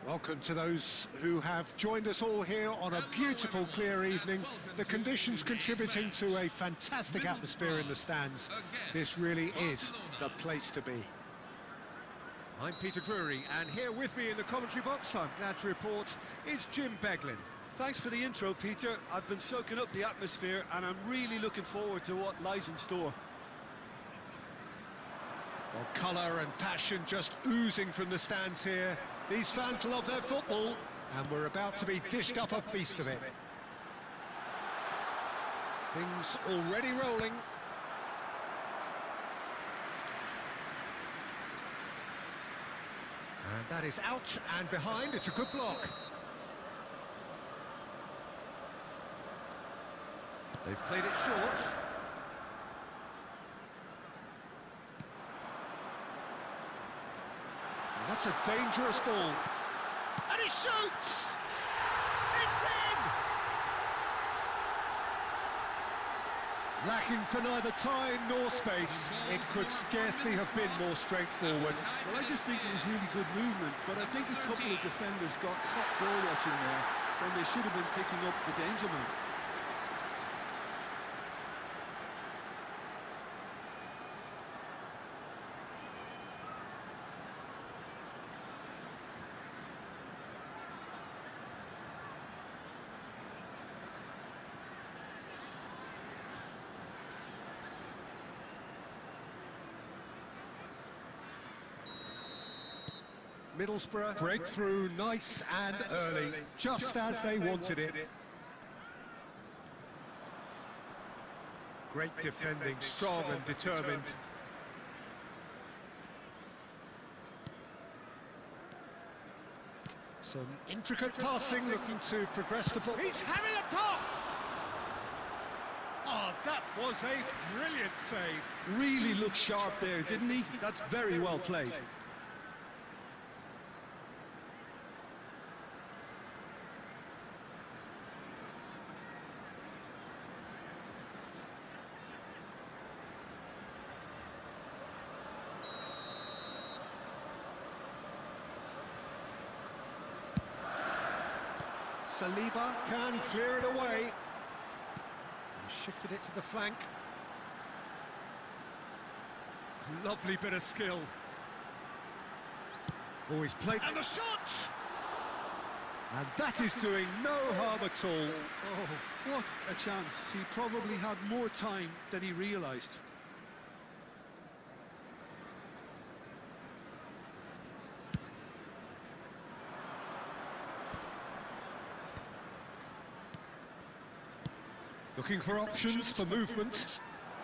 Welcome to those who have joined us all here on a beautiful, clear evening. The conditions contributing to a fantastic atmosphere in the stands. This really is the place to be. I'm Peter Drury, and here with me in the commentary box, I'm glad to report, is Jim Beglin. Thanks for the intro, Peter. I've been soaking up the atmosphere, and I'm really looking forward to what lies in store. Well, colour and passion just oozing from the stands here. These fans love their football, and we're about to be dished up a feast of it. Things already rolling. And that is out and behind. It's a good block. They've played it short. And that's a dangerous ball. And he shoots! It's in! Lacking for neither time nor space. It could scarcely have been more straightforward. Well, I just think it was really good movement, but I think a couple of defenders got caught ball watching there when they should have been picking up the danger man. Middlesbrough breakthrough nice and early, just as they wanted it. Great defending, strong and determined. Some intricate passing, looking to progress the ball. He's having a pop! Oh, that was a brilliant save. Really looked sharp there, didn't he? That's very well played. Saliba can clear it away. He shifted it to the flank. Lovely bit of skill. Always played. And the shot! And that is doing no harm at all. Oh, what a chance. He probably had more time than he realised. Looking for options for movement.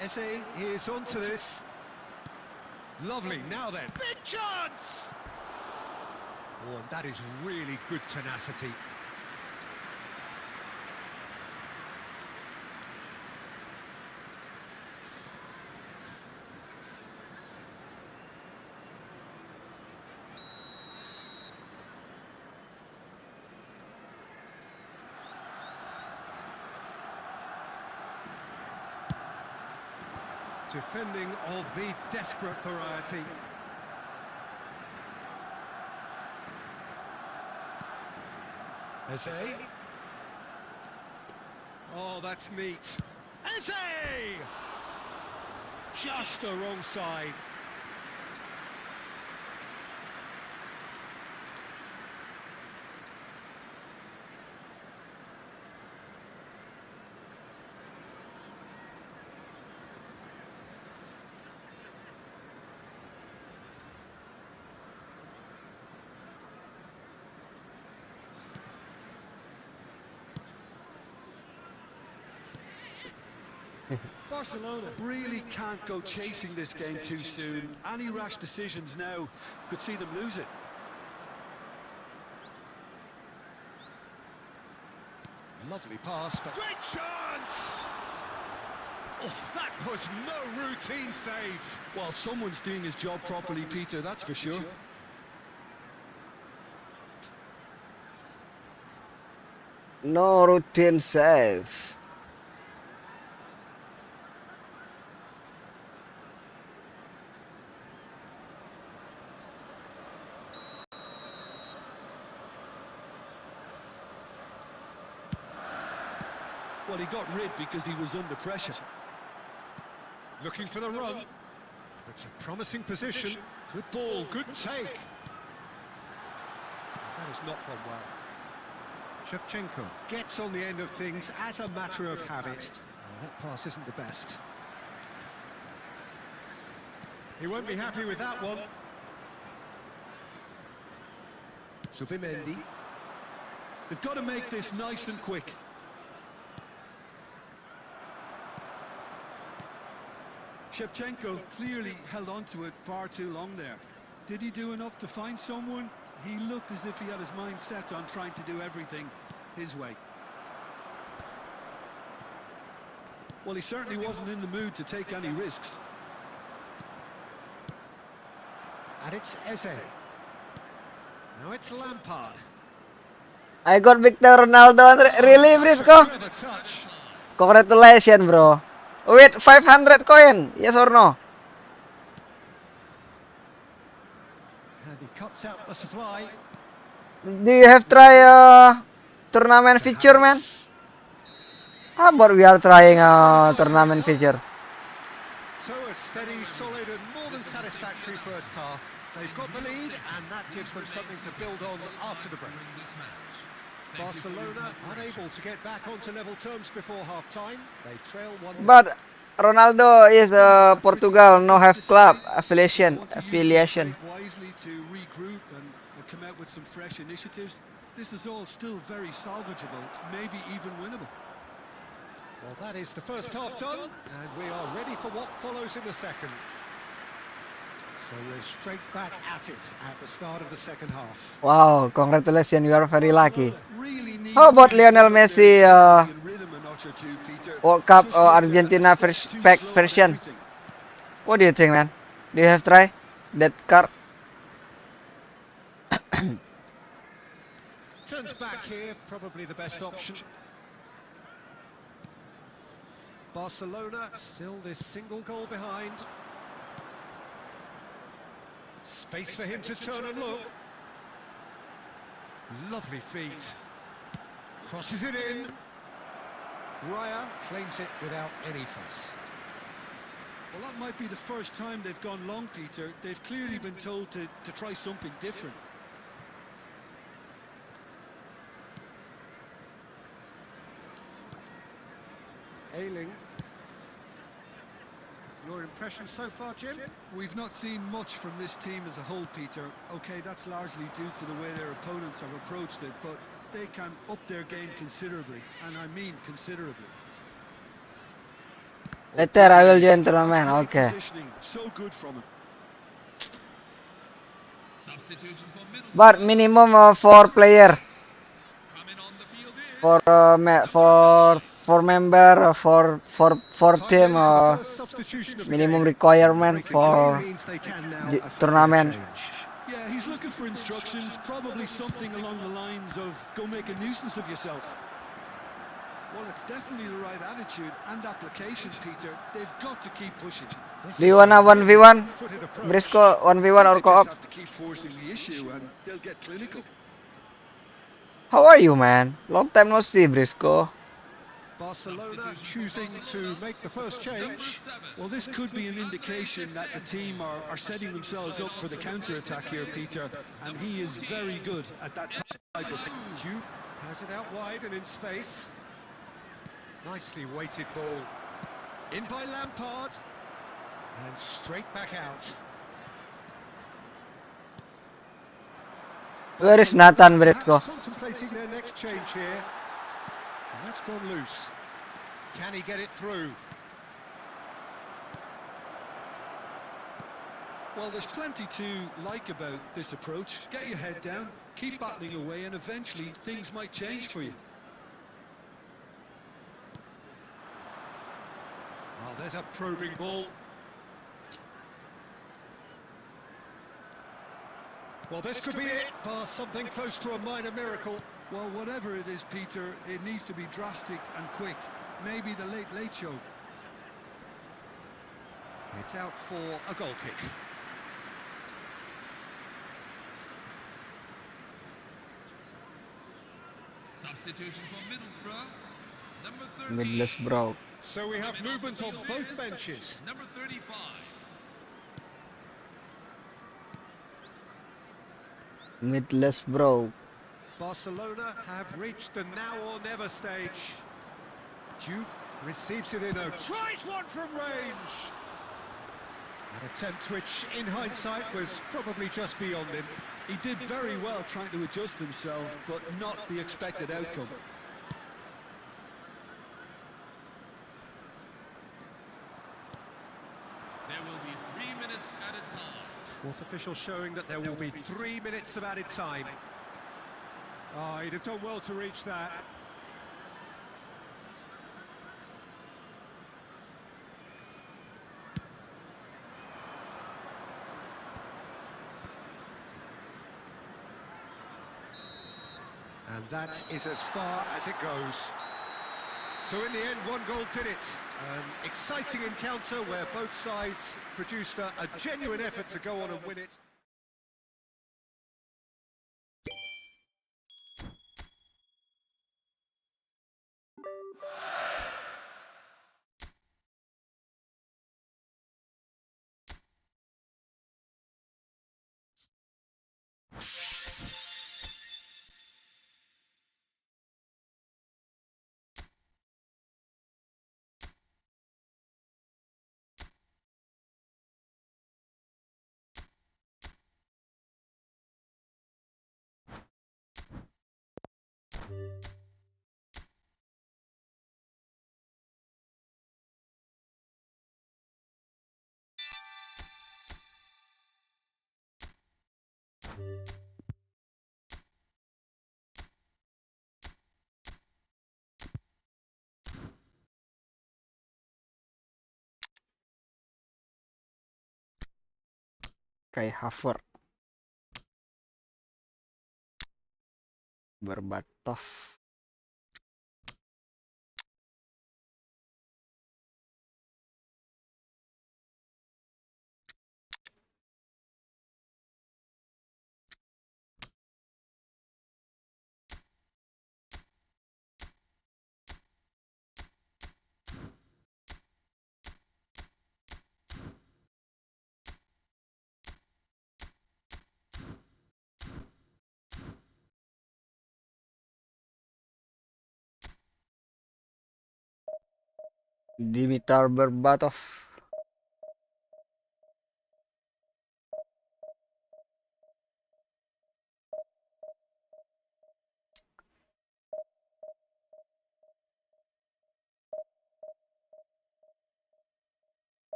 Eze is onto this. Lovely, now then. Big chance! Oh, and that is really good tenacity. Defending of the desperate variety. Eze. Oh, that's neat. Eze! Just the wrong side. Barcelona really can't go chasing this game too soon. Any rash decisions now could see them lose it. Lovely pass, but... Great chance! Oh, that was no routine save. Well, someone's doing his job properly, Peter, that's for sure. No routine save. Well, he got rid because he was under pressure. Looking for the run. It's a promising position. Good ball, good take. That has not gone well. Shevchenko gets on the end of things as a matter of habit. Oh, that pass isn't the best. He won't be happy with that one. Subimendi. They've got to make this nice and quick. Shevchenko clearly held on to it far too long there. Did he do enough to find someone? He looked as if he had his mind set on trying to do everything his way. Well, he certainly wasn't in the mood to take any risks. And it's Eze. Now it's Lampard. I got Victor Ronaldo. Really, Brisco? Clever touch. Congratulations, bro. With 500 coin, yes or no? And he cuts out the supply. Do you have try tournament feature, man? How about we are trying a tournament feature? So a steady, solid and more than satisfactory first half. They've got the lead and that gives them something to build on after the break. Barcelona unable to get back onto level terms before half-time. They trail 1-0. But Ronaldo is Portugal, no have club affiliation. Wisely to regroup and come out with some fresh initiatives. This is all still very salvageable, maybe even winnable. Well, that is the first half done, and we are ready for what follows in the second. So we're straight back at it at the start of the second half. Wow, congratulations, you are very lucky. Really How about Lionel Messi World Cup or Argentina version? What do you think, man? Do you have tried that card? Turns back here, probably the best option. Barcelona still this single goal behind. Space for him to turn and look. Lovely feet. Crosses it in. Raya claims it without any fuss. Well, that might be the first time they've gone long, Peter. They've clearly been told to try something different. Ailing. Your impression so far, Jim? We've not seen much from this team as a whole, Peter. Okay, that's largely due to the way their opponents have approached it, but they can up their game considerably, and I mean considerably. Later, I will join tournament. Okay. So good from him. But minimum 4 player. For member for team minimum requirement for tournament. Yeah, he's looking for instructions, probably something along the lines of go make a nuisance of yourself. Well, it's definitely the right attitude and application, Peter. They've got to keep pushing. Do you wanna 1v1? Brisco 1v1 or co-op? Have to keep forcing the issue and they'll get clinical. How are you, man? Long time no see, Brisco. Barcelona choosing to make the first change. Well, this could be an indication that the team are setting themselves up for the counter-attack here, Peter, and he is very good at that type of thing. Duke has it out wide and in space. Nicely weighted ball. In by Lampard. And straight back out. Where is Nathan, Brisco? Contemplating their next change here. And that's gone loose. Can he get it through? Well, there's plenty to like about this approach. Get your head down, keep battling away, and eventually things might change for you. Well, there's a probing ball. Well, this could be it, bar something close to a minor miracle. Well, whatever it is, Peter, it needs to be drastic and quick. Maybe the late show. It's out for a goal kick. Substitution for Middlesbrough. Middlesbrough. So we have movement on both benches. Number 35. Middlesbrough. Barcelona have reached the now or never stage. Duke receives it in a... tries one from range! An attempt which, in hindsight, was probably just beyond him. He did very well trying to adjust himself, but not the expected outcome. There will be 3 minutes at a time. Fourth official showing that there will be 3 minutes of added time. Oh, he'd have done well to reach that. And that is as far as it goes. So in the end, one goal did it. An exciting encounter where both sides produced a genuine effort to go on and win it. Kai Havertz. Berbatov. Dimitar Berbatov.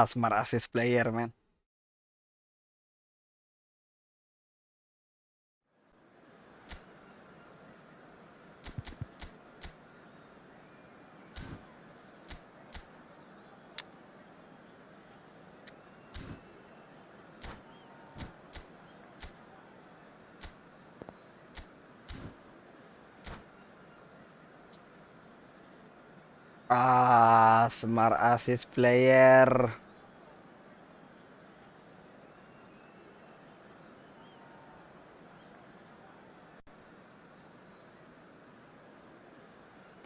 Smart assist player, man. Smart assist player.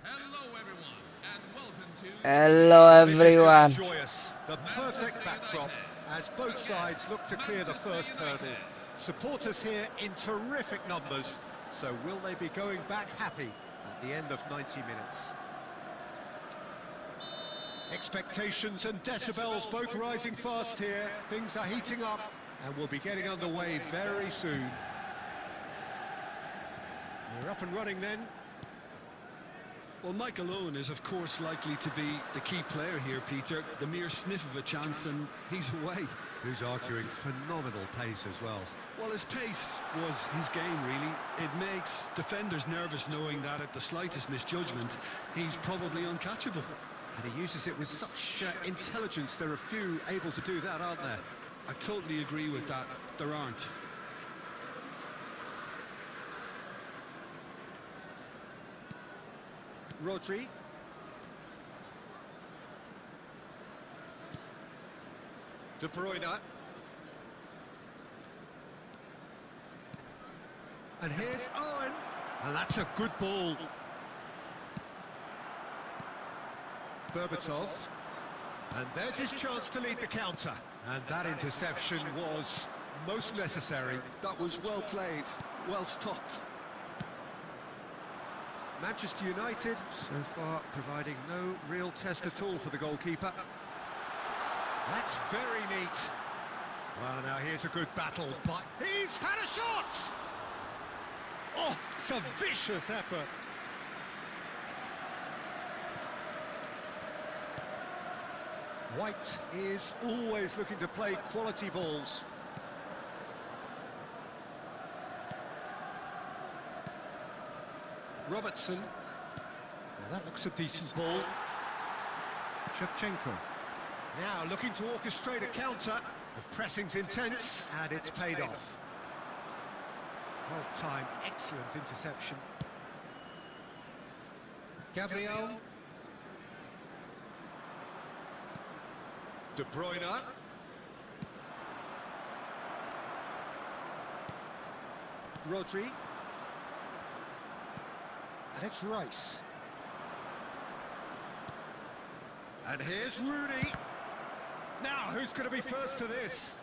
Hello, everyone, and welcome to... Hello, everyone. This is just joyous. The perfect backdrop as both sides look to clear the first hurdle. Supporters here in terrific numbers. So will they be going back happy at the end of 90 minutes? Expectations and decibels both rising fast here. Things are heating up and we'll be getting underway very soon. We're up and running then. Well, Michael Owen is, of course, likely to be the key player here, Peter. The mere sniff of a chance and he's away. who's arguing phenomenal pace as well. Well, his pace was his game, really. It makes defenders nervous knowing that at the slightest misjudgment, he's probably uncatchable. And he uses it with such intelligence. There are few able to do that, aren't there? I totally agree with that. There aren't. Rodri. De Bruyne. And here's Owen. And that's a good ball. Berbatov. And there's his chance to lead the counter. And that interception was most necessary. That was well played, well stopped. Manchester United, so far, providing no real test at all for the goalkeeper. That's very neat. Well, now here's a good battle, but he's had a shot! Oh, it's a vicious effort. White is always looking to play quality balls. Robertson. Now that looks a decent ball. Shevchenko. Now looking to orchestrate a counter. The pressing's intense and it's paid off. Well timed, excellent interception. Gabriel. De Bruyne. Rodri. And it's Rice. And here's Rooney. Now, who's going to be first to this?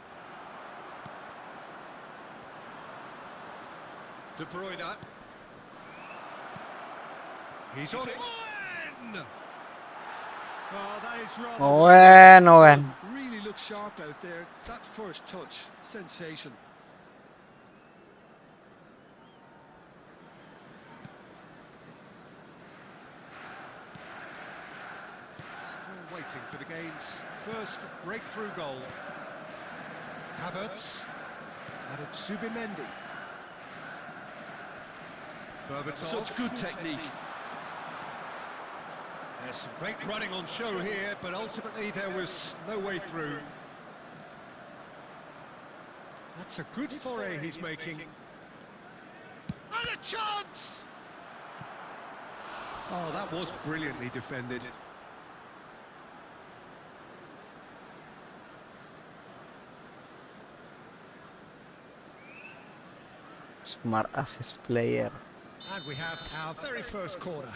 De Bruyne. He's on it. Owen! Oh, that is rather... Owen. Really looks sharp out there. That first touch, sensation. Still waiting for the game's first breakthrough goal. Havertz. And it's Zubimendi. Berbatov. Such good technique. There's some great running on show here, but ultimately there was no way through. That's a good foray he's making. And a chance! Oh, that was brilliantly defended. Smart assist player. And we have our very first corner.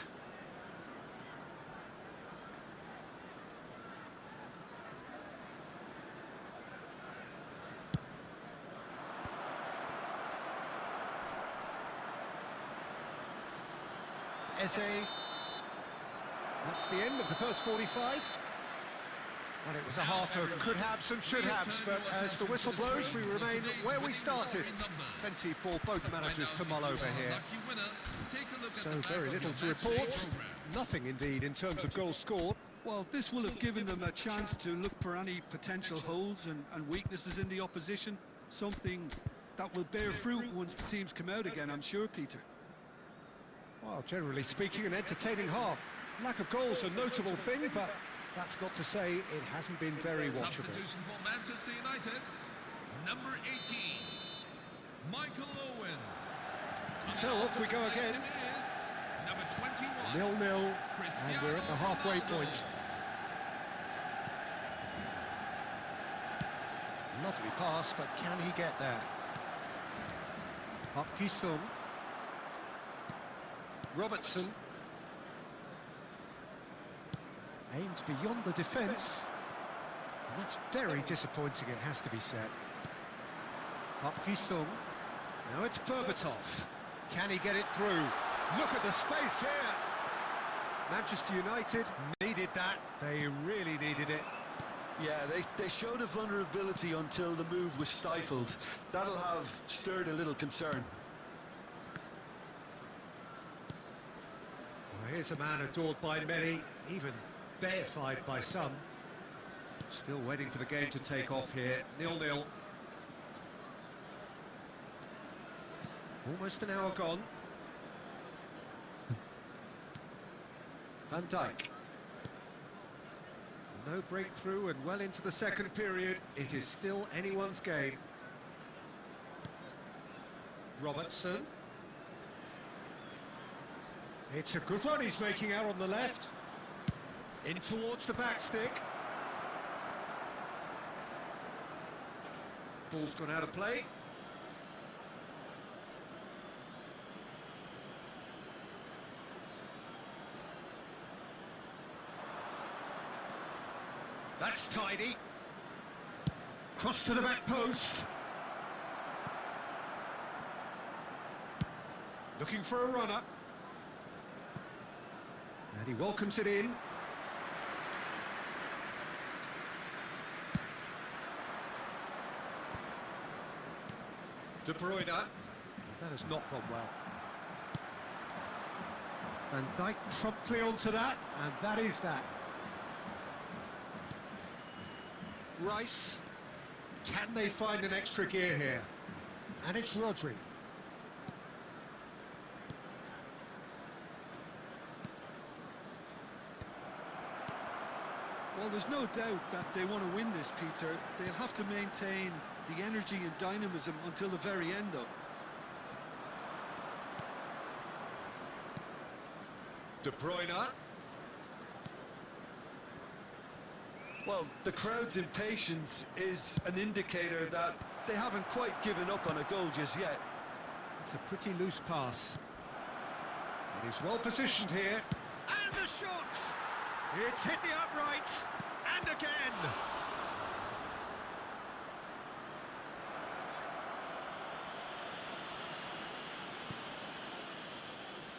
Eze. That's the end of the first 45. And it was a half of could-haves and should-haves, but as the whistle blows, we remain where we started. Plenty for both managers to mull over here. So very little to report. Nothing, indeed, in terms of goals scored. Well, this will have given them a chance to look for any potential holes and weaknesses in the opposition. Something that will bear fruit once the teams come out again, I'm sure, Peter. Well, generally speaking, an entertaining half. Lack of goals a notable thing, but that's not to say it hasn't been very watchable. Substitution for Manchester United, number 18, Michael Owen. So off we go again. Number 21, 0-0, and we're at the halfway point. Lovely pass, but can he get there? Park Ji-sung. Robertson. Aimed beyond the defence. And that's very disappointing, it has to be said. Park Ji-sung. Now it's Berbatov. Can he get it through? Look at the space here. Manchester United needed that. They really needed it. Yeah, they showed a vulnerability until the move was stifled. That'll have stirred a little concern. Well, here's a man adored by many, even deified by some. Still waiting for the game to take off here. 0-0. Almost an hour gone. Van Dijk. No breakthrough and well into the second period. It is still anyone's game. Robertson. It's a good run he's making out on the left. In towards the back stick. Ball's gone out of play. That's tidy. Cross to the back post. Looking for a runner. And he welcomes it in. De Bruyne. That has not gone well. Van Dijk promptly onto that, and that is that. Rice. Can they find an extra gear here? And it's Rodri. Well, there's no doubt that they want to win this, Peter. They'll have to maintain the energy and dynamism until the very end, though. De Bruyne. Well, the crowd's impatience is an indicator that they haven't quite given up on a goal just yet. It's a pretty loose pass. And he's well positioned here. And the shot! It's hit the upright. And again!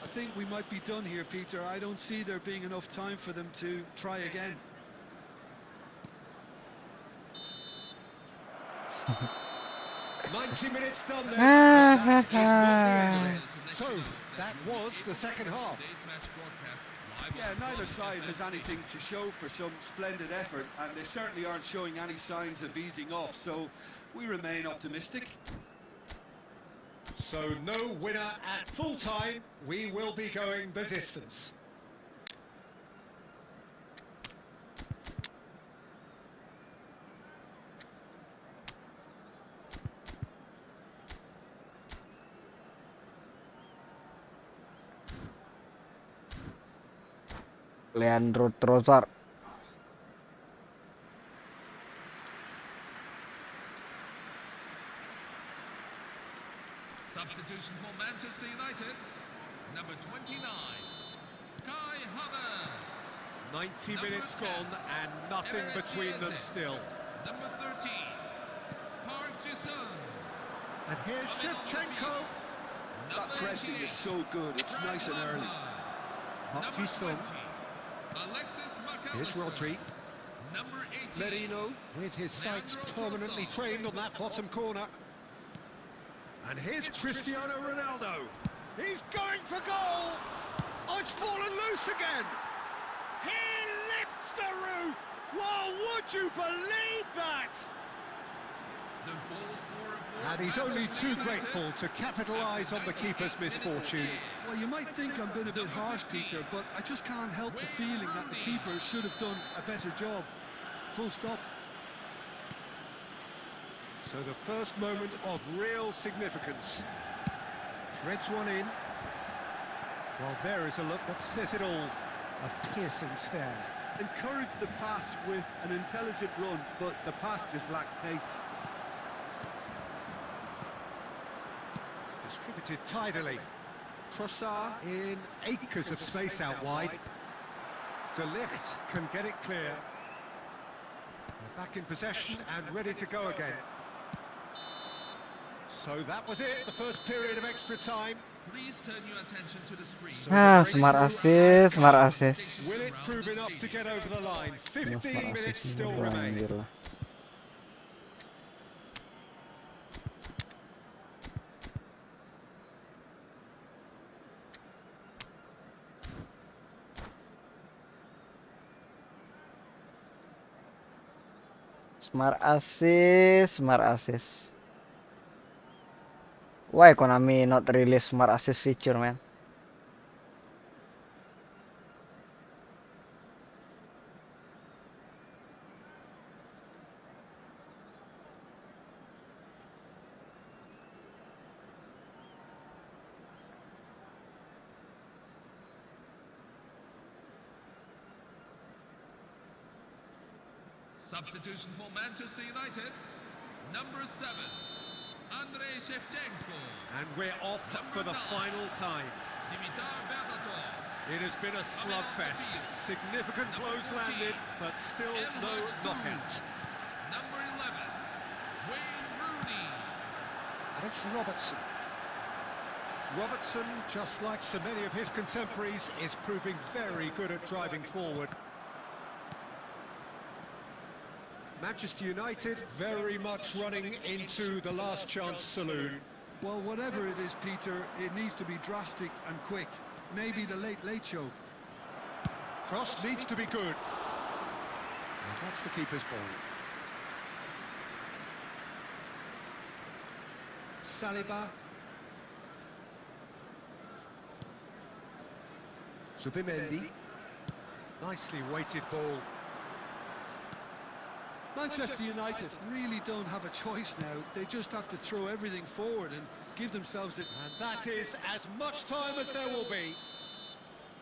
I think we might be done here, Peter. I don't see there being enough time for them to try again. 90 minutes done there. That is not the end of it. So, that was the second half. Yeah, neither side has anything to show for some splendid effort, and they certainly aren't showing any signs of easing off, so we remain optimistic. So, no winner at full time. We will be going the distance. Leandro Trossard. Substitution for Manchester United. Number 29, Kai Havertz. 90 minutes gone and nothing between them still. Number 13, Park Ji-sung. And here's Shevchenko. That pressing is so good, it's nice and early. Park Ji-sung. Here's Rodri. Number 18, Merino with his sights permanently trained on that bottom corner. And here's Cristiano Ronaldo. He's going for goal. Oh, it's fallen loose again. He lifts the roof. Well, would you believe that? the goal scorer for And he's only too grateful to capitalise on the keeper's misfortune. Well, you might think I'm being a bit harsh, Peter, but I just can't help the feeling that the keeper should have done a better job. Full stop. So the first moment of real significance. Threads one in. Well, there is a look that says it all. A piercing stare. Encouraged the pass with an intelligent run, but the pass just lacked pace. Distributed tidily. Trossard in acres of space out wide. De Ligt can get it clear. They're back in possession and ready to go again. So that was it, the first period of extra time. Please turn your attention to the screen. Smart assist, smart assist. Will it prove enough to get over the line? 15 minutes still remain. Anjir lah. Smart assist, smart assist. Why Konami not release smart assist feature, man? Substitution for Manchester United. Number 7, Andrei Shevchenko. And we're off for the final time. Dimitar Berbatov. It has been a slugfest. Significant blows landed, but still no knockout. Number 11, Wayne Rooney. And it's Robertson. Robertson, just like so many of his contemporaries, is proving very good at driving forward. Manchester United very much running into the last chance saloon. Well, whatever it is, Peter, it needs to be drastic and quick. Maybe the late show. Cross needs to be good. And that's the keeper's ball. Saliba. Zubimendi. Nicely weighted ball. Manchester United really don't have a choice now. They just have to throw everything forward and give themselves it. And that is as much time as there will be.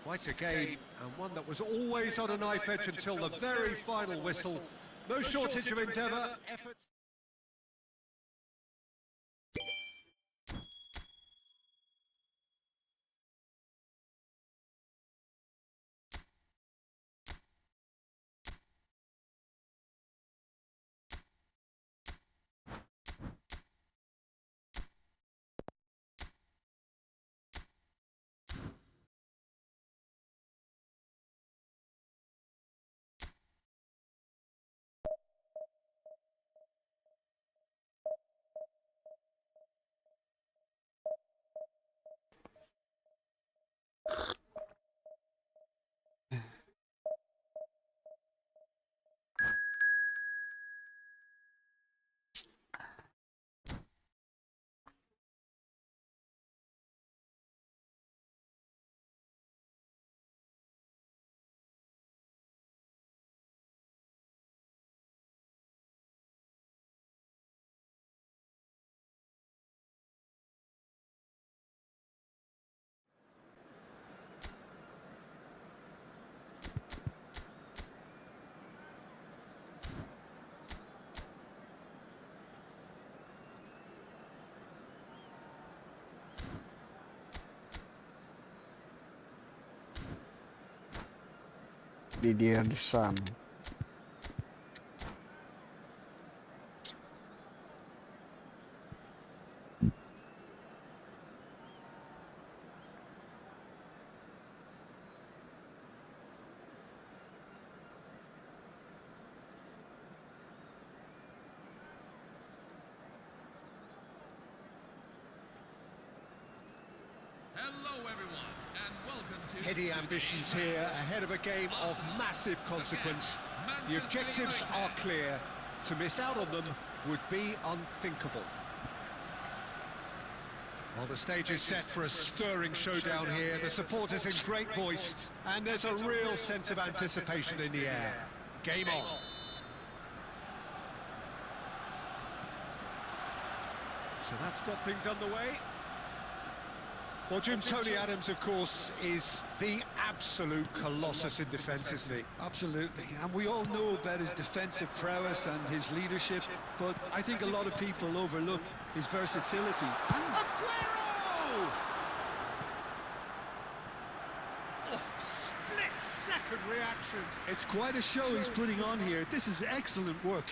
Quite a game, and one that was always on a knife edge until the very final whistle. No shortage of endeavour, effort. Didier Deschamps. Hello everyone, and welcome to Heady ambitions here, ahead of a game of massive consequence. The objectives are clear. To miss out on them would be unthinkable. Well, the stage is set for a stirring showdown here. The supporters in great voice, and there's a real sense of anticipation in the air. Game on. So that's got things underway. Well, Jim, Tony Adams, of course, is the absolute colossus in defence, isn't he? Absolutely, and we all know about his defensive prowess and his leadership, but I think a lot of people overlook his versatility. And Aguero! Oh, split-second reaction. it's quite a show he's putting on here. This is excellent work.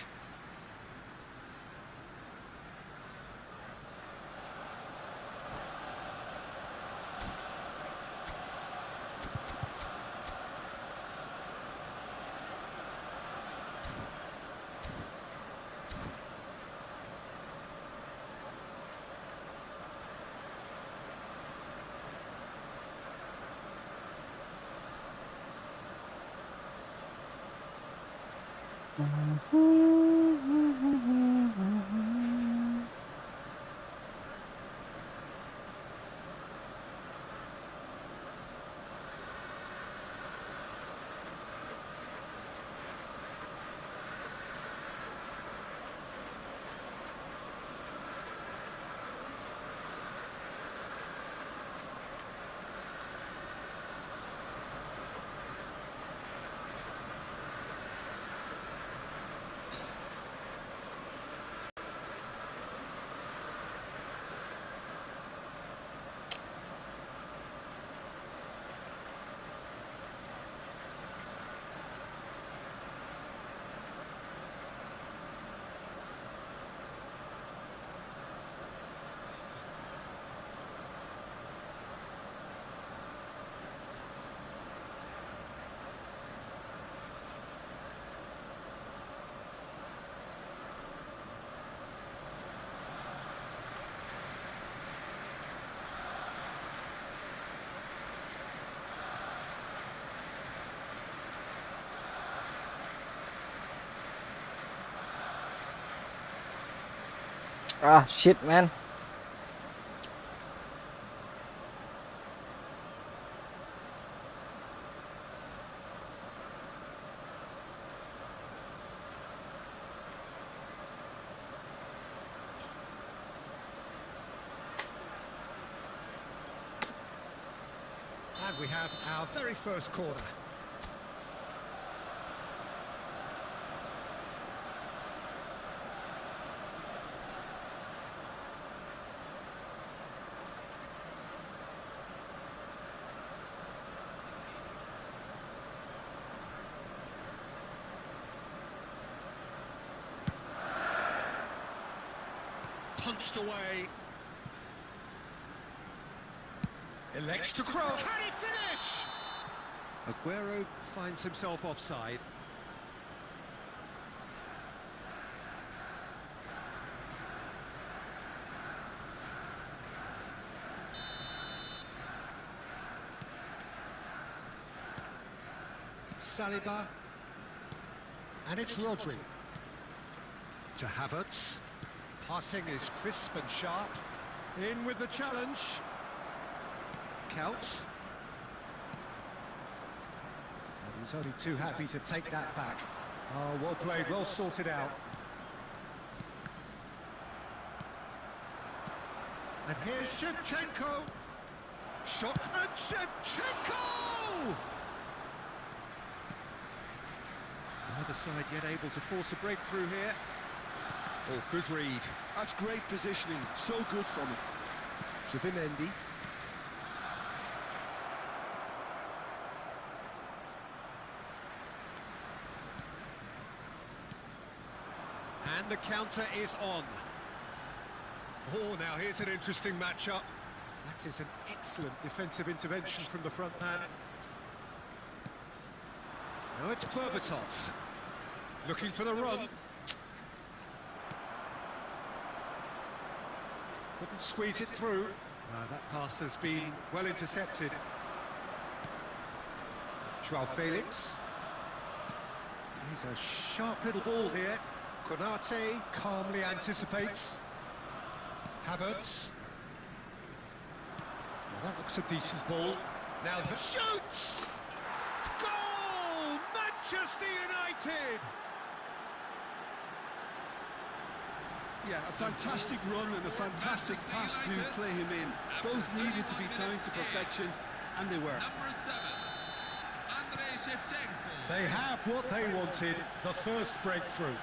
Ah, shit, man. And we have our very first corner. Punched away. Elects to cross. Can he finish? Aguero finds himself offside. Saliba. And it's Rodri. To Havertz. Passing is crisp and sharp. In with the challenge. Counts. And he's only too happy to take that back. Oh, well played, well sorted out. And here's Shevchenko. Shot at Shevchenko! Neither side yet able to force a breakthrough here. Oh, good read. That's great positioning, so good from him. Zubimendi. And the counter is on. Oh, now here's an interesting matchup. That is an excellent defensive intervention from the front man. Now it's Berbatov. Looking for the run. Couldn't squeeze it through. That pass has been well intercepted. Joao Felix. Here's a sharp little ball here. Konate calmly anticipates. Havertz. Well, that looks a decent ball. Now the shoots! Goal! Manchester United! Yeah, a fantastic run and a fantastic pass to play him in. Both needed to be timed to perfection, and they were. They have what they wanted, the first breakthrough.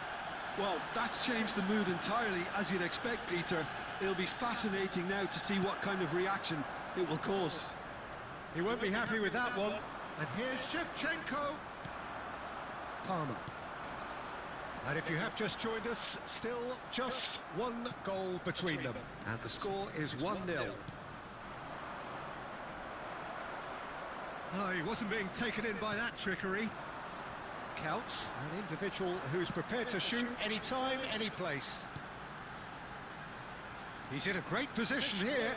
Well, that's changed the mood entirely, as you'd expect, Peter. It'll be fascinating now to see what kind of reaction it will cause. He won't be happy with that one. And here's Shevchenko. Palmer. And if you have just joined us, still just one goal between them. And the score is 1-0. No, he wasn't being taken in by that trickery. Counts, an individual who's prepared to shoot any time, any place. He's in a great position here.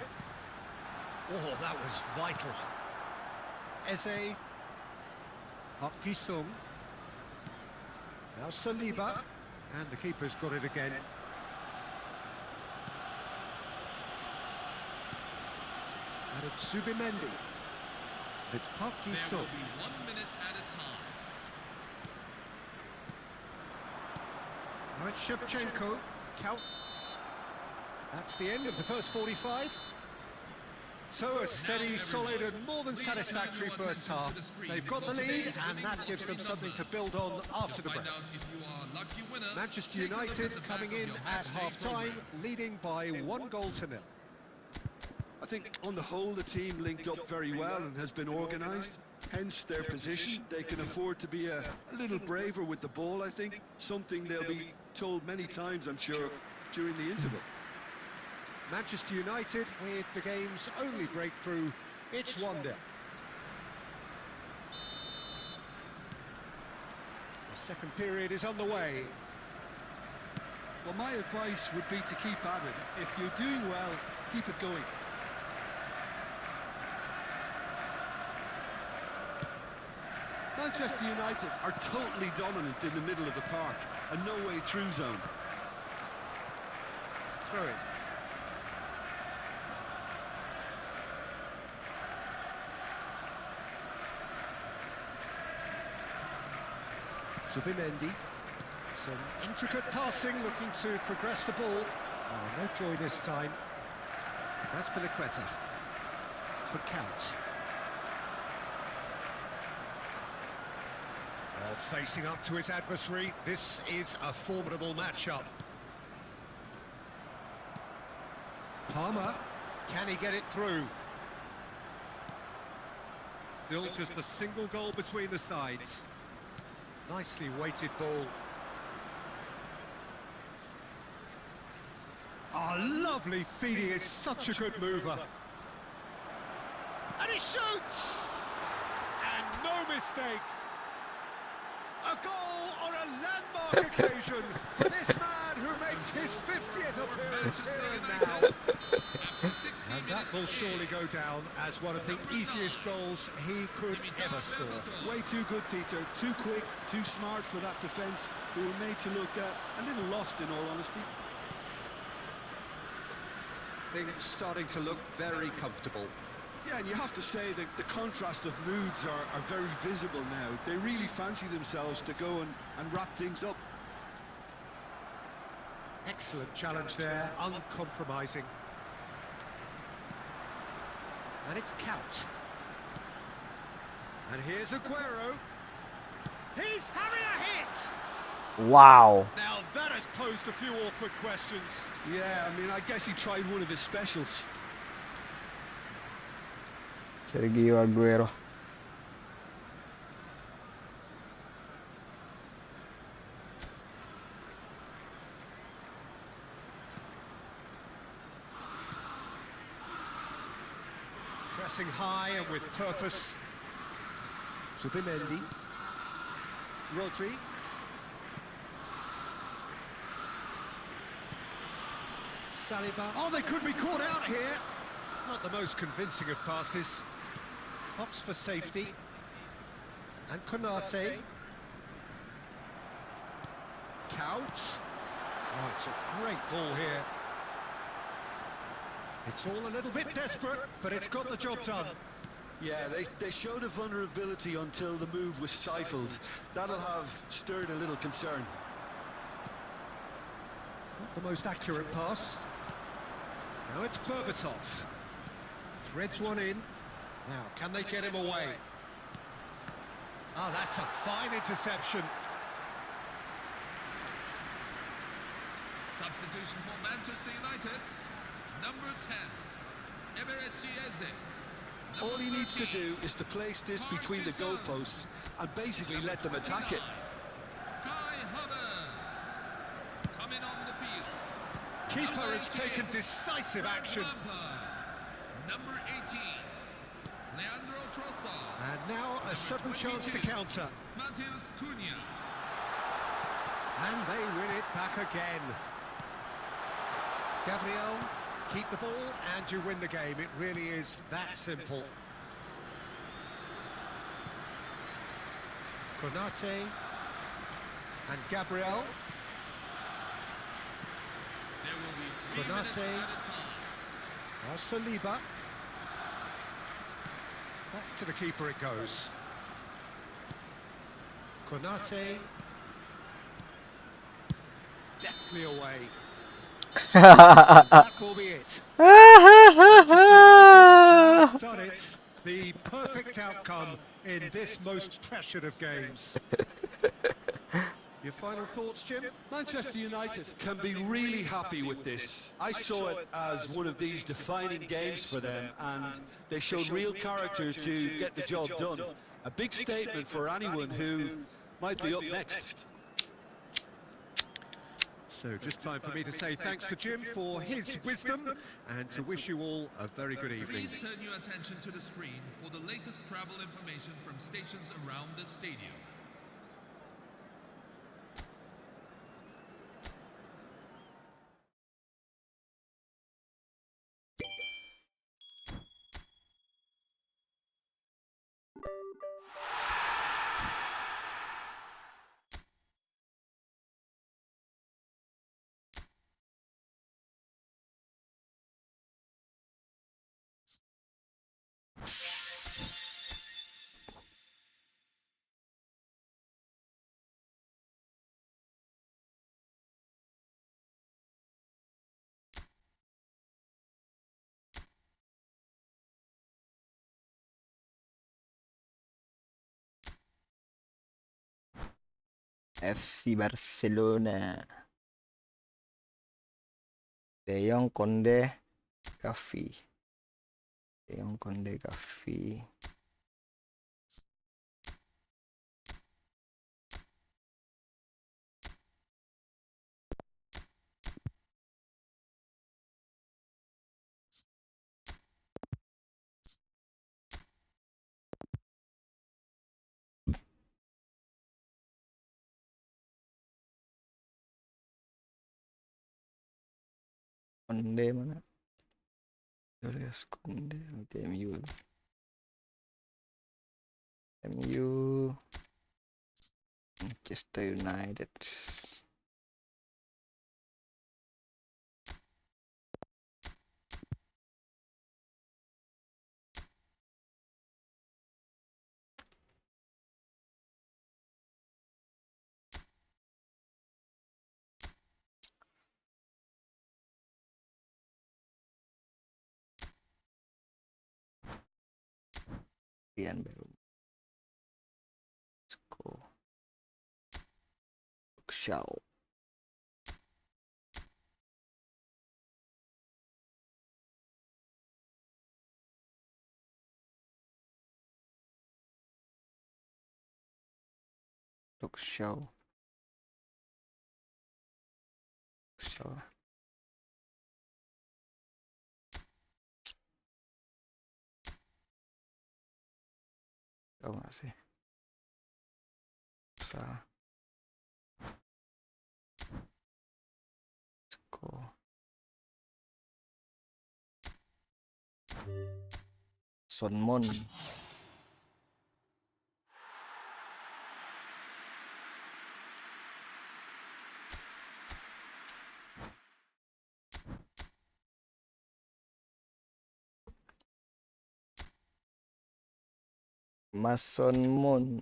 Oh, that was vital. Eze. Up Kisung. Now Saliba, and the keeper's got it again. And it's Zubimendi. It's Park There Ji-sung. will be 1 minute at a time. Now it's Shevchenko. Count. That's the end of the first 45. So a steady, solid and more than satisfactory first half. They've got the lead and that gives them something to build on after the break. Manchester United coming in at half-time, leading by 1-0. I think on the whole the team linked up very well and has been organised, hence their position. They can afford to be a little braver with the ball, I think, something they'll be told many times, I'm sure, during the interval. Manchester United with the game's only breakthrough. It's 1-0. The second period is underway. Well, my advice would be to keep at it. If you're doing well, keep it going. Manchester United are totally dominant in the middle of the park, a no-way-through zone. Throw it. Zubimendi. Some intricate passing, looking to progress the ball. Oh, no joy this time. That's Piliqueta for Count. Oh, facing up to his adversary. This is a formidable matchup. Palmer, can he get it through? Still just a single goal between the sides. Nicely weighted ball. Oh, lovely feed, he is such a good mover. And he shoots! And no mistake. A goal on a landmark occasion for this man who makes his 50th appearance here and now. And that will surely go down as one of the easiest goals he could ever score. Way too good, Peter. Too quick, too smart for that defence, who were made to look a little lost, in all honesty. Things starting to look very comfortable. Yeah, and you have to say that the contrast of moods are very visible now. They really fancy themselves to go and wrap things up. Excellent challenge there, uncompromising. And it's Count. And here's Aguero. He's having a hit! Wow. Now that has posed a few awkward questions. Yeah, I mean, I guess he tried one of his specials. Sergio Aguero. Pressing high and with purpose. Zubimendi. Rodri. Saliba. Oh, they could be caught out here. Not the most convincing of passes. Pops for safety. And Konate. Count. Oh, it's a great ball here. It's all a little bit desperate, but it's got the job done. Yeah, they showed a vulnerability until the move was stifled. That'll have stirred a little concern. Not the most accurate pass. Now it's Berbatov. Threads one in. Now, can they get him away? Oh, that's a fine interception. Substitution for Manchester United. Number 10, Eberechieze. All he needs to do is to place this between the goalposts and basically let them attack it. Kai Havertz coming on the field. Keeper has taken decisive action. Number 18, Leandro Trossard. And now a sudden chance to counter. Matheus Cunha. And they win it back again. Gabriel, keep the ball and you win the game. It really is that simple. Konate. And Gabriel. There will be 3 minutes Konate. added time. Saliba. Back to the keeper it goes. Konate. Deftly away. That will be it. Manchester United have done it. The perfect outcome in this most pressured of games. Your final thoughts, Jim? Manchester United can be really happy with this. I saw it as one of these defining games for them, and they showed real character to get the job done. A big statement for anyone who might be up next. So just time for me to say thanks to Jim for his wisdom and to wish you all a very good evening. Please turn your attention to the screen for the latest travel information from stations around the stadium. FC Barcelona. De Jong, Konde, Gavi. De Jong, Konde, Gavi. Konde mana? Julius Konde, MU. MU. Manchester United. Pian baru. Let's go. Shaw. Look Shaw. Shaw. Tahu nggak sih? Salah. Let's go. Sonmon. Mason Moon.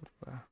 Apa?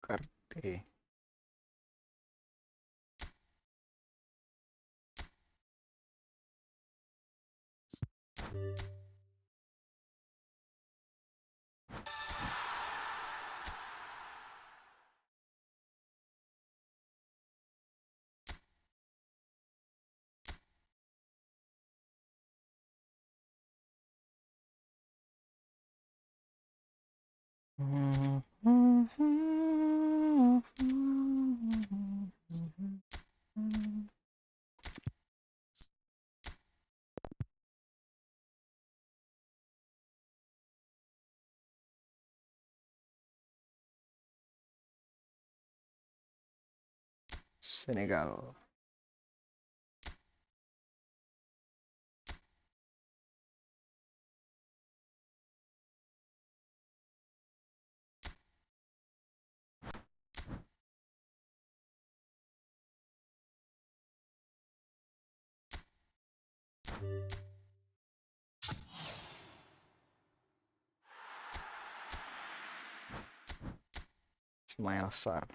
Karte. Senegal. Ismail Sarr.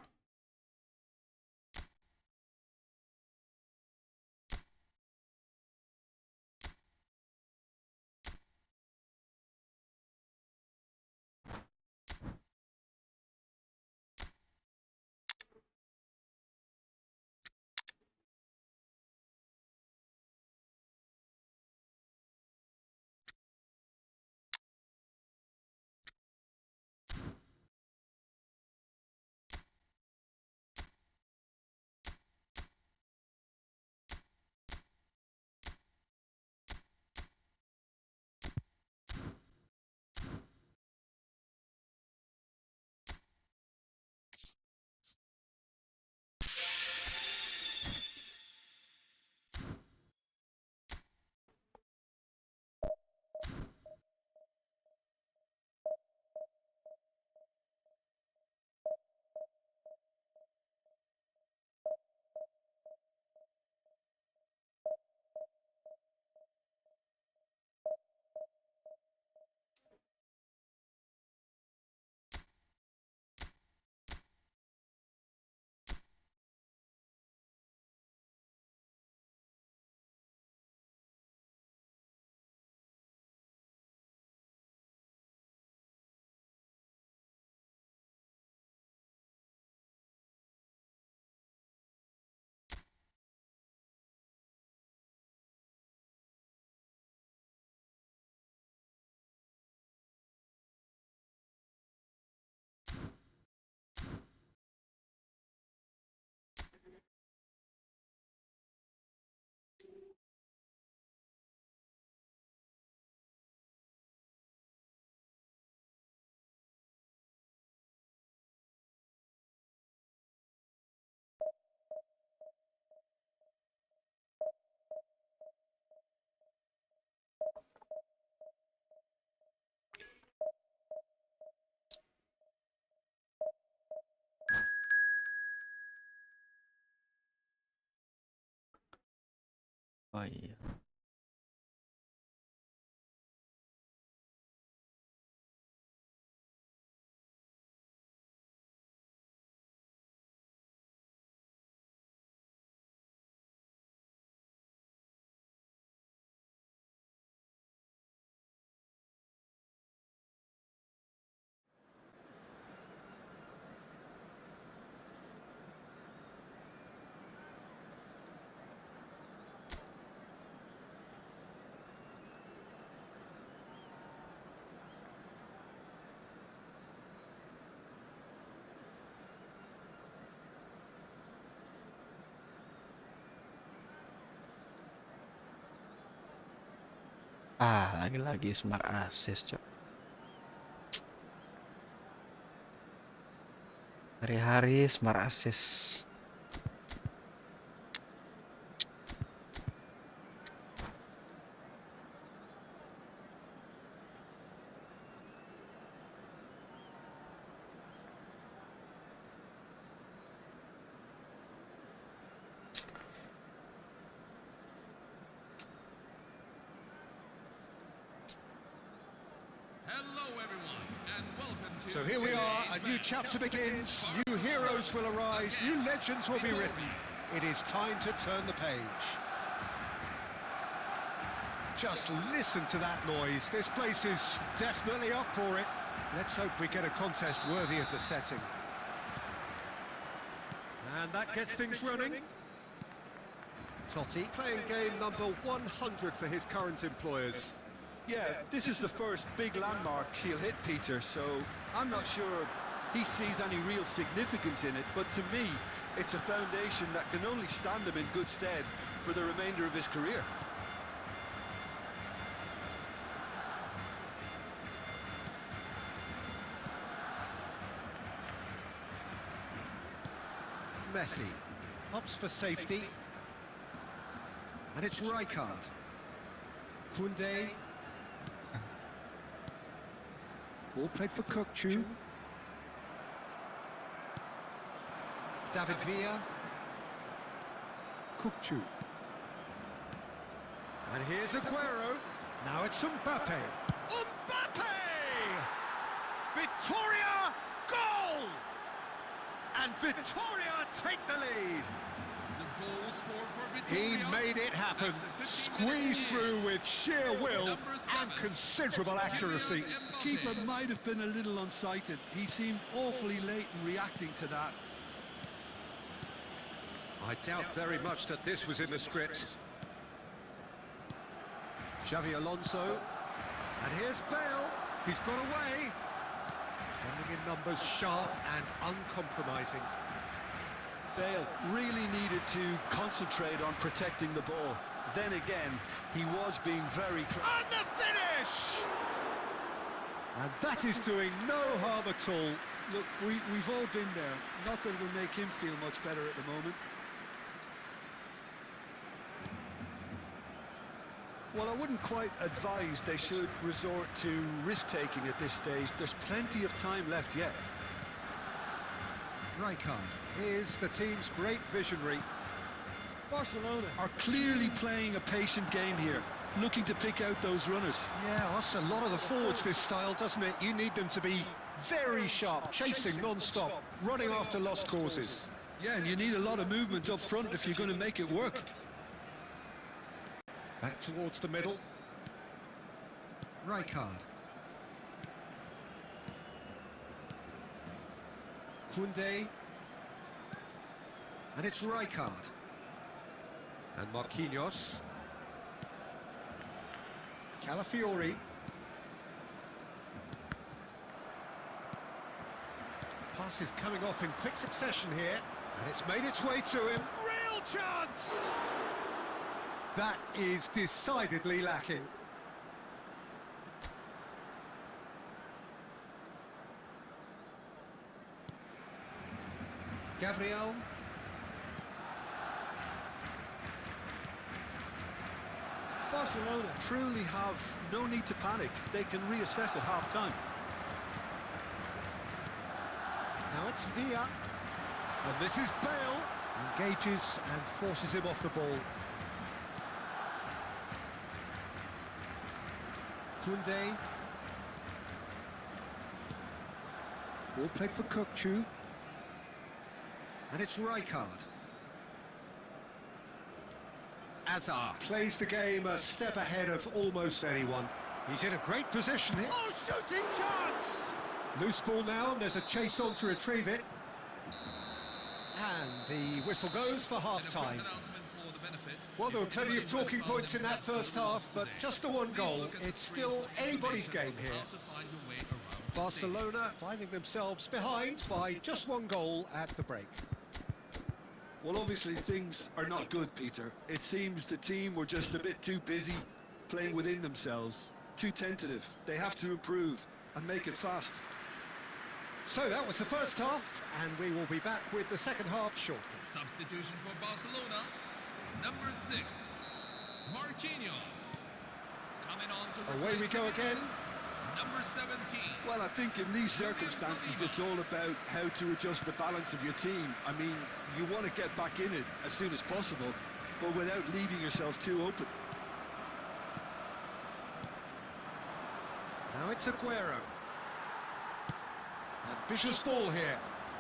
Oh iya. Lagi-lagi smart assist, cok. Hari-hari smart assist. Hello, everyone, and welcome to So here we are, a new today's chapter match. begins, new heroes will arise, new legends will be written. It is time to turn the page. Just listen to that noise. This place is definitely up for it. Let's hope we get a contest worthy of the setting. And that gets things running. Totti playing game number 100 for his current employers. Yeah, this is the first big landmark he'll hit, Peter, so I'm not sure he sees any real significance in it, but to me, it's a foundation that can only stand him in good stead for the remainder of his career. Messi opts for safety, and it's Rijkaard. Koundé. Ball played for Kökçü. David Villa. Kökçü. And here's Aguero. Now it's Mbappe. Mbappe! Victoria, goal! And Victoria take the lead. The goal scored for He Victoria. made it happen, squeezed through with sheer will and considerable accuracy. Keeper might have been a little unsighted. He seemed awfully late in reacting to that. I doubt very much that this was in the script. Xavi Alonso, and here's Bale. He's got away. Defending in numbers, sharp and uncompromising. Bale really needed to concentrate on protecting the ball. Then again, he was being very close. And the finish! And that is doing no harm at all. Look, we've all been there. Not that it'll make him feel much better at the moment. Well, I wouldn't quite advise they should resort to risk-taking at this stage. There's plenty of time left yet. Rijkaard is the team's great visionary. Barcelona are clearly playing a patient game here, looking to pick out those runners. Yeah, that's a lot of the forwards, this style, doesn't it? You need them to be very sharp, chasing non-stop, running after lost causes. Yeah, and you need a lot of movement up front if you're going to make it work. Back towards the middle. Rijkaard. Koundé. And it's Rijkaard. And Marquinhos. Calafiori. Pass is coming off in quick succession here. And it's made its way to him. Real chance! That is decidedly lacking. Gabriel. Barcelona truly have no need to panic. They can reassess at half-time. Now it's Villa. And this is Bale. Engages and forces him off the ball. Koundé. Ball played for Kökçü. And it's Rijkaard. Azar plays the game a step ahead of almost anyone. He's in a great position here. Oh, shooting chance! Loose ball now, and there's a chase on to retrieve it. And the whistle goes for half-time. Well, there were plenty of talking points in that first half, but just the one goal. It's still anybody's game here. Barcelona finding themselves behind by just one goal at the break. Well, obviously things are not good, Peter. It seems the team were just a bit too busy playing within themselves, too tentative. They have to improve and make it fast. So that was the first half, and we will be back with the second half shortly. Substitution for Barcelona, number 6, Marquinhos. Coming on to Away we go again. Number 17. Well, I think in these circumstances, it's all about how to adjust the balance of your team. I mean, you want to get back in it as soon as possible, but without leaving yourself too open. Now it's Aguero. Ambitious ball here.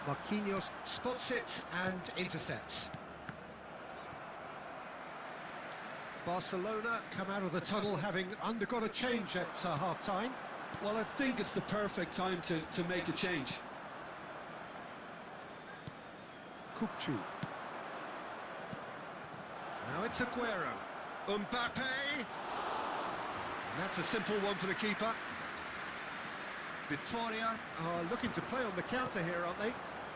Marquinhos spots it and intercepts. Barcelona come out of the tunnel having undergone a change at half-time. Well, I think it's the perfect time to make a change. Kökçü. Now it's Aguero. Mbappe. And that's a simple one for the keeper. Victoria are looking to play on the counter here, aren't they?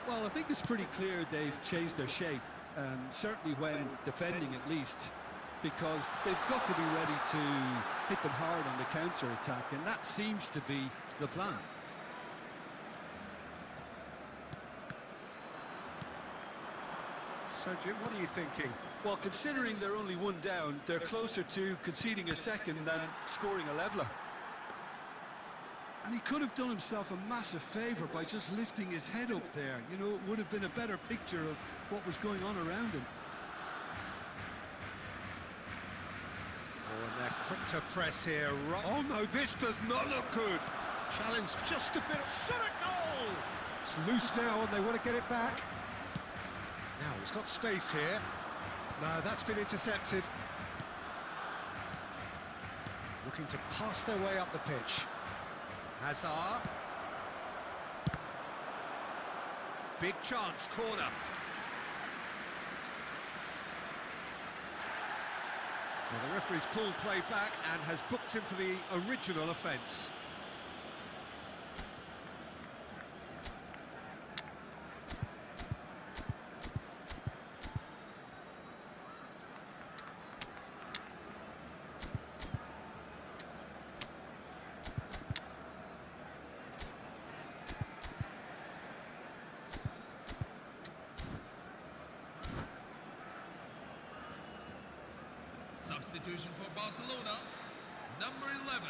Well, I think it's pretty clear they've changed their shape, certainly when defending at least, because they've got to be ready to hit them hard on the counter-attack, and that seems to be the plan. So, Jim, what are you thinking? Well, considering they're only one down, they're closer to conceding a second than scoring a leveller. And he could have done himself a massive favour by just lifting his head up there. You know, it would have been a better picture of what was going on around him. Oh, and they're quick to press here. Oh, no, this does not look good. Challenge just a bit. Shot a goal! It's loose now, and they want to get it back. Now, he's got space here. No, that's been intercepted. Looking to pass their way up the pitch. Hazard. Big chance, corner. Well, the referee's pulled play back and has booked him for the original offence. Substitution for Barcelona, number 11.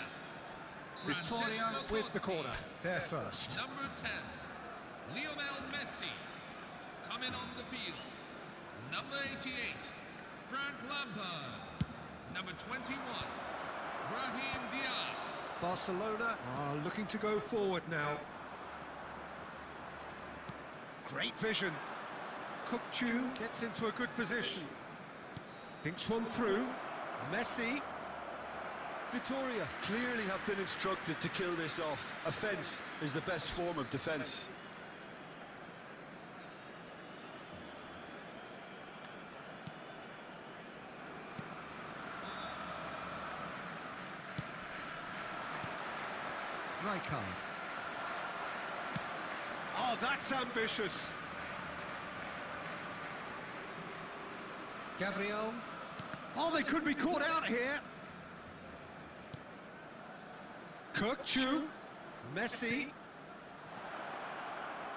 Victoria Francesco with the Totti. corner, they're first. Number 10, Lionel Messi, coming on the field. Number 88, Frank Lampard. Number 21, Brahim Diaz. Barcelona are looking to go forward now. Great vision. Kukcu gets into a good position. Thinks one through. Messi. Victoria clearly have been instructed to kill this off. Offence is the best form of defence. Rijkaard. Oh, that's ambitious. Gabriel. Oh, they could be caught out here. Kukcu. Messi.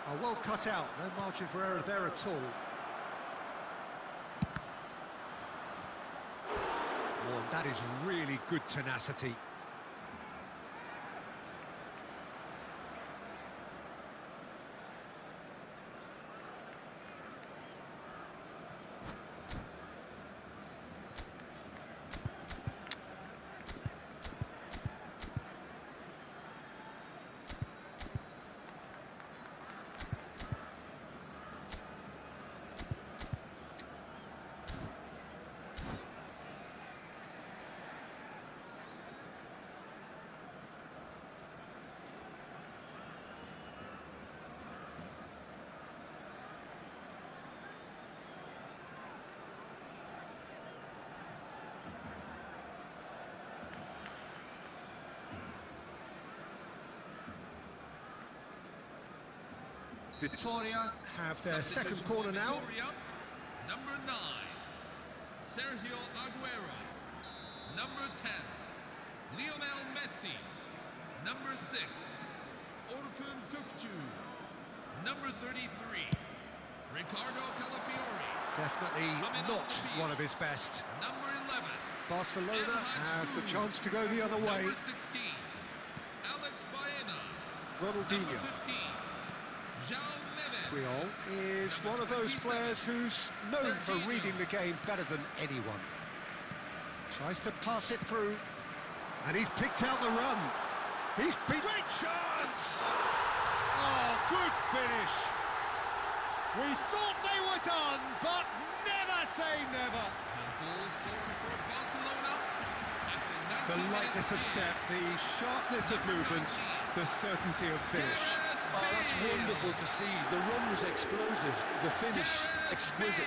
Oh, well cut out. No margin for error there at all. Oh, and that is really good tenacity. Victoria have their second corner now. Victoria, number 9, Sergio Aguero. Number 10, Lionel Messi. Number 6, Orkun Kukcu. Number 33, Ricardo Calafiori. Definitely not one of his best. Number 11, Barcelona have the chance to go the other way. number 16, Alex Baena. Ronaldinho. Number 15, João Neves. Triol is one of those players who's known for reading the game better than anyone. Tries to pass it through, and he's picked out the run. He's beat. Great chance! Oh, good finish. We thought they were done, but never say never. The goal scorer for Barcelona. After The 90 lightness of minutes step, the sharpness of movement, the certainty of finish. Oh, that's wonderful to see. The run was explosive, the finish exquisite.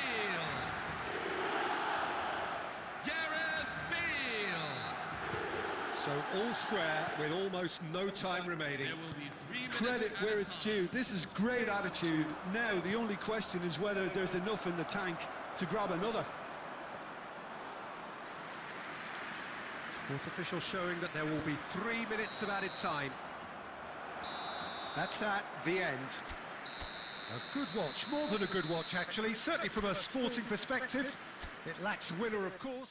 Gareth Bale. So all square with almost no time remaining. There will be 3 credit where it's due. This is great attitude. Now, the only question is whether there's enough in the tank to grab another. Fourth official showing that there will be 3 minutes of added time. That's that, the end. A good watch, more than a good watch actually, certainly from a sporting perspective. It lacks winner, of course.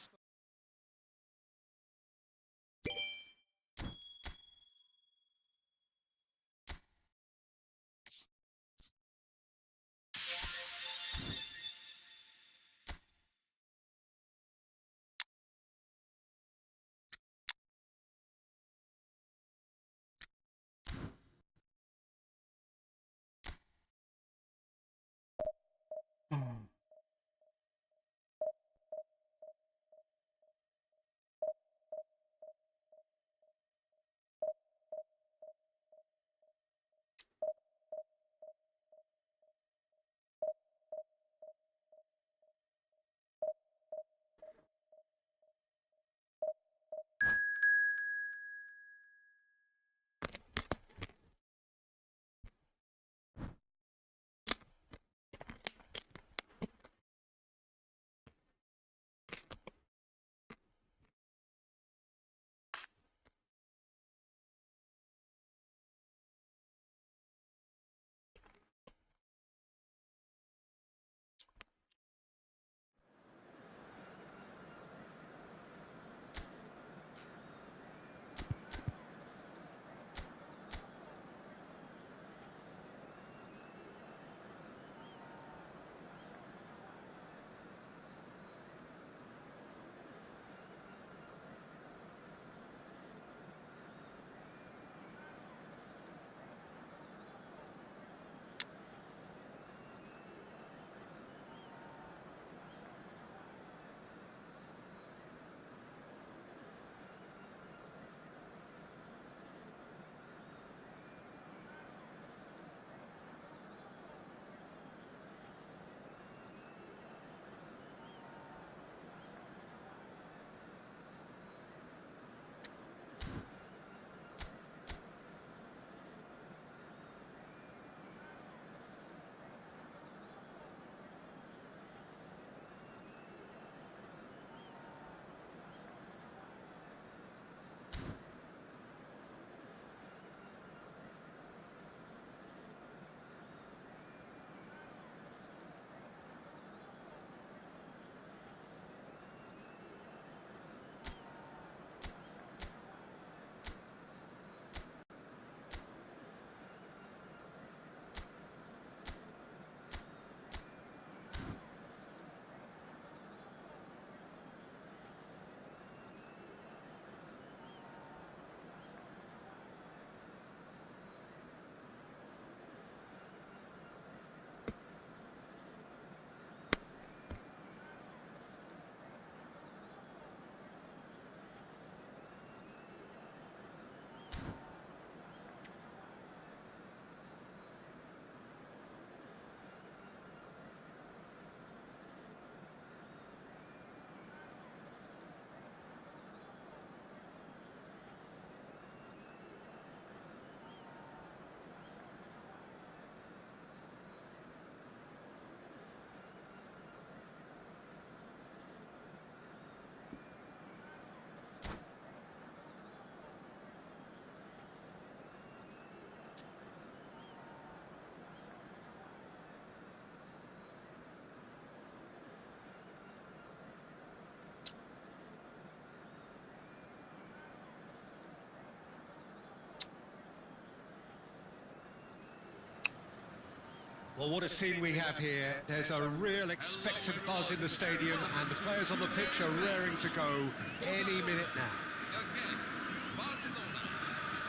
Well, what a scene we have here. There's a real expectant buzz in the stadium, and the players on the pitch are raring to go any minute now.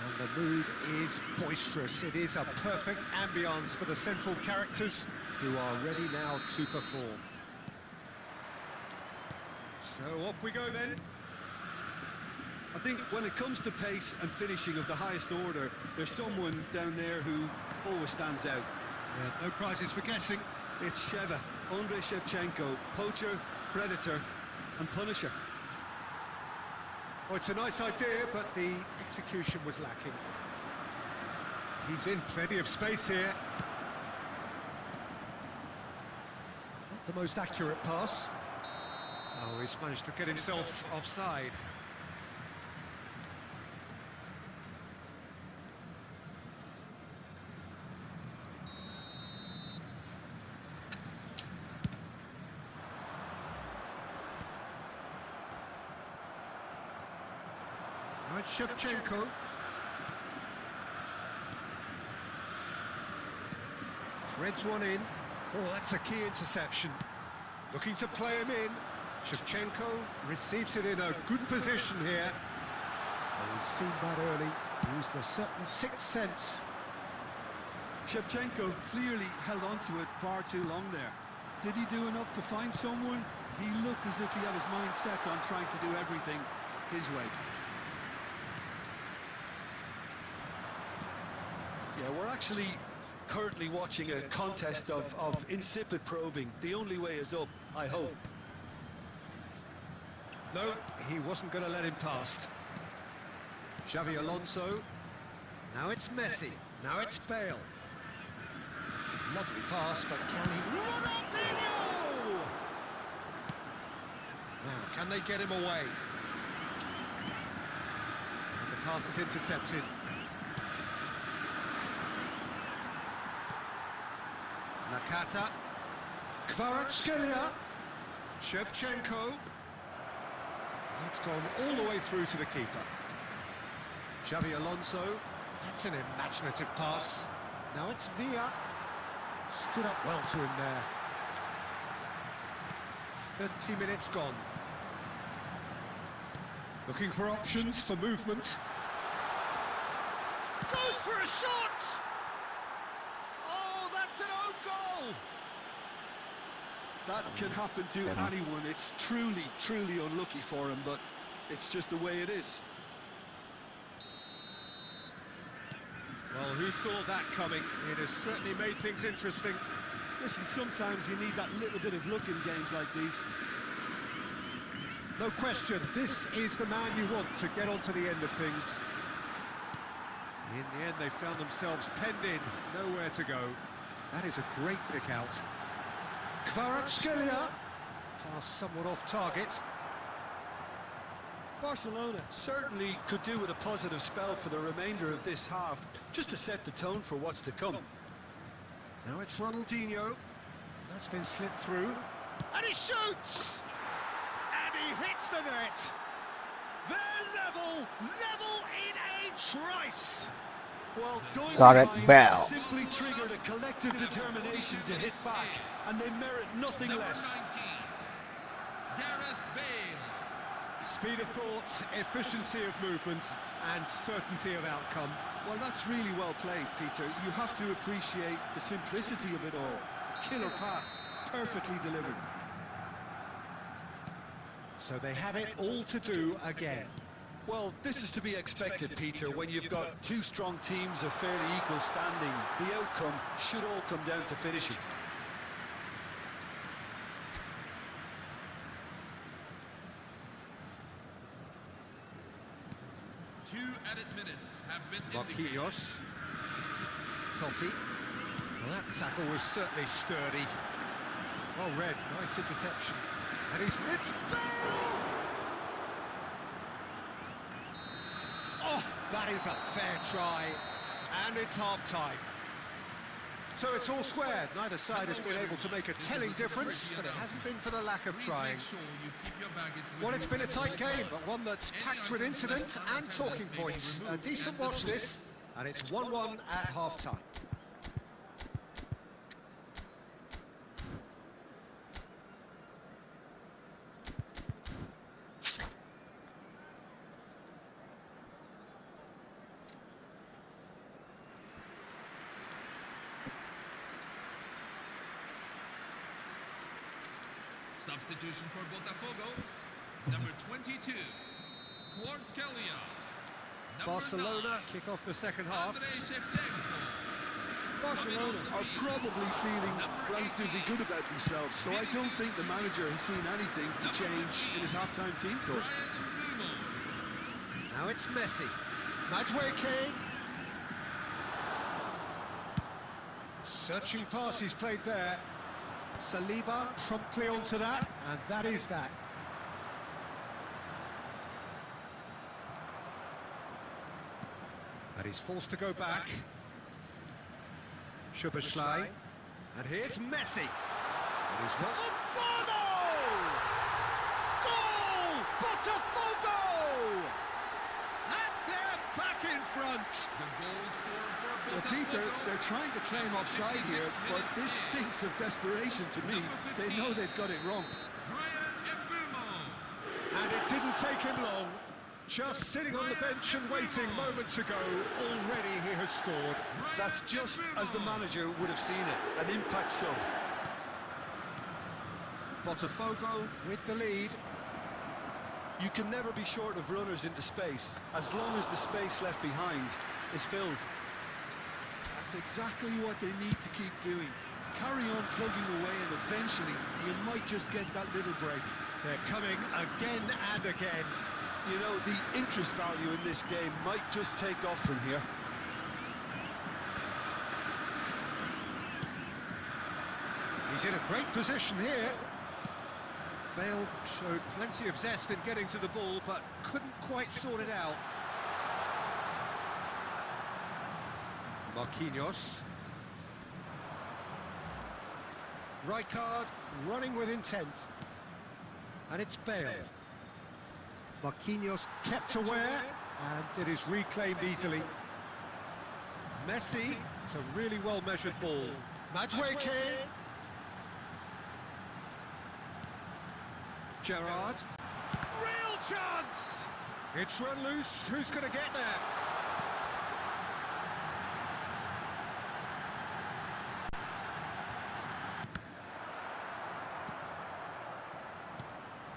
And the mood is boisterous. It is a perfect ambience for the central characters who are ready now to perform. So off we go then. I think when it comes to pace and finishing of the highest order, there's someone down there who always stands out. Yeah, no prizes for guessing. It's Sheva, Andrei Shevchenko, poacher, predator and punisher. Oh, it's a nice idea, but the execution was lacking. He's in plenty of space here. Not the most accurate pass. Oh, he's managed to get himself offside. Now it's Shevchenko. Threads one in. Oh, that's a key interception. Looking to play him in. Shevchenko receives it in a good position here. Well, he's seen that early. Used a certain sixth sense. Shevchenko clearly held on to it far too long there. Did he do enough to find someone? He looked as if he had his mind set on trying to do everything his way. Yeah, we're actually currently watching a contest of insipid probing. The only way is up, I hope. No, he wasn't going to let him past. Xavi Alonso. Now it's Messi. Now it's Bale. Lovely pass, but can he... Ronaldinho! Now, can they get him away? And the pass is intercepted. Nakata. Kvaratskhelia. Shevchenko. That's gone all the way through to the keeper. Xavi Alonso. That's an imaginative pass. Now it's Villa. Stood up well to him there. 30 minutes gone. Looking for options for movement. Goes for a shot! Oh, that's an own goal! That can happen to anyone. It's truly, truly unlucky for him, but it's just the way it is. Well, who saw that coming? It has certainly made things interesting. Listen, sometimes you need that little bit of luck in games like these. No question, this is the man you want to get onto the end of things. In the end, they found themselves penned in, nowhere to go. That is a great pick out. Kvaratskhelia. Pass somewhat off target. Barcelona certainly could do with a positive spell for the remainder of this half, just to set the tone for what's to come. Now it's Ronaldinho. That's been slipped through. And he shoots! And he hits the net! They're level in a trice! Well, going Gareth behind Bale. simply triggered a collective determination to hit back, and they merit nothing less. Gareth Bale. Speed of thought, efficiency of movement, and certainty of outcome. Well, that's really well played, Peter. You have to appreciate the simplicity of it all. Killer pass, perfectly delivered. So they have it all to do again. Well, this is to be expected, Peter, when you've got two strong teams of fairly equal standing. The outcome should all come down to finishing. Two added minutes have been indicated. Marquinhos. Totti. Well, that tackle was certainly sturdy. Well read, nice interception. And it's Bale! Oh, that is a fair try. And it's half-time. So it's all squared. Neither side has been able to make a telling difference, but it hasn't been for the lack of trying. Well, it's been a tight game, but one that's packed with incident and talking points. A decent watch this, and it's 1-1 at half-time. Substitution for Botafogo, number 22, Kvaratskhelia. Barcelona kick off the second half. Barcelona are probably feeling relatively good about themselves, so I don't think the manager has seen anything to change in his half-time team talk. Now it's Messi. Madueke. Searching pass he's played there. Saliba promptly onto that, and that is that. And he's forced to go back. Szoboszlai. And here's Messi. And he's well. Bono! Goal! Botafogo! And they're back in front. The goal scorer for Well, Peter, they're trying to claim offside here, but this stinks of desperation to me. They know they've got it wrong. And it didn't take him long. Just sitting on the bench and waiting moments ago, already he has scored. That's just as the manager would have seen it, an impact sub. Botafogo with the lead. You can never be short of runners into space, as long as the space left behind is filled. That's exactly what they need to keep doing. Carry on plugging away, and eventually you might just get that little break. They're coming again and again. You know, the interest value in this game might just take off from here. He's in a great position here. Bale showed plenty of zest in getting to the ball, but couldn't quite sort it out. Marquinhos. Rijkaard running with intent. And it's Bale. Marquinhos kept aware, and it is reclaimed easily. Messi, it's a really well-measured ball. Madueke. Gerrard. Real chance! It's run loose. Who's going to get there?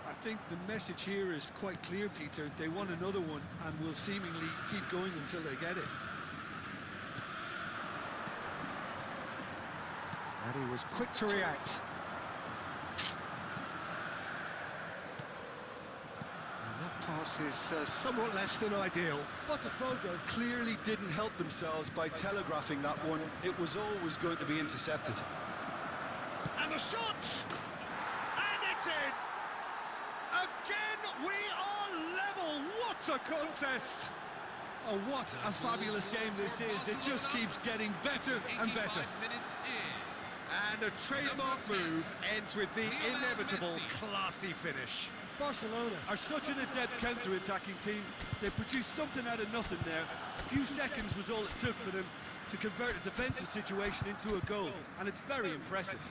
I think the message here is quite clear, Peter. They want another one and will seemingly keep going until they get it. And he was quick to react. And that pass is somewhat less than ideal. Botafogo clearly didn't help themselves by telegraphing that one. It was always going to be intercepted. And the shot! And it's in! Again, we are level. What a contest! Oh, what a fabulous game this is. It just keeps getting better and better. And a trademark move ends with the inevitable classy finish. Barcelona are such an adept counter-attacking team. They produced something out of nothing there. A few seconds was all it took for them to convert a defensive situation into a goal, and it's very impressive.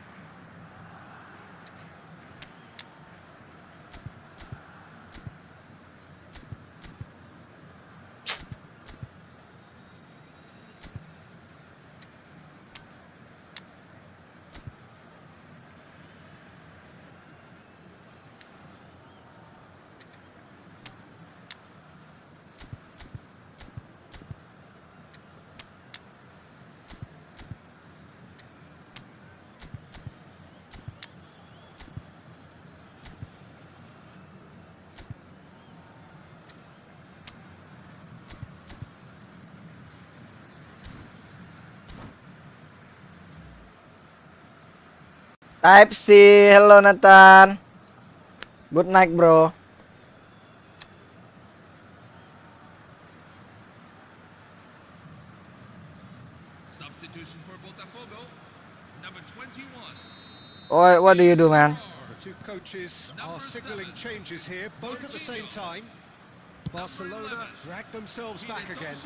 Type C, hello Nathan. Good night, bro. Substitution for Botafogo, number 21. What do you do, man? The two coaches are signalling changes here, both at the same time. Barcelona drag themselves back again.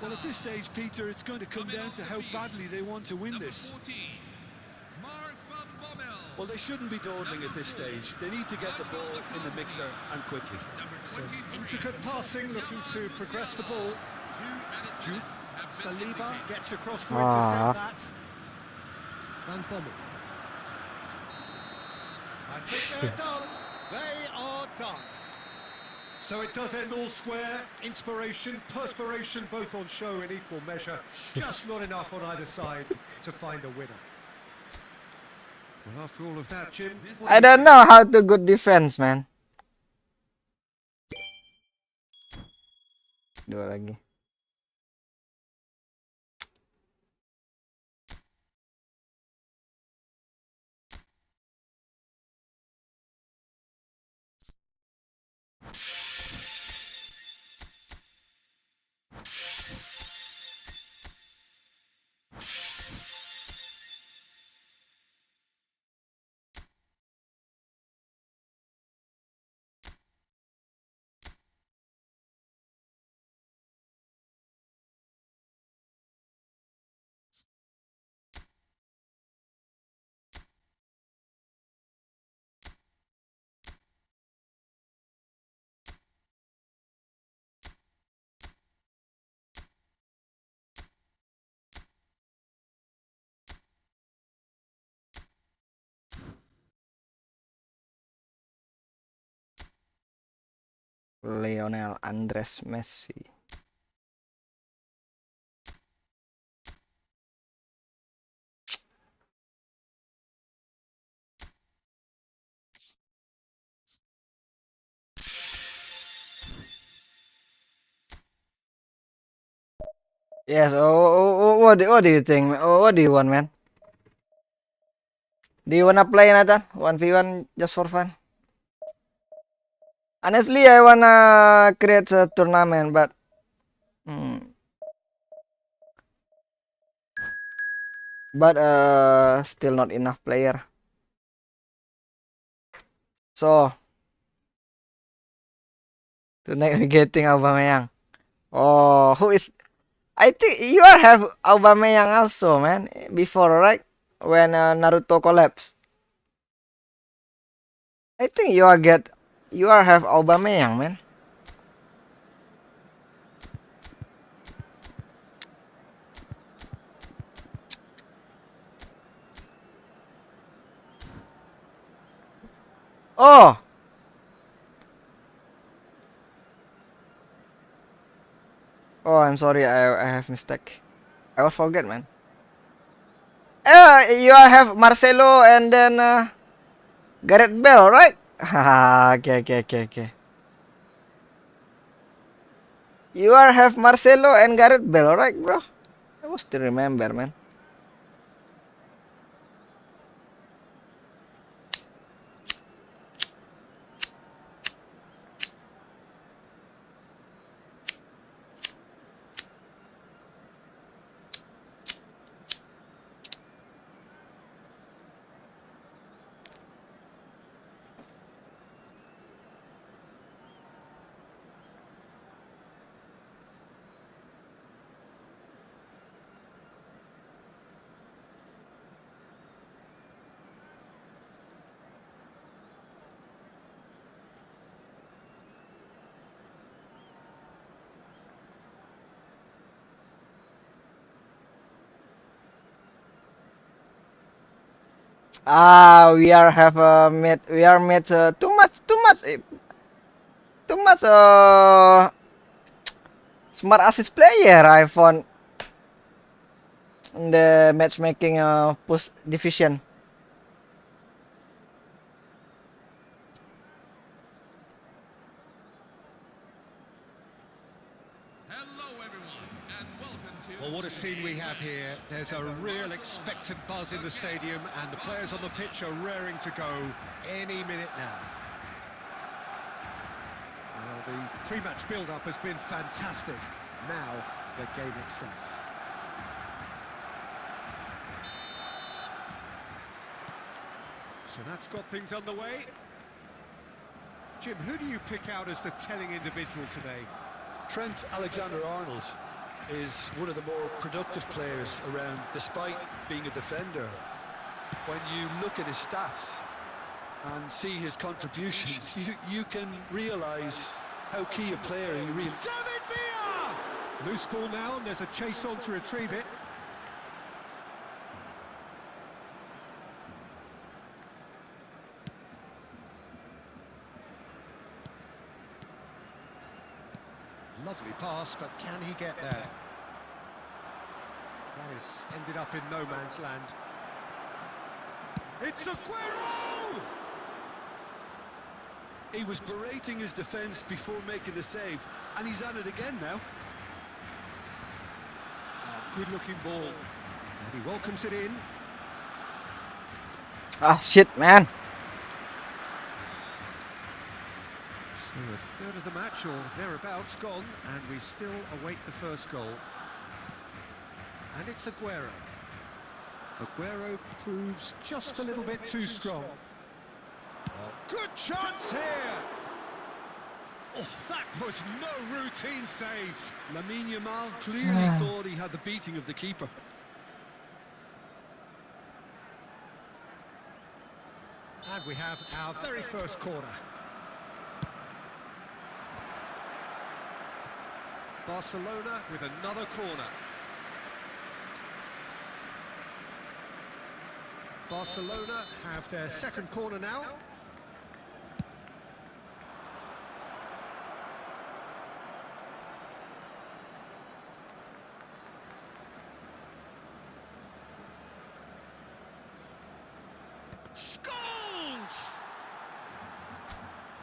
Well, at this stage, Peter, it's going to come down to how badly they want to win this. Well, they shouldn't be dawdling at this stage. They need to get the ball in the mixer and quickly. So intricate passing, looking to progress the ball. Jude, Saliba gets across to intercept that. Van Bommel. I think they're done. They are done. So it does end all square. Inspiration, perspiration, both on show in equal measure. Just not enough on either side to find a winner. Well, after all of that, Jim... I don't know how to good defense, man. Dua lagi. Lionel Andres Messi. Yes. What do you think? What do you want, man? Do you wanna play, Nathan? 1v1 just for fun? Honestly, I wanna create a tournament, but hmm, still not enough player. So tonight we're getting Aubameyang. Oh, who is? I think you are have Aubameyang also, man. Before, right? When Naruto collapsed. I think you are have Aubameyang, man. Oh. Oh, I'm sorry. I have mistake. I was forget, man. You have Marcelo and then Gareth Bale, right? Haha, okay. You are have Marcelo and Gareth Bale, right, bro? I was still remember, man. We are have made too much smart assist player I found in the matchmaking push division. Hello, everyone, and welcome to. Well, what a scene we have here. There's a real expectant buzz in the stadium, and the players on the pitch are raring to go any minute now. Well, the pre-match build-up has been fantastic. Now, the game itself. So that's got things underway. Jim, who do you pick out as the telling individual today? Trent Alexander-Arnold is one of the more productive players around, despite being a defender. When you look at his stats and see his contributions, you can realise how key a player he really is. David Villa! Loose ball now, and there's a chase on to retrieve it. Lovely pass, but can he get there? That has ended up in no man's land. It's Aguero! He was berating his defence before making the save, and he's at it again now. Good-looking ball, and he welcomes it in. Ah, shit, man. So a third of the match, or thereabouts, gone, and we still await the first goal. And it's Aguero. Aguero proves just a little bit too strong. Oh, good chance here! Oh, that was no routine save. Lamine Yamal clearly thought he had the beating of the keeper. And we have our very first corner. Barcelona with another corner. Barcelona have their second corner now.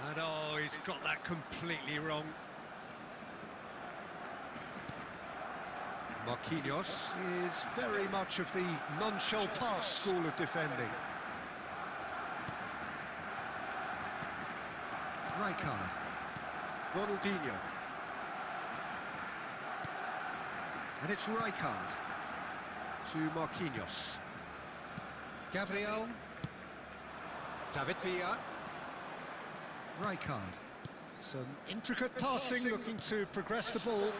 And oh, he's got that completely wrong. Marquinhos is very much of the none-shall-pass school of defending. Rijkaard. Ronaldinho. And it's Rijkaard to Marquinhos. Gabriel. David Villa. Rijkaard. Some intricate passing, looking to progress the ball.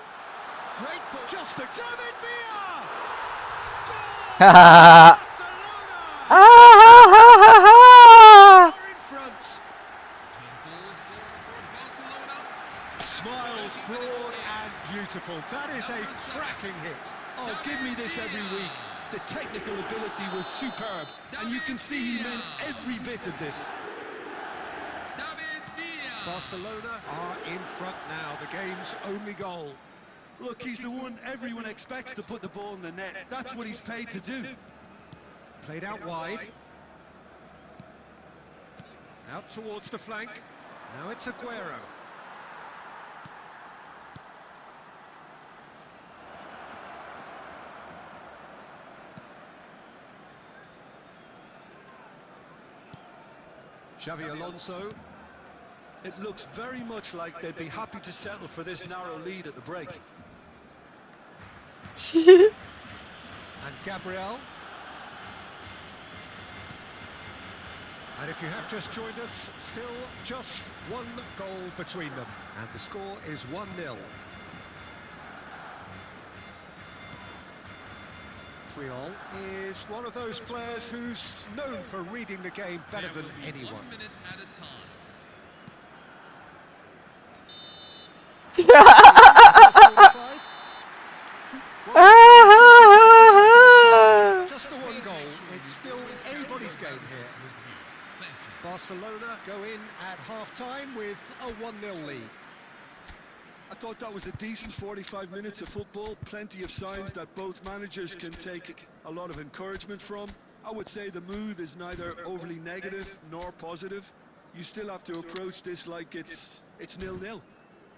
Great ball. Just a David Villa! Goal! Barcelona! In front. Smiles broad and beautiful. That is a cracking hit. Oh, give me this every week. The technical ability was superb, and you can see he meant every bit of this. Barcelona are in front now, the game's only goal. Look, he's the one everyone expects to put the ball in the net. That's what he's paid to do. Played out wide. Out towards the flank. Now it's Aguero. Xavi Alonso. It looks very much like they'd be happy to settle for this narrow lead at the break. And Gabriel. And if you have just joined us, still just one goal between them. And the score is 1-0. Triol is one of those players who's known for reading the game better than anyone. 1 minute at a time. Just the one goal. It's still anybody's game here. Barcelona go in at half-time with a 1-0 lead. I thought that was a decent 45 minutes of football. Plenty of signs that both managers can take a lot of encouragement from. I would say the mood is neither overly negative nor positive. You still have to approach this like it's 0-0.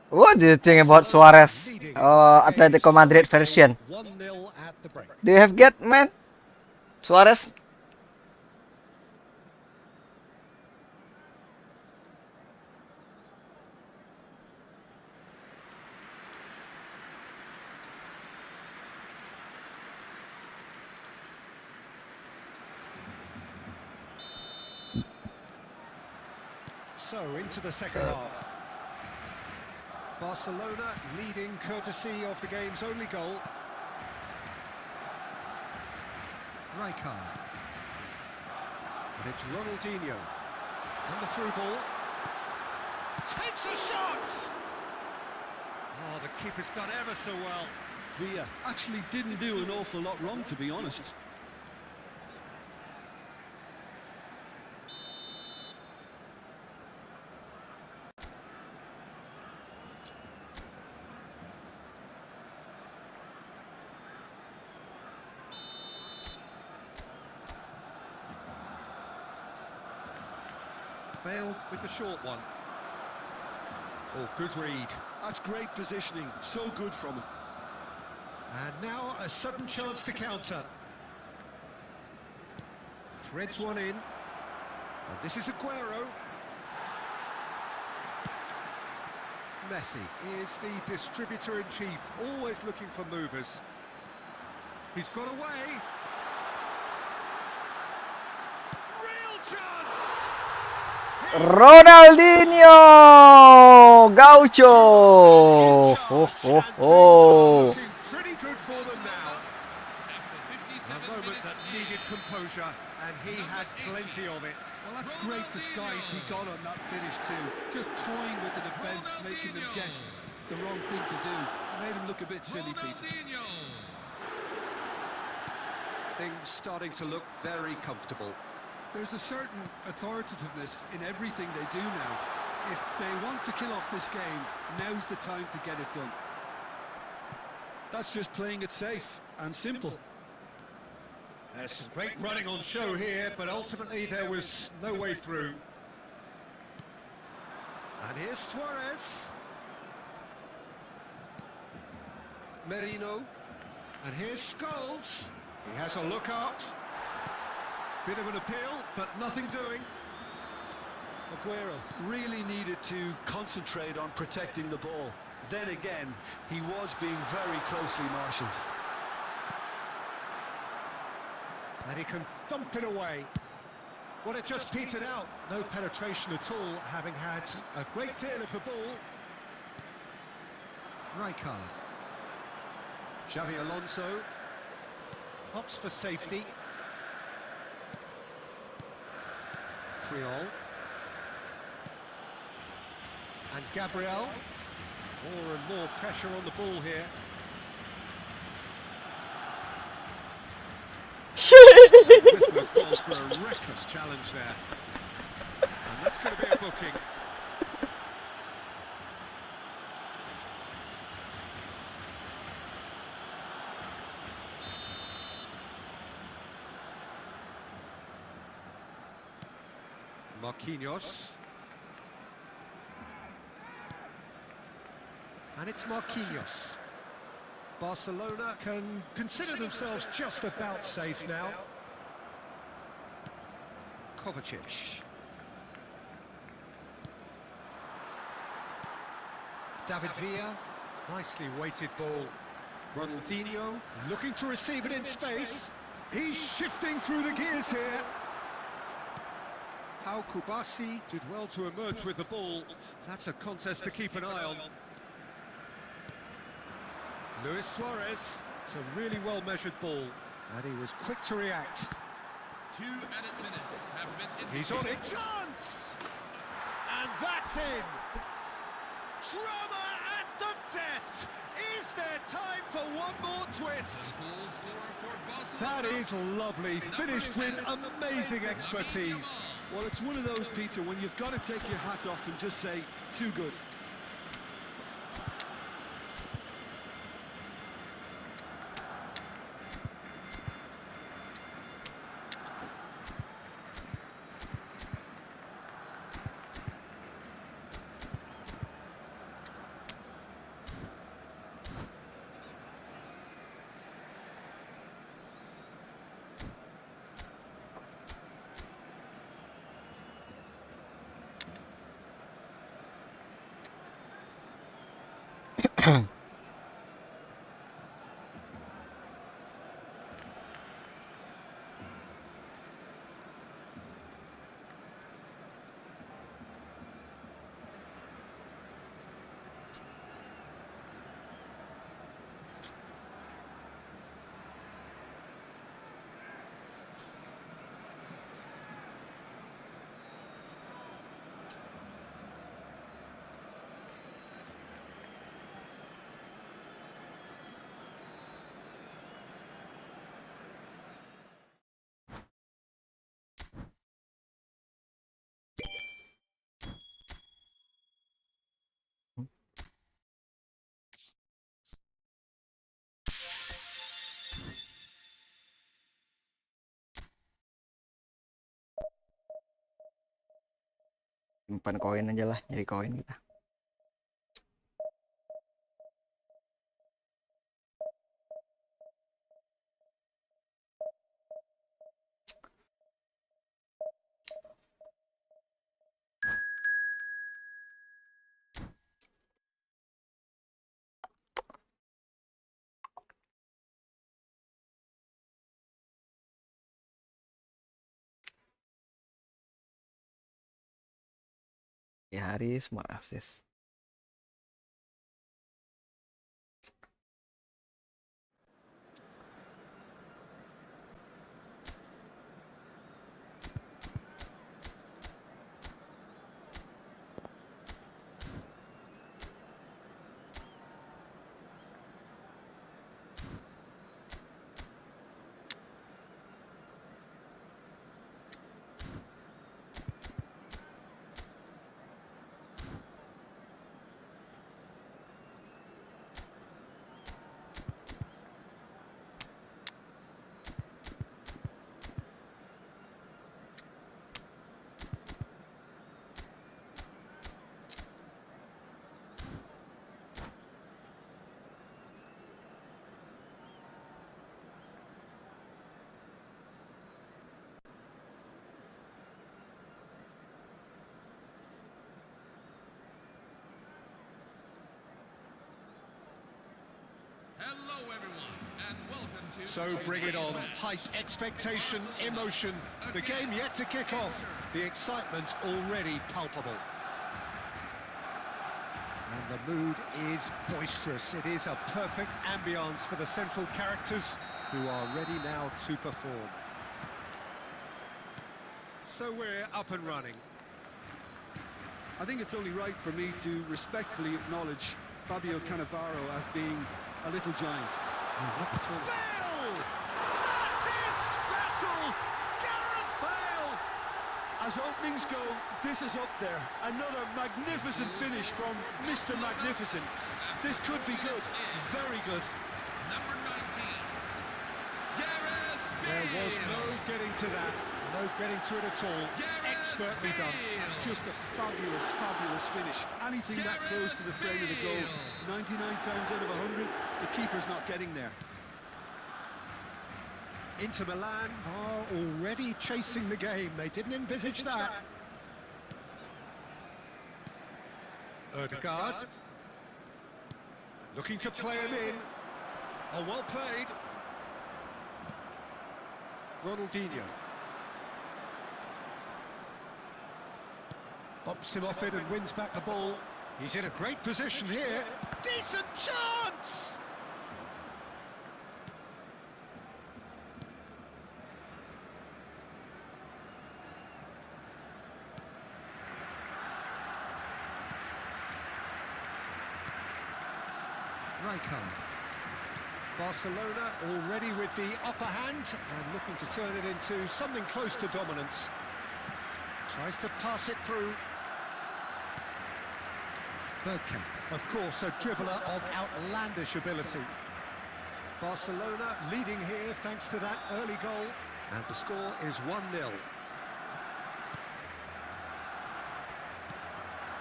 What do you think about Suarez? Atletico Madrid version. 1-0 at the break. Do you have get, man? Suarez? So, into the second half. Barcelona leading courtesy of the game's only goal. Rijkaard. And it's Ronaldinho. And the through ball. Takes a shot! Oh, the keeper's done ever so well. Villa actually didn't do an awful lot wrong, to be honest. Bale with the short one. Oh, good read. That's great positioning, so good from him. And now a sudden chance to counter. Threads one in. And this is Aguero. Messi is the distributor-in-chief, always looking for movers. He's got away. Real chance! Ronaldinho! Gaucho! Looking pretty good for them now. A moment that needed composure, and he had plenty of it. Well, that's great disguise he got on that finish too. Just toying with the defence, making them guess the wrong thing to do. Made him look a bit silly, Peter. Things starting to look very comfortable. There's a certain authoritativeness in everything they do now. If they want to kill off this game, now's the time to get it done. That's just playing it safe and simple. There's some great running on show here, but ultimately there was no way through. And here's Suarez. Merino. And here's Scholes. He has a look up. Bit of an appeal, but nothing doing. Aguero really needed to concentrate on protecting the ball. Then again, he was being very closely marshalled. And he can thump it away. Well, it just petered out. No penetration at all, having had a great deal of the ball. Rijkaard. Xavi Alonso. Opts for safety. Triol. And Gabriel. More and more pressure on the ball here. This was gone for a reckless challenge there. And that's going to be a booking. Marquinhos. And it's Marquinhos. Barcelona can consider themselves just about safe now. Kovacic. David Villa. Nicely weighted ball. Ronaldinho looking to receive it in space. He's shifting through the gears here. Pau Kubasi did well to emerge with the ball. That's a contest to keep an eye on. Luis Suarez. It's a really well-measured ball. And he was quick to react. 2 added minutes have been indicated. He's on it. Chance! And that's in! Drama at the death! Is there time for one more twist? Goal scorer for Barcelona. That is lovely, finished with amazing expertise. Well, it's one of those, Peter, when you've got to take your hat off and just say, too good. Simpan koin aja lah, nyari koin kita. Ya Haris, mau akses. Hello, everyone, and welcome to... So bring it on. Height, expectation, emotion. The game yet to kick off. The excitement already palpable. And the mood is boisterous. It is a perfect ambience for the central characters who are ready now to perform. So we're up and running. I think it's only right for me to respectfully acknowledge Fabio Cannavaro as being a little giant. Bale! That is special! Gareth Bale! As openings go, this is up there. Another magnificent finish from Mr. Magnificent. This could be good, very good. Number 19, Gareth Bale. There was no getting to that. No getting to it at all. Expertly done. It's just a fabulous, fabulous finish. Anything that close to the frame of the goal, 99 times out of 100, the keeper's not getting there. Inter Milan are already chasing the game. They didn't envisage that. Ødegaard. Looking to play him in. Oh, well played. Ronaldinho. Bops him off it and wins back the ball. He's in a great position here. Decent chance! Rijkaard. Barcelona already with the upper hand and looking to turn it into something close to dominance. Tries to pass it through. Bergkamp, of course, a dribbler of outlandish ability. Barcelona leading here thanks to that early goal. And the score is 1-0.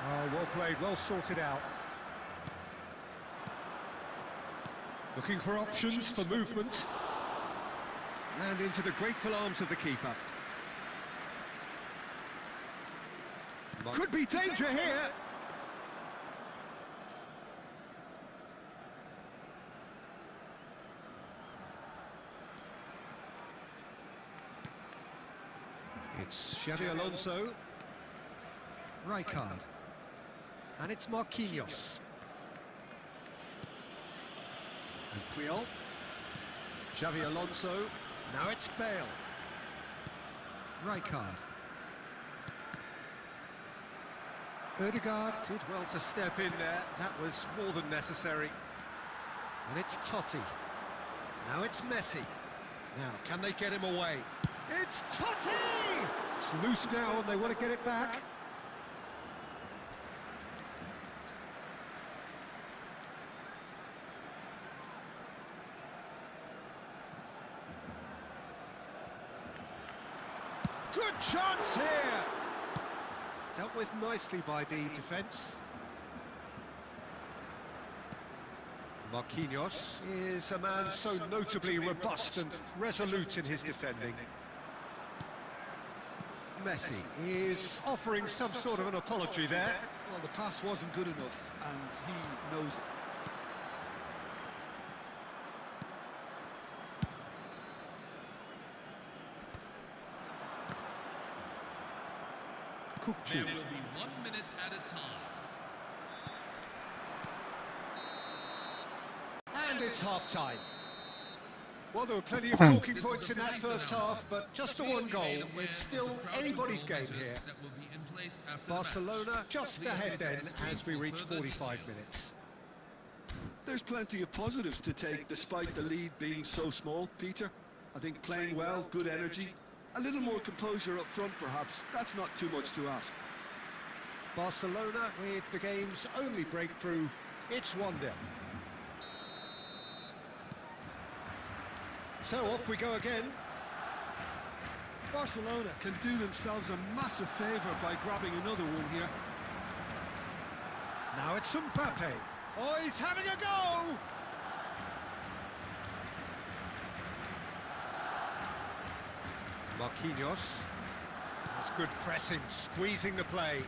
Oh, well played, well sorted out. Looking for options for movement. And into the grateful arms of the keeper. Could be danger here. It's Xabi Alonso. Rijkaard. And it's Marquinhos. And Puyol. Xabi Alonso. Now it's Bale. Rijkaard. Ødegaard did well to step in there. That was more than necessary. And it's Totti. Now it's Messi. Now, can they get him away? It's Totti! It's loose now and they want to get it back. Good chance here! Dealt with nicely by the defence. Marquinhos is a man so notably robust and resolute in his defending. Messi is offering some sort of an apology there. Well, the pass wasn't good enough, and he knows it. There will be 1 minute at a time. And it's half-time. Well, there were plenty of talking points in that first half, but just the one goal. It's still anybody's game here. Barcelona just ahead then as we reach 45 minutes. There's plenty of positives to take despite the lead being so small, Peter. I think playing well, good energy, a little more composure up front perhaps. That's not too much to ask. Barcelona with the game's only breakthrough. It's 1-0. So off we go again. Barcelona can do themselves a massive favour by grabbing another one here. Now it's Mbappe. Oh, he's having a go! Marquinhos. That's good pressing, squeezing the play.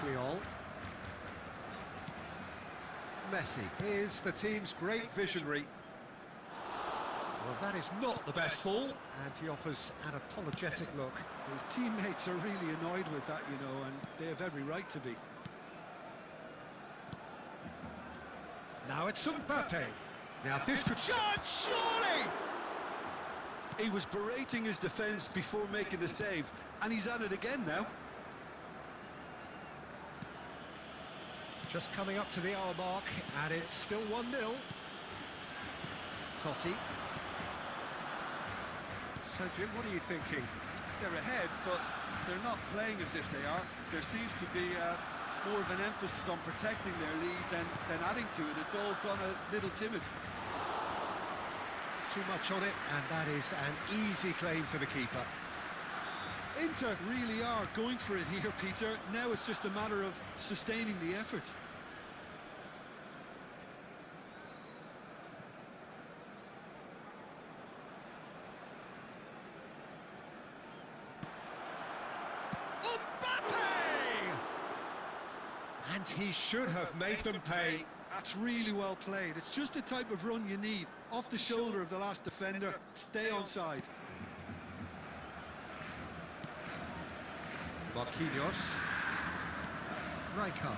Puyol. Messi. Here's the team's great visionary. Well, that is not the best ball, and he offers an apologetic look. His teammates are really annoyed with that, you know, and they have every right to be. Now it's Mbappe. Now this could... Shot, surely! He was berating his defence before making the save, and he's at it again now. Just coming up to the hour mark, and it's still 1-0. Totti. So, Jim, what are you thinking? They're ahead, but they're not playing as if they are. There seems to be more of an emphasis on protecting their lead than adding to it. It's all gone a little timid. Too much on it, and that is an easy claim for the keeper. Inter really are going for it here, Peter. Now it's just a matter of sustaining the effort. And he should have made them pay. That's really well played. It's just the type of run you need. Off the shoulder of the last defender. Stay onside. Marquinhos. Rijkaard.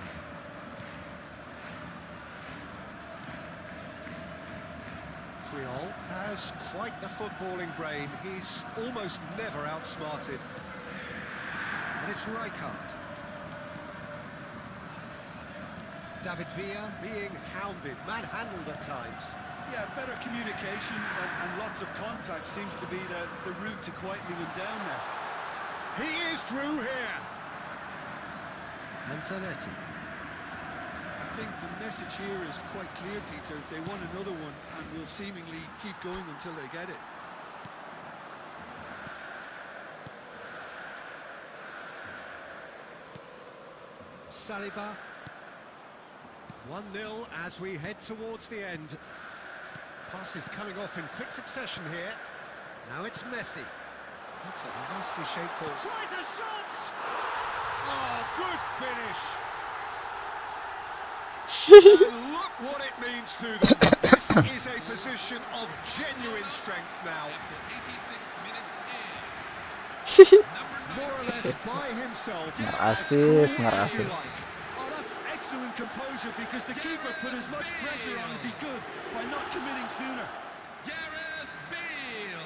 Triol has quite the footballing brain. He's almost never outsmarted. And it's Rijkaard. David Villa being hounded, manhandled at times. Yeah, better communication and lots of contact seems to be the route to quietening him down now. He is through here. Antonetti. I think the message here is quite clear, Peter. They want another one and will seemingly keep going until they get it. Saliba. 1-0 as we head towards the end. Passes coming off in quick succession here. Now it's Messi. That's a nicely shaped ball. Tries a shot! Oh, good finish! And look what it means to them. This is a position of genuine strength now. After 86 minutes in. More or less by himself. Assist, As cool as you assist. like. Oh, that's excellent composure because the keeper put as much pressure on as he could by not committing sooner. Gareth Bale.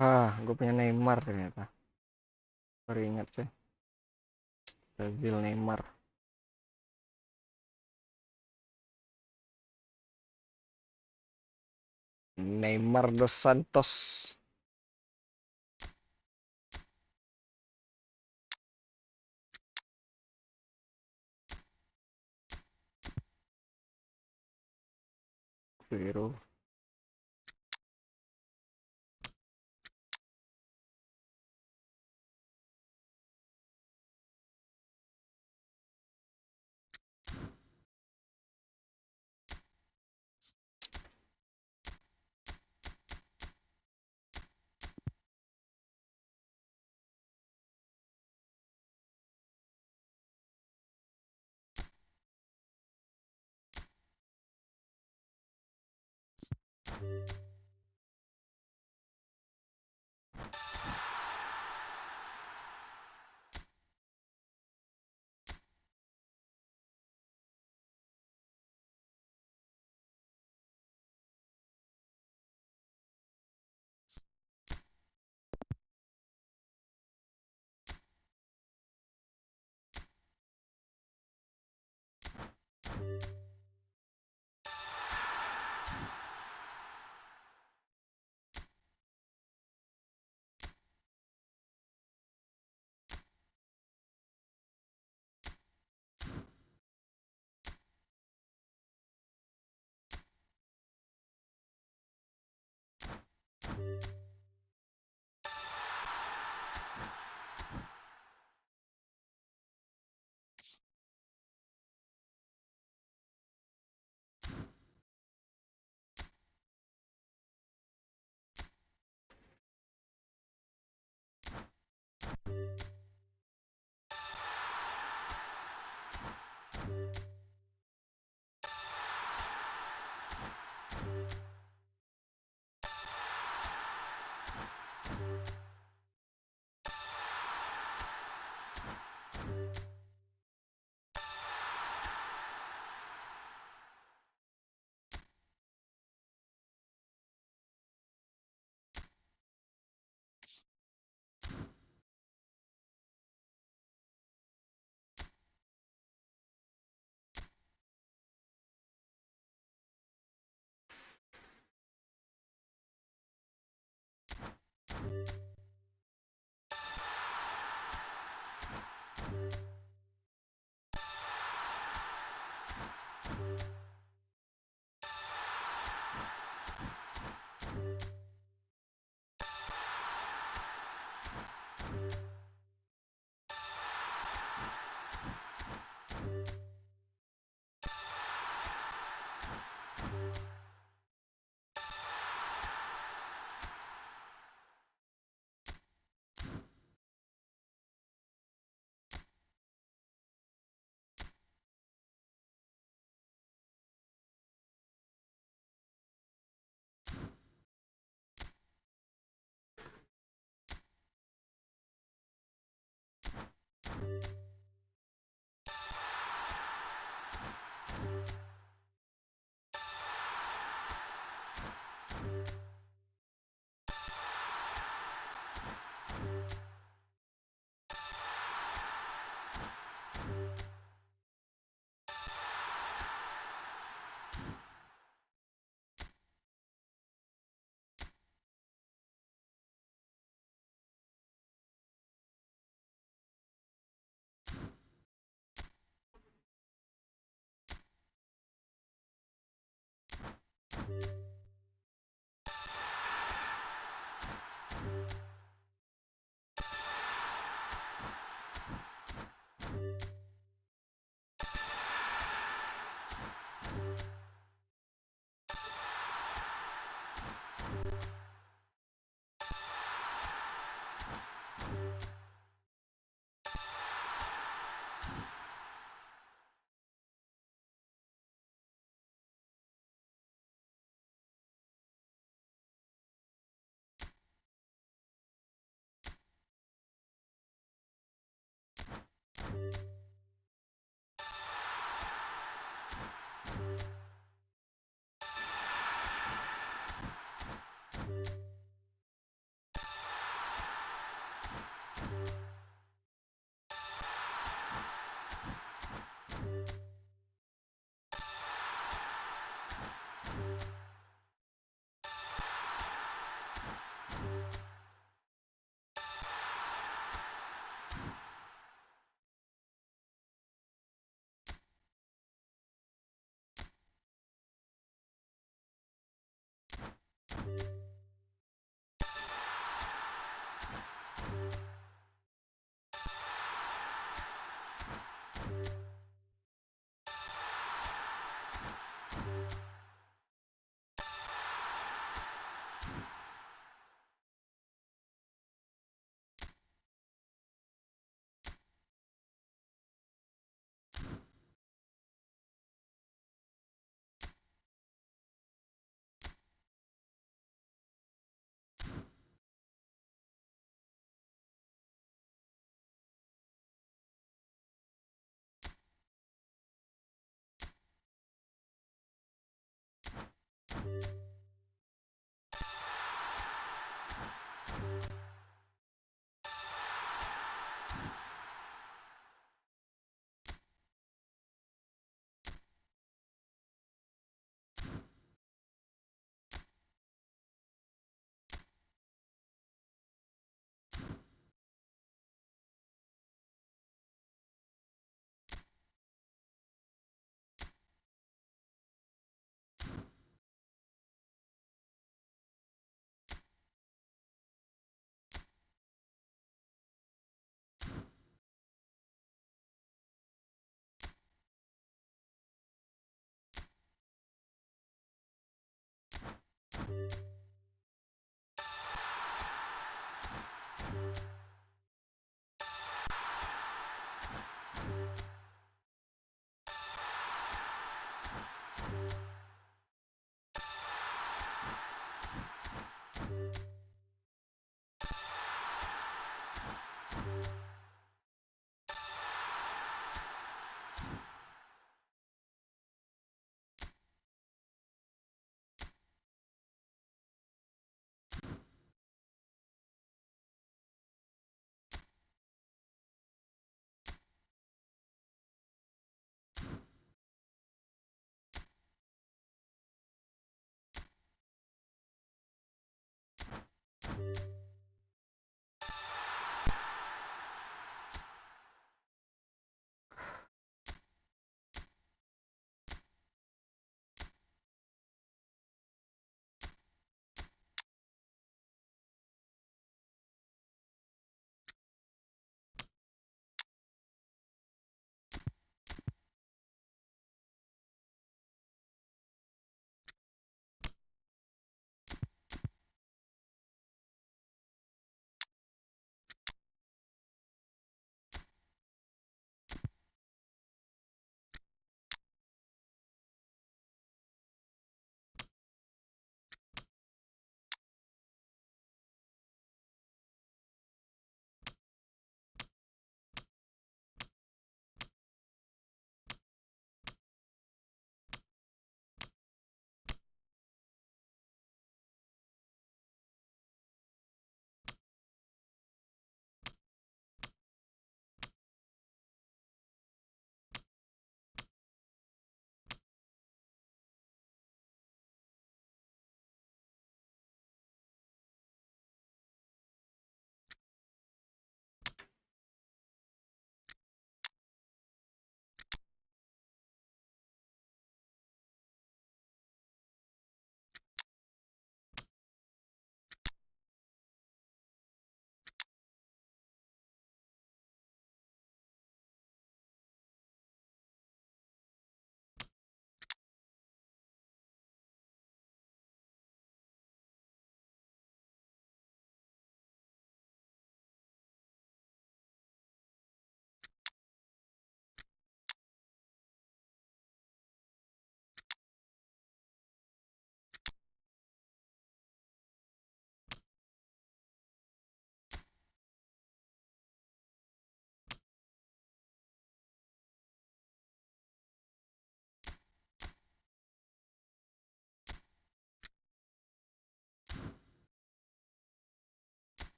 Ah, gue punya Neymar ternyata. Baru ingat sih. Brazil Neymar. Neymar dos Santos. Biru.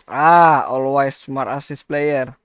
Ah, always smart assist player.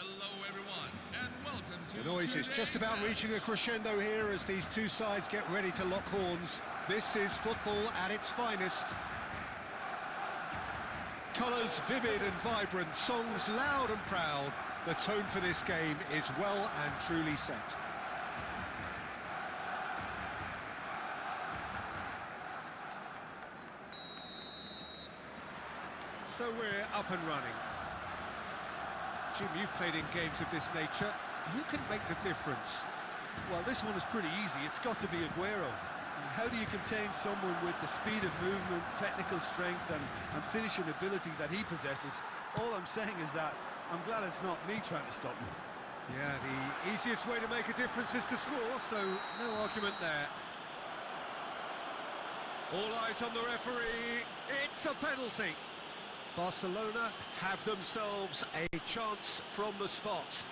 Hello everyone, and welcome to The noise is just about reaching a crescendo here as these two sides get ready to lock horns. This is football at its finest. Colours vivid and vibrant, songs loud and proud. The tone for this game is well and truly set. So we're up and running. Jim, you've played in games of this nature. Who can make the difference? Well, this one is pretty easy. It's got to be Aguero. How do you contain someone with the speed of movement, technical strength and finishing ability that he possesses? All I'm saying is that I'm glad it's not me trying to stop him. Yeah, the easiest way to make a difference is to score, so no argument there. All eyes on the referee. It's a penalty. Barcelona have themselves a chance from the spot.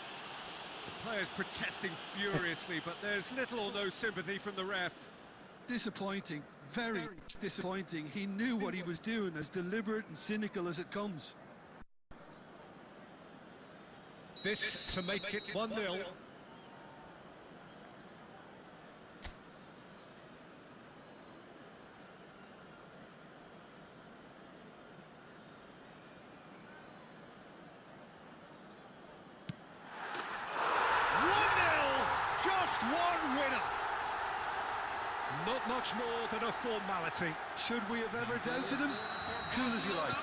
The players protesting furiously, but there's little or no sympathy from the ref. Disappointing, very disappointing. He knew what he was doing, as deliberate and cynical as it comes. This to make it 1-0. 1-0, just one winner. Not much more than a formality. Should we have ever doubted him? Cool as you like.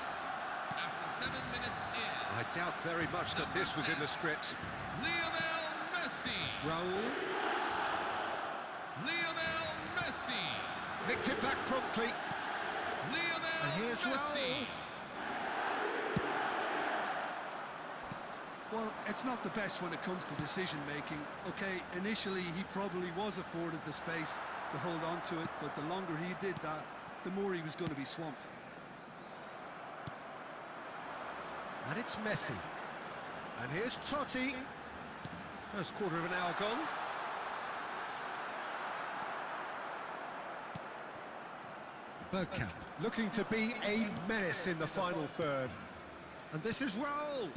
After 7 minutes in, I doubt very much that this was in the script. Lionel Messi. Raul Lionel Messi. nicked it back promptly. Lionel And here's Messi. Raul. Well, it's not the best when it comes to decision-making. Okay, initially he probably was afforded the space to hold on to it, but the longer he did that, the more he was going to be swamped. And it's Messi. And here's Totti. First quarter of an hour gone. Bergkamp looking to be a menace in the final third. And this is Raul.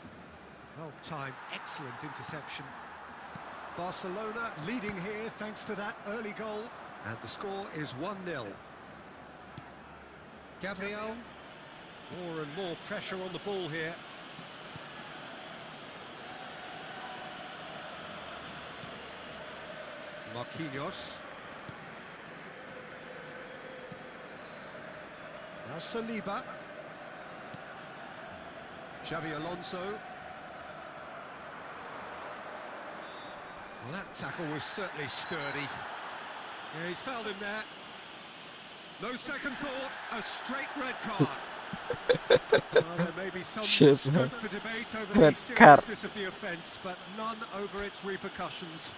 Well timed, excellent interception. Barcelona leading here thanks to that early goal. And the score is 1-0. Gabriel. More and more pressure on the ball here. Marquinhos. Now Saliba. Xavi Alonso. Well, that tackle was certainly sturdy. Yeah, he's fouled him there. No second thought, a straight red card. Well, there may be some Shit, scope man. for debate over Red the card. seriousness of the offence, but none over its repercussions.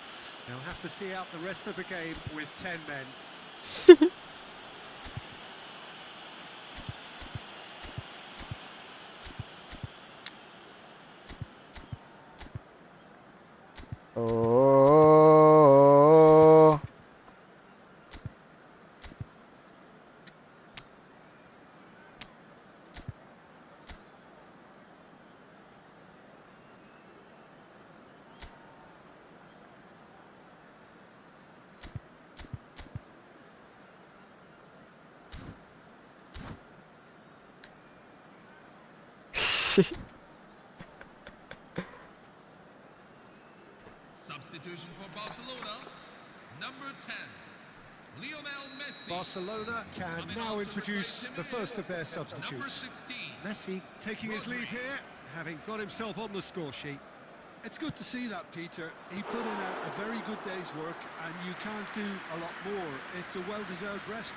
They'll have to see out the rest of the game with 10 men. Oh. Substitution for Barcelona. Number 10, Lionel Messi. Barcelona can Coming now on to introduce replace the him first of their is Number substitutes. 16. Messi taking his leave here, having got himself on the score sheet. It's good to see that, Peter. He put in a very good day's work, and you can't do a lot more. It's a well-deserved rest.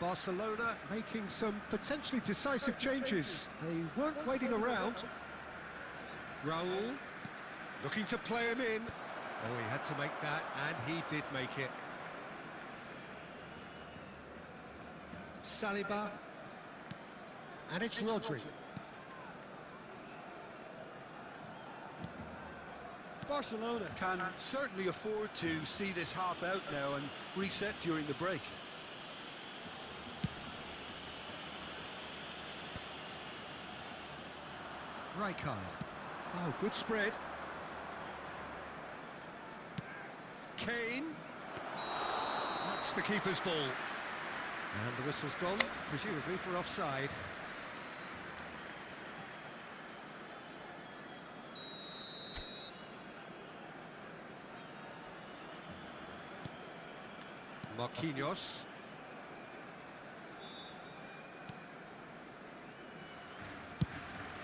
Barcelona making some potentially decisive changes. They weren't waiting around. Raul looking to play him in. Oh, he had to make that, and he did make it. Saliba. And it's Rodri. Barcelona can certainly afford to see this half out now and reset during the break. Rijkaard. Oh, good spread. Kane. That's the keeper's ball. And the whistle's gone, presumably for offside. Marquinhos.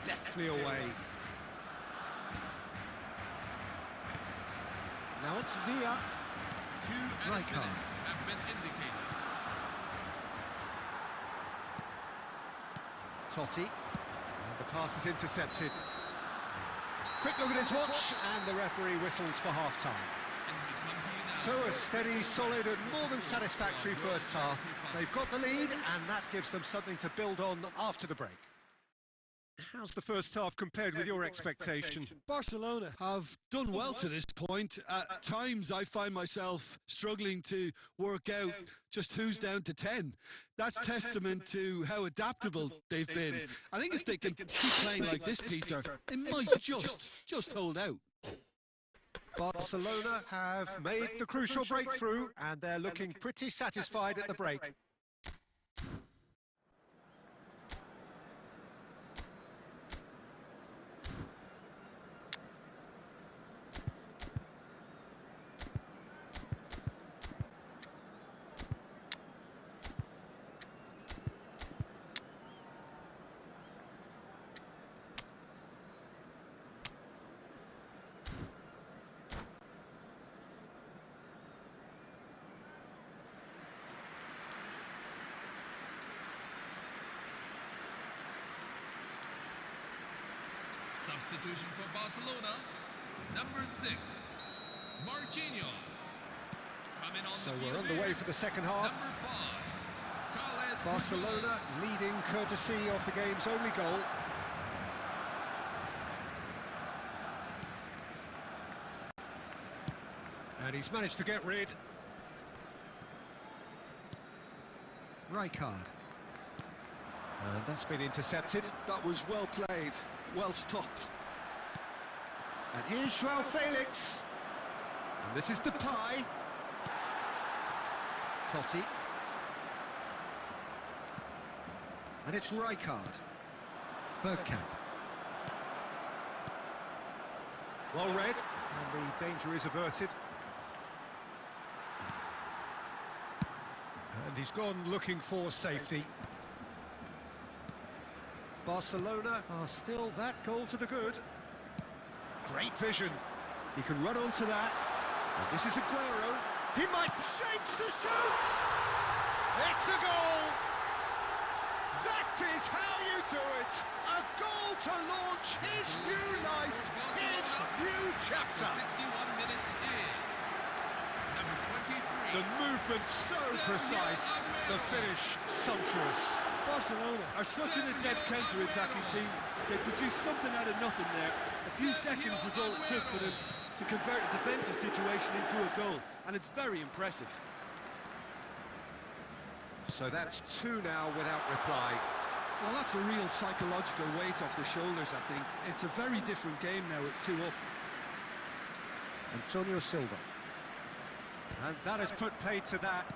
Deftly away. Now it's Villa. 2 added minutes have been indicated. Totti. And the pass is intercepted. Quick look at his watch, and the referee whistles for half-time. So a steady, solid and more than satisfactory first half. They've got the lead, and that gives them something to build on after the break. How's the first half compared with your expectation? Barcelona have done well to this point. At times I find myself struggling to work out just who's down to 10. That's testament to how adaptable they've been. I think if they can keep playing like this, Peter, they might just hold out. Barcelona have made the crucial breakthrough, and they're looking pretty satisfied at the break. Substitution for Barcelona, number 6, Marquinhos. Coming on So the we're field underway is for the second half. number 5, Carles Barcelona leading courtesy of the game's only goal. And he's managed to get rid. Rijkaard. And that's been intercepted. That was well played, well stopped. And here's João Felix. And this is Depay. Totti. And it's Rijkaard. Bergkamp. Well read, and the danger is averted. And he's gone looking for safety. Barcelona are still that goal to the good. Great vision. He can run onto that. And this is Aguero. He might shapes to shoot. It's a goal. That is how you do it. A goal to launch his new life, his new chapter. 61 minutes in. Number 23. The movement so precise, the finish sumptuous. Barcelona are such an adept counter-attacking team. They produced something out of nothing there. A few seconds was all it took for them to convert a defensive situation into a goal, and it's very impressive. So that's 2 now without reply. Well, that's a real psychological weight off the shoulders, I think. It's a very different game now with 2 up. Antonio Silva. And that has put paid to that.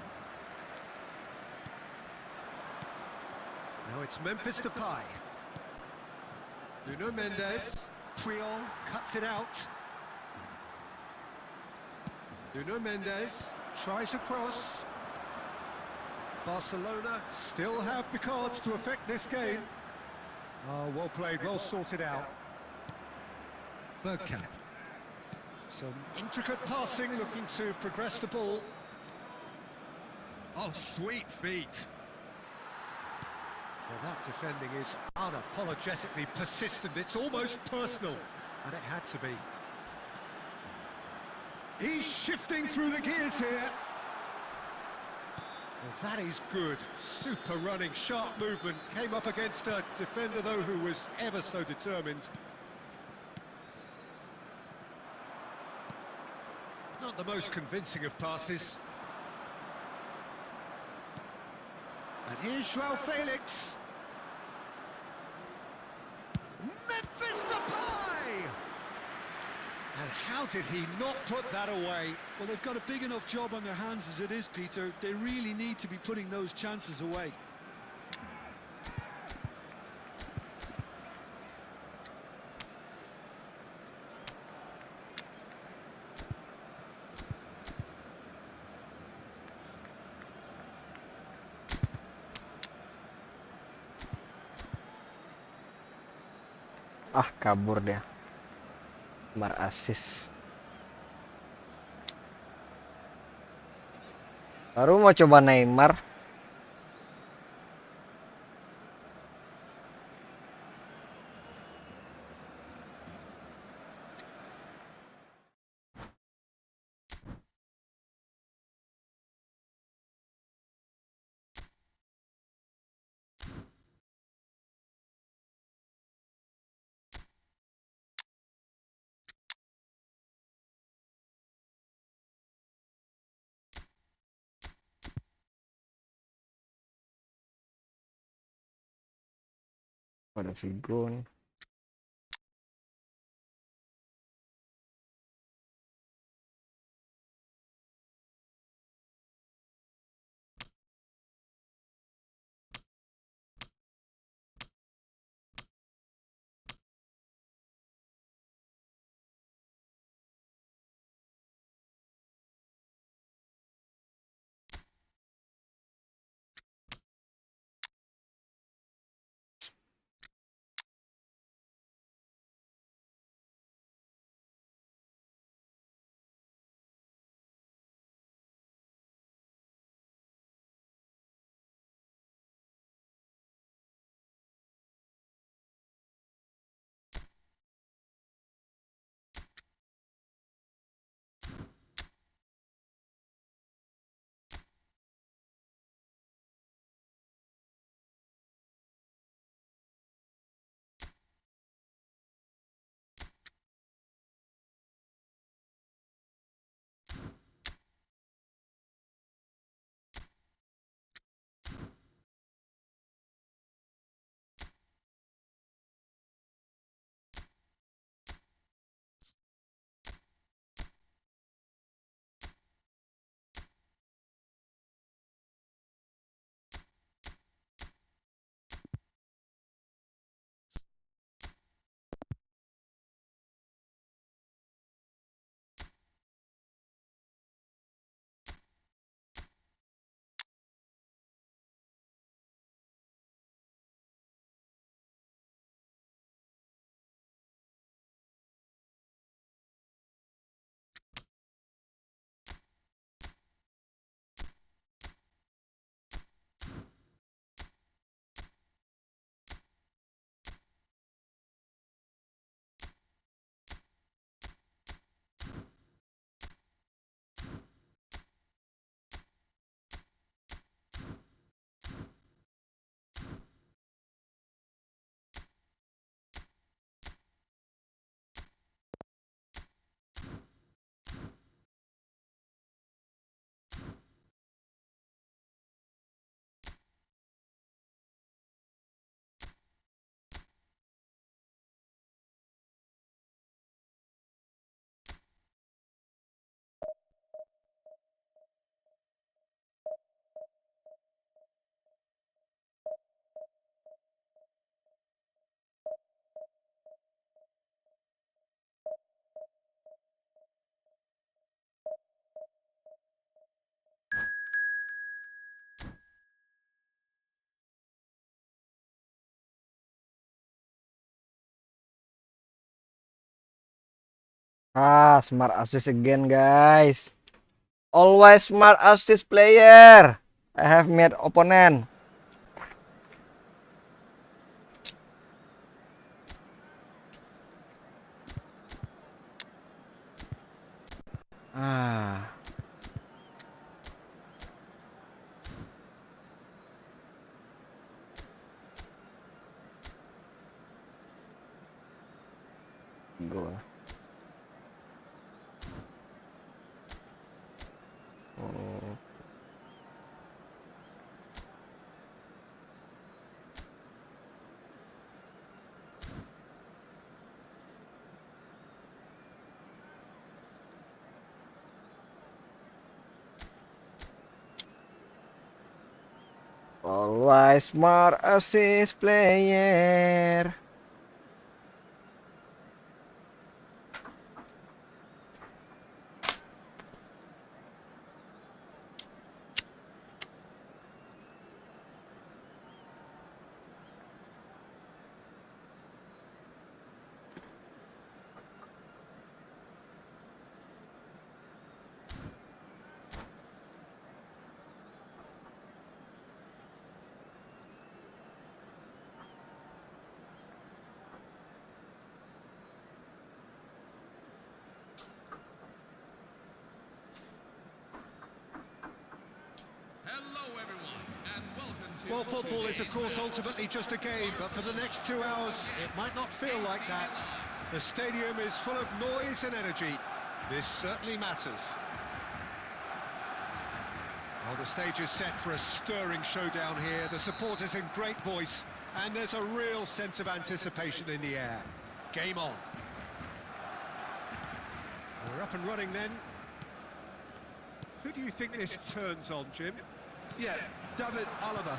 Now it's Memphis Depay. Nuno Mendes. Puyol cuts it out. Nuno Mendes tries a cross. Barcelona still have the cards to affect this game. Oh, well played, well sorted out. Bergkamp. Some intricate passing, looking to progress the ball. Oh, sweet feet. Well, that defending is unapologetically persistent. It's almost personal, and it had to be. He's shifting through the gears here. Well, that is good. Super running, sharp movement. Came up against a defender, though, who was ever so determined. Not the most convincing of passes. And here's João Felix. Memphis And how did he not put that away? Well, they've got a big enough job on their hands as it is, Peter. They really need to be putting those chances away. Ah, kabur dia. Mar assist. Baru mau coba Neymar. Pada Figo nih. Ah, smart assist again, guys. Always smart assist player. I have made opponent. Ah. Gol. Oh. Why smart assist player? Hello, everyone, and welcome to... Well, football is, of course, ultimately just a game, but for the next 2 hours, it might not feel like that. The stadium is full of noise and energy. This certainly matters. Well, the stage is set for a stirring showdown here. The supporters in great voice, and there's a real sense of anticipation in the air. Game on. We're up and running then. Who do you think this turns on, Jim? Yeah, David Alaba,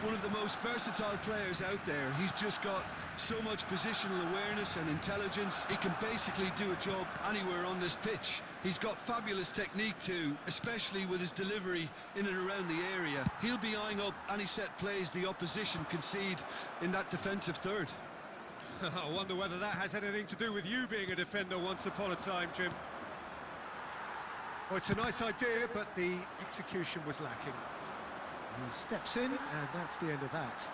one of the most versatile players out there. He's just got so much positional awareness and intelligence. He can basically do a job anywhere on this pitch. He's got fabulous technique too, especially with his delivery in and around the area. He'll be eyeing up any set plays the opposition concede in that defensive third. I wonder whether that has anything to do with you being a defender once upon a time, Jim. Well, it's a nice idea, but the execution was lacking. He steps in, and that's the end of that.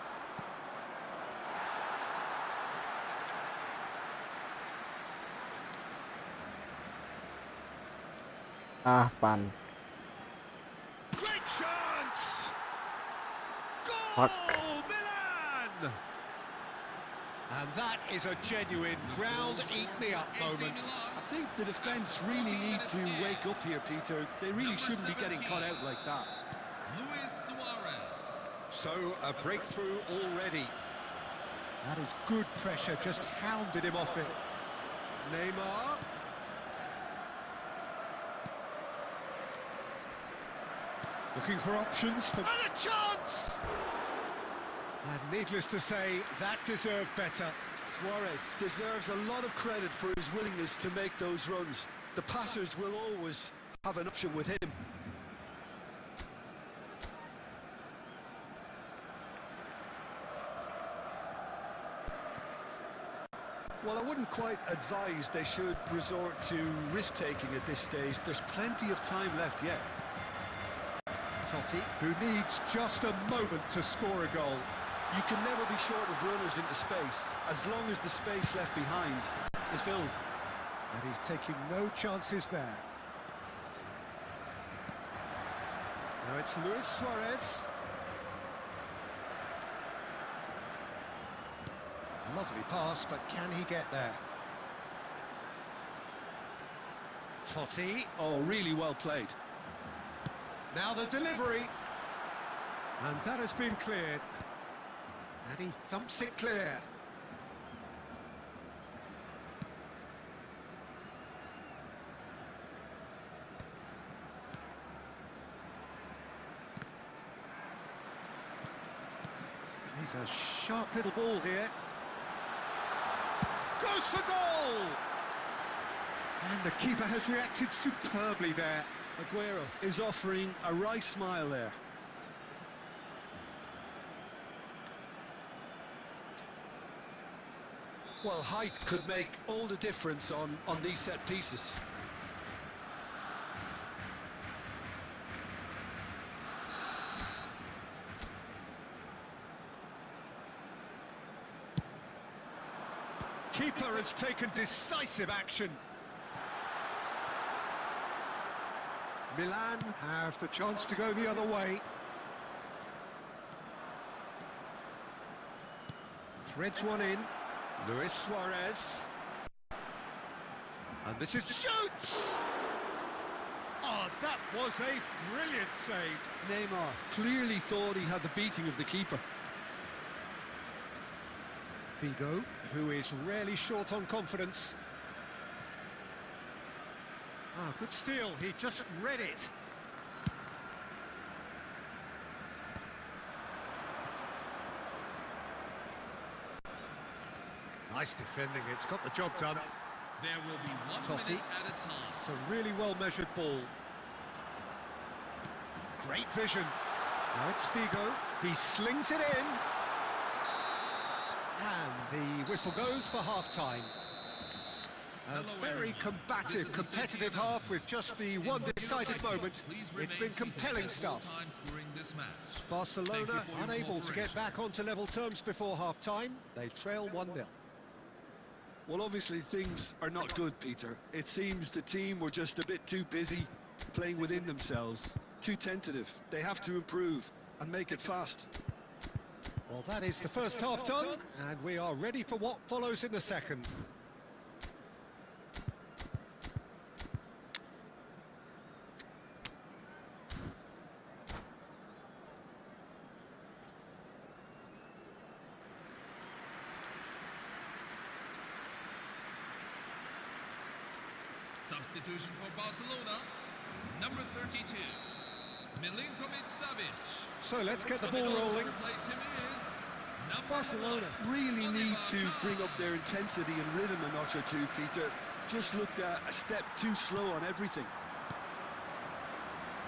Pan. Great chance! Goal! Fuck. Milan! And that is a genuine ground-eat-me-up moment. I think the defence really need to wake up here, Peter. They really shouldn't be getting caught out like that. Luis Suarez. So, a breakthrough already. That is good pressure, just hounded him off it. Neymar. Looking for options for... And a chance! And needless to say, that deserved better. Suarez deserves a lot of credit for his willingness to make those runs. The passers will always have an option with him. Well, I wouldn't quite advise they should resort to risk-taking at this stage. There's plenty of time left yet. Totti, who needs just a moment to score a goal. You can never be short of runners into space, as long as the space left behind is filled. And he's taking no chances there. Now it's Luis Suarez. Lovely pass, but can he get there? Totti. Oh, really well played. Now the delivery. And that has been cleared. And he thumps it clear. He's a sharp little ball here. Goes for goal! And the keeper has reacted superbly there. Aguero is offering a wry smile there. Well, height could make all the difference on these set pieces. Keeper has taken decisive action. Milan have the chance to go the other way. Threads one in. Luis Suarez. And this is... Shoots! Oh, that was a brilliant save. Neymar clearly thought he had the beating of the keeper. Figo, who is rarely short on confidence. Ah, good steal, he just read it. Nice defending, it's got the job done. There will be 1 Totti. minute at a time. It's a really well-measured ball. Great vision. Now it's Figo. He slings it in. And the whistle goes for half-time. A very combative, competitive half with just the one decisive moment. It's been compelling stuff. Barcelona unable to get back onto level terms before half-time. They trail 1-0. Well, obviously things are not good, Peter. It seems the team were just a bit too busy playing within themselves, too tentative. They have to improve and make it fast. Well, that is the first half done, and we are ready for what follows in the second. Substitution for Barcelona, number 32, Milinkovic-Savic. So let's get the ball rolling. Replace him is number Barcelona 1, really need to Oliver bring Kahn. up their intensity and rhythm a notch or two, Peter. Just looked a step too slow on everything.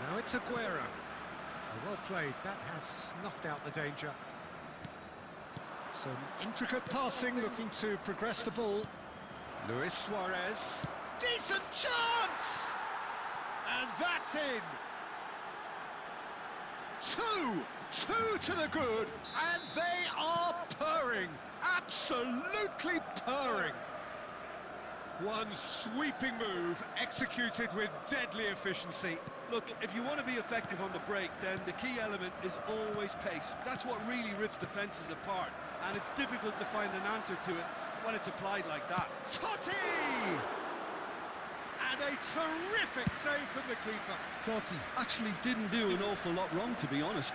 Now it's Aguero. Oh, well played, that has snuffed out the danger. Some intricate passing, looking to progress the ball. Luis Suarez. Decent chance! And that's in! Two to the good, and they are purring, absolutely purring. One sweeping move, executed with deadly efficiency. Look, if you want to be effective on the break, then the key element is always pace. That's what really rips defences apart, and it's difficult to find an answer to it when it's applied like that. Totti! And a terrific save from the keeper. Totti actually didn't do an awful lot wrong, to be honest.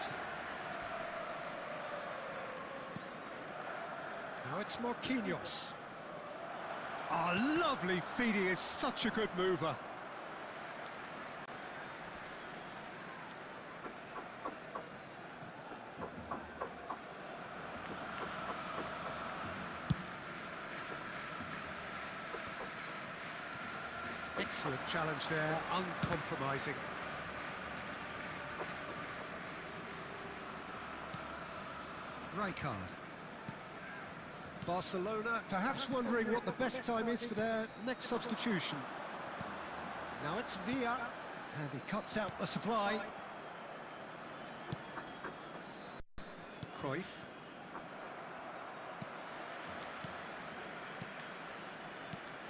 Now it's Marquinhos. Oh, lovely feed, he is such a good mover. Excellent challenge there, uncompromising. Rijkaard. Barcelona perhaps wondering what the best time is for their next substitution. Now it's Villa, and he cuts out the supply. Cruyff.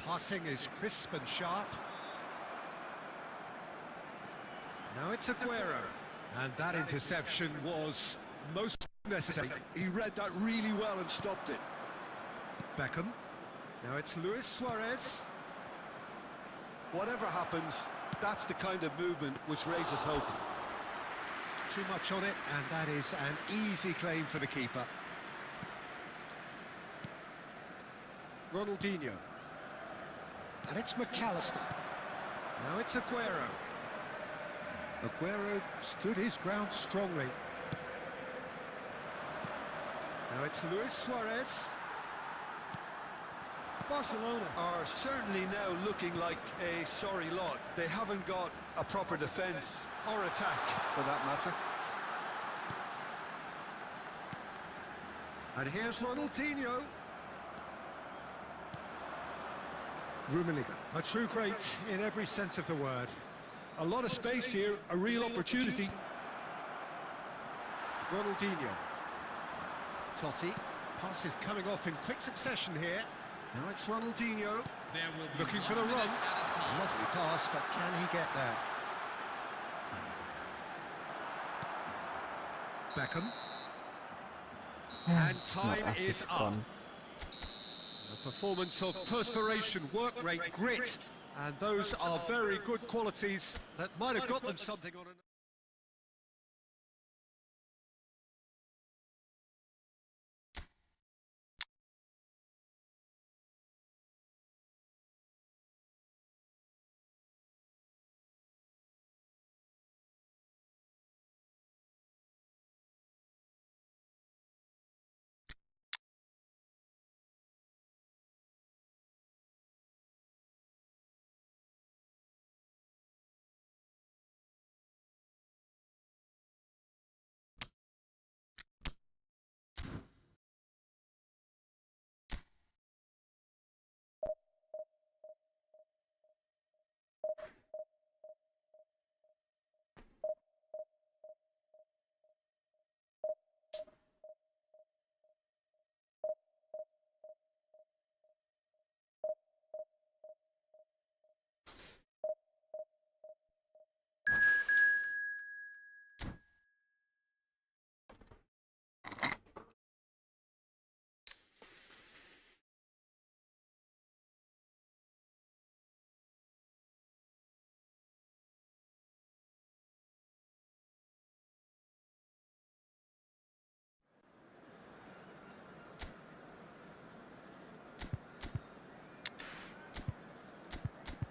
Passing is crisp and sharp. Now it's Aguero. And that interception was most necessary. He read that really well and stopped it. Beckham. Now it's Luis Suarez. Whatever happens, that's the kind of movement which raises hope. Too much on it, and that is an easy claim for the keeper. Ronaldinho. And it's McAllister. Now it's Aguero. Aguero stood his ground strongly. Now it's Luis Suarez. Barcelona are certainly now looking like a sorry lot. They haven't got a proper defence or attack, for that matter. And here's Ronaldinho. Rummenigge, a true great in every sense of the word. A lot of space here, a real opportunity. Ronaldinho. Totti. Passes coming off in quick succession here. Now it's Ronaldinho. There will be Looking for 1 the minute run. at a time. Lovely pass, but can he get there? Beckham. And time is assist up. gone. A performance of perspiration, work rate, grit, and those are very good qualities that might have got them something on an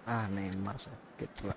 Ah, Neymar sakit pula.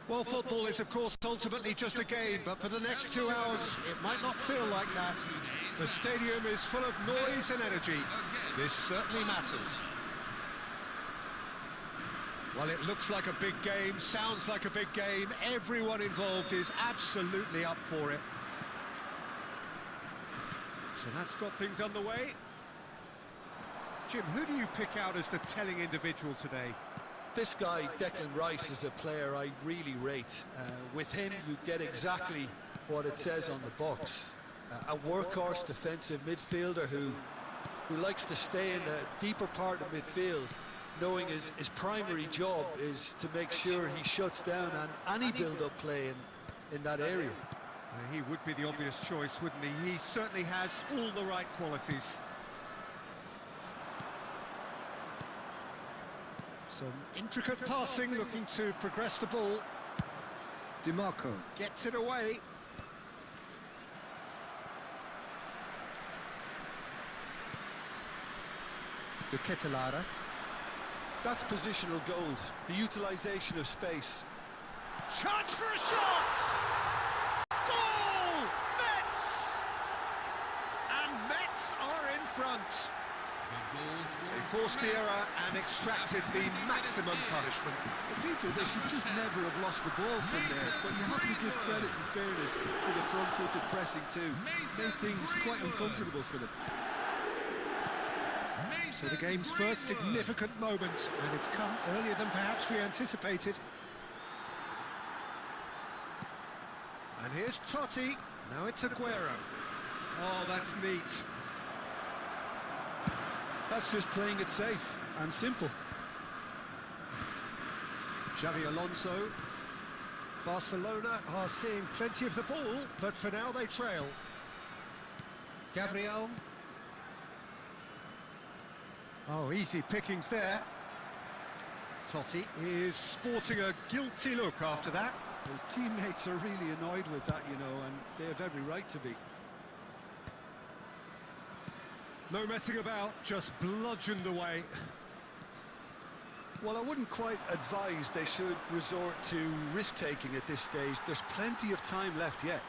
Well, football is, of course, ultimately just a game, but for the next 2 hours, it might not feel like that. The stadium is full of noise and energy. This certainly matters. Well, it looks like a big game, sounds like a big game. Everyone involved is absolutely up for it. So that's got things underway. Jim, who do you pick out as the telling individual today? This guy, Declan Rice, is a player I really rate. With him, you get exactly what it says on the box. A workhorse defensive midfielder who likes to stay in the deeper part of midfield, knowing his primary job is to make sure he shuts down any build-up play in that area. He would be the obvious choice, wouldn't he? He certainly has all the right qualities. Some intricate passing, looking to progress the ball. DiMarco gets it away. Lara. That's positional goal, the utilisation of space. Chance for a shot! Goal! Mets! And Mets are in front. They forced the error and extracted the maximum punishment. Peter, they should just never have lost the ball from there, but you have to give credit and fairness to the front-footed pressing too. Made things quite uncomfortable for them. So the game's first significant moment, and it's come earlier than perhaps we anticipated. And here's Totti. Now it's Aguero. Oh, that's neat. That's just playing it safe and simple. Xavi Alonso. Barcelona are seeing plenty of the ball, but for now they trail. Gabriel. Oh, easy pickings there. Totti is sporting a guilty look after that. His teammates are really annoyed with that, you know, and they have every right to be. No messing about, just bludgeoned away. Well, I wouldn't quite advise they should resort to risk-taking at this stage. There's plenty of time left yet.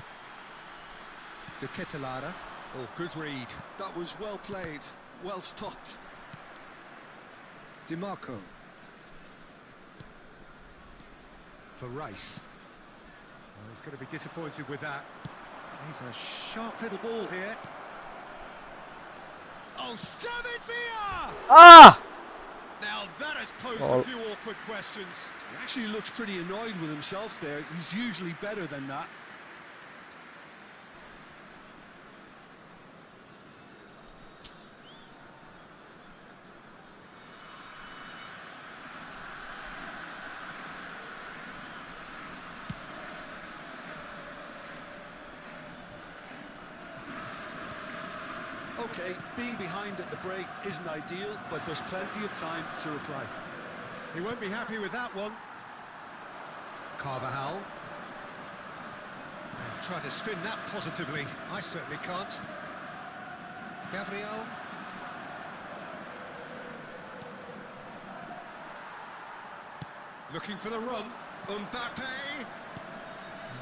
Lara. Oh, good read. That was well played, well stopped. DiMarco. For Rice. Oh, he's going to be disappointed with that. He's a sharp little ball here. Oh, David Villa! Ah! Now that has posed a few awkward questions. He actually looks pretty annoyed with himself there. He's usually better than that. Okay, being behind at the break isn't ideal, but there's plenty of time to reply. He won't be happy with that one. Carvajal. Try to spin that positively. I certainly can't. Gabriel. Looking for the run. Mbappe.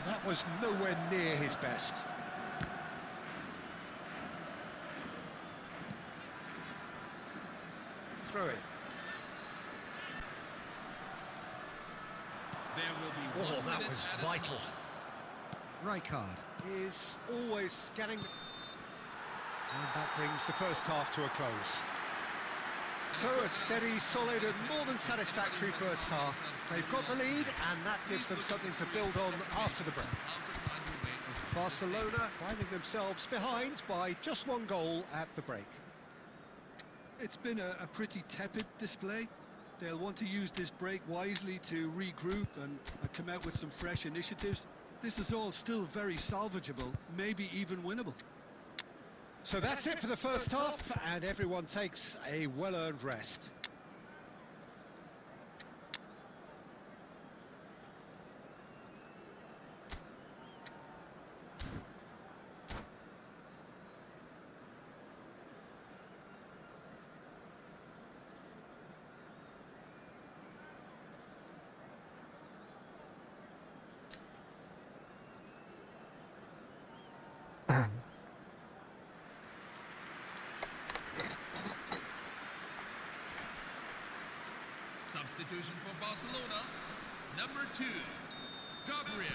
That was nowhere near his best. Throw it. There will be Oh, 1 that minute was added vital. time. Rijkaard is always scanning. And that brings the first half to a close. So a steady, solid and more than satisfactory first half. They've got the lead and that gives them something to build on after the break. Barcelona finding themselves behind by just 1 goal at the break. It's been a pretty tepid display. They'll want to use this break wisely to regroup and come out with some fresh initiatives. This is all still very salvageable, maybe even winnable. So that's it for the first half, and everyone takes a well-earned rest. Substitution for Barcelona, number 2, Gabriel.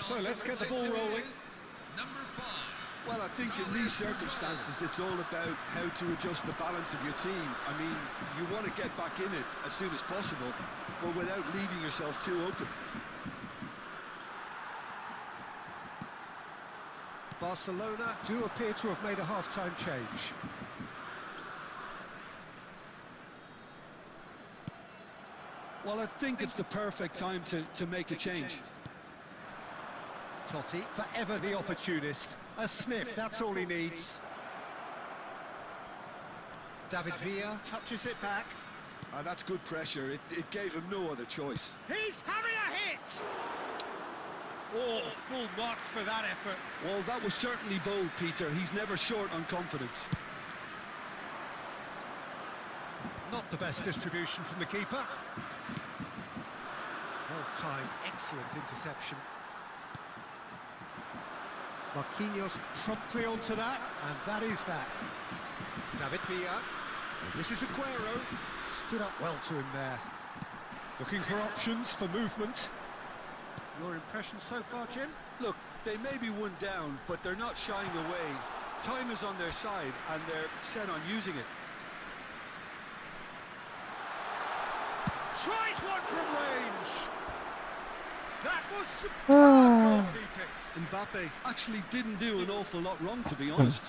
So let's get the ball rolling. Number 5. Well, I think in these circumstances, it's all about how to adjust the balance of your team. I mean, you want to get back in it as soon as possible, but without leaving yourself too open. Barcelona do appear to have made a half-time change. Well, I think it's the perfect time to make a change. Totti, forever the opportunist. A sniff, that's all he needs. David Villa touches it back. That's good pressure. It gave him no other choice. He's having a hit! Oh, full marks for that effort. Well, that was certainly bold, Peter. He's never short on confidence. Not the best distribution from the keeper. Well-timed, excellent interception. Marquinhos promptly onto that, and that is that. David Villa. This is Aguero. Stood up well to him there. Looking for options for movement. Your impression so far, Jim? Look, they may be 1 down, but they're not shying away. Time is on their side, and they're set on using it. Tries one from range. That was superb goalkeeping. Mbappe actually didn't do an awful lot wrong, to be honest.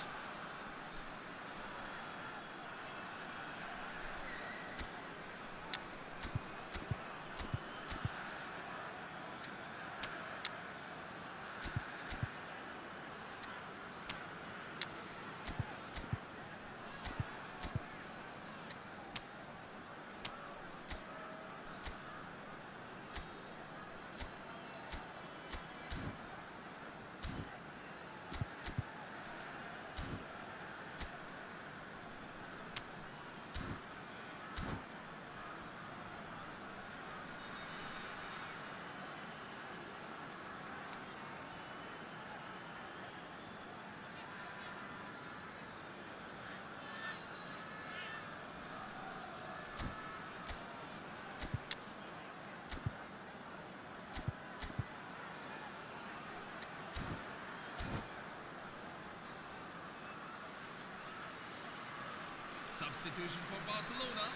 Substitution for Barcelona,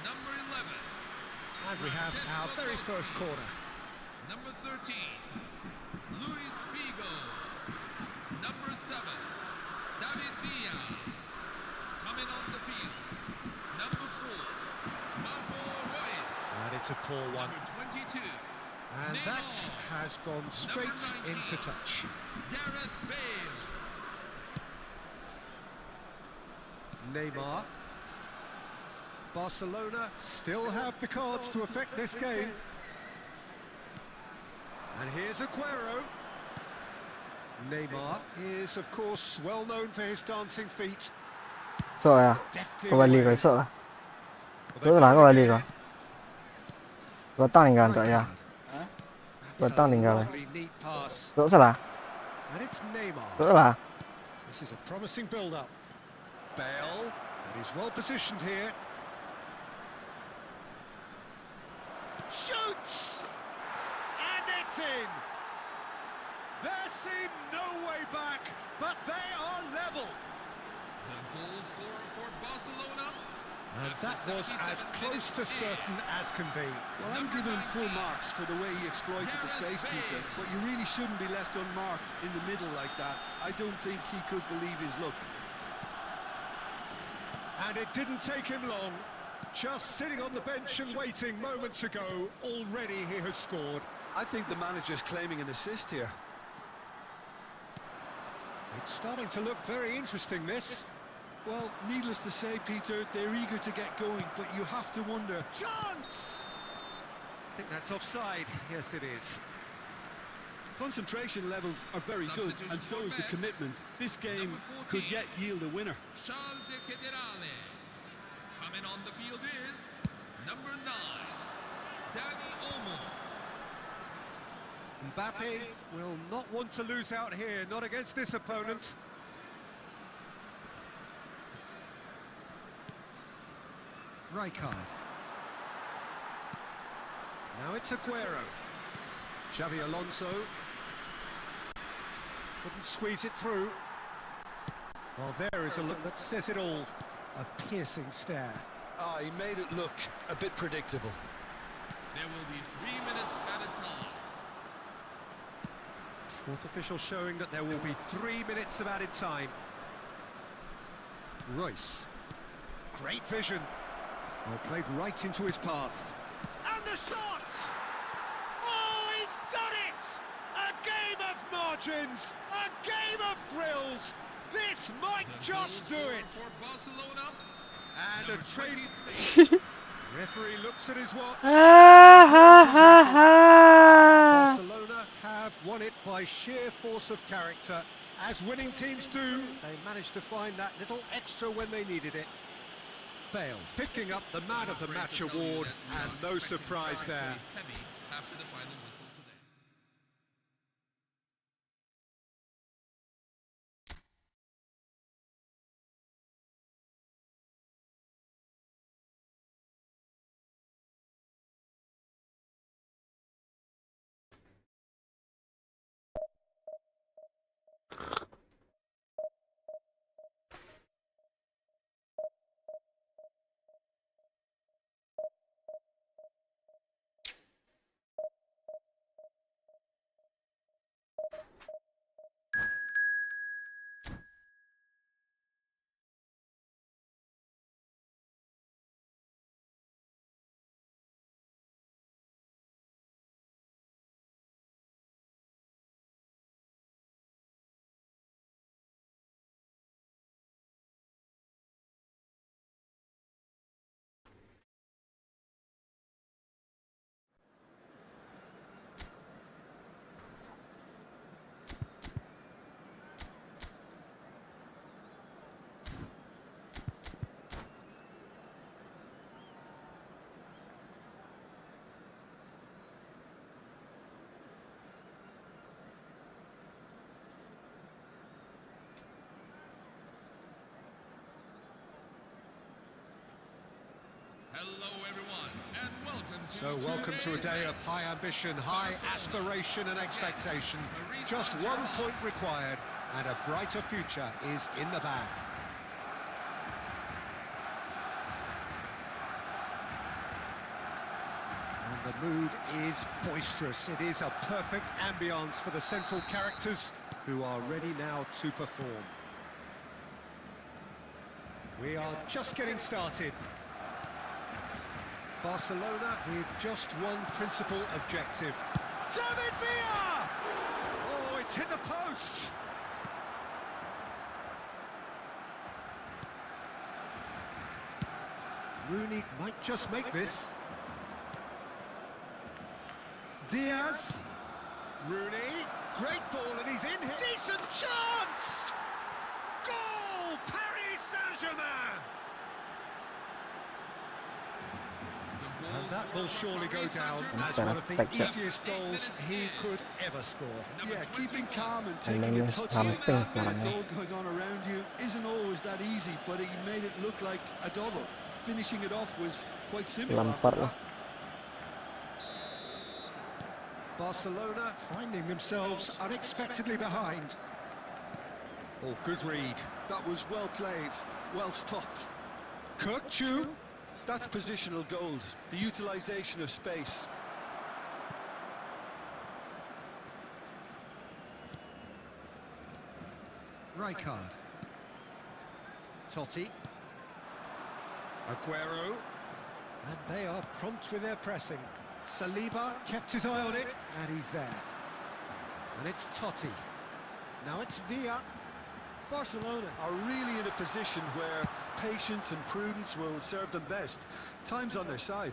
number 11. And we have our very first corner. Number 13, Luis Figo. Number 7, David Villa. Coming on the field, number 4, Marco Reus. And it's a poor one. Number 22, And that has gone straight into touch. Gareth Bale. Neymar. Barcelona still have the cards to affect this game. And here's Aguero. Neymar is, of course, well known for his dancing feet. Sợ à? Deftly Có bà lì away. rồi sợ à? Well, Tôi they've là got có bà it lì again. rồi. Gue tang tinggal Right Cok ya. card. Gue That's tang a tinggal. lovely, neat pass. Cok salah. And it's Neymar. Cok salah. This is a promising build-up. Bale, and he's well positioned here. Shoots! And it's in! There seemed no way back, but they are level. The goal scorer for Barcelona. And that was as close to certain as can be. Well, I'm giving him full marks for the way he exploited the space, Peter, but you really shouldn't be left unmarked in the middle like that. I don't think he could believe his luck. And it didn't take him long. Just sitting on the bench and waiting moments ago, already he has scored. I think the manager's claiming an assist here. It's starting to look very interesting, this. Well, needless to say, Peter, they're eager to get going, but you have to wonder... Chance! I think that's offside. Yes, it is. Concentration levels are very good, and so is the commitment. This game could yet yield a winner. Charles de Federale. Coming on the field is number 9, Danny Olmo. Mbappe will not want to lose out here, not against this opponent. Rijkaard. Now it's Aguero. Xavi Alonso. Couldn't squeeze it through. Well, there is a look that says it all. A piercing stare. Ah, he made it look a bit predictable. There will be 3 minutes at a time. Fourth official showing that there will be 3 minutes of added time. Royce. Great vision. Well, played right into his path. And the shot! Oh, he's done it! A game of margins! A game of thrills! This might just do it! For Barcelona. And a trade... Referee looks at his watch. Barcelona have won it by sheer force of character. As winning teams do, they managed to find that little extra when they needed it. Bale picking up the Man of the Match award, and no surprise there. Heavy after the final whistle today. Hello everyone, and welcome to a day of high ambition, high aspiration and expectation. Just 1 point required, and a brighter future is in the bag. And the mood is boisterous. It is a perfect ambience for the central characters, who are ready now to perform. We are just getting started. Barcelona with just one principal objective. David Villa! Oh, it's hit the post! Rooney might just make this. Diaz. Rooney. Great ball, and he's in here. Decent chance! Goal! Paris Saint-Germain! the goal And That will surely go down as one of the easiest goals he could ever score. Yeah, keeping calm and taking a touch like that when it's all going on around you isn't always that easy, but he made it look like a double. Finishing it off was quite simple after that. Barcelona finding themselves unexpectedly behind. Oh, good read. That was well played, well stopped. Kirkchu. That's positional gold, the utilisation of space. Rijkaard. Totti. Aguero. And they are prompt with their pressing. Saliba kept his eye on it, and he's there. And it's Totti. Now it's Villa. Barcelona are really in a position where patience and prudence will serve them best. Time's on their side.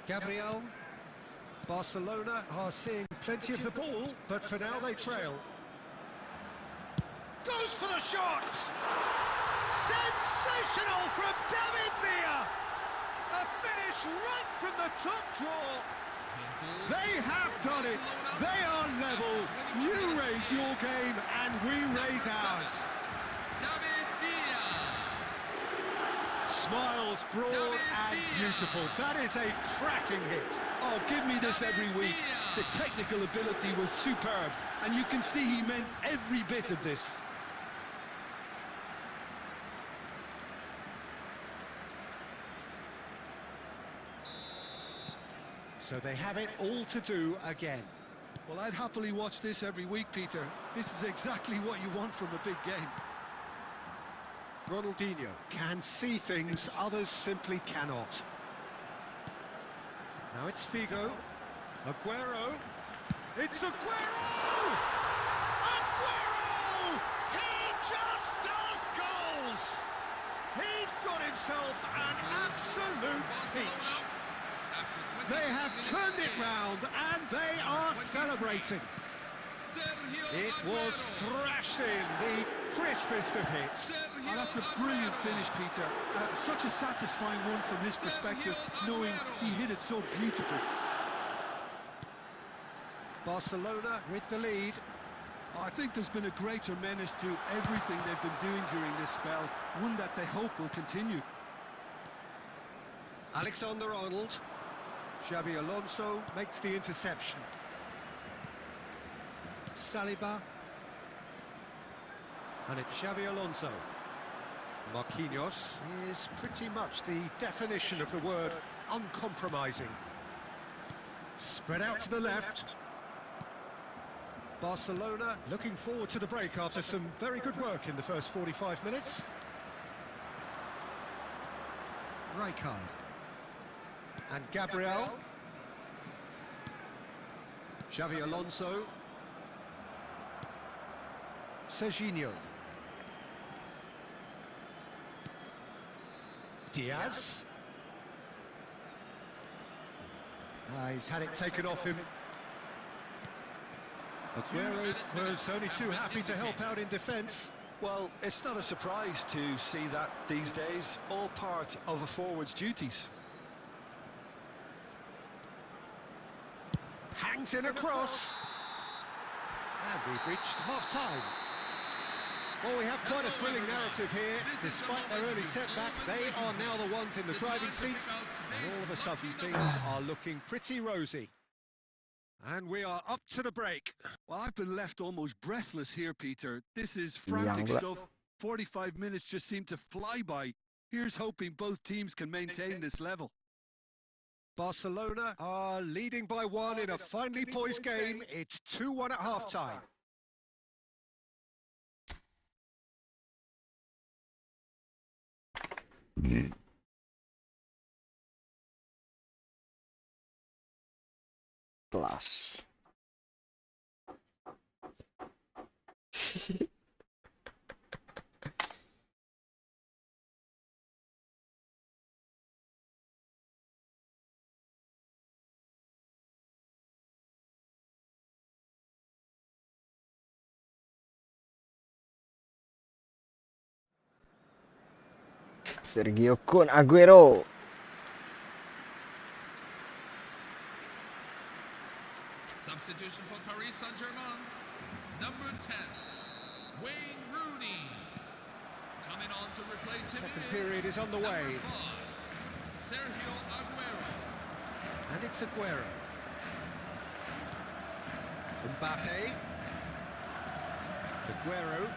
Gabriel. Barcelona are seeing plenty of the ball, but for now they trail. Goes for the shot! Sensational from David Villa! A finish right from the top draw. They have done it. They are level. You raise your game and we raise ours. Smiles broad and beautiful. That is a cracking hit. Oh, give me this every week. The technical ability was superb, and you can see he meant every bit of this. So they have it all to do again. Well, I'd happily watch this every week, Peter. This is exactly what you want from a big game. Ronaldinho can see things others simply cannot. Now it's Figo. Aguero. It's Aguero! Aguero! He just does goals! He's got himself an absolute peach. They have turned it round and they are celebrating. It was thrashed in, the crispest of hits. Oh, that's a brilliant finish, Peter. Such a satisfying one from his perspective, knowing he hit it so beautifully. Barcelona with the lead. Oh, I think there's been a greater menace to everything they've been doing during this spell, one that they hope will continue. Alexander-Arnold. Xabi Alonso makes the interception. Saliba. And it's Xabi Alonso. Marquinhos is pretty much the definition of the word uncompromising. Spread out to the left. Barcelona looking forward to the break after some very good work in the first 45 minutes. Rijkaard. And Gabriel. Xabi Alonso. Serginho. Diaz. He's had it taken off him. Aguero was only too happy to help out in defence. Well, it's not a surprise to see that these days, all part of a forward's duties. Hangs in across. And we've reached half-time. Well, we have quite a thrilling narrative here. Despite their early setback, they are now the ones in the driving seat. And all of a sudden, things are looking pretty rosy. And we are up to the break. Well, I've been left almost breathless here, Peter. This is frantic stuff. 45 minutes just seem to fly by. Here's hoping both teams can maintain this level. Barcelona are leading by 1 in a finely poised game. It's 2-1 at half-time. Kelas. Sergio Kun Aguero. Saint-Germain, number 10, Wayne Rooney. Coming on to replace him Second period is underway. number 5, Sergio Aguero. And it's Aguero. Mbappe. Aguero.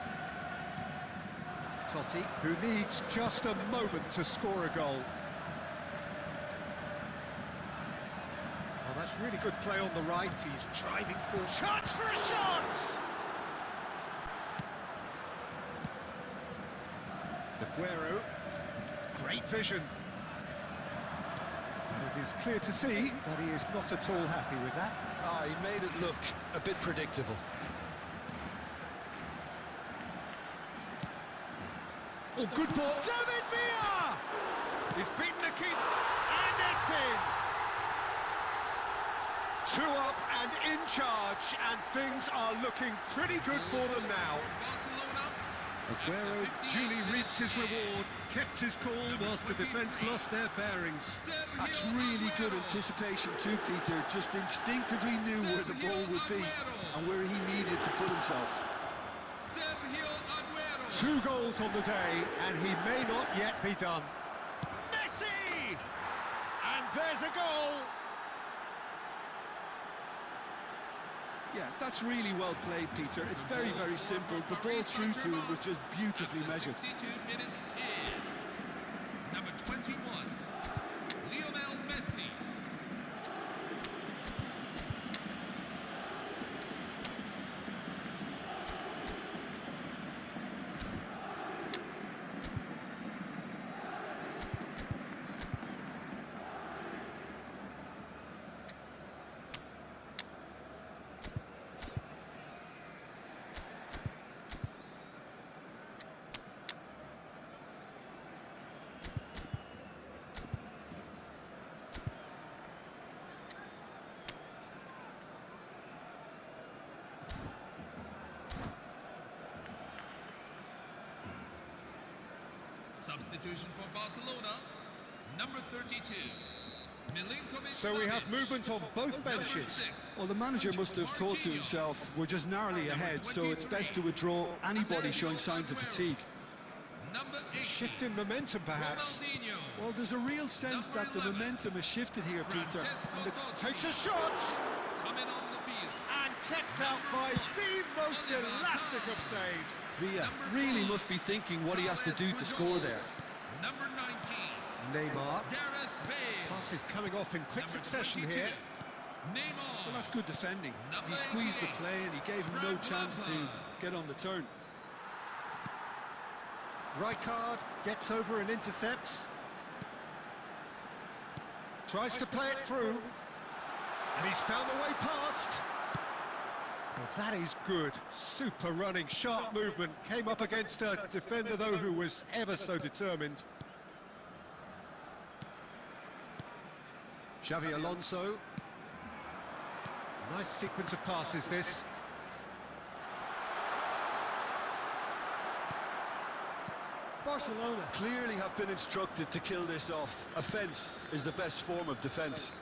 Totti, who needs just a moment to score a goal. Oh, that's really good play on the right. He's driving for chance for a shot! Aguero. Great vision. And it is clear to see that he is not at all happy with that. Ah, he made it look a bit predictable. Oh, good ball. David Villa! He's beaten the keeper, and it's in! 2 up and in charge, and things are looking pretty good for them now. Barcelona. Aguero duly reaps his reward, kept his cool whilst the defence lost their bearings. That's really good anticipation too, Peter. Just instinctively knew where the ball would be and where he needed to put himself. Sergio Aguero. 2 goals on the day, and he may not yet be done. Messi! And there's a goal! Yeah, that's really well played, Peter. It's very, very simple. The ball through to him was just beautifully measured. 62 minutes is number 21, Lionel Messi. Substitution for Barcelona, number 32, Milinkovic. So we have Savic. movement on both Number benches. 6, Well, the manager must have thought to himself, we're just narrowly ahead, so it's best to withdraw anybody showing signs of fatigue. number 8, Shift in momentum, perhaps. Ronaldinho. Well, there's a real sense that the momentum has shifted here, Peter. And the Takes a shot! Coming on the field. And kept out by the most elastic of saves. Villa really must be thinking what he has to do to score there. Number 19, Neymar. Gareth Bale. Passes coming off in quick Number succession 22, here. Neymar. Well, that's good defending. Number He squeezed the 88, play and he gave him no Frank chance to Lampard. get on the turn. Rijkaard gets over and intercepts. Tries to play it through. And he's found the way past. Well, that is good. Super running, sharp movement. Came up against a defender, though, who was ever so determined. Xavi Alonso. Nice sequence of passes, this. Barcelona clearly have been instructed to kill this off. Offence is the best form of defence.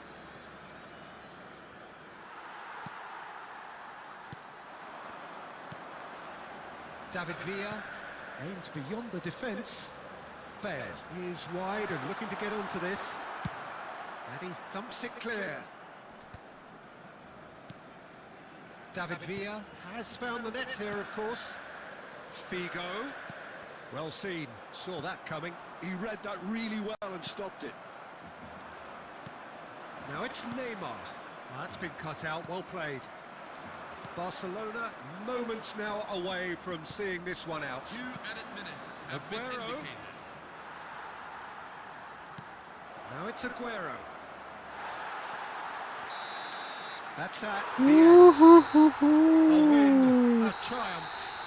David Villa aims beyond the defence. Bale is wide and looking to get onto this. And he thumps it clear. David Villa has found the net here, of course. Figo. Well seen, saw that coming. He read that really well and stopped it. Now it's Neymar. Well, that's been cut out, well played. Barcelona moments now away from seeing this one out. 2 added minutes have been Aguero. indicated. Now it's Aguero. That's that. The end. A win, a triumph,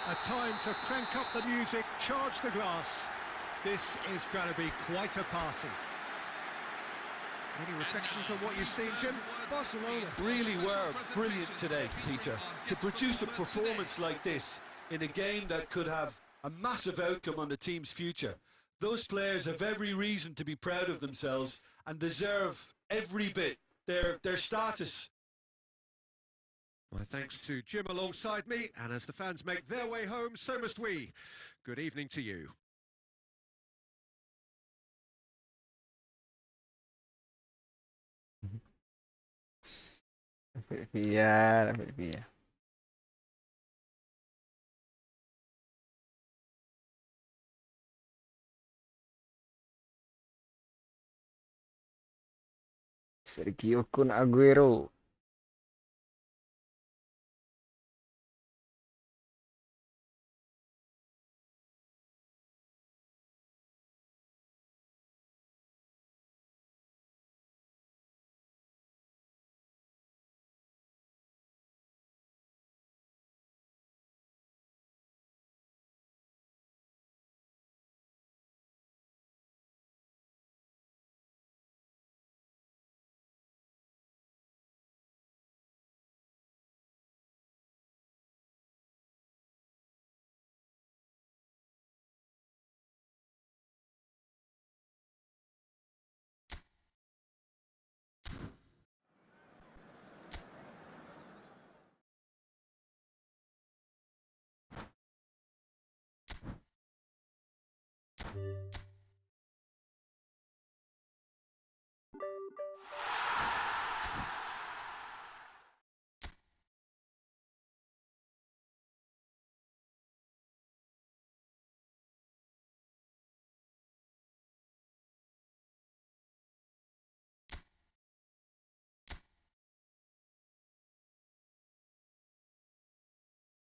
a time to crank up the music, charge the glass. This is going to be quite a party. Any reflections on what you've seen, Jim? Barcelona really were brilliant today, Peter. To produce a performance like this in a game that could have a massive outcome on the team's future. Those players have every reason to be proud of themselves and deserve every bit their status My thanks to Jim alongside me, and as the fans make their way home, so must we. Good evening to you. Dapat via. Sergio Kun Aguero.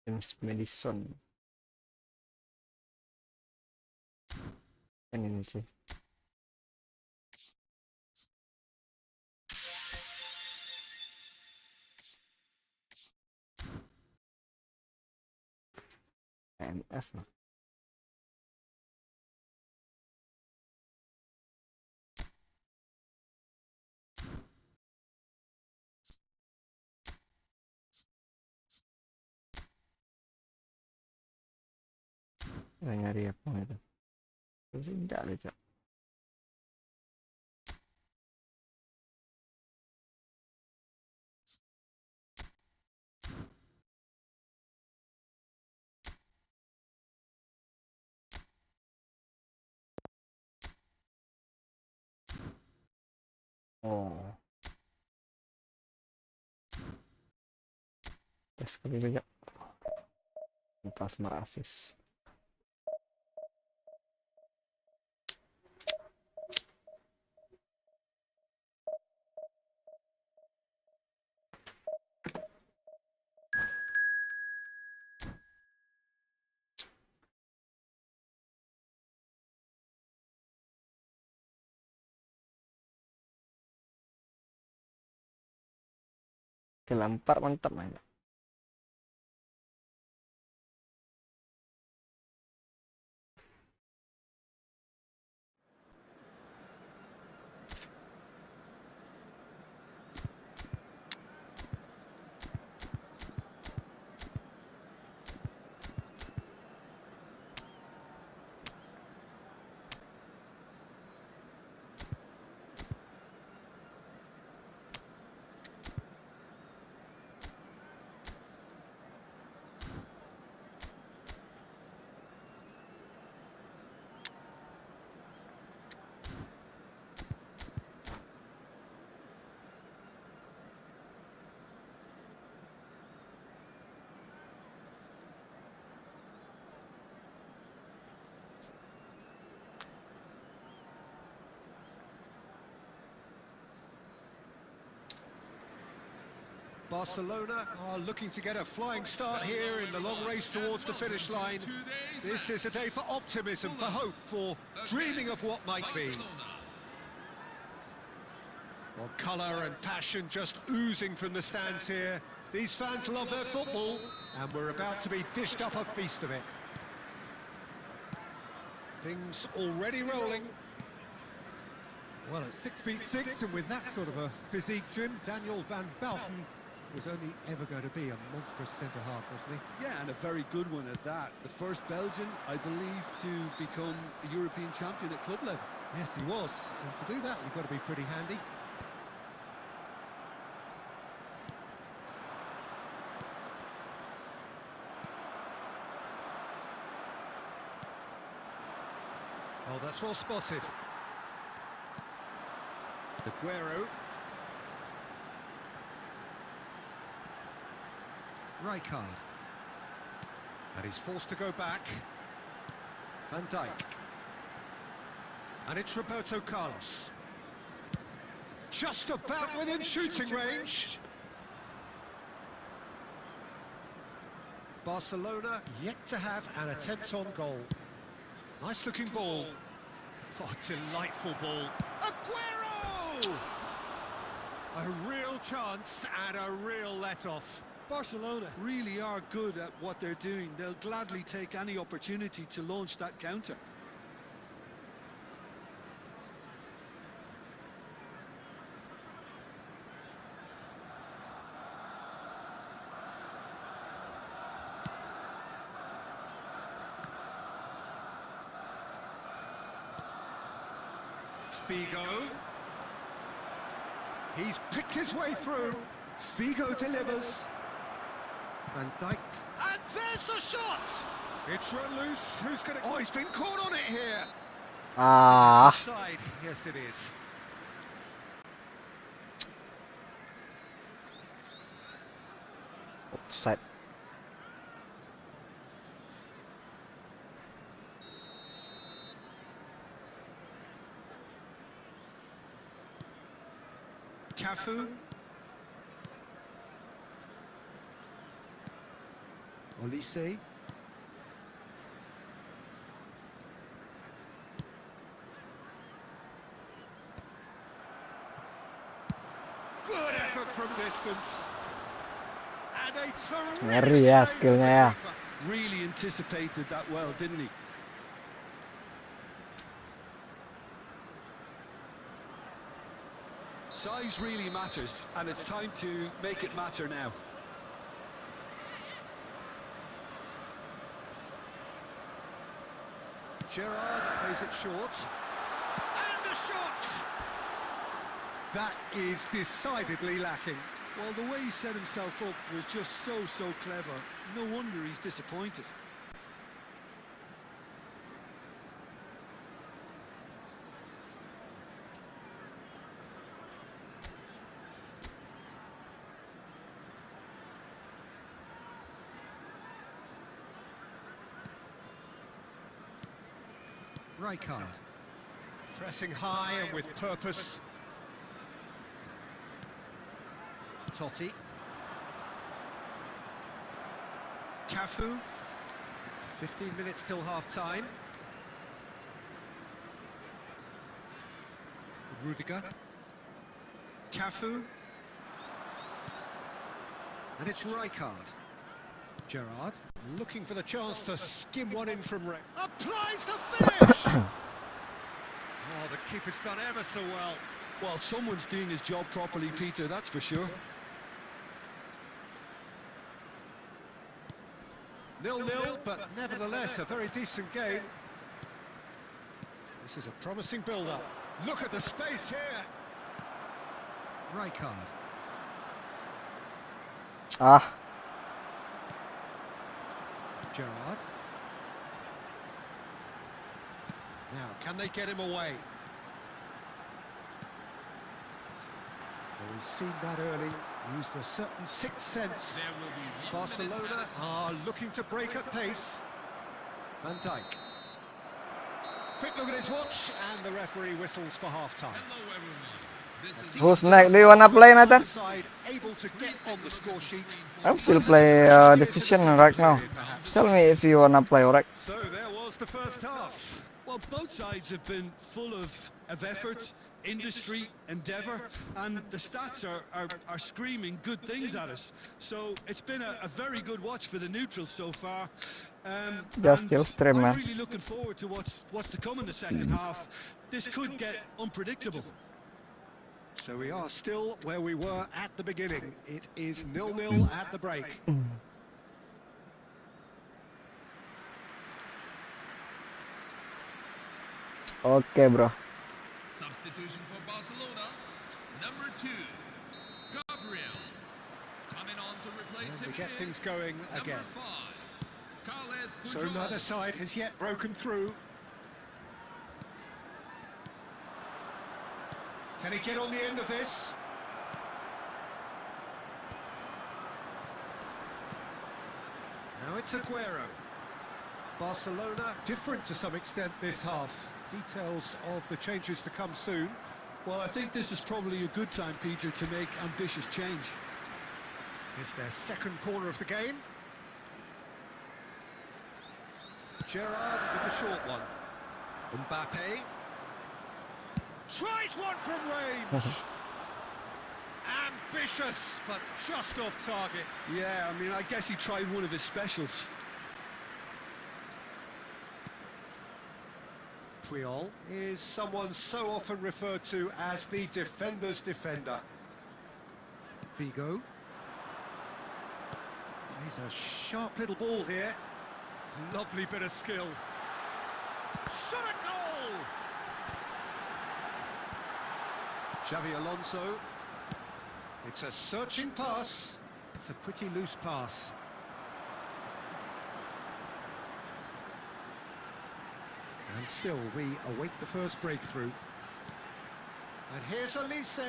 James Madison. Kan ini sih. MF lah. Nyari apa itu? Terus tidak ada cak. Oh. Tes kali aja. Pas merasis. Oke, Lampard mantap main. Barcelona are looking to get a flying start here in the long race towards the finish line. This is a day for optimism, for hope, for dreaming of what might be. Well, colour and passion just oozing from the stands here. These fans love their football, and we're about to be dished up a feast of it. Things already rolling. Well, at 6'6", and with that sort of a physique, Jim, Daniel van Belten was only ever going to be a monstrous centre-half, wasn't he? Yeah, and a very good one at that. The first Belgian, I believe, to become a European champion at club level. Yes, he was. And to do that, you've got to be pretty handy. That's well spotted. Aguero. Rijkaard. And he's forced to go back. Van Dijk. And it's Roberto Carlos. Just about within shooting range. Barcelona yet to have an attempt on goal. Nice looking ball. Oh, delightful ball. Aguero! A real chance and a real let-off. Barcelona really are good at what they're doing. They'll gladly take any opportunity to launch that counter. Figo. He's picked his way through. Figo delivers. Van Dijk. And there's the shot! It's run loose. Who's going to... Oh, he's been caught on it here. Ah, Side. Yes, it is. offside. Cafu. Olise. Good effort from distance. And a Ngeri ya terrific skillnya ya. Really anticipated that well, didn't he? Size really matters, and it's time to make it matter now. Gerrard plays it short. And a shot! That is decidedly lacking. Well, the way he set himself up was just so clever. No wonder he's disappointed. Rijkaard. Pressing high and with purpose. Totti. Cafu. 15 minutes till half-time. Rudiger. Cafu. And it's Rijkaard. Gerrard looking for the chance to skim one in from Rick. Applies the finish! Oh, the keeper's done ever so well. Well, someone's doing his job properly, Peter, that's for sure. 0-0, but nevertheless a very decent game. This is a promising build-up. Look at the space here. Rijkaard. Ah, Gerrard. Now, can they get him away? Well, we've seen that early. Used a certain sixth sense. There will be 1 minute Barcelona added. are looking to break at pace. Van Dijk. Quick look at his watch, and the referee whistles for half-time. Hello, everyone. This is who's next? Do you wanna play, Nathan? Side able to get on the score sheet. I'm still play Division right now. Tell me if you wanna play, alright? So there was the first half. Well, both sides have been full of effort, industry, endeavour, and the stats are screaming good things at us. So it's been a very good watch for the neutrals so far. Just and still stream, I'm man. really looking forward to what's to come in the second half. This could get unpredictable. So we are still where we were at the beginning. It is 0-0 at the break. Okay, bro. substitution for Barcelona. Number 2, Gabriel. Coming on to replace And him. we get is things going again. Number 5, Carles So Puyol. neither side has yet broken through. Can he get on the end of this? Now it's Aguero. Barcelona different to some extent this half. Details of the changes to come soon. Well, I think this is probably a good time, Peter, to make ambitious change. It's their second corner of the game. Gerrard with the short one. Mbappe. Tries one from range. Ambitious, but just off target. Yeah, I mean, I guess he tried one of his specials. Puyol is someone so often referred to as the defender's defender. Figo. He's a sharp little ball here. Lovely bit of skill. Shot a goal! Xavi Alonso. It's a searching pass. It's a pretty loose pass. And still, we await the first breakthrough. And here's Elise.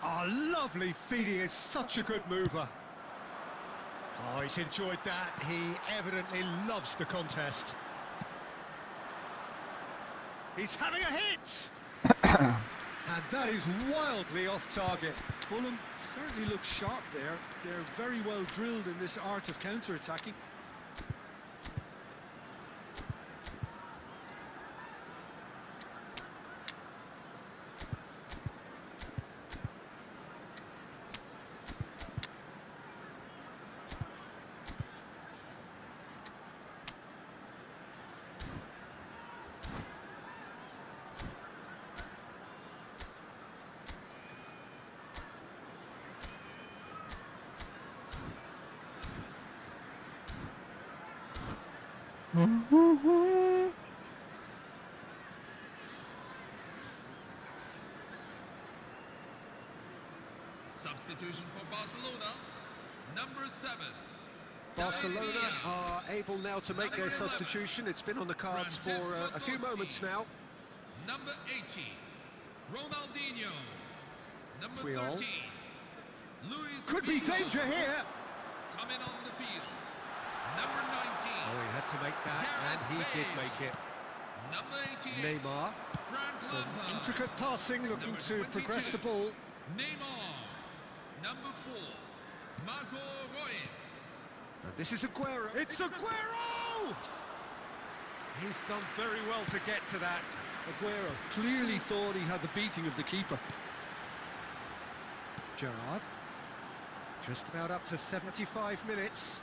Oh, lovely feeding, is such a good mover. Oh, he's enjoyed that. He evidently loves the contest. He's having a hit! And that is wildly off target. Fulham certainly look sharp there. They're very well drilled in this art of counter-attacking. Substitution for Barcelona, number 7. Barcelona are able now to make their substitution. It's been on the cards for a few moments now. Number 18, Ronaldinho. Number Puyol. 13, Luis Could be Figo. danger here. Coming on the field, number 19. Oh, he had to make that, and he did make it. Number 88, Neymar. Frank Some Lampard. intricate passing, looking Number to progress 22, the ball. Neymar. Number 4, Marco Reus. And this is Aguero. It's Aguero! He's done very well to get to that. Aguero clearly thought he had the beating of the keeper. Gerrard. Just about up to 75 minutes.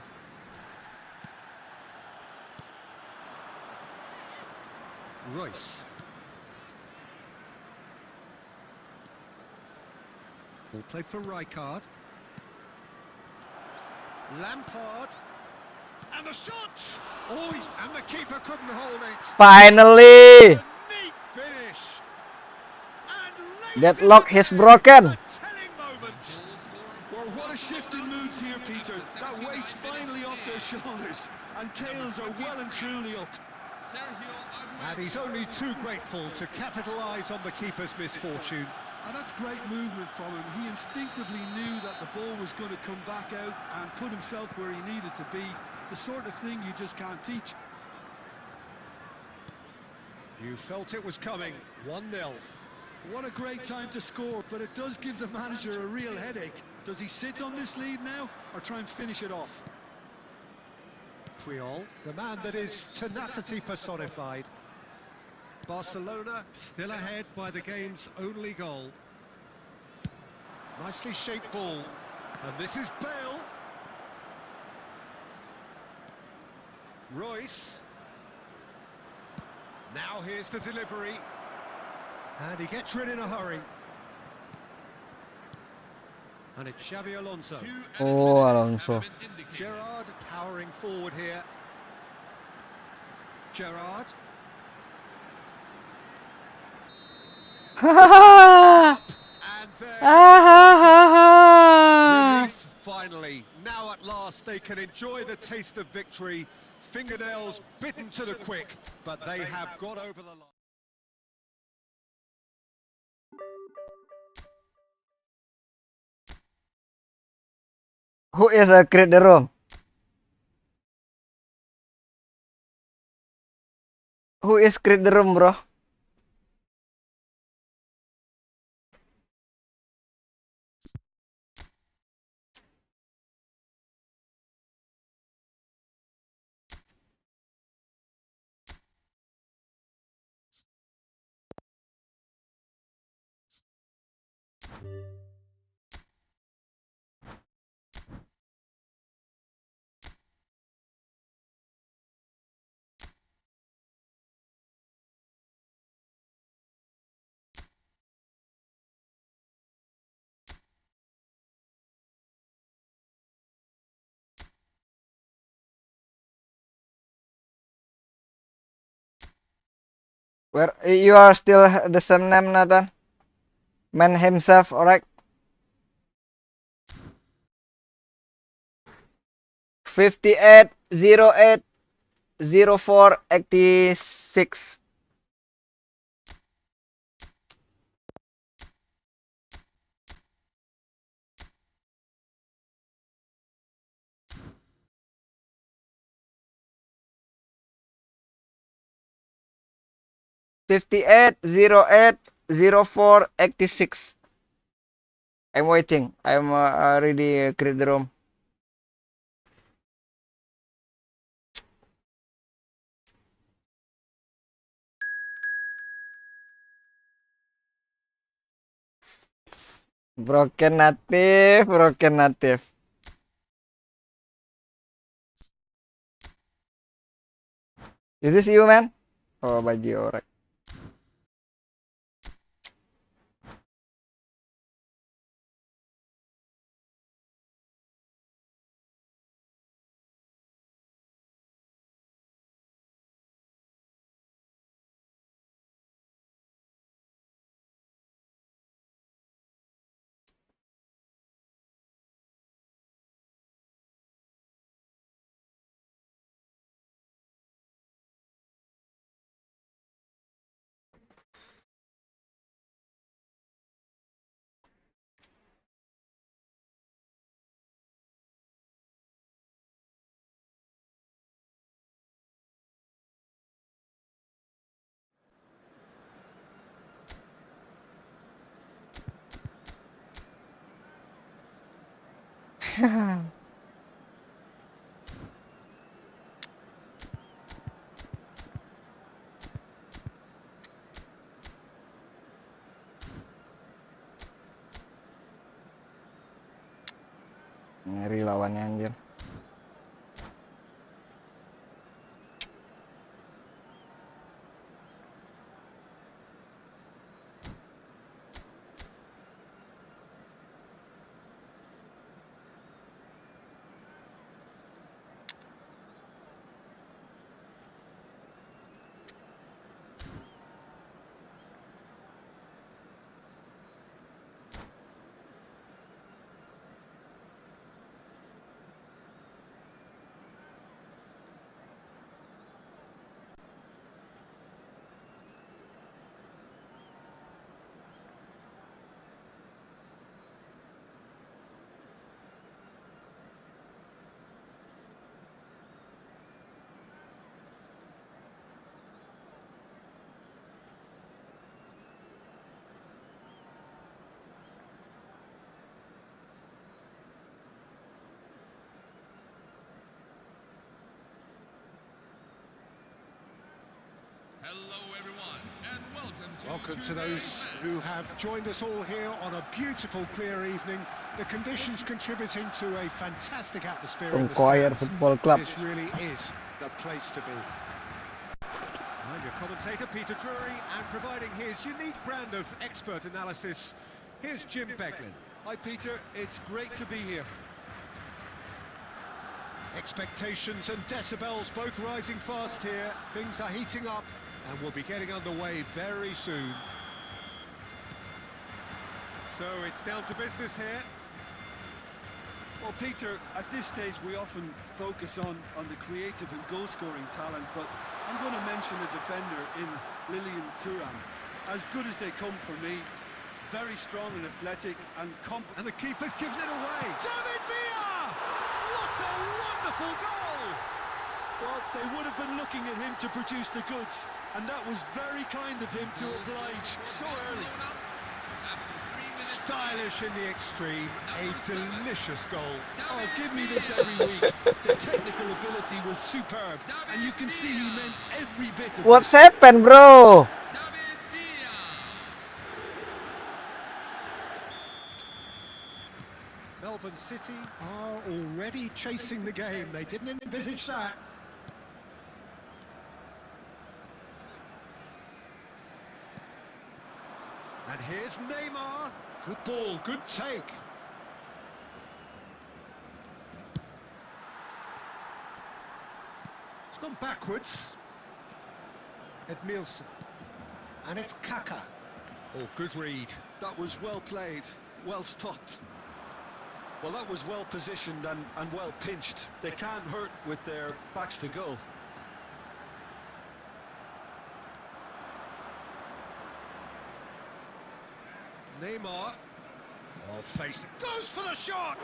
Royce. Ball played for Rijkaard. Lampard. And the shot! Oh, and the keeper couldn't hold it. Finally! A neat finish. And That late lock in the is game, broken. a telling moment. Well, what a shift in moods here, Peter. That weight's finally off their shoulders, and tails are well and truly up. And he's only too grateful to capitalise on the keeper's misfortune. And that's great movement from him. He instinctively knew that the ball was going to come back out and put himself where he needed to be. The sort of thing you just can't teach. You felt it was coming. 1-0. What a great time to score, but it does give the manager a real headache. Does he sit on this lead now, or try and finish it off? Puyol, the man that is tenacity personified. Barcelona still ahead by the game's only goal. Nicely shaped ball. And this is Bale. Royce. Now here's the delivery. And he gets rid in a hurry. And it's Xavi Alonso. Oh, Alonso. Gerrard powering forward here. Gerrard. Ha And there ha! relief finally. Now at last they can enjoy the taste of victory. Fingernails bitten to the quick, but they have got over the line. Who is create the room? Who is create the room, bro? Where you are still the same name, Nathan? Man himself, alright? 58080486. 58080486. I'm waiting. I'm already create the room. Broken native, broken native. Is this you, man? Oh, baju, alright. Ngeri lawannya anjir. Hello, everyone, and Welcome to those who have joined us all here on a beautiful, clear evening. The conditions contributing to a fantastic atmosphere in the stands. Football Club. This really is the place to be. I'm your commentator, Peter Drury, and providing his unique brand of expert analysis, here's Jim Beglin. Hi, Peter. It's great to be here. Expectations and decibels both rising fast here. Things are heating up and we'll be getting underway very soon. So it's down to business here. Well, Peter, at this stage we often focus on the creative and goal-scoring talent, but I'm going to mention a defender in Lilian Thuram. As good as they come for me, Very strong and athletic and And the keeper's given it away. David Villa! What a wonderful goal! Well, they would have been looking at him to produce the goods, and that was very kind of him to oblige so early. Stylish in the extreme, a delicious goal. Oh, give me this every week. The technical ability was superb, and you can see he meant every bit of What's it. happened, bro? Melbourne City are already chasing the game. They didn't envisage that. And here's Neymar. Good ball, good take. It's gone backwards. Edmilson. And it's Kaka. Oh, good read. That was well played, well stopped. Well, that was well positioned and well pinched. They can't hurt with their backs to goal. Neymar. Oh, face it. Goes for the shot!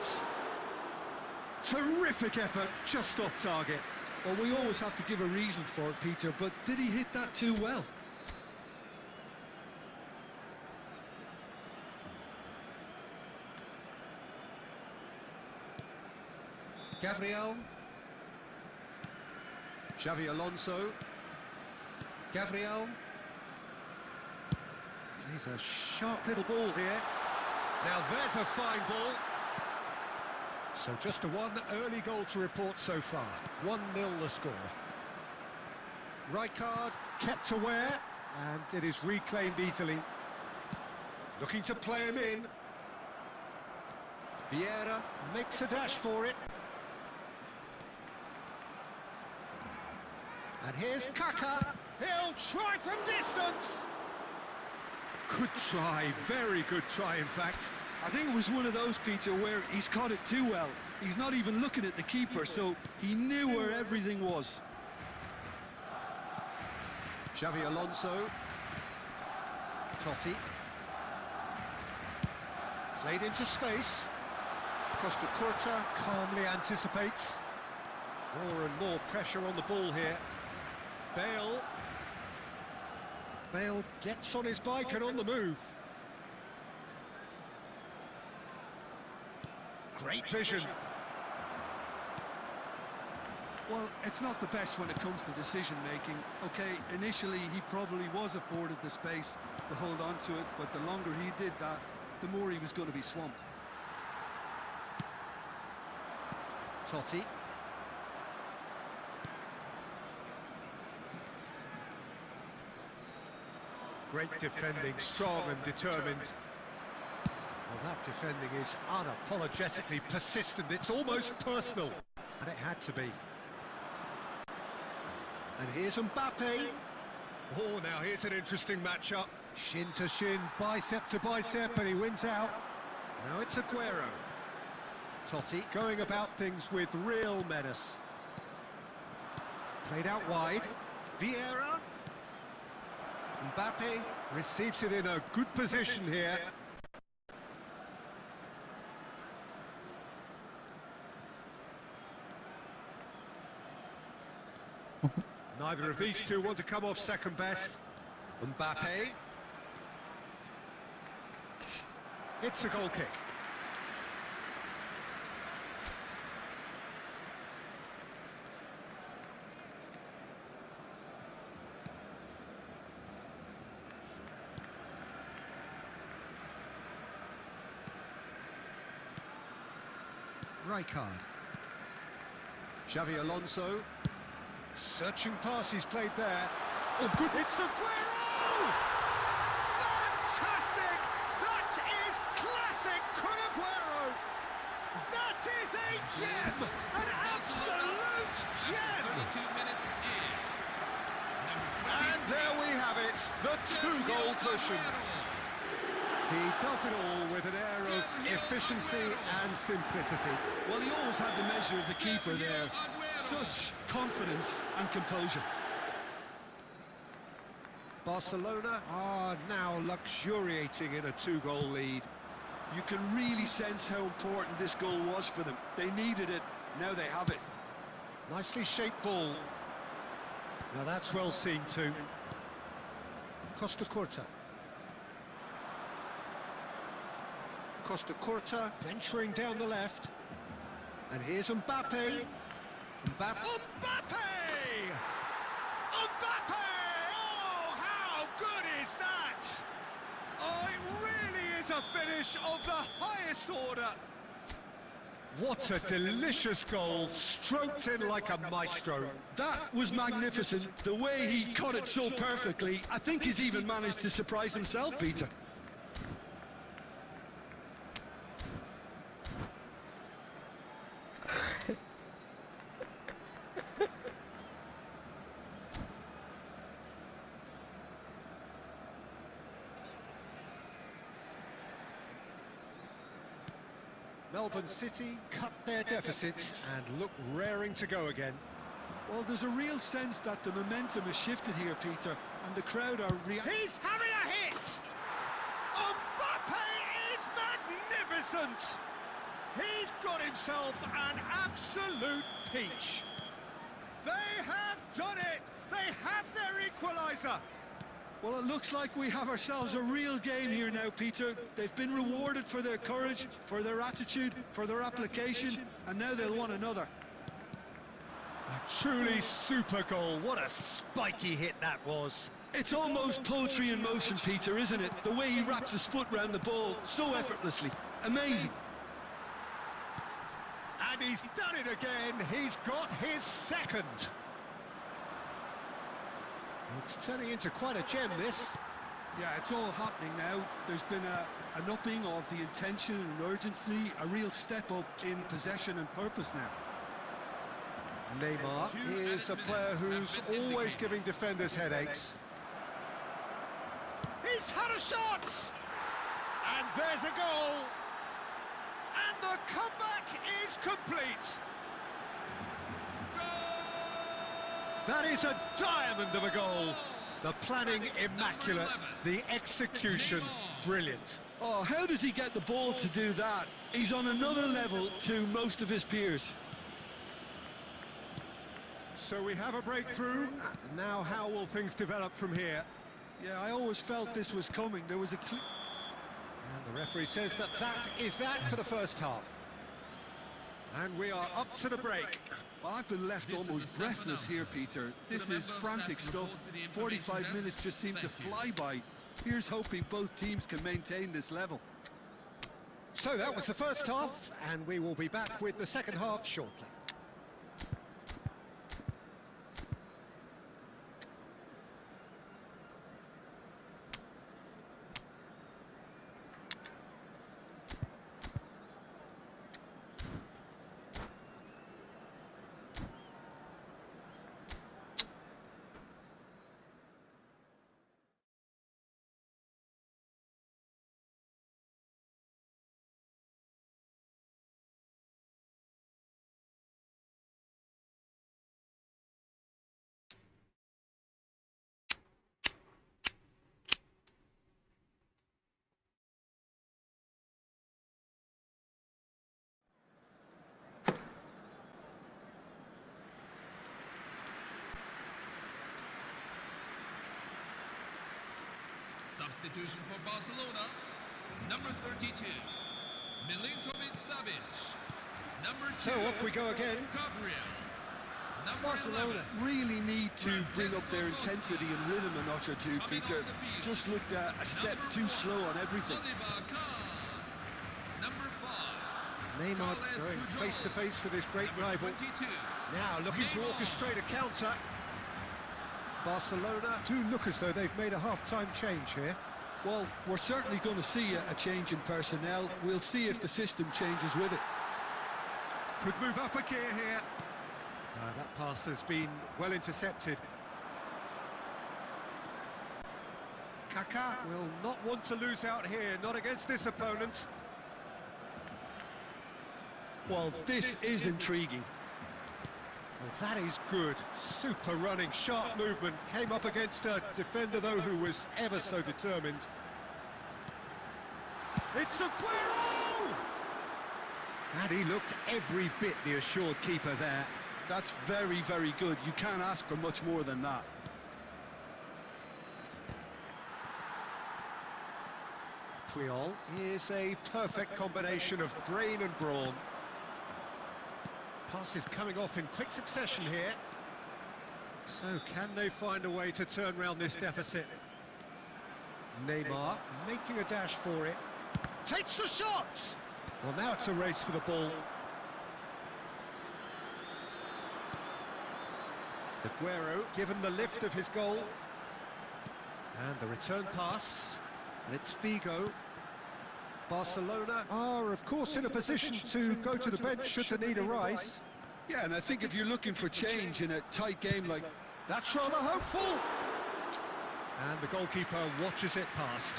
Terrific effort, just off target. Well, we always have to give a reason for it, Peter, but did he hit that too well? Gabriel. Xavi Alonso. Gabriel. He's a sharp little ball here. Now there's a fine ball. So just a one early goal to report so far. 1-0 the score. Rijkaard kept aware, and it is reclaimed easily. Looking to play him in. Vieira makes a dash for it. And here's Kaka. He'll try from distance. Good try, very good try in fact. I think it was one of those, Peter, where he's caught it too well. He's not even looking at the keeper, so he knew where everything was. Xavi Alonso. Totti. Played into space. Costa Curta calmly anticipates. More and more pressure on the ball here. Bale. Bale gets on his bike and on the move. Great vision. Well, it's not the best when it comes to decision-making. Okay, initially he probably was afforded the space to hold on to it, but the longer he did that, the more he was going to be swamped. Totti. Great defending, strong and determined. Well, that defending is unapologetically persistent. It's almost personal. And it had to be. And here's Mbappe. Oh, now here's an interesting matchup. Shin to shin, bicep to bicep, and he wins out. Now it's Aguero. Totti going about things with real menace. Played out wide. Vieira. Mbappe receives it in a good position here. Neither of these two want to come off second best. Mbappe. It's a goal kick. Rijkaard. Xavi Alonso. Searching pass he's played there. Oh, good. It's Aguero! Fantastic! That is classic Kun Aguero! That is a gem! An absolute gem! 32 minutes in. And there we have it, the two-goal cushion. He does it all with an air of efficiency and simplicity. Well, he always had the measure of the keeper there. Such confidence and composure. Barcelona are now luxuriating in a two-goal lead. You can really sense how important this goal was for them. They needed it, now they have it. Nicely shaped ball. Now that's well seen too. Costa Curta. Costa Curta venturing down the left. And here's Mbappe. Mbappe! Mbappe! Oh, how good is that? Oh, it really is a finish of the highest order. What a delicious goal, stroked in like a maestro. That was magnificent. The way he cut it so perfectly, I think he's even managed to surprise himself, Peter. Melbourne City cut their deficits and look raring to go again. Well, there's a real sense that the momentum has shifted here, Peter, and the crowd are He's having a hit! Mbappe is magnificent! He's got himself an absolute peach. They have done it! They have their equaliser! Well, it looks like we have ourselves a real game here now, Peter. They've been rewarded for their courage, for their attitude, for their application, and now they'll want another. A truly super goal. What a spiky hit that was. It's almost poetry in motion, Peter, isn't it? The way he wraps his foot round the ball so effortlessly. Amazing. And he's done it again. He's got his second. It's turning into quite a gem, this. Yeah, it's all happening now. There's been an upping of the intention and urgency, a real step up in possession and purpose now. Neymar is a player who's always giving defenders headaches. He's had a shot! And there's a goal! And the comeback is complete! That is a diamond of a goal. The planning immaculate, the execution brilliant. Oh, how does he get the ball to do that? He's on another level to most of his peers. So we have a breakthrough. Now how will things develop from here? Yeah, I always felt this was coming. There was a And the referee says that is that for the first half. And we are up to the break. Well, I've been left almost breathless here, Peter. This is frantic stuff. 45 minutes just seem to fly by. Here's hoping both teams can maintain this level. So that was the first half, and we will be back with the second half shortly. Substitution for Barcelona, number 32, Milinkovic-Savic. Number 2, So off we go again. Gabriel. Number Barcelona 11, really need to bring up their intensity and rhythm a notch or two, Peter. Just looked a step too slow on everything. Oliver Kahn. Number 5, Neymar going face to face with his great rival. 22, Now looking to orchestrate a counter. Barcelona do look as though they've made a half-time change here. Well, we're certainly going to see a change in personnel. We'll see if the system changes with it. Could move up a gear here. That pass has been well intercepted. Kaká will not want to lose out here, not against this opponent. Well, this is intriguing. Well, that is good. Super running, sharp movement. Came up against a defender, though, who was ever so determined. It's Aguero! And he looked every bit the assured keeper there. That's very, very good. You can't ask for much more than that. Puyol is a perfect combination of brain and brawn. Passes coming off in quick succession here. So can they find a way to turn round this deficit? Neymar making a dash for it. Takes the shot! Well, now it's a race for the ball. Aguero given the lift of his goal. And the return pass. And it's Figo. Barcelona are, of course, in a position to go to the bench should the need arise. Yeah, and I think if you're looking for change in a tight game like... That's rather hopeful. And the goalkeeper watches it past.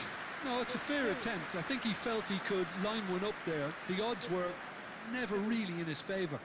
No, it's a fair attempt. I think he felt he could line one up there. The odds were never really in his favour.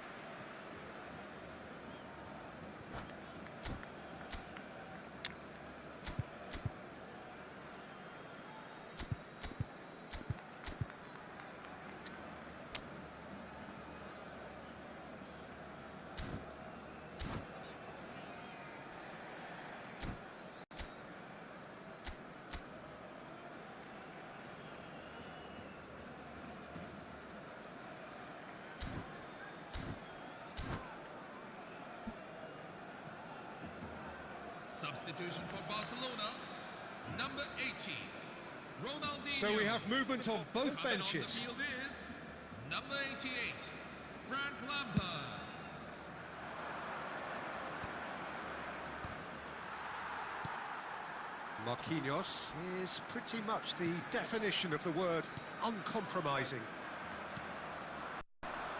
Substitution for Barcelona, number 18, Ronaldo. So we have movement on both Coming benches. on the field is number 88, Frank Lampard. Marquinhos is pretty much the definition of the word uncompromising.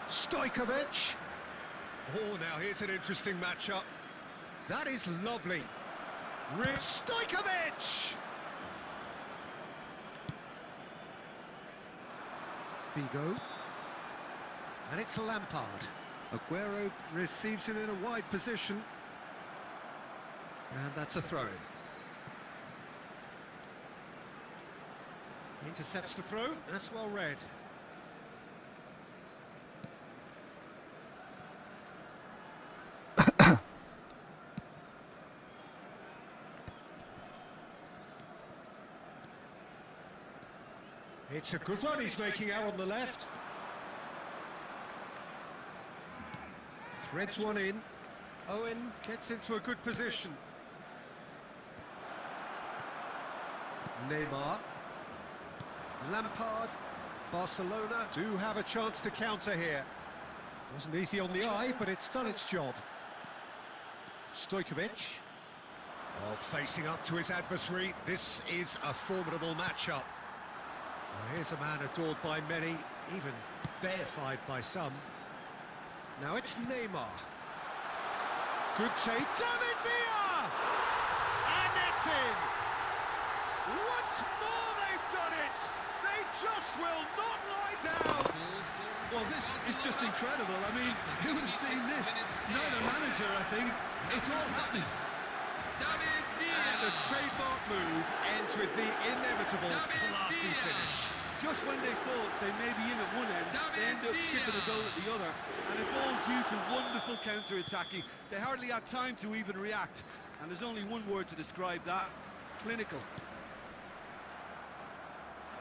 Stojkovic. Oh, now here's an interesting matchup. That is lovely. Stojkovic! Figo. And it's Lampard. Aguero receives it in a wide position. And that's a throw-in. Intercepts the throw. That's well read. It's a good run he's making out on the left. Threads one in. Owen gets into a good position. Neymar. Lampard. Barcelona do have a chance to counter here. Wasn't easy on the eye, but it's done its job. Stojkovic. Oh, facing up to his adversary. This is a formidable matchup. Well, here's a man adored by many, even deified by some. Now it's Neymar. Good take. David Villa! And it's in! Once more they've done it! They just will not lie down! Well, this is just incredible. I mean, who would have seen this? Neither manager, I think. It's all happening. David And the Villa. trademark move ends with the inevitable classy finish. Just when they thought they may be in at one end, they end up shipping a goal at the other. And it's all due to wonderful counter-attacking. They hardly had time to even react. And there's only one word to describe that: clinical.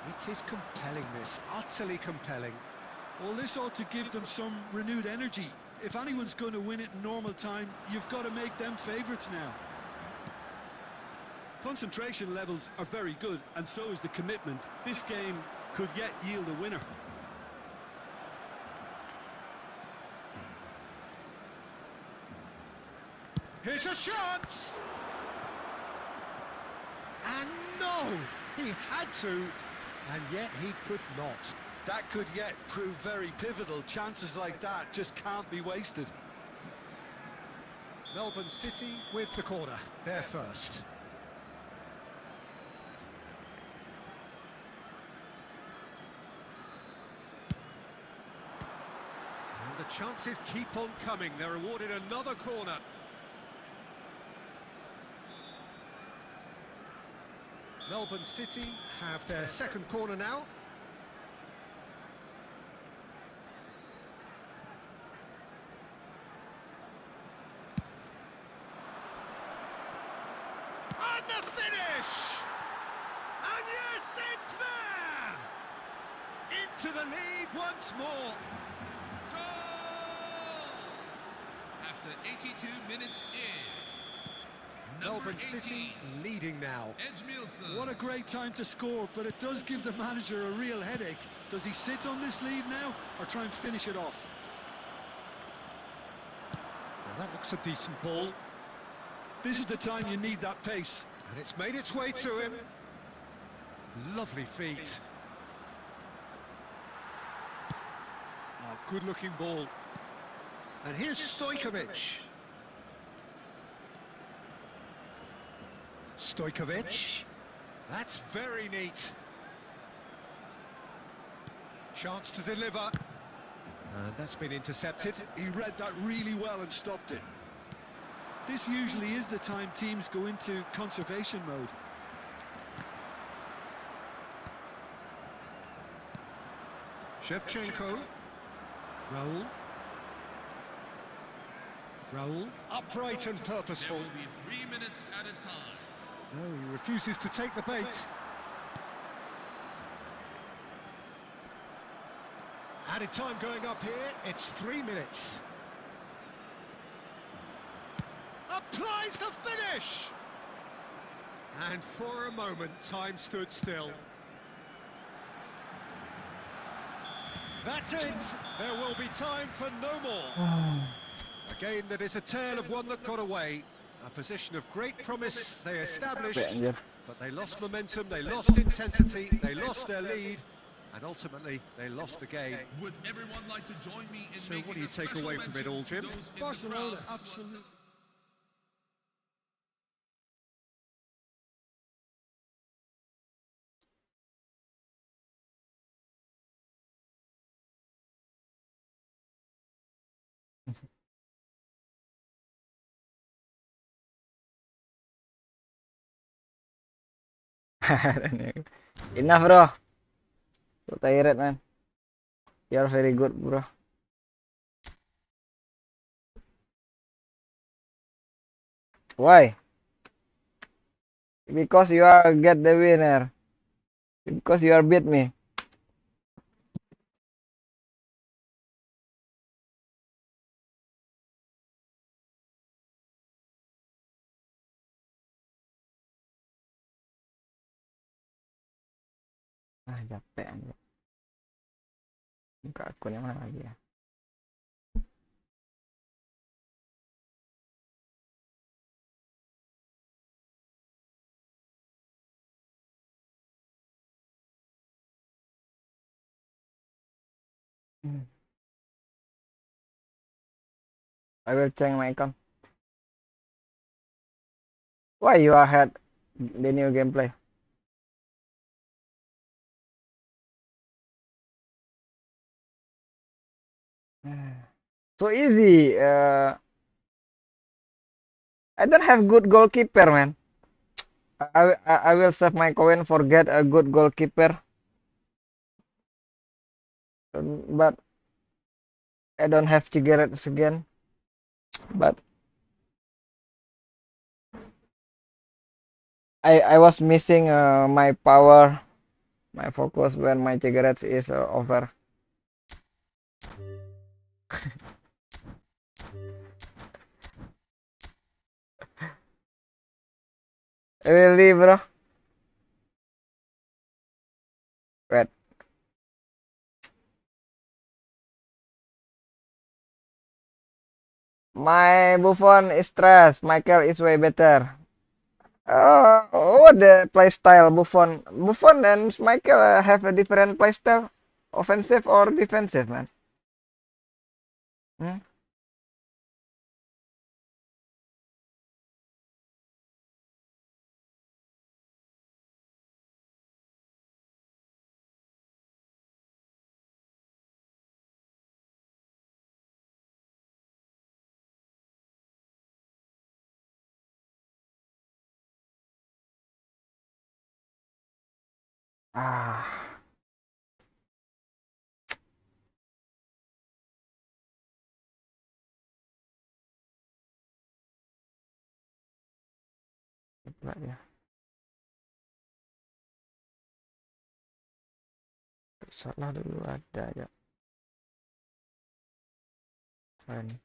It is compelling, this, utterly compelling. Well, this ought to give them some renewed energy. If anyone's going to win it in normal time, you've got to make them favourites now. Concentration levels are very good, and so is the commitment. This game could yet yield a winner. Here's a chance! And no! He had to, and yet he could not. That could yet prove very pivotal. Chances like that just can't be wasted. Melbourne City with the corner, they're first. And The chances keep on coming. They're awarded another corner. Melbourne City have their second corner now. And the finish! And yes, it's there! Into the lead once more. Goal! After 82 minutes is Melbourne number 18, City leading now. Edgemilson. What a great time to score, but it does give the manager a real headache. Does he sit on this lead now, or try and finish it off? Well, that looks a decent ball. This is the time you need that pace. And it's made its way to him. Lovely feet. Oh, good-looking ball. And here's Stojkovic. Stojkovic. That's very neat. Chance to deliver. And that's been intercepted. He read that really well and stopped it. This usually is the time teams go into conservation mode. Shevchenko. Raul. Raul, upright and There purposeful. will be 3 minutes at a time. No, he refuses to take the bait. Added time going up here, it's 3 minutes. Applies the finish! And for a moment, time stood still. That's it! There will be time for no more. A game that is a tale of one that got away. A position of great promise they established, Anjir. but they lost momentum, they lost intensity, they lost their lead, and ultimately they lost the game. Would everyone like to join me in So making what do you a take special away from it mention all, to Jim? those in the Barcelona, crowd? absolutely. Enough, bro. So tired, man. You're very good, bro. Why? Because you are get the winner. Because you are beat me. Ah, capek anjir. Buka akun yang mana lagi ya? I will change my account. Why you are had the new gameplay? So easy. I don't have good goalkeeper, man. I will save my coin for get a good goalkeeper. But I don't have cigarettes again. But I was missing my power, my focus when my cigarettes is over. Really, bro? Wait. My Buffon is trash. Michael is way better. Oh, the play style Buffon. Buffon and Michael have a different play style, offensive or defensive, man. Hmm? Ah. Coba ya. Salah dulu ada ya. Fine.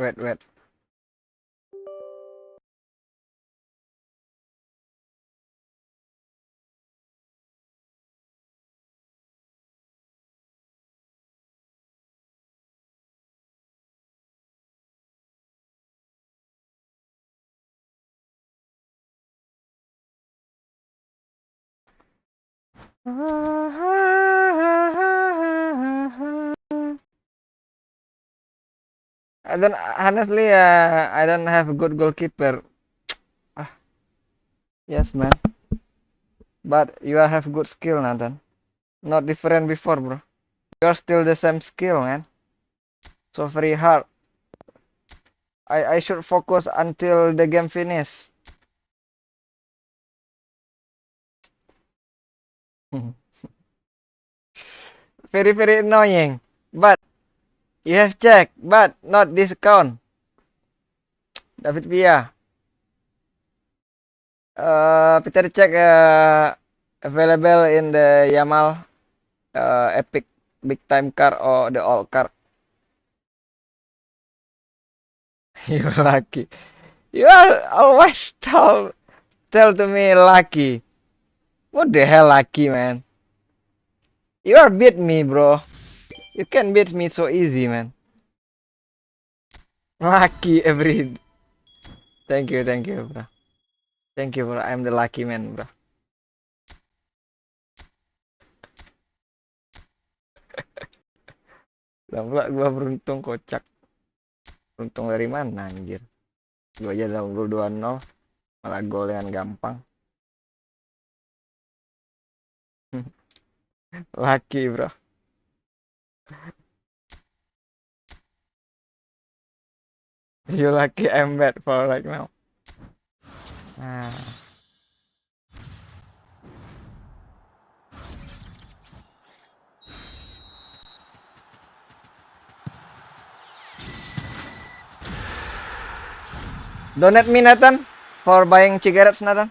Wait. I don't honestly I don't have a good goalkeeper. Ah, yes man. But you have good skill, Nathan. Not different before, bro. You're still the same skill, man. So very hard. I should focus until the game finish. Very annoying. But you have checked, but not discount. David Villa. Peter check available in the Yamal Epic Big Time card or the old card. You're lucky. You are always tell to me lucky. What the hell lucky, man? You are beat me, bro. You can beat me so easy, man. Lucky every. Thank you, bro. Thank you, bro. I'm the lucky man, bro. Lah pula gua beruntung kocak. Beruntung dari mana, anjir? Gua aja 82-0, malah gol dengan gampang. Lucky, bro. You lucky I'm bad for right now. Ah. Donate me, Nathan, for buying cigarettes, Nathan.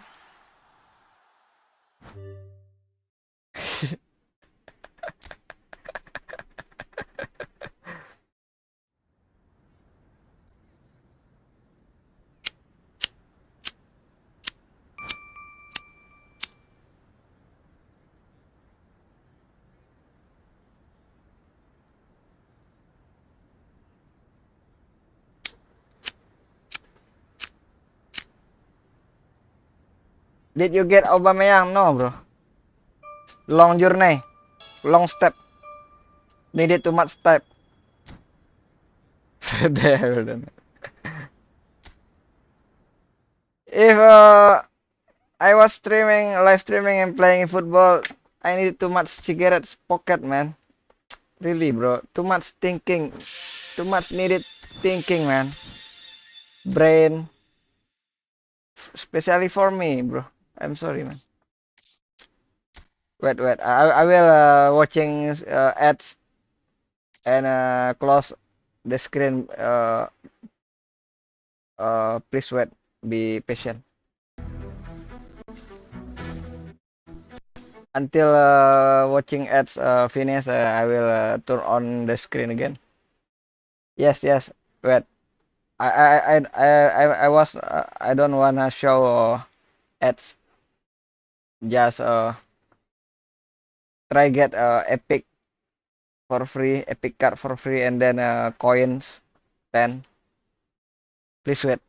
Did you get Aubameyang? No, bro. Long journey, long step. Needed too much step. There. If I was live streaming and playing football, I needed too much cigarettes pocket, man. Really, bro. Too much thinking. Too much needed thinking, man. Brain. Especially for me, bro. I'm sorry, man. Wait. I will watching ads and close the screen. Please wait. Be patient. Until watching ads finish, I will turn on the screen again. Yes. Wait. I don't wanna show ads. Just try get epic for free, epic card for free, and then coins 10. Please wait.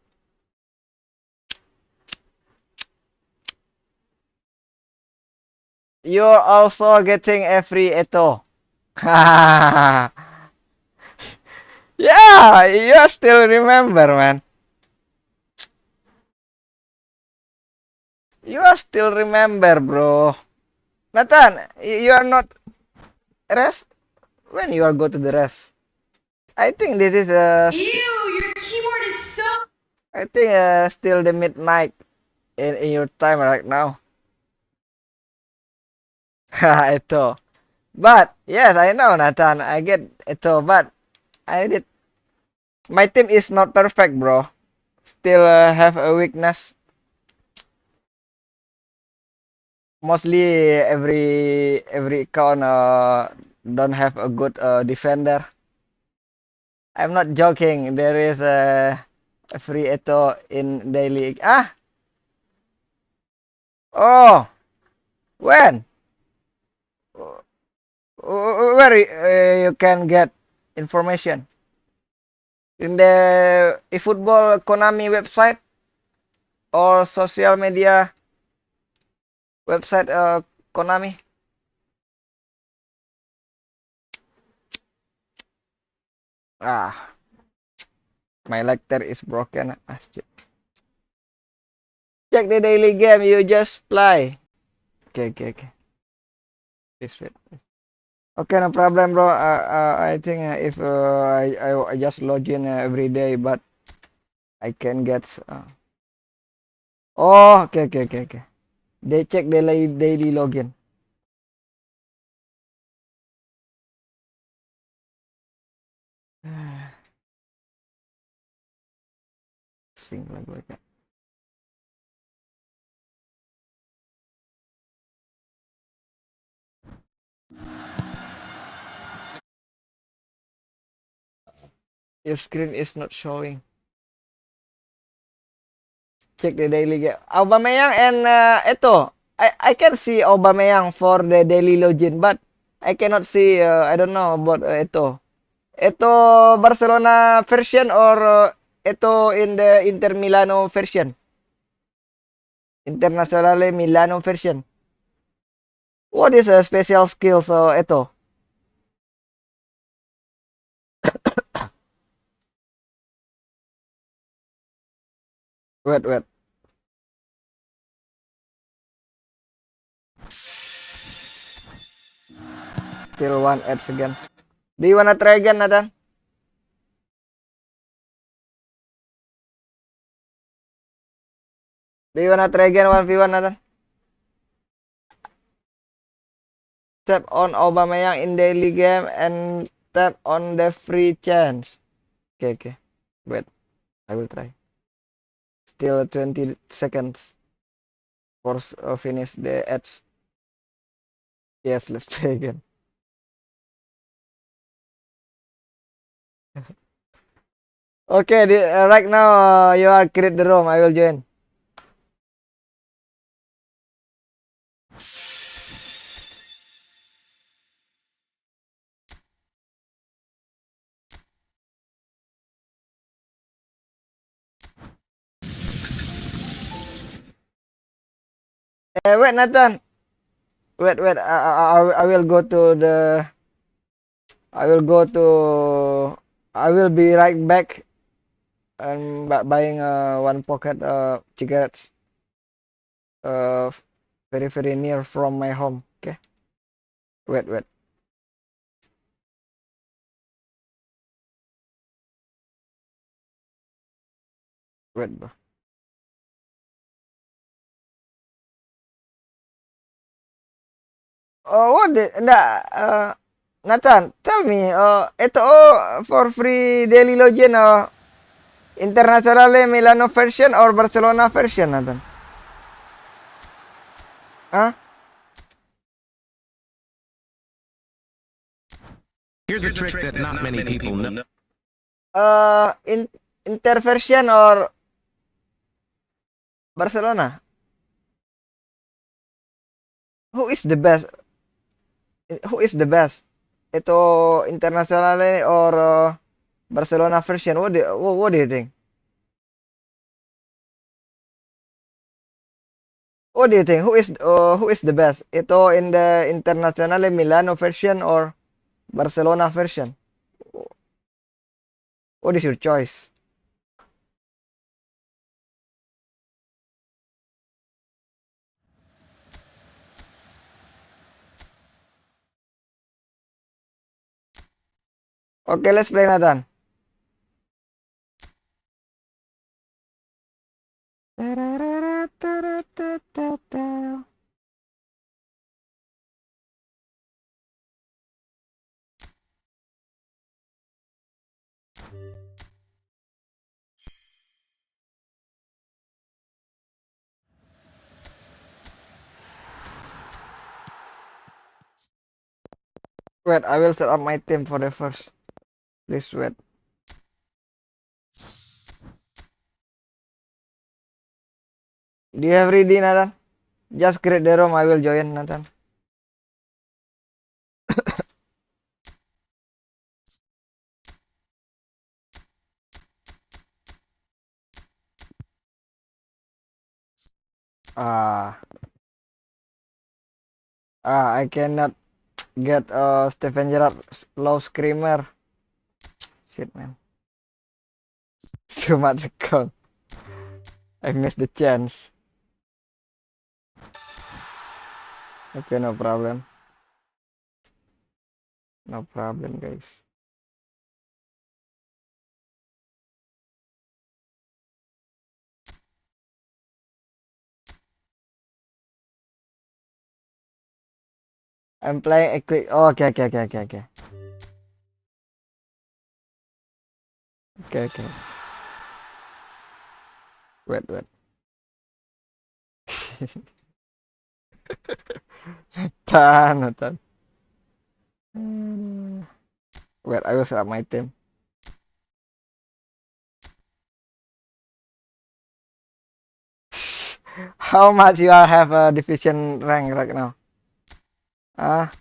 You're also getting a free Eto. Yeah, you still remember, man. You are still remember, bro. Nathan, you are not rest? When you are go to the rest? I think this is Ew, your keyboard is so... I think still the midnight in your time right now. Eto. But yes, I know, Nathan. I get Eto, but I did. My team is not perfect, bro. Still have a weakness. Mostly every account don't have a good defender. I'm not joking. There is a free Eto in daily. Ah, oh, when? Where you can get information? In the eFootball Konami website or social media website Konami? Ah, my lecture is broken. Ah, shit. Check the daily game you just play. Okay. This wait. Okay, no problem, bro. I think if I just log in every day, but I can get. Oh, okay. They check daily login. Sing lagu aja. Your screen is not showing. Check the daily game. Aubameyang and Eto. I can see Aubameyang for the daily login, but I cannot see. I don't know about Eto. Eto Barcelona version or Eto in the Inter Milano version. Internazionale Milano version. What is a special skill so Eto? Wait. Still one ads again. Do you wanna try again, Nathan? Do you wanna try again 1v1, Nathan? Tap on Aubameyang in daily game and tap on the free chance. Okay. Wait, I will try. Still 20 seconds for finish the ads. Yes, let's play again. Okay, right now you are create the room. I will join. Wait, Nathan. Wait. I will go to the. I will go to. I will be right back. And buying one pocket cigarettes. Uh, very near from my home. Okay. Wait. Wait, bro. Oh, what the? Nathan, tell me. Ito for free daily login. Internazionale Milano version or Barcelona version, Nathan? Huh? Here's a trick that not many people know. Inter version or Barcelona? Who is the best? Who is the best? Ito Internazionale or Barcelona version? What do you think? What do you think? Who is the best? Ito in the Internazionale Milano version or Barcelona version? What is your choice? Okay, let's play Nathan. Wait, I will set up my team for the first. Please wait. Do you have ready, Nathan? Just create the room, I will join, Nathan. Ah, I cannot get Steven Gerrard low screamer. Shit, man. Too much account. I missed the chance. Okay, no problem. No problem, guys. I'm playing a quick. Oh, okay. Okay. Wait. Nathan. Wait, I will set up my team. How much you all have a division rank right now? Ah,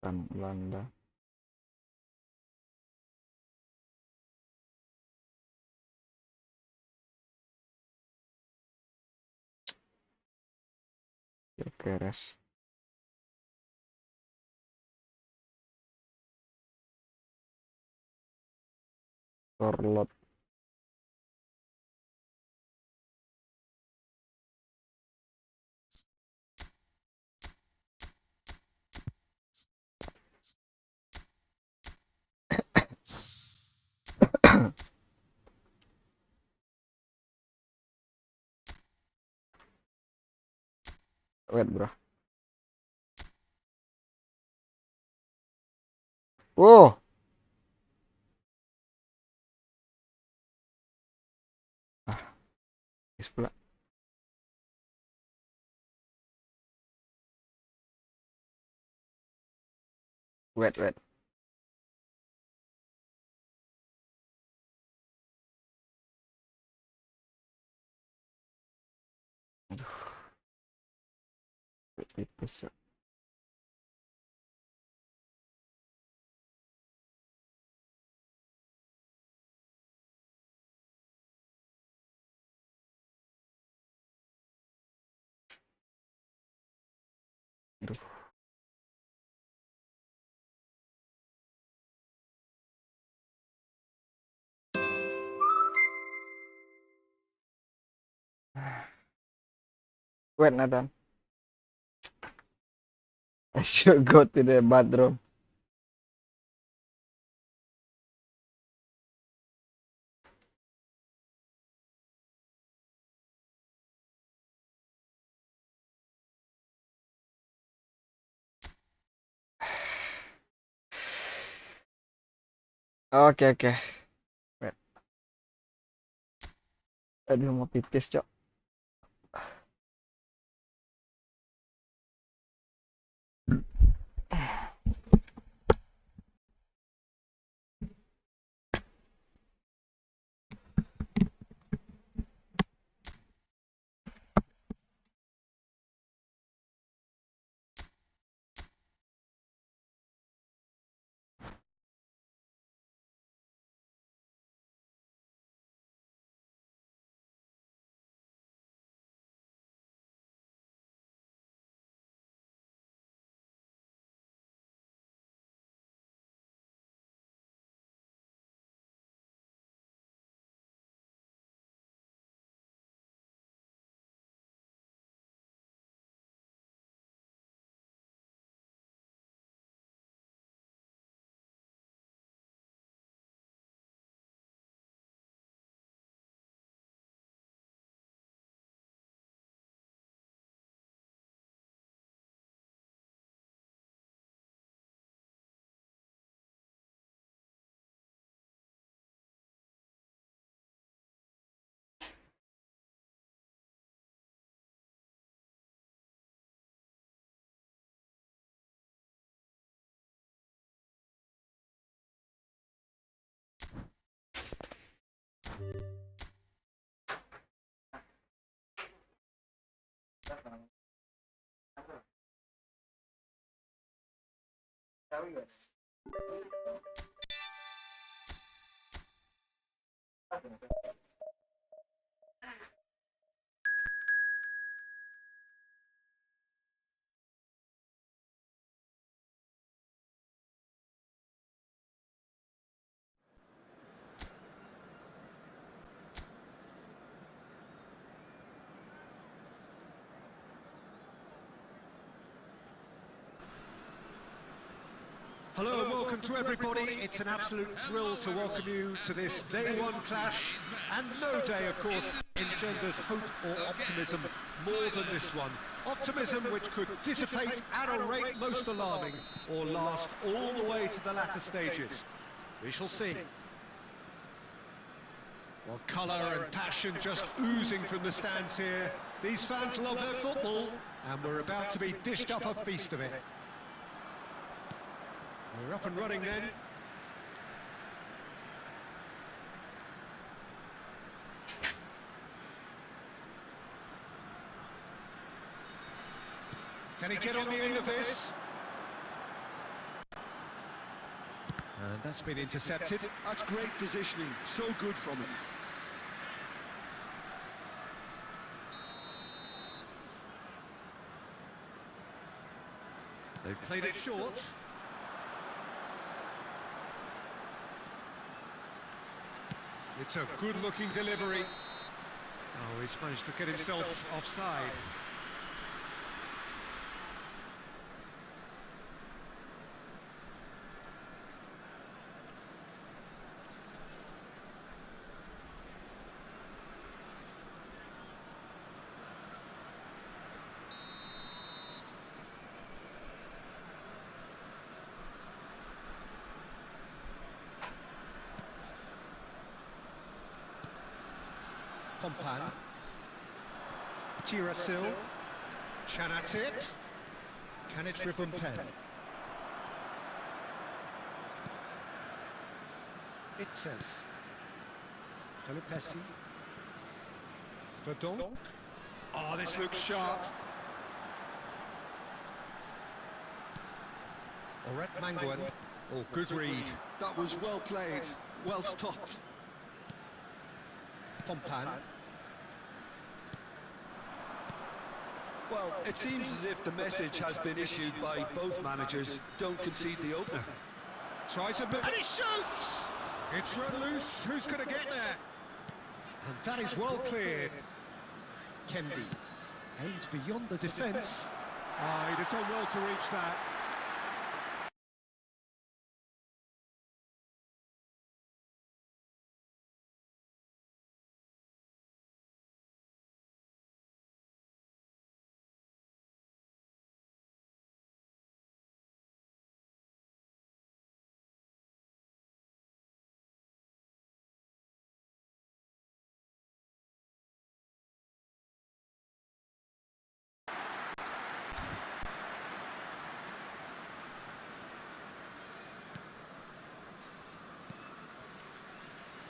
Belanda. Jokeres. Torlot. Wait, bro. Wow. Ah, is pula. Wait. Itu. Aduh. Wait, Nathan. I should go to the bathroom. Oke, oke. Wait. Aduh, mau pipis, Cok. Hello and welcome to everybody. It's an absolute thrill to welcome you to this day one clash. And no day, of course, engenders hope or optimism more than this one. Optimism which could dissipate at a rate most alarming or last all the way to the latter stages. We shall see. Well, colour and passion just oozing from the stands here. These fans love their football and we're about to be dished up a feast of it. We're up and running then. Can he get on the end of this? And that's been intercepted. That's great positioning, so good from him. They've played it short. It's a good-looking delivery. Oh, he's managed to get himself offside. Pompan, Tirasil, Chanatit, Kanich-Ribumpen. It says Telupesi, Verdonk. Oh, this looks sharp. Oret Manguen. Oh, good read. That was well played, well stopped. Pompan. Well, it seems as if the message has been issued by both managers. Don't concede the opener. Tries a bit, and he shoots! It's run loose, who's going to get there? And that is well cleared. Kendi. Aimed beyond the defence. Oh, he'd have done well to reach that.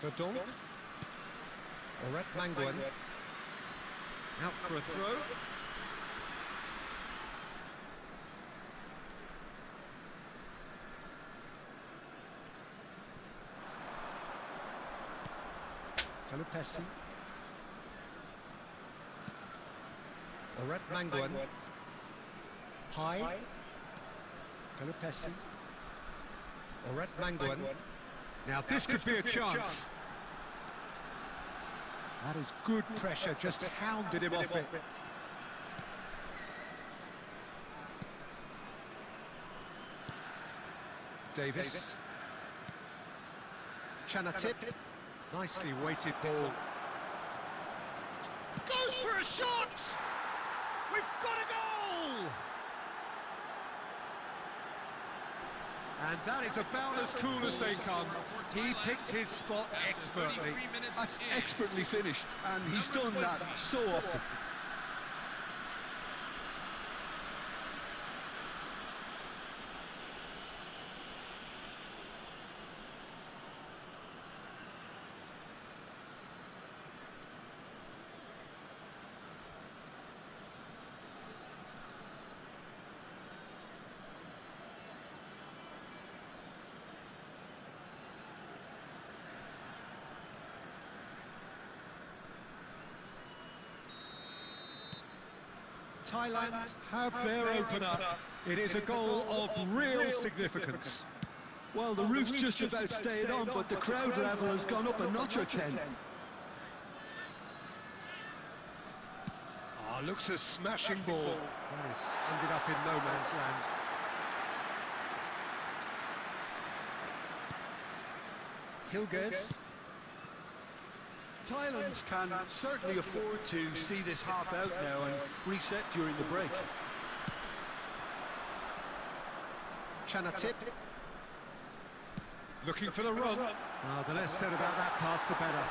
Verdon. Oret Manguan. Out for a throw. Kalupesi. Oret Manguan. High. Kalupesi. Oret Manguan. Now this could be a chance. That is good pressure, just hounded him off it. Davis. Chanatip. Nicely weighted ball. Goes for a shot! We've got a goal! And that is about as cool as they come. He picked his spot expertly. That's expertly finished, and he's done that so often. Thailand have their opener. It is a goal of real significance. Well, the roof's just about stayed on, but the crowd level has gone up a notch or 10. Looks a smashing ball. Yes, ended up in no man's land. Hilgers. Thailand can certainly afford to see this half out now and reset during the break. Chanatip. Looking for the run. The less said about that pass, the better.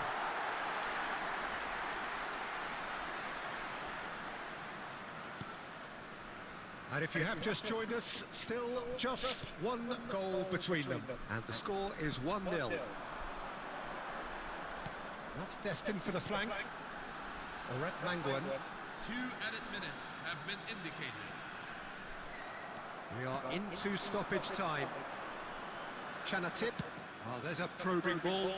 And if you have just joined us, still just one goal between them. And the score is 1-0. That's destined for the flank. Oret Manguan. 2 added minutes have been indicated. We are into stoppage time. Chanatip. There's a probing ball.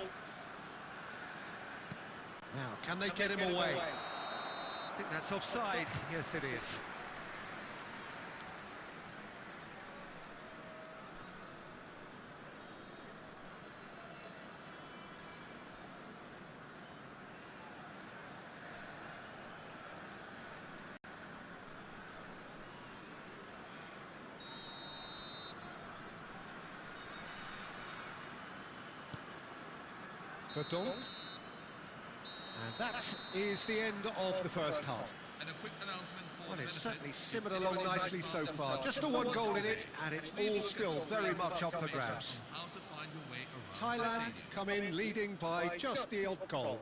Now, can they get him away? I think that's offside. Yes, it is. Verdon. And that is the end of the first half. And a quick announcement for Well, the it's benefit certainly of simmered the along viewers nicely so themselves. far. Just the one goal in it, and it's all still very much up for grabs. How to find your way around the Thailand stadium. come in leading by just the odd goal.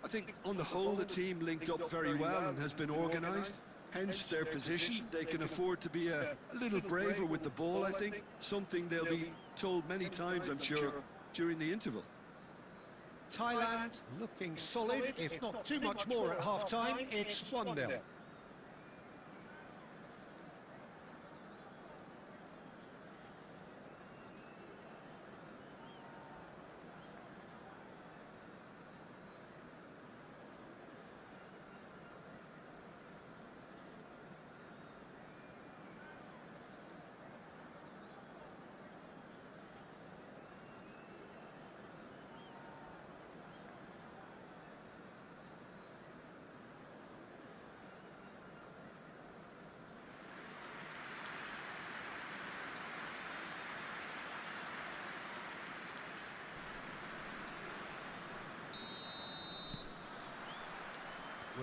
I think on the whole the team linked up very well and has been organised. Hence their position. They can afford to be a little braver with the ball, I think. Something they'll be told many times, I'm sure, during the interval. Thailand looking solid, if not too much more at half-time. It's 1-0.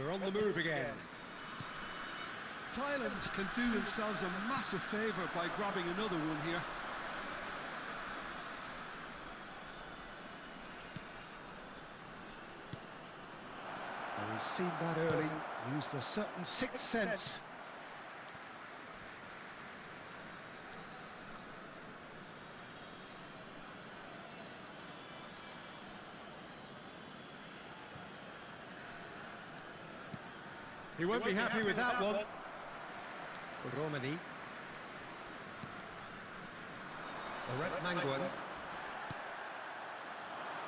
We're on the move again. Thailand can do themselves a massive favour by grabbing another one here. Well, he's seen that early, used a certain sixth sense. He won't be happy with that one. Romani. Oret Mangwan.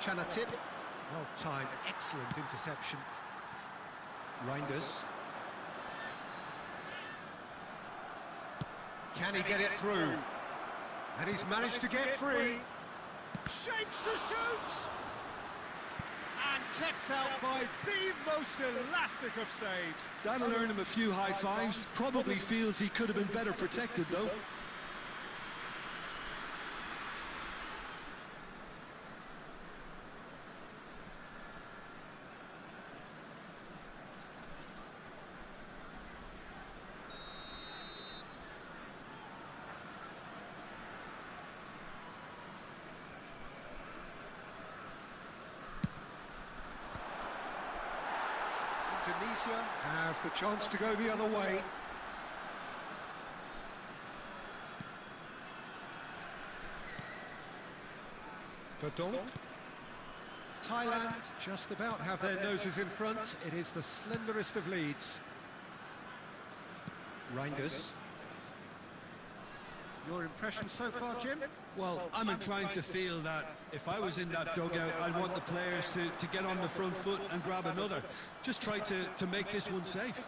Chanatip. Well timed, excellent interception. Reinders. Can he get it through? And he's managed to get free. Shapes to shoot! And kept out by the most elastic of saves. That'll earn him a few high fives. Probably feels he could have been better protected though. Indonesia have the chance to go the other way. Verdonk. Thailand just about have their noses in front. It is the slenderest of leads. Reinders. Your impression so far, Jim? Well, I'm inclined to feel that if I was in that dugout, I'd want the players to get on the front foot and grab another. Just try to make this one safe.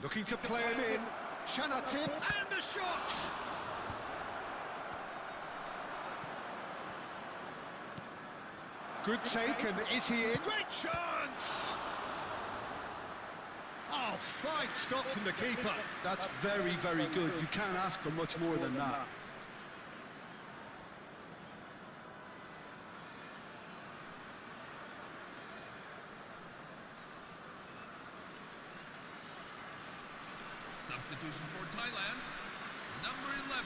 Looking to play him in. Chanatip and the shot! Good take, and is he in? Great chance! Oh, fine stop from the keeper. That's very, very good. You can't ask for much more than that. Substitution for Thailand, number 11.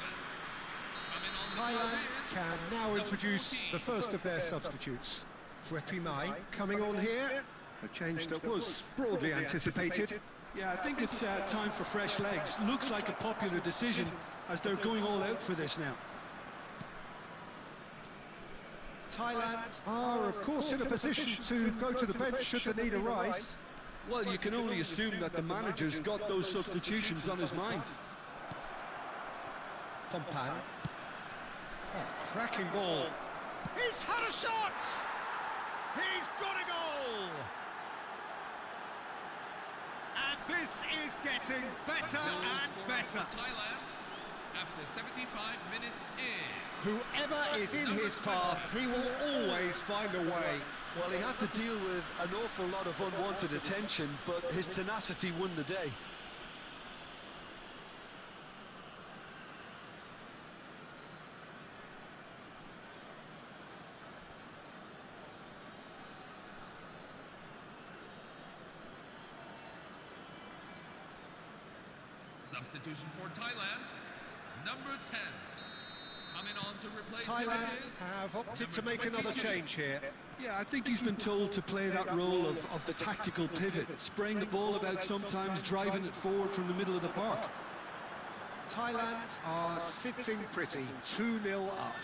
Coming on the Thailand field is can now number introduce 14. the first of their substitutes. Mai coming on here. A change that was broadly anticipated. Yeah, I think it's time for fresh legs. Looks like a popular decision as they're going all out for this now. Thailand are, of course, in a position to go to the bench should the need arise. Well, you can only assume that the manager's got those substitutions on his mind. Pompan. Oh, cracking ball. He's had a shot! He's got a goal! And this is getting better and better. Thailand after 75 minutes is Whoever is in his path, he will always find a way. Well, he had to deal with an awful lot of unwanted attention, but his tenacity won the day. substitution for Thailand, number 10. Coming on to replace Thailand him is have opted to number make another 22. change here. Yeah, I think he's been told to play that role of the tactical pivot, spraying the ball about sometimes, driving it forward from the middle of the park. Thailand are sitting pretty, 2-0 up.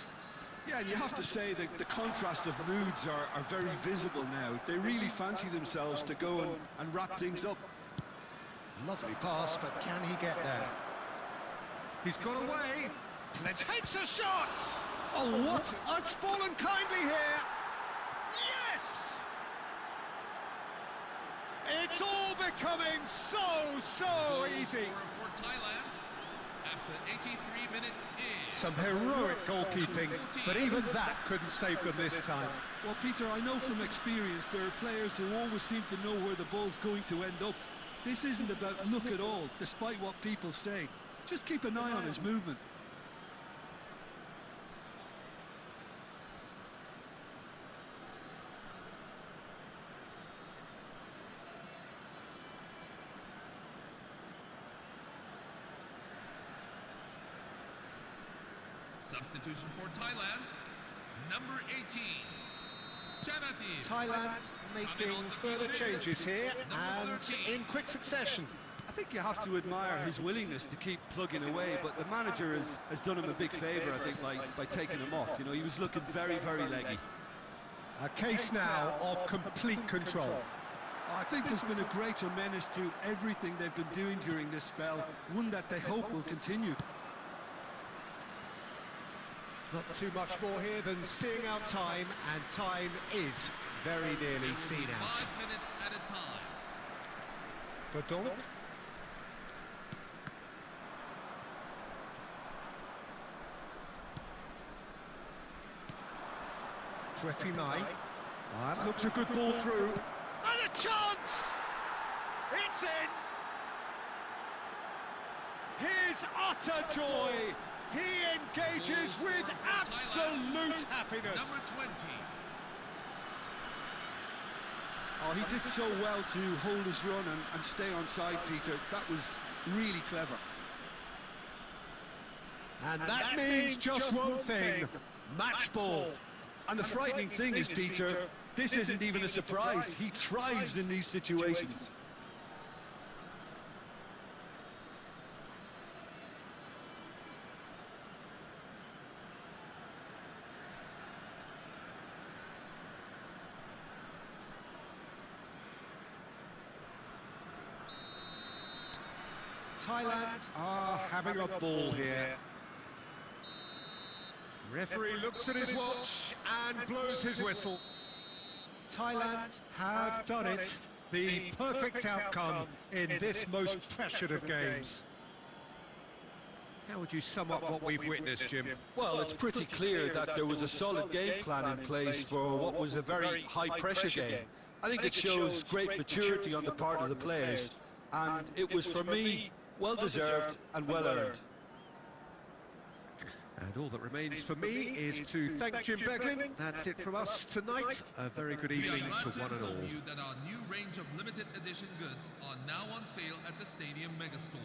Yeah, and you have to say that the contrast of moods are very visible now. They really fancy themselves to go and wrap things up. Lovely pass, but can he get there? He's got away. Takes a shot! Oh, what? It's fallen kindly here. Yes! It's all becoming so easy. For Thailand, after 83 minutes is Some heroic goalkeeping, but even that couldn't save them this time. Well, Peter, I know from experience there are players who always seem to know where the ball's going to end up. This isn't about luck at all, despite what people say. Just keep an eye on his movement. Substitution for Thailand, number 18. Thailand making further changes here and in quick succession. I think you have to admire his willingness to keep plugging away, but the manager has done him a big favour, I think, by taking him off. You know, he was looking very, very leggy. A case now of complete control. I think there's been a greater menace to everything they've been doing during this spell, one that they hope will continue. Not too much more here than seeing out time, and time is very nearly seen out. 5 minutes at a time. Verdonk. Trepimai. Looks a good ball through. And a chance! It's in! His utter joy! He engages with absolute happiness! Number 20. Oh, he did so well to hold his run and stay on side, Peter. That was really clever. And that means just one thing, match ball. And the frightening thing is, Peter, this isn't even a surprise. He thrives in these situations. Thailand are having a ball here. Referee looks at his watch and blows his whistle. Thailand have done it. The perfect outcome in this most pressured of games. How would you sum up what we've witnessed, Jim? Well, it's pretty clear that there was a solid game plan in place for what was a very high-pressure game. I think it shows great maturity on the part of the players, and it was, for me, well-deserved and well-earned. And all that remains for me is to thank Jim Beglin. That's it from us tonight. A very good evening to one and all. You that our new range of limited edition goods are now on sale at the Stadium Megastore.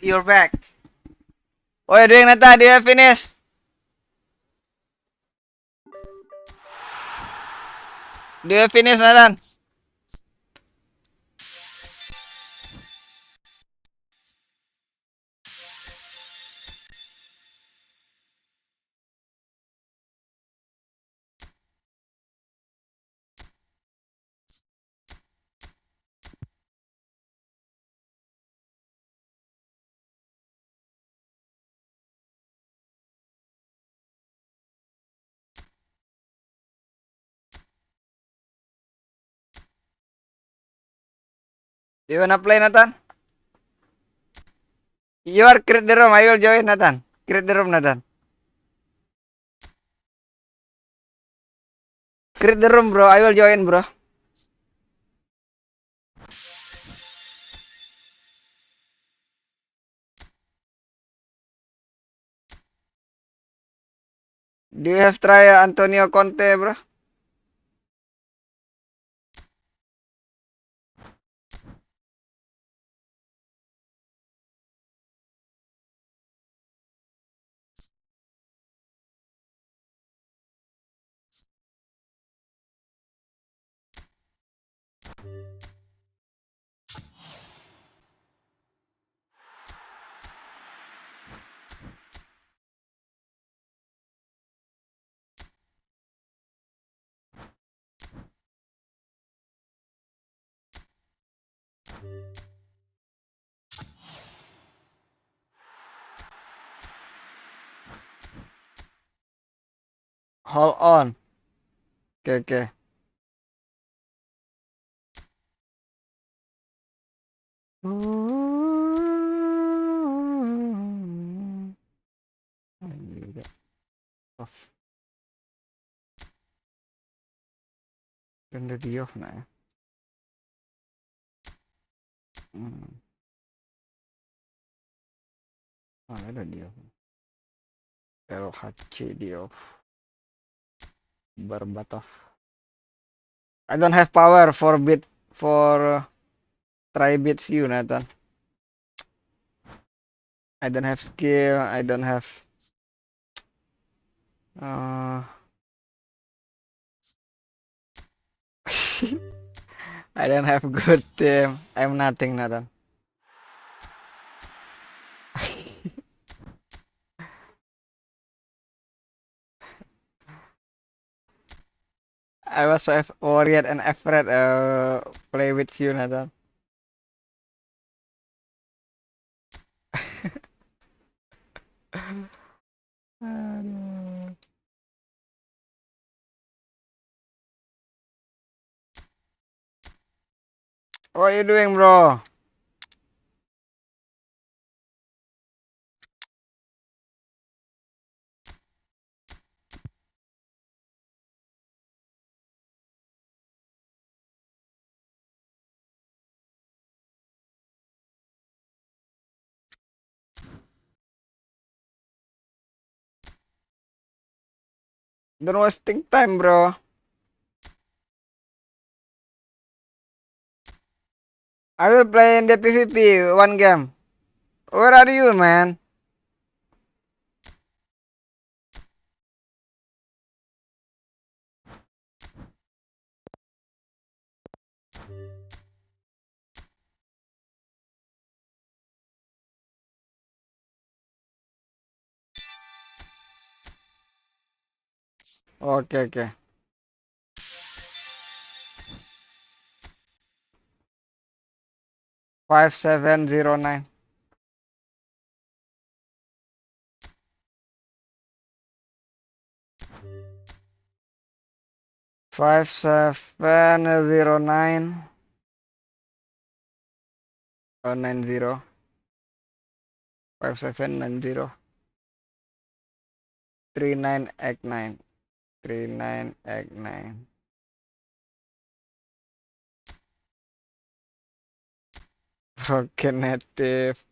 You're back. What are you doing, Nathan? Do you have finished? Do you have finished, Nathan? You wanna play, Nathan? You are create the room. I will join, Nathan. Create the room, Nathan. Create the room, bro. I will join, bro. Do you have try Antonio Conte, bro? Hold on. Okay, okay. Off. Ganda di off na ya. Ada di off. LHC di off. Berbatov. I don't have power for try beats you, Nathan. I don't have skill. I don't have. I don't have good team. I'm nothing, Nathan. I was so worried and afraid play with you, Nathan. Aduh. What are you doing, bro? Don't wasting time, bro. I will play in the PvP one game. Where are you, man? Okay, okay. 5709. 5709 90 5790 3989 3989 Broken native.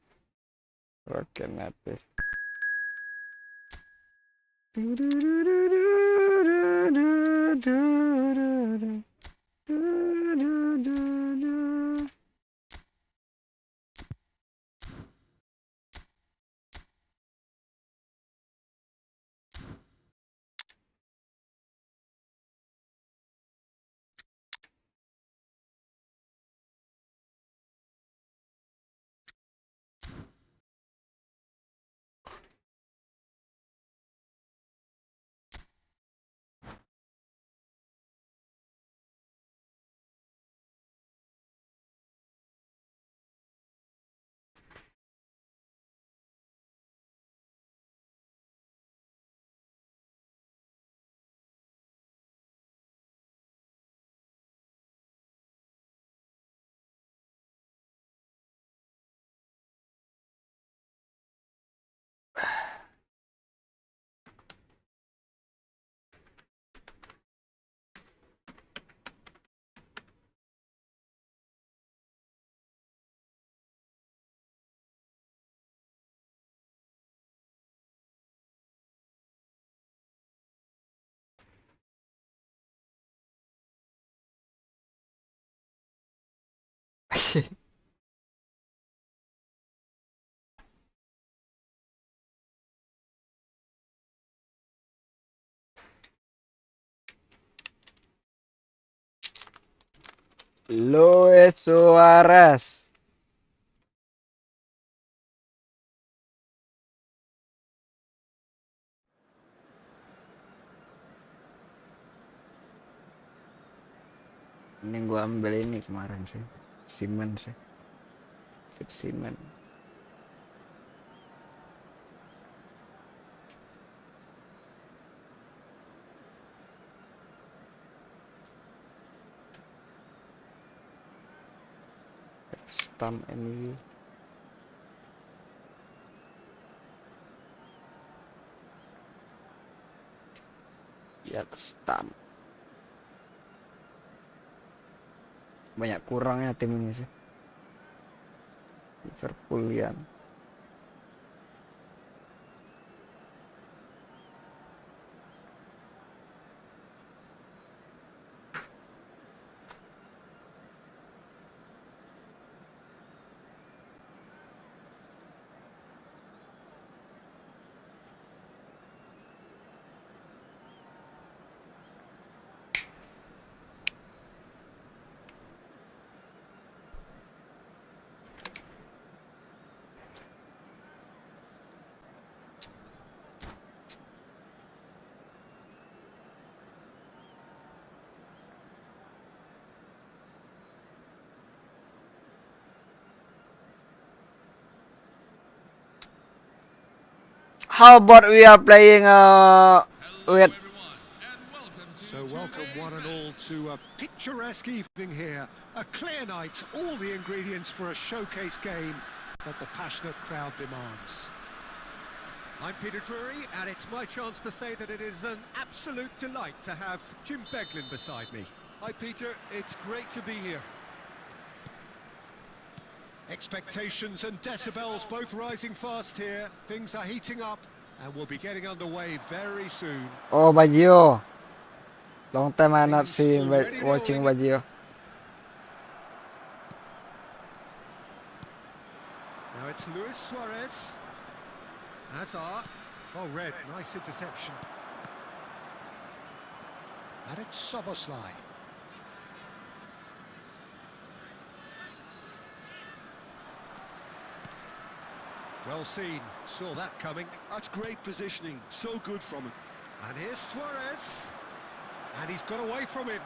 Luis Suarez. Ini gua ambil ini kemarin sih. Simmons sih. Fit Simmons. Stam MU. Ya stam. Banyak kurangnya tim ini sih. Liverpool ya. How about we are playing with So welcome one and all to a picturesque evening here. A clear night, all the ingredients for a showcase game that the passionate crowd demands. I'm Peter Drury, and it's my chance to say that it is an absolute delight to have Jim Beglin beside me. Hi, Peter. It's great to be here. Expectations and decibels both rising fast here. Things are heating up, and we'll be getting underway very soon. Oh, Baggio. Long time I not see watching Baggio. Now it's Luis Suarez. Hazard. Oh, red. Nice interception. And it's Soboslai. Well seen. Saw that coming. That's great positioning. So good from him. And here's Suarez. And he's got away from him.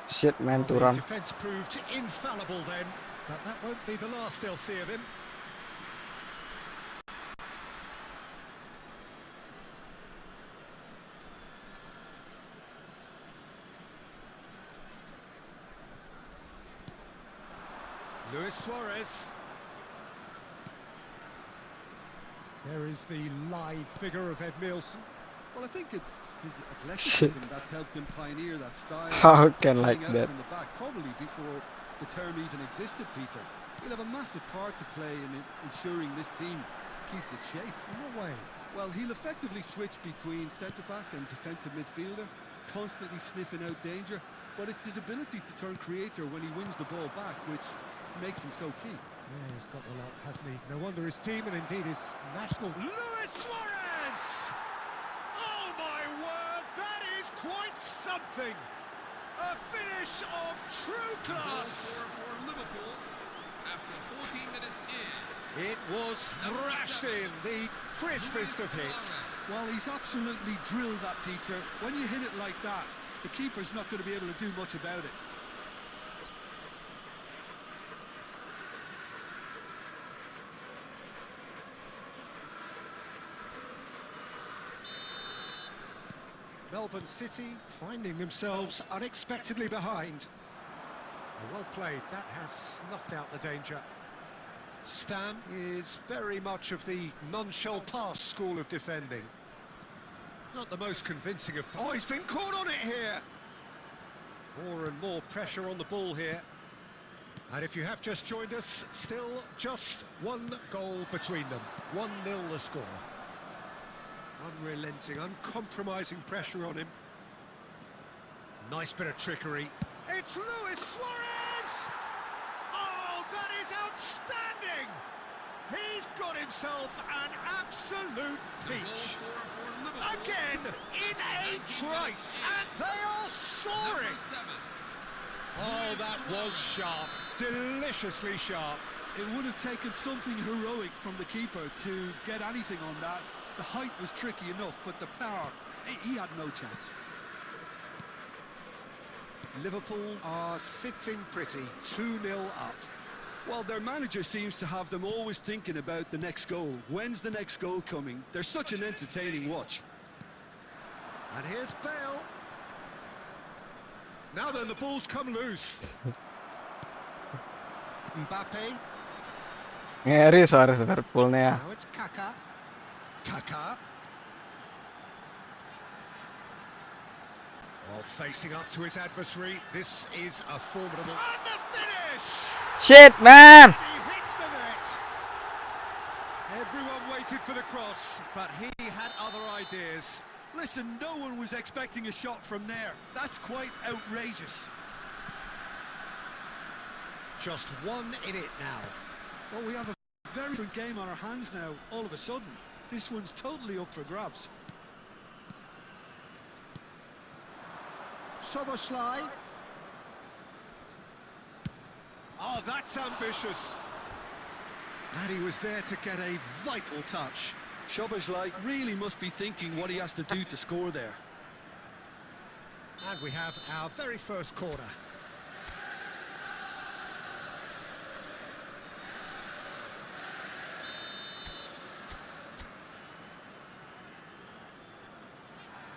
Shit, man, to The run. defence proved infallible then, but that won't be the last they'll see of him. Luis Suarez. There is the live figure of Ed Nielsen. Well, I think it's his athleticism that's helped him pioneer that style. How can like Playing out that? from the back, probably before the term even existed, Peter. He'll have a massive part to play in ensuring this team keeps its shape. In what way? Well, he'll effectively switch between centre-back and defensive midfielder, constantly sniffing out danger, but it's his ability to turn creator when he wins the ball back which makes him so key. Yeah, he's got the lot, hasn't he? No wonder his team and indeed his national... Luis Suarez! Oh my word, that is quite something! A finish of true class! For Liverpool after 14 minutes in. It was thrashed in, the crispest of hits. Well, he's absolutely drilled that, Peter. When you hit it like that, the keeper's not going to be able to do much about it. Melbourne City finding themselves unexpectedly behind. Well played, that has snuffed out the danger. Stam is very much of the non-shell pass school of defending. Not the most convincing of... Oh, he's been caught on it here! More and more pressure on the ball here. And if you have just joined us, still just one goal between them. 1-0 the score. Unrelenting, uncompromising pressure on him. Nice bit of trickery. It's Luis Suarez! Oh, that is outstanding! He's got himself an absolute peach. Again, in a trice, and they are soaring! Oh, that was sharp, deliciously sharp. It would have taken something heroic from the keeper to get anything on that. The height was tricky enough, but the power, he had no chance. Liverpool are sitting pretty, 2-0 up. Well, their manager seems to have them always thinking about the next goal. When's the next goal coming? They're such an entertaining watch. And here's Bale. Now then, the ball's come loose. Mbappe. Ngeri suara Liverpoolnya ya. Now it's Kaka. Kaka. Oh, facing up to his adversary. This is a formidable... And the finish! Shit, man! He hits the net. Everyone waited for the cross, but he had other ideas. Listen, no one was expecting a shot from there. That's quite outrageous. Just one in it now. Well, we have a very different game on our hands now, all of a sudden. This one's totally up for grabs. Soboslai. Oh, that's ambitious. And he was there to get a vital touch. Szoboszlai really must be thinking what he has to do to score there. And we have our very first corner.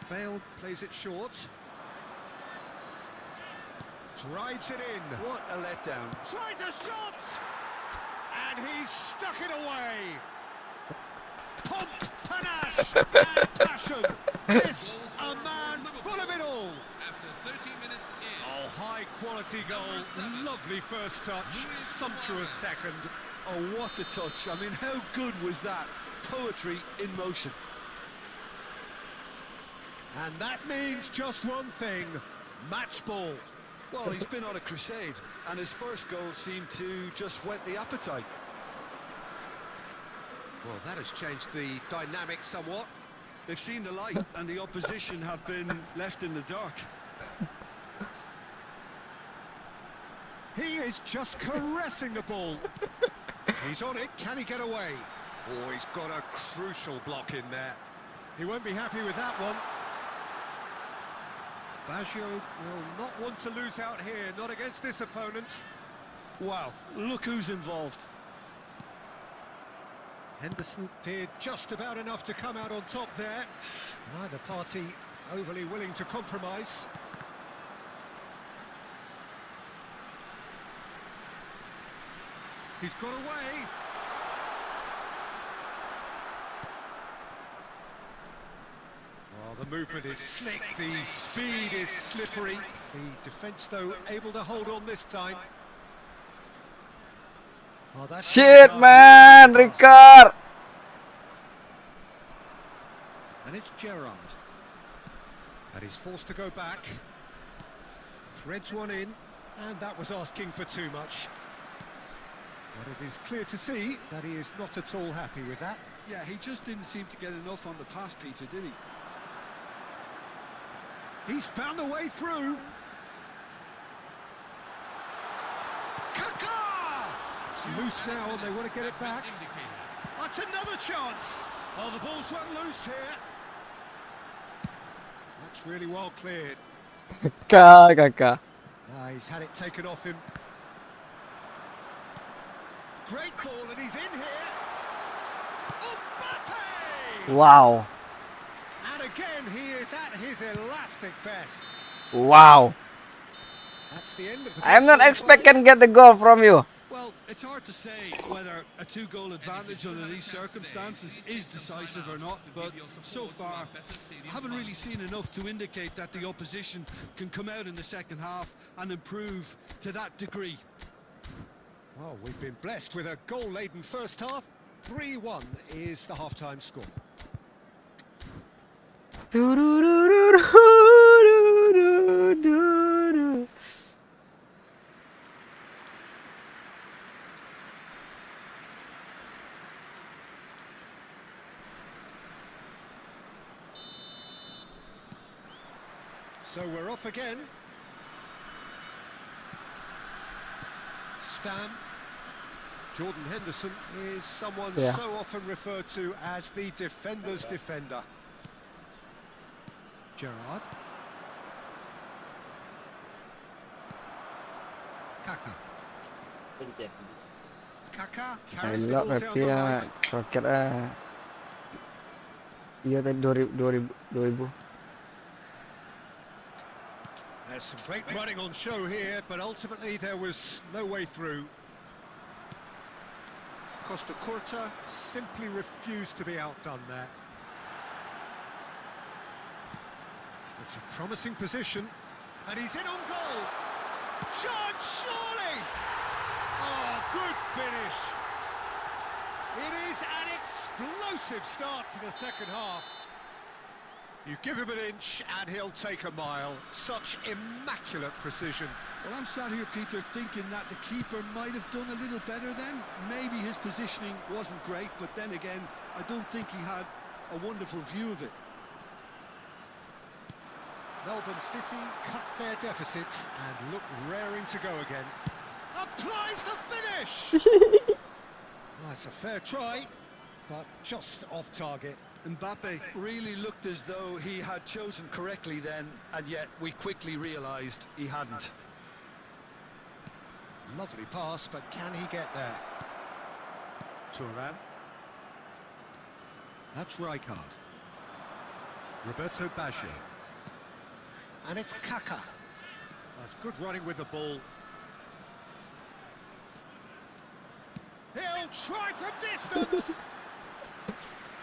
Bale plays it short. Drives it in. What a letdown. Tries a shot! And he's stuck it away. Pomp, panache, and passion. This, a man full of it all. After 13 minutes in. Oh, high-quality goal. Lovely first touch. Sumptuous second. Oh, what a touch. I mean, how good was that? Poetry in motion. And that means just one thing. Match ball. Well, he's been on a crusade, and his first goal seemed to just whet the appetite. Well, that has changed the dynamic somewhat. They've seen the light, and the opposition have been left in the dark. He is just caressing the ball. He's on it. Can he get away? Oh, he's got a crucial block in there. He won't be happy with that one. Baggio will not want to lose out here, not against this opponent. Wow, look who's involved. Henderson did just about enough to come out on top there. Neither party overly willing to compromise. He's got away. Well, the movement is slick, the speed is slippery. The defence, though, able to hold on this time. Oh, that's Shit, man, Ricard. And it's Gerrard. And he's forced to go back. Threads one in, and that was asking for too much. But it is clear to see that he is not at all happy with that. Yeah, he just didn't seem to get enough on the pass, Peter, did he? He's found a way through. Kaká! It's loose now, and they want to get it back. That's another chance. Oh, the ball's run loose here. That's really well cleared. Kaká. He's had it taken off him. Great ball, and he's in here. Mbappe! Wow. And again, he is at his elastic best. Wow. That's the end of the I'm not first expecting get the goal from you. Well, it's hard to say whether a two-goal advantage under these circumstances is decisive or not, but so far, I haven't really seen enough to indicate that the opposition can come out in the second half and improve to that degree. Well, we've been blessed with a goal-laden first half. 3-1 is the half-time score. So we're off again. Stam. Jordan Henderson is someone so often referred to as the defender's defender. Gerrard. Kaká. Kaká carries the ball down the right. Roket Iya tadi 2000. There's some great running on show here, but ultimately there was no way through. Costa Curta simply refused to be outdone there. It's a promising position, and he's in on goal. Chance, surely! Oh, good finish. It is an explosive start to the second half. You give him an inch and he'll take a mile. Such immaculate precision. Well, I'm sat here, Peter, thinking that the keeper might have done a little better then. Maybe his positioning wasn't great, but then again, I don't think he had a wonderful view of it. Melbourne City cut their deficit and look raring to go again. Applies the finish! Well, it's a fair try, but just off target. Mbappe really looked as though he had chosen correctly then, and yet we quickly realised he hadn't. Lovely pass, but can he get there? Thuram. That's Rijkaard. Roberto Baggio. And it's Kaká. That's good running with the ball. He'll try from distance!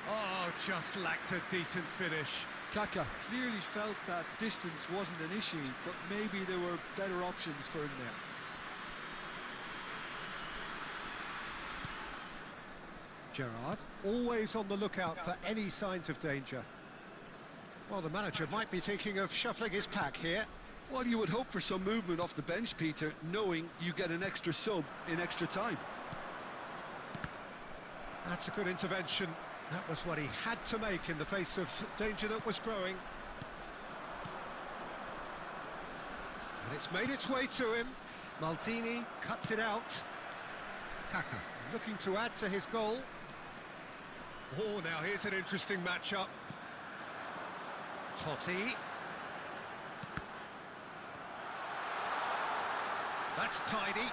Oh, just lacked a decent finish. Kaká clearly felt that distance wasn't an issue, but maybe there were better options for him there. Gerrard, always on the lookout for any signs of danger. Well, the manager might be thinking of shuffling his pack here. Well, you would hope for some movement off the bench, Peter, knowing you get an extra sub in extra time. That's a good intervention. That was what he had to make in the face of danger that was growing. And it's made its way to him. Maldini cuts it out. Kaká looking to add to his goal. Oh, now here's an interesting matchup. Totti. That's tidy.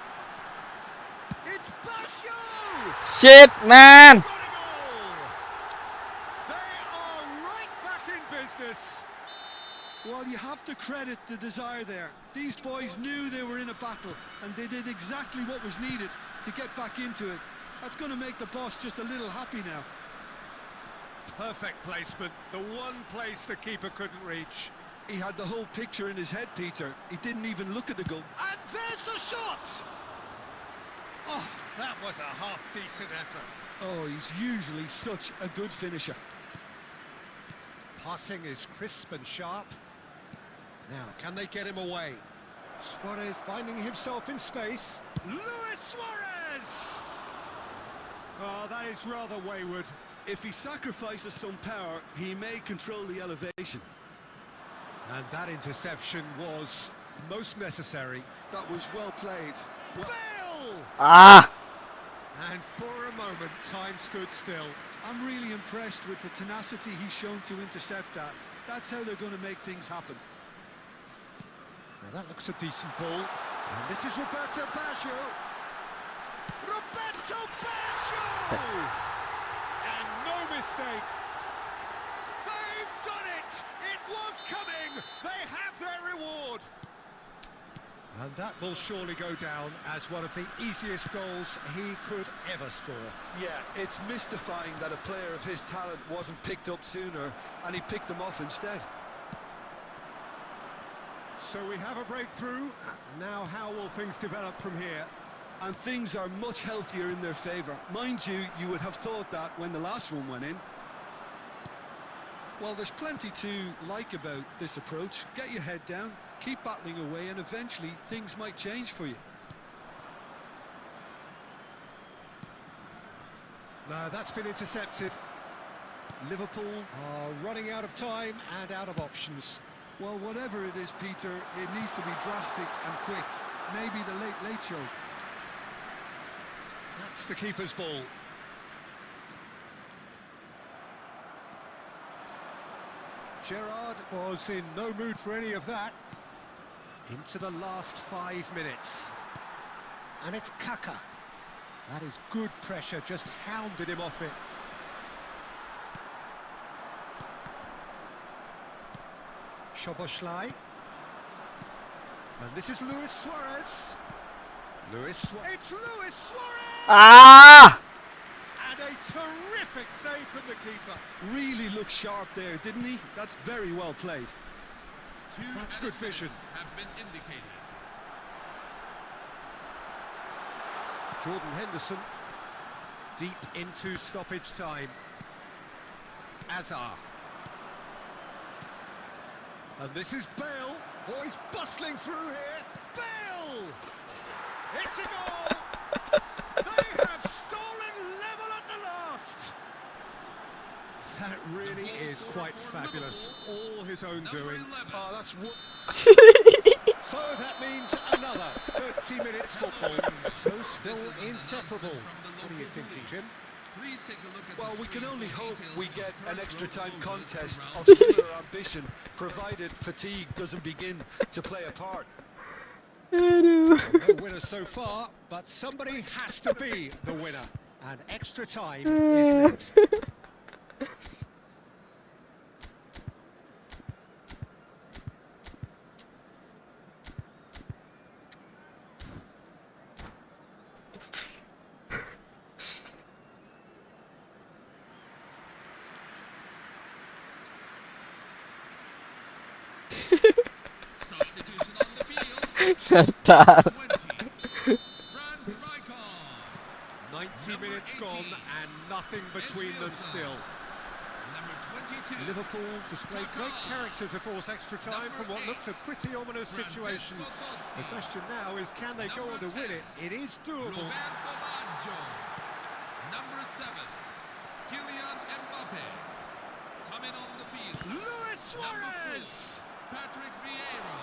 It's Baggio! Shit, man! Well, you have to credit the desire there. These boys knew they were in a battle, and they did exactly what was needed. to get back into it. That's going to make the boss just a little happy now. Perfect placement, the one place the keeper couldn't reach. He had the whole picture in his head, Peter. He didn't even look at the goal. And there's the shot! Oh, that was a half-decent effort. Oh, he's usually such a good finisher. Passing is crisp and sharp. Now, can they get him away? Suarez finding himself in space. Luis Suarez! Oh, that is rather wayward. If he sacrifices some power, he may control the elevation. And that interception was most necessary. That was well played. Bale! Ah! And for a moment, time stood still. I'm really impressed with the tenacity he's shown to intercept that. That's how they're going to make things happen. Now that looks a decent ball. And this is Roberto Baggio. Roberto Baggio! And no mistake. They've done it! It was coming! They have their reward! And that will surely go down as one of the easiest goals he could ever score. Yeah, it's mystifying that a player of his talent wasn't picked up sooner, and he picked them off instead. So we have a breakthrough. Now how will things develop from here? And things are much healthier in their favour. Mind you, you would have thought that when the last one went in. Well, there's plenty to like about this approach. Get your head down, keep battling away, and eventually things might change for you. No, that's been intercepted. Liverpool are running out of time and out of options. Well, whatever it is, Peter, it needs to be drastic and quick. Maybe the late show. That's the keeper's ball. Gerrard was in no mood for any of that. Into the last 5 minutes. And it's Kaka. That is good pressure, just hounded him off it. Szoboszlai. And this is Luis Suarez. It's Luis Suarez! Ah! And a terrific save from the keeper. Really looked sharp there, didn't he? That's very well played. That's good vision. Have been indicated. Jordan Henderson. Deep into stoppage time. Azar. And this is Bale. Oh, he's bustling through here. Bale! It's a goal! They have stolen level at the last! That really is quite fabulous. All his own doing. Oh, that's what. So that means another 30 minutes football. So still inseparable. What are you thinking, Jim? Please take a look at Well, the we can screen only for hope details we of get the an first extra time goal contest from of the similar ambition, provided fatigue doesn't begin to play a part. No winner so far, but somebody has to be the winner. And extra time is next. Substitution on the field. Sebentar. 20. Frank Lampard. 90 minutes gone and nothing between them still. Number 22. Liverpool displayed great character to force extra time from what looked a pretty ominous situation. The question now is, can they go on to win it? It is doable. Roberto Baggio. Number 7. Kylian Mbappe. Coming on the field. Luis Suarez! Patrick Vieira.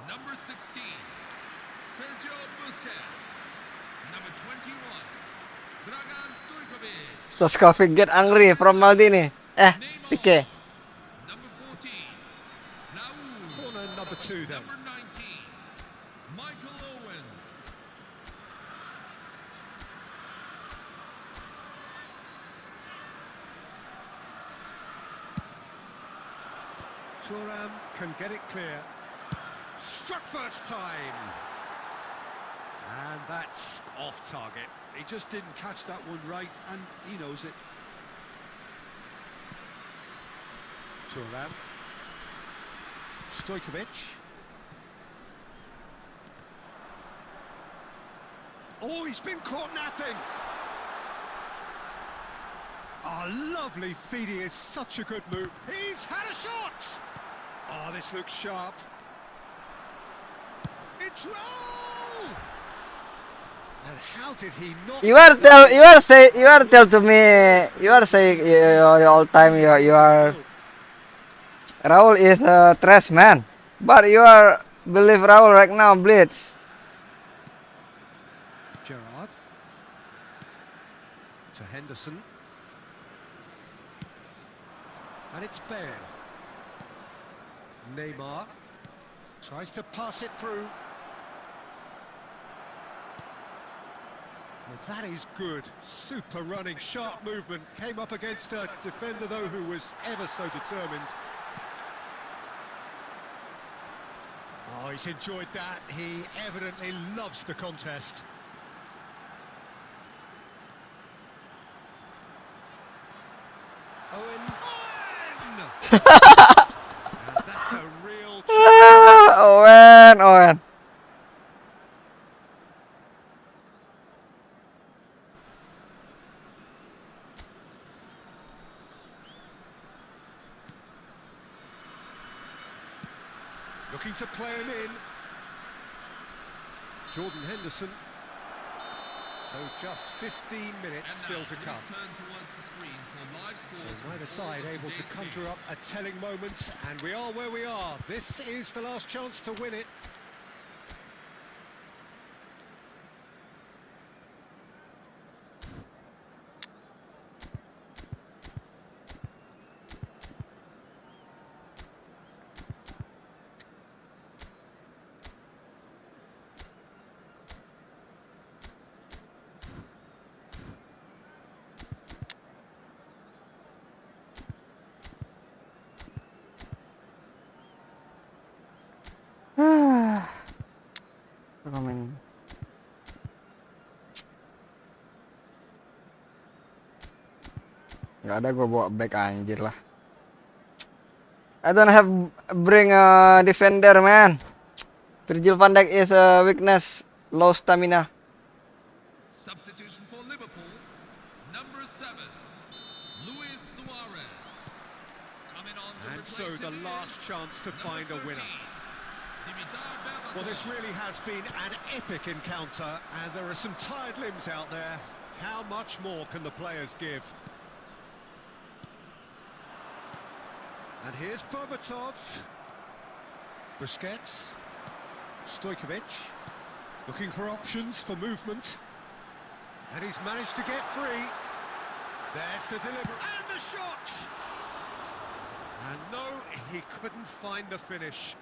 Number 16. Sergio Busquets. Number 21. Dragan Stojkovic. Stoskovic get angry from Maldini. Pique. Number 14. Raul. Corner number 2 then. Number 19. Michael Owen. Thuram can get it clear. Struck first time. And that's off target. He just didn't catch that one right, and he knows it. Turan. Stojkovic. Oh, he's been caught napping. Oh, lovely feeding is such a good move. He's had a shot. Oh, this looks sharp. It's roll. And how did he not? You are tell to me. You are saying all time you are. Raul is a trash man, but you are believe Raul right now blitz. Gerrard. To Henderson. And it's Bale. Neymar tries to pass it through. Well, that is good. Super running, sharp movement. Came up against a defender, though, who was ever so determined. Oh, he's enjoyed that. He evidently loves the contest. Owen! And that's a real Owen. Looking to play him in. Jordan Henderson. So just 15 minutes still to come. So neither side able to conjure up a telling moment, and we are where we are. This is the last chance to win it. Komen. Nggak ada gua bawa back anjir lah. I don't have bring a defender man. Virgil van Dijk is a weakness, low stamina. Substitution for Liverpool, number 7, Luis Suarez. Coming on to And replace so the him last is chance to find a number winner. 13, Dimitar Berbatov. Well, this really has been an epic encounter, and there are some tired limbs out there. How much more can the players give? And here's Berbatov. Busquets. Stojkovic. Looking for options for movement. And he's managed to get free. There's the delivery. And the shot! And no, he couldn't find the finish.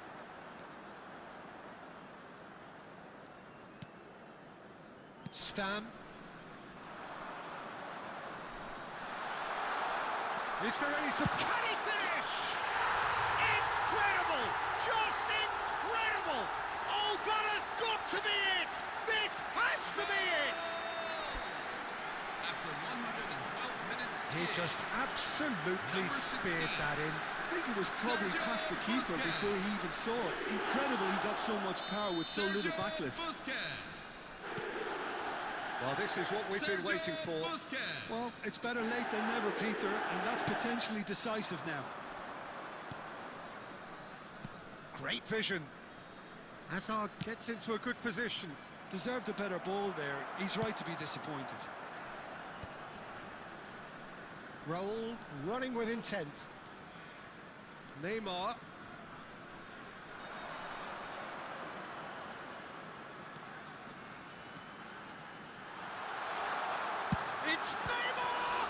Stam. Is there any can he finish? Incredible! Just incredible! Oh, that has got to be it! This has to be it! After 112 minutes, He just absolutely speared that in. I think it was probably past the keeper before he even saw it. Incredible he got so much power with so little Sergio backlift. Busquets. Well, this is what we've been waiting for. Busquets. Well, it's better late than never, Peter, and that's potentially decisive now. Great vision. Hazard gets into a good position. Deserved a better ball there. He's right to be disappointed. Raul running with intent. Neymar. It's Neymar!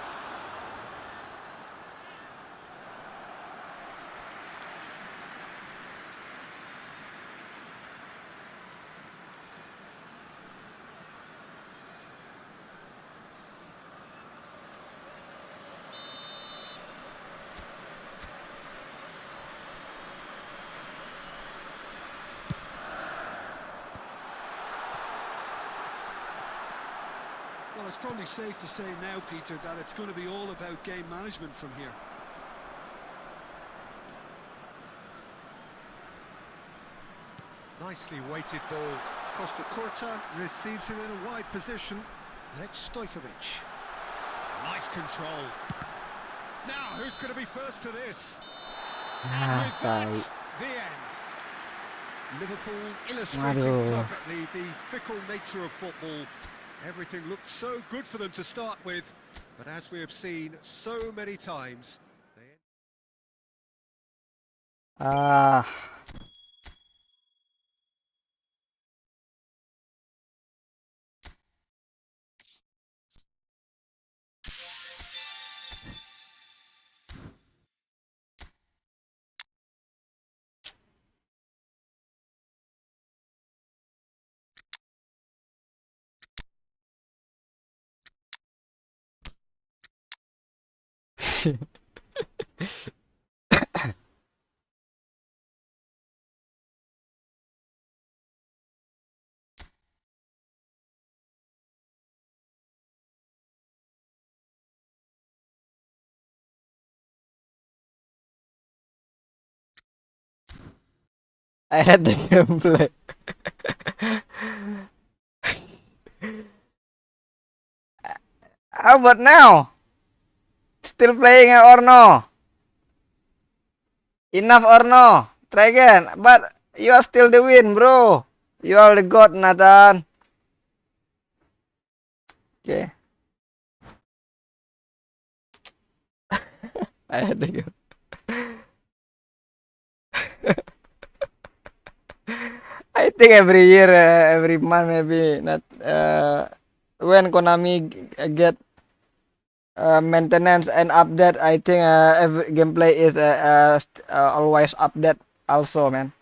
Well, it's probably safe to say now, Peter, that it's going to be all about game management from here. Nicely weighted ball. Costa Curta receives it in a wide position. And it's Stojkovic. Nice control. Now, who's going to be first to this? And with that, the end. Liverpool illustrating perfectly the fickle nature of football. Everything looked so good for them to start with, but as we have seen so many times, Ah. I had the gameplay. How about now? Still playing or no? Enough or no? Try again. But you are still the win, bro. You are the god, Nathan. Okay. I had the game. I think every year, every month, maybe not. When Konami get maintenance and update, I think every gameplay is always update also, man.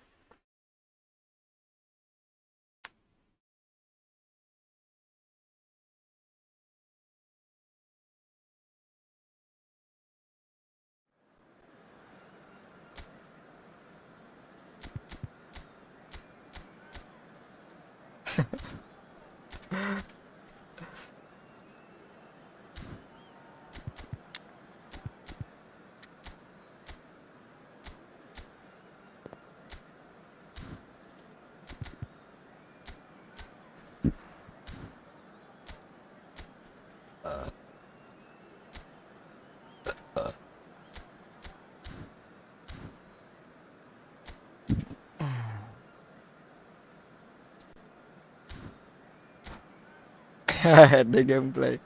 I had the gameplay.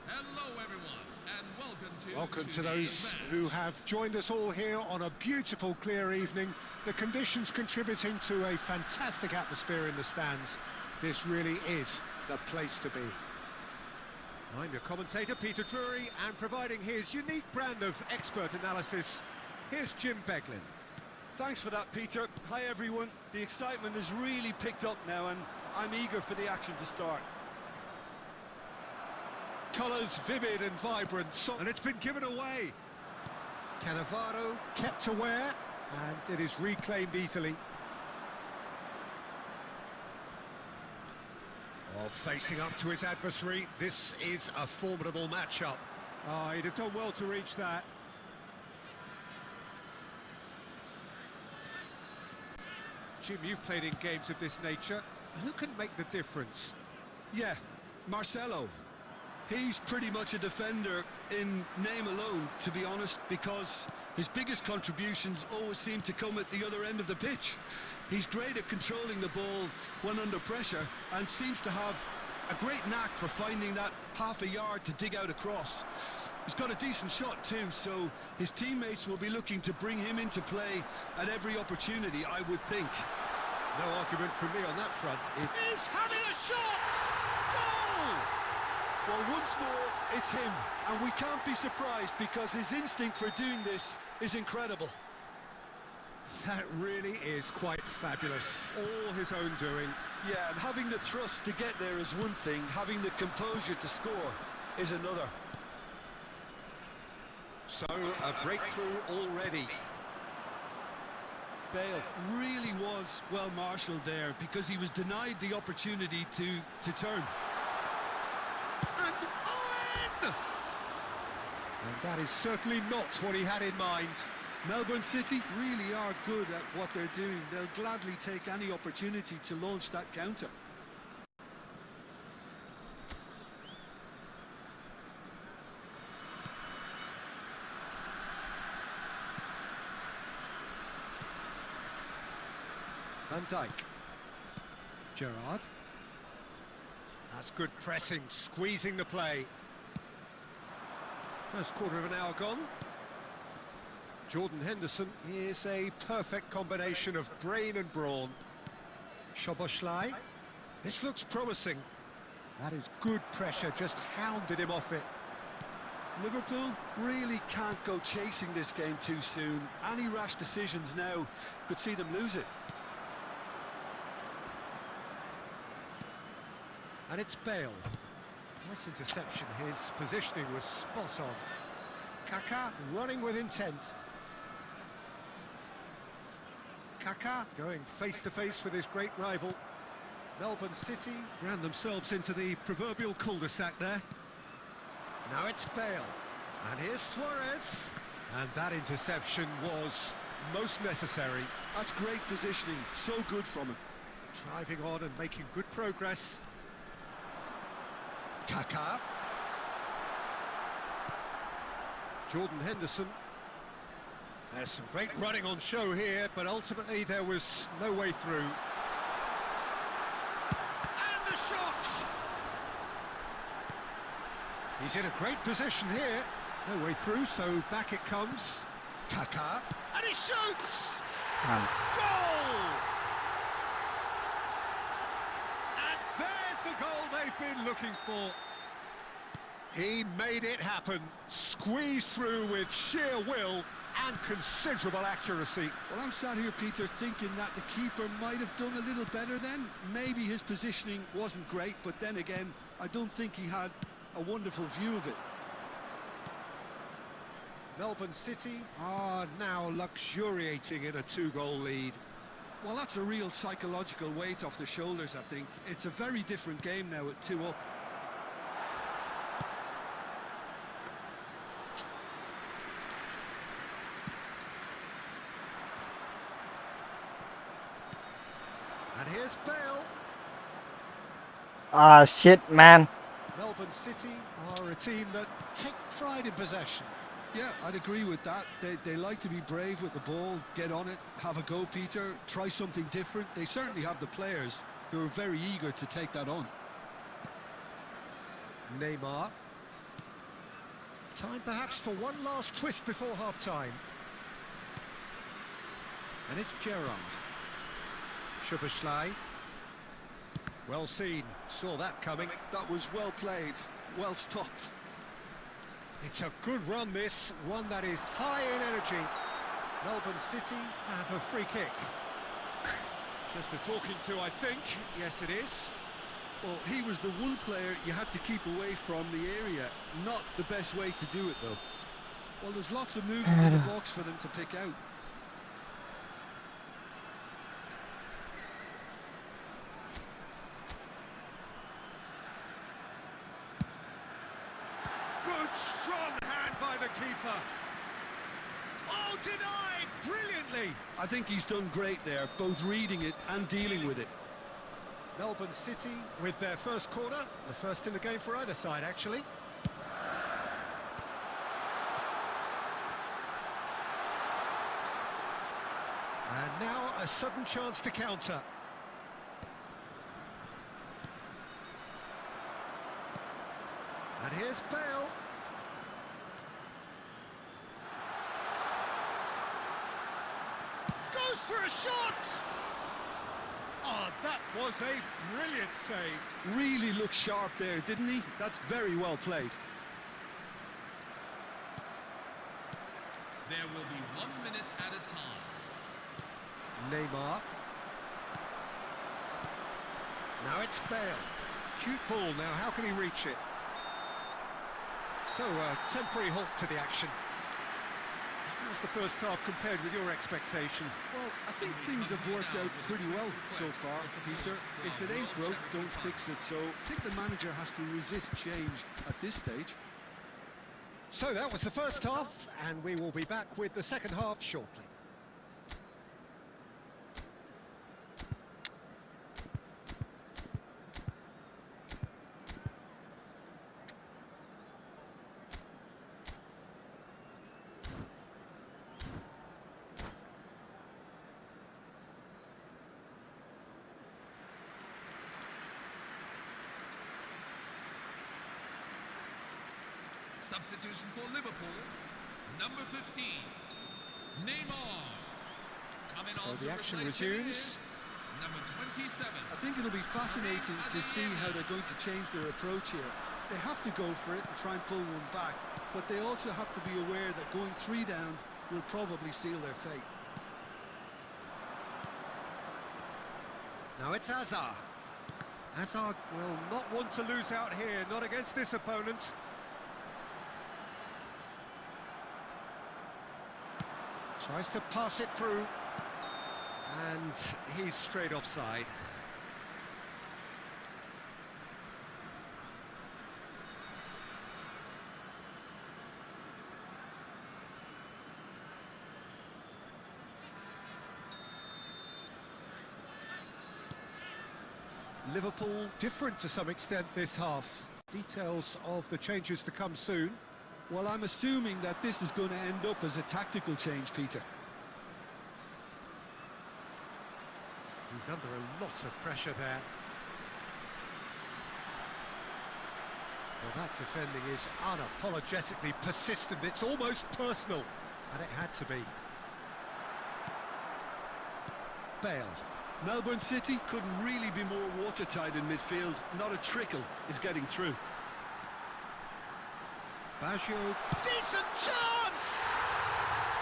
Hello, everyone, and Welcome to those who have joined us all here on a beautiful, clear evening. The conditions contributing to a fantastic atmosphere in the stands. This really is the place to be. I'm your commentator, Peter Drury, and providing his unique brand of expert analysis, here's Jim Beglin. Thanks for that, Peter. Hi, everyone. The excitement has really picked up now, and I'm eager for the action to start. Colours vivid and vibrant, and it's been given away. Cannavaro kept aware, and it is reclaimed easily. Oh, facing up to his adversary, this is a formidable matchup. Oh, he'd have done well to reach that. Jim, you've played in games of this nature. Who can make the difference? Yeah, Marcelo. He's pretty much a defender in name alone, to be honest, because his biggest contributions always seem to come at the other end of the pitch. He's great at controlling the ball when under pressure and seems to have A great knack for finding that half a yard to dig out a cross. He's got a decent shot too, so his teammates will be looking to bring him into play at every opportunity, I would think. No argument from me on that front. It is having a shot! Goal! Well, once more, it's him, and we can't be surprised because his instinct for doing this is incredible. That really is quite fabulous. All his own doing. Yeah, and having the thrust to get there is one thing, having the composure to score is another. So, a breakthrough already. Bale really was well marshalled there because he was denied the opportunity to turn. And Owen! And that is certainly not what he had in mind. Melbourne City really are good at what they're doing. They'll gladly take any opportunity to launch that counter. Van Dijk. Gerrard. That's good pressing, squeezing the play. First quarter of an hour gone. Jordan Henderson is a perfect combination of brain and brawn. Szoboszlai. This looks promising. That is good pressure, just hounded him off it. Liverpool really can't go chasing this game too soon. Any rash decisions now could see them lose it. And it's Bale. Nice interception. His positioning was spot on. Kaká running with intent. Kaká going face-to-face with his great rival. Melbourne City ran themselves into the proverbial cul-de-sac there. Now it's Bale. And here's Suarez. And that interception was most necessary. That's great positioning. So good from him. Driving on and making good progress. Kaká. Jordan Henderson. There's some great running on show here, but ultimately there was no way through. And the shot! He's in a great position here. No way through, so back it comes. Kaká. And he shoots! Goal! And there's the goal they've been looking for. He made it happen. Squeezed through with sheer will and considerable accuracy. Well, I'm sat here, Peter, thinking that the keeper might have done a little better then. Maybe his positioning wasn't great, but then again, I don't think he had a wonderful view of it. Melbourne City are now luxuriating in a 2-goal lead. Well, that's a real psychological weight off their shoulders, I think. It's a very different game now at 2 up. And here's Bale. Ah, shit, man. Melbourne City are a team that take pride in possession. Yeah, I'd agree with that. They like to be brave with the ball, get on it, have a go, Peter, try something different. They certainly have the players who are very eager to take that on. Neymar. Time perhaps for one last twist before half-time. And it's Gerrard. Szoboszlai. Well seen, saw that coming. That was well played, well stopped. It's a good run, this, one that is high in energy. Melbourne City have a free kick. Just a talking to, I think. Yes, it is. Well, he was the one player you had to keep away from the area. Not the best way to do it, though. Well, there's lots of movement in the box for them to pick out. Good, strong hand by the keeper. Oh, denied brilliantly. I think he's done great there, both reading it and dealing with it. Melbourne City with their first corner, the first in the game for either side, actually. And now a sudden chance to counter. And here's Bale. Goes for a shot! Oh, that was a brilliant save. Really looked sharp there, didn't he? That's very well played. There will be 1 minute at a time. Neymar. Now it's Bale. Cute ball now, how can he reach it? So, temporary halt to the action. How's the first half compared with your expectation? Well, I think things have worked out pretty well so far, Peter. If it ain't broke, don't fix it. So I think the manager has to resist change at this stage. So that was the first half, and we will be back with the second half shortly. Substitution for Liverpool, number 15, Neymar. Coming So on the to action replace him resumes. is number 27. I think it'll be fascinating to see how they're going to change their approach here. They have to go for it and try and pull one back, but they also have to be aware that going 3 down will probably seal their fate. Now it's Hazard. Hazard will not want to lose out here, not against this opponent. Tries to pass it through, and he's straight offside. Liverpool different to some extent this half. Details of the changes to come soon. Well, I'm assuming that this is going to end up as a tactical change, Peter. He's under a lot of pressure there. Well, that defending is unapologetically persistent. It's almost personal, and it had to be. Bale. Melbourne City couldn't really be more watertight in midfield. Not a trickle is getting through. Baggio. Decent chance!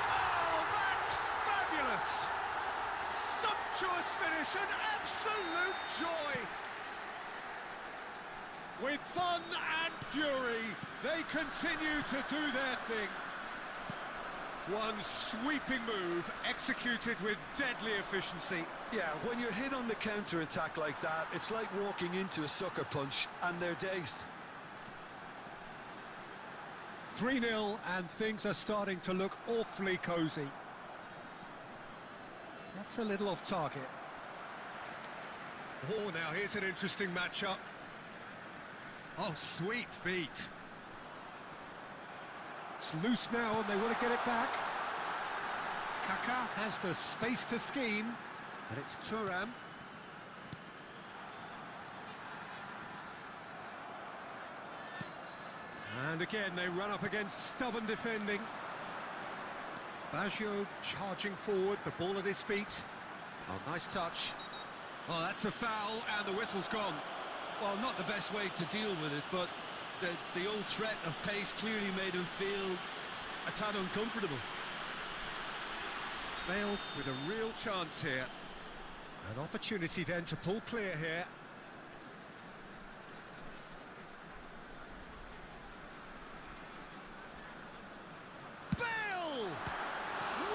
Oh, that's fabulous! Sumptuous finish, an absolute joy! With fun and fury, they continue to do their thing. One sweeping move, executed with deadly efficiency. Yeah, when you're hit on the counter-attack like that, it's like walking into a sucker punch, and they're dazed. 3-0, and things are starting to look awfully cosy. That's a little off target. Oh, now here's an interesting matchup. Oh, sweet feet. It's loose now, and they want to get it back. Kaká has the space to scheme, and it's Thuram. And again, they run up against stubborn defending. Baggio charging forward, the ball at his feet. Oh, nice touch. Oh, that's a foul, and the whistle's gone. Well, not the best way to deal with it, but the old threat of pace clearly made him feel a tad uncomfortable. Bale with a real chance here. An opportunity then to pull clear here. Bale!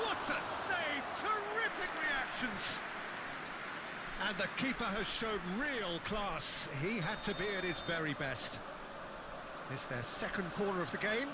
What a save! Terrific reactions! And the keeper has shown real class. He had to be at his very best. It's their second corner of the game.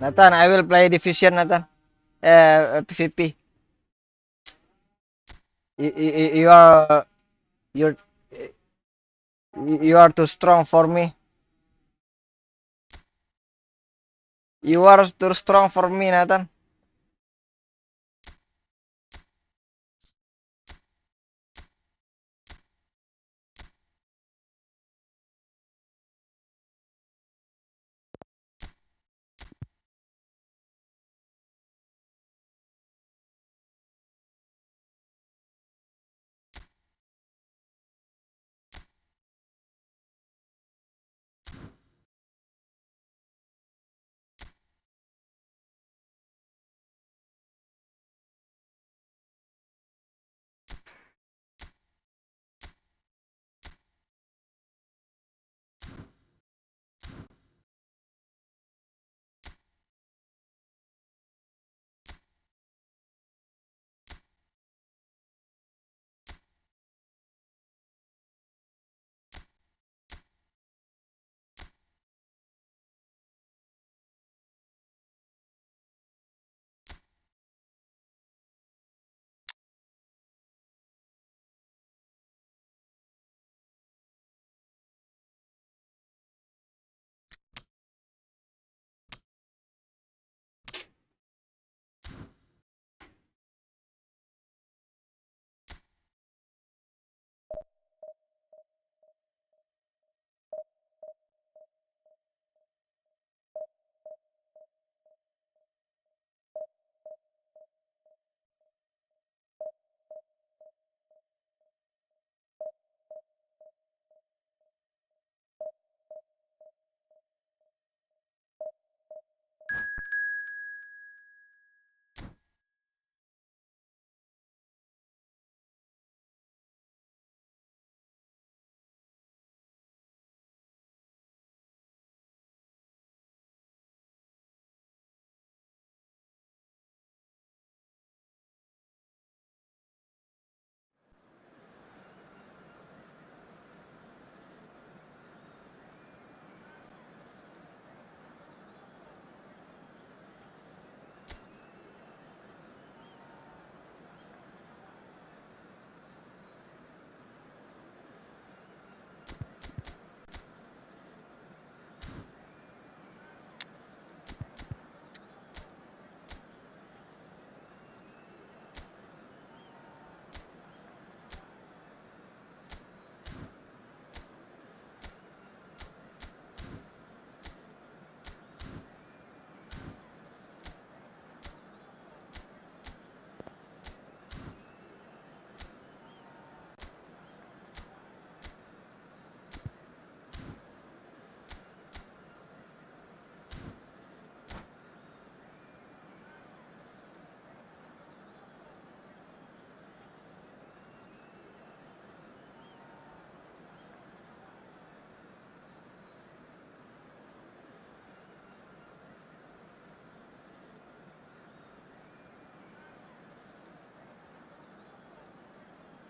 Nathan, I will play division, Nathan. PvP. You are you're you are too strong for me. You are too strong for me, Nathan.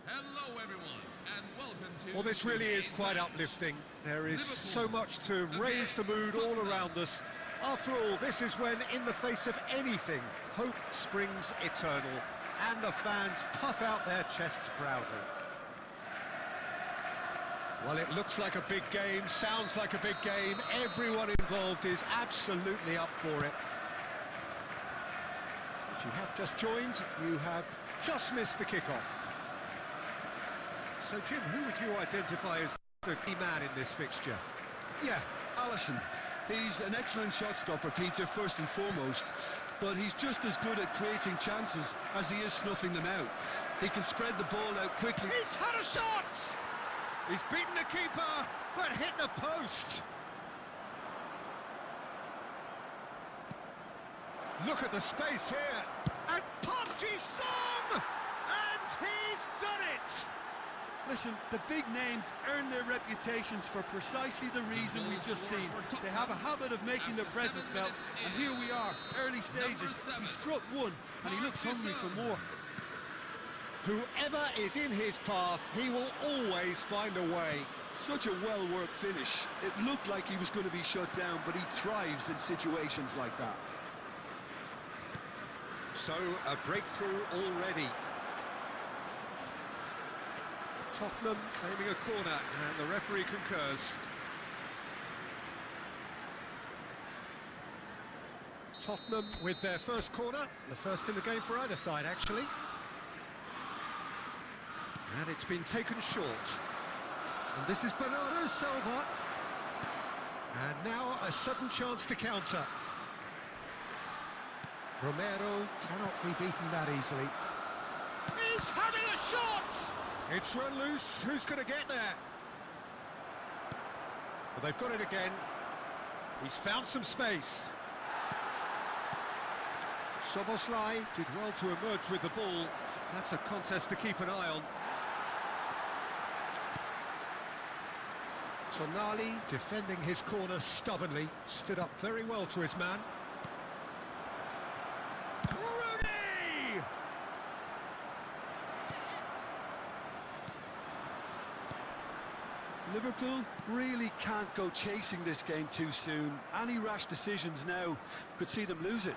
Hello, everyone, and welcome to... Well, this really is quite uplifting. There is so much to raise the mood all around us. After all, this is when, in the face of anything, hope springs eternal, and the fans puff out their chests proudly. Well, it looks like a big game, sounds like a big game. Everyone involved is absolutely up for it. If you have just joined, you have just missed the kickoff. So, Jim, who would you identify as the key man in this fixture? Yeah, Alisson. He's an excellent shot stopper, Peter, first and foremost, but he's just as good at creating chances as he is snuffing them out. He can spread the ball out quickly. He's had a shot! He's beaten the keeper, but hit the post. Look at the space here. And Park Ji-sung! And he's done it! Listen, the big names earn their reputations for precisely the reason we've just seen. They have a habit of making their presence felt, and here we are, early stages. He struck one, and he looks hungry for more. Whoever is in his path, he will always find a way. Such a well-worked finish. It looked like he was going to be shut down, but he thrives in situations like that. So, a breakthrough already. Tottenham claiming a corner, and the referee concurs. Tottenham with their first corner, the first in the game for either side, actually. And it's been taken short. And this is Bernardo Silva. And now a sudden chance to counter. Romero cannot be beaten that easily. He's having a shot! It's run loose. Who's going to get there? Well, they've got it again. He's found some space. Soboslai did well to emerge with the ball. That's a contest to keep an eye on. Tonali defending his corner stubbornly, stood up very well to his man. Rooney! Liverpool really can't go chasing this game too soon. Any rash decisions now could see them lose it.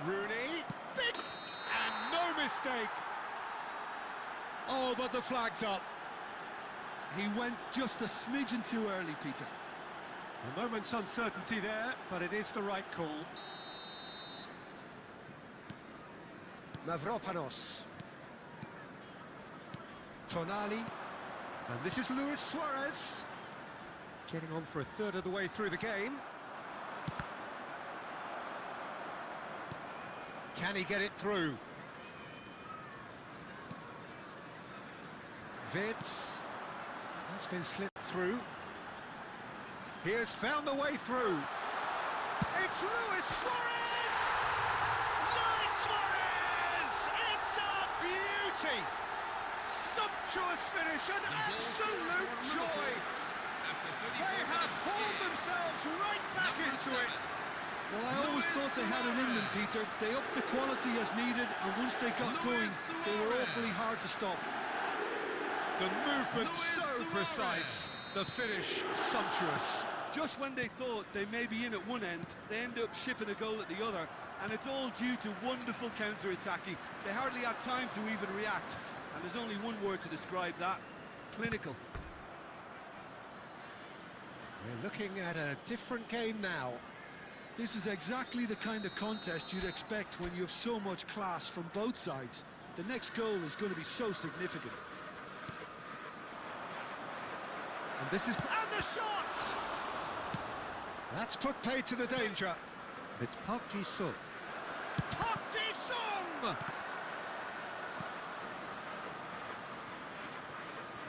Rooney, big, and no mistake. Oh, but the flag's up. He went just a smidgen too early, Peter. A moment's uncertainty there, but it is the right call. Mavropanos. Tonali. And this is Luis Suarez. Getting on for a third of the way through the game. Can he get it through? Vids. That's been slipped through. He has found the way through. It's Luis Suarez! Luis Suarez! It's a beauty! Sumptuous finish, an absolute joy! They have hauled themselves right back into it. Well, I always thought they had it in them, Peter. They upped the quality as needed, and once they got going, they were awfully hard to stop. The movement so precise, the finish sumptuous. Just when they thought they may be in at one end, they end up shipping a goal at the other, and it's all due to wonderful counter-attacking. They hardly had time to even react, and there's only one word to describe that: clinical. We're looking at a different game now. This is exactly the kind of contest you'd expect when you have so much class from both sides. The next goal is going to be so significant. And this is... And the shot! That's put paid to the danger. It's Park Ji-sung. Park Ji-sung!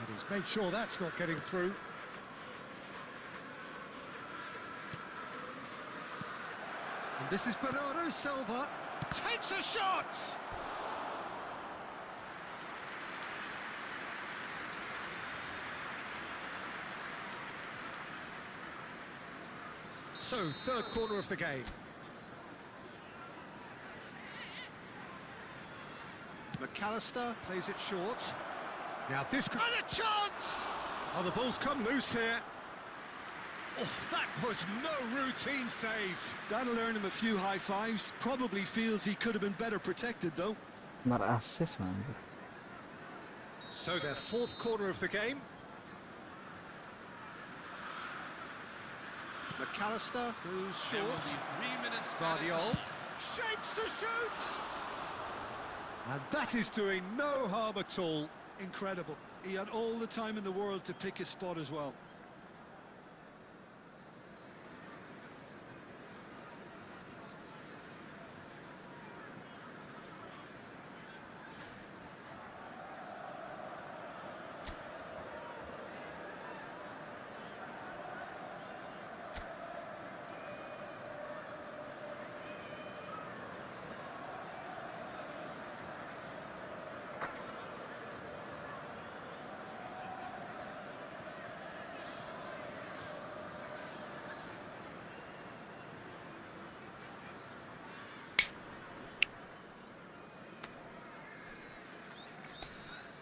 And he's made sure that's not getting through. And this is Bernardo Silva. Takes a shot! So, third corner of the game. McAllister plays it short. Now this could... And a chance! Oh, the ball's come loose here. Oh, that was no routine save. That'll earn him a few high fives. Probably feels he could have been better protected, though. Maar assist, man. So their fourth corner of the game. McAllister goes short. 3 minutes. Guardiol shapes to shoot. And that is doing no harm at all. Incredible. He had all the time in the world to pick his spot as well.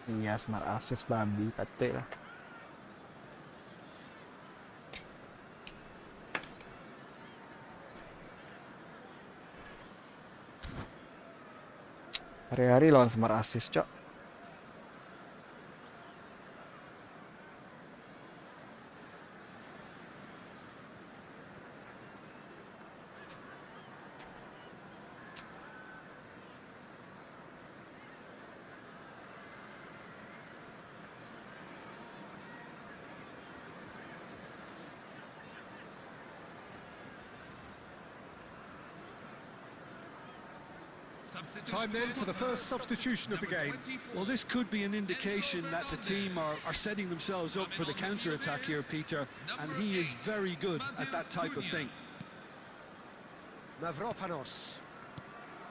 Iya, smart assist babi, pate lah. Hari-hari lawan Smart Assist, cok. Time then for the first substitution of the game. Well, this could be an indication that the team are setting themselves up for the counter-attack here, Peter, and he is very good at that type of thing. Mavropanos.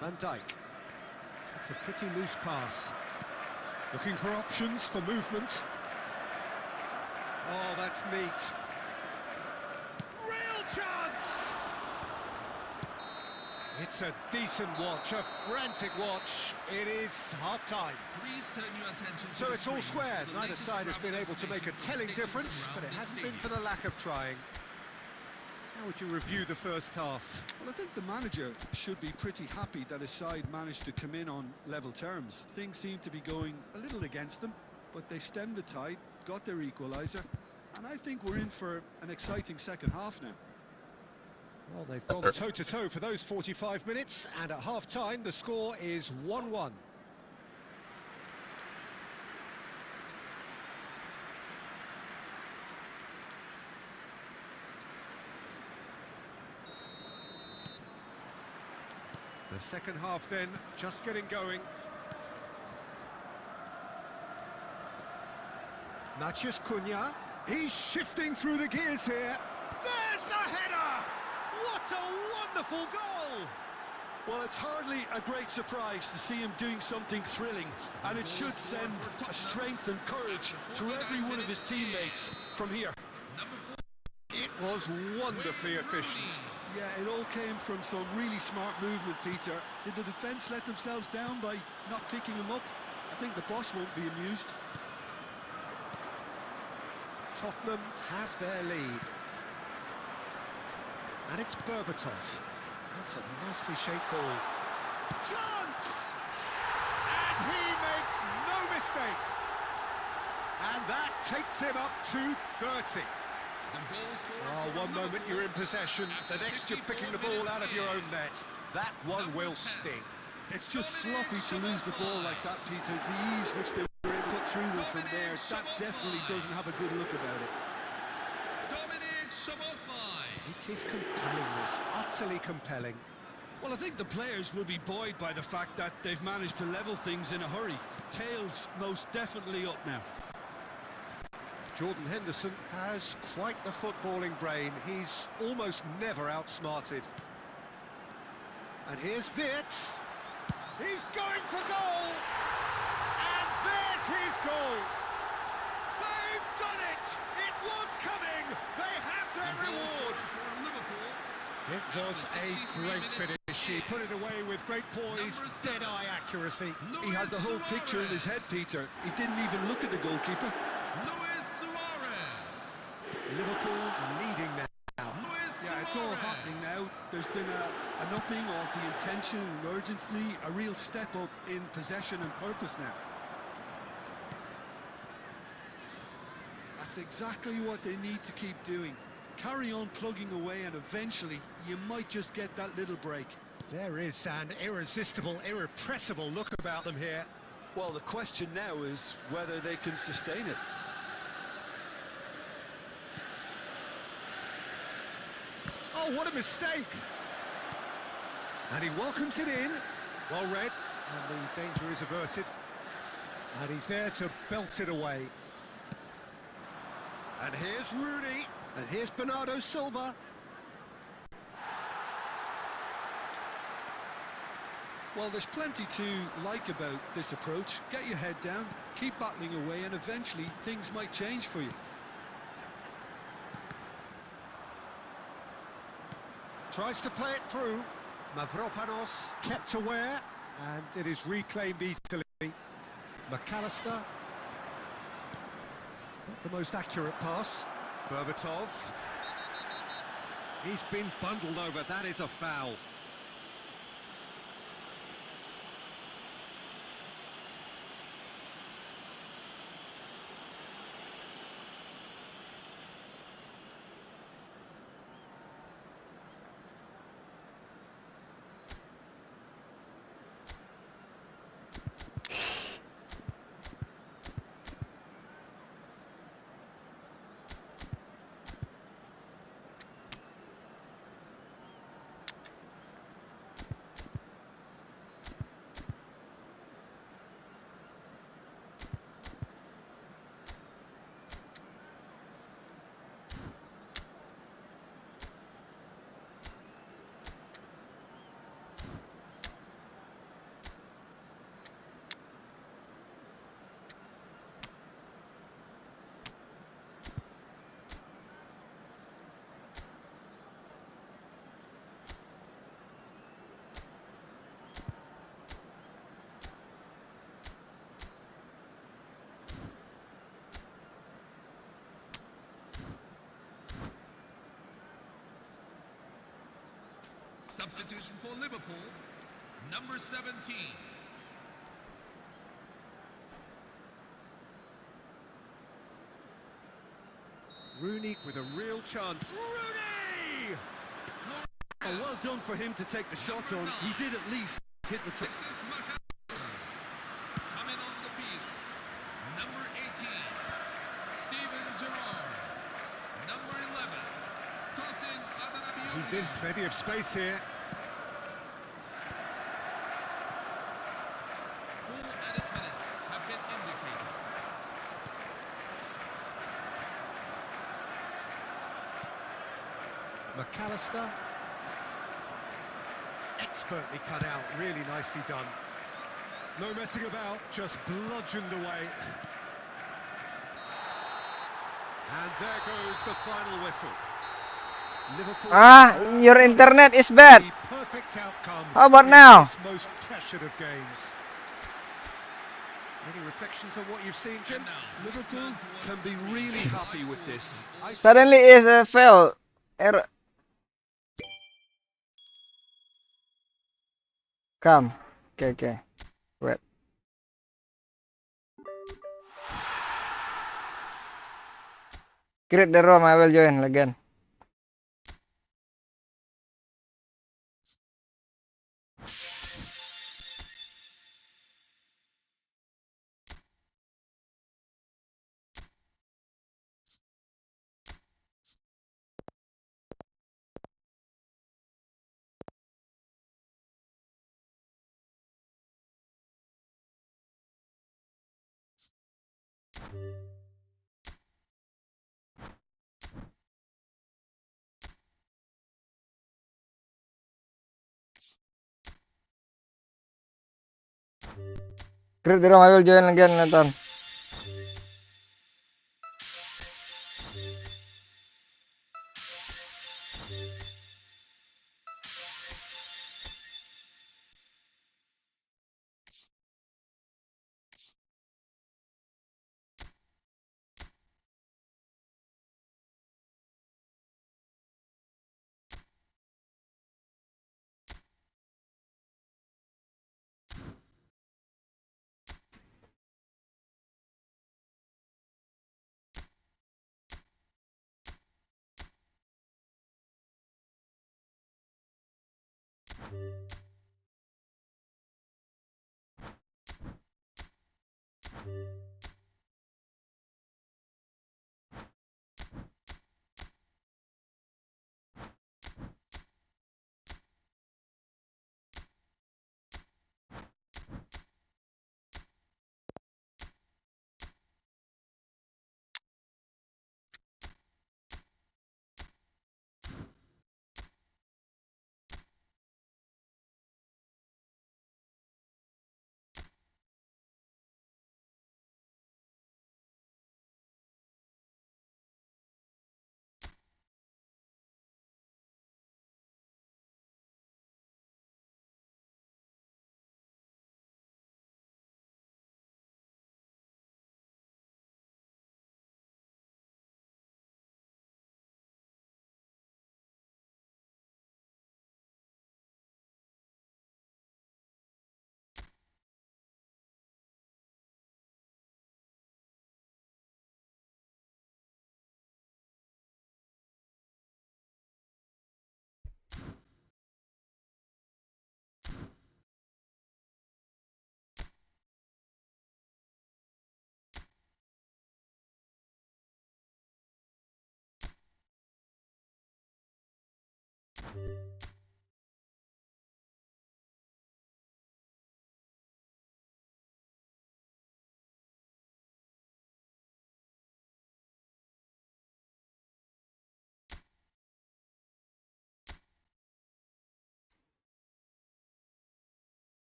Van Dijk. It's a pretty loose pass. Looking for options for movement. Oh, that's neat. Real chance! It's a decent watch, a frantic watch. It is half-time. Please turn your attention to So the it's all screen. square. The Neither latest side has been graphics able to make a telling taking difference, around but it this hasn't league. been for the lack of trying. How would you review the first half? Well, I think the manager should be pretty happy that his side managed to come in on level terms. Things seem to be going a little against them, but they stemmed the tide, got their equaliser, and I think we're in for an exciting second half now. Well, they've gone toe-to-toe for those 45 minutes, and at half-time the score is 1-1. The second half then, just getting going. Matheus Cunha, he's shifting through the gears here. There's the header! What a wonderful goal! Well, it's hardly a great surprise to see him doing something thrilling, and it should send a strength and courage to every one of his teammates from here. It was wonderfully efficient. Yeah, it all came from some really smart movement, Peter. Did the defence let themselves down by not picking him up? I think the boss won't be amused. Tottenham have their lead. And it's Berbatov. That's a nicely shaped ball. Chance! And he makes no mistake. And that takes him up to 30. Oh, one moment you're in possession, the next you're picking the ball out of your own net. That one will sting. It's just sloppy to lose the ball like that, Peter. The ease which they were able to put through them from there, that definitely doesn't have a good look about it. It is compelling, this, utterly compelling. Well, I think the players will be buoyed by the fact that they've managed to level things in a hurry. Tails most definitely up now. Jordan Henderson has quite the footballing brain. He's almost never outsmarted. And here's Wirtz. He's going for goal! And there's his goal! They've done it! It was coming! They have their reward! It was a great finish. He put it away with great poise, dead-eye accuracy. He had the whole picture in his head, Peter. He didn't even look at the goalkeeper. Liverpool leading now. Yeah, it's all happening now. There's been an upping of the intention and urgency, a real step up in possession and purpose now. That's exactly what they need to keep doing. Carry on plugging away, and eventually you might just get that little break. There is an irresistible, irrepressible look about them here. Well, the question now is whether they can sustain it. Oh, what a mistake! And he welcomes it in. Well read, and the danger is averted. And he's there to belt it away. And here's Rooney, and here's Bernardo Silva. Well, there's plenty to like about this approach. Get your head down, keep battling away, and eventually things might change for you. Tries to play it through. Mavropanos kept aware, and it is reclaimed easily. McAllister. Not the most accurate pass. Berbatov. He's been bundled over. That is a foul. Substitution for Liverpool, number 17. Rooney with a real chance. Rooney! Oh, well done for him to take the shot on. He did at least hit the top. Coming on the field, number 18, Steven Gerrard. Number 11, Tosin Adarabioyo. He's in plenty of space here. Full added minutes have been indicated. McAllister. Expertly cut out, really nicely done. No messing about, just bludgeoned away. And there goes the final whistle. Liverpool. Your internet is bad. The perfect outcome. How about in now? this most pressured of games. Any reflections on what you've seen, Jim? Liverpool can be really happy with this. Suddenly is a fail. Error. Come. Okay. Wait. Create the room, I will join again. Create the room, I will join again, Nathan.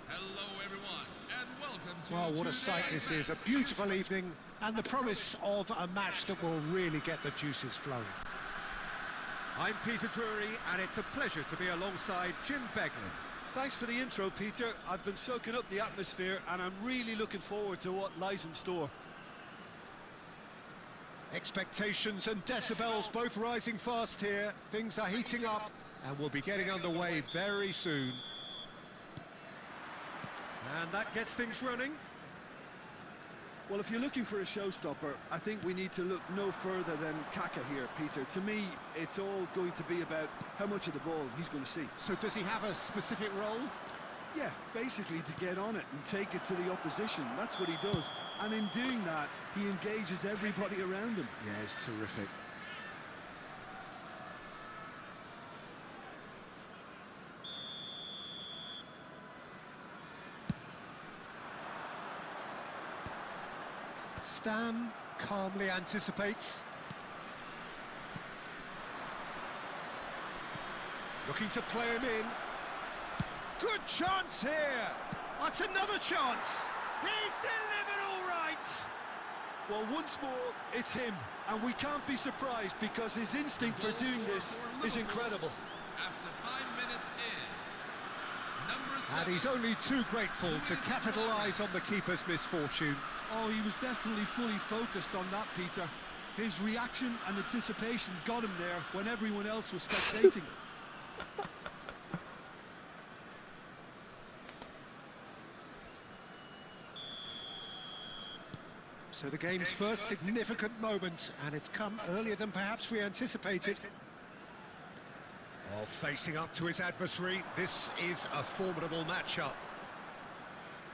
Hello, everyone, and welcome to Well, what a sight this is. A beautiful evening and the promise of a match that will really get the juices flowing. I'm Peter Drury, and it's a pleasure to be alongside Jim Beglin. Thanks for the intro, Peter. I've been soaking up the atmosphere, and I'm really looking forward to what lies in store. Expectations and decibels both rising fast here. Things are heating up and we'll be getting underway very soon. And that gets things running. Well, if you're looking for a showstopper, I think we need to look no further than Kaka here, Peter. To me, it's all going to be about how much of the ball he's going to see. So does he have a specific role? Yeah, basically to get on it and take it to the opposition. That's what he does. And in doing that, he engages everybody around him. Yeah, it's terrific. Stam calmly anticipates. Looking to play him in. Good chance here. That's another chance. He's delivered all right. Well, once more, it's him. And we can't be surprised because his instinct for doing this is incredible. After 5 minutes is number 7. And he's only too grateful to capitalise on the keeper's misfortune. Oh, he was definitely fully focused on that, Peter. His reaction and anticipation got him there when everyone else was spectating. So the game's first significant moment, and it's come earlier than perhaps we anticipated. Oh, facing up to his adversary, this is a formidable matchup.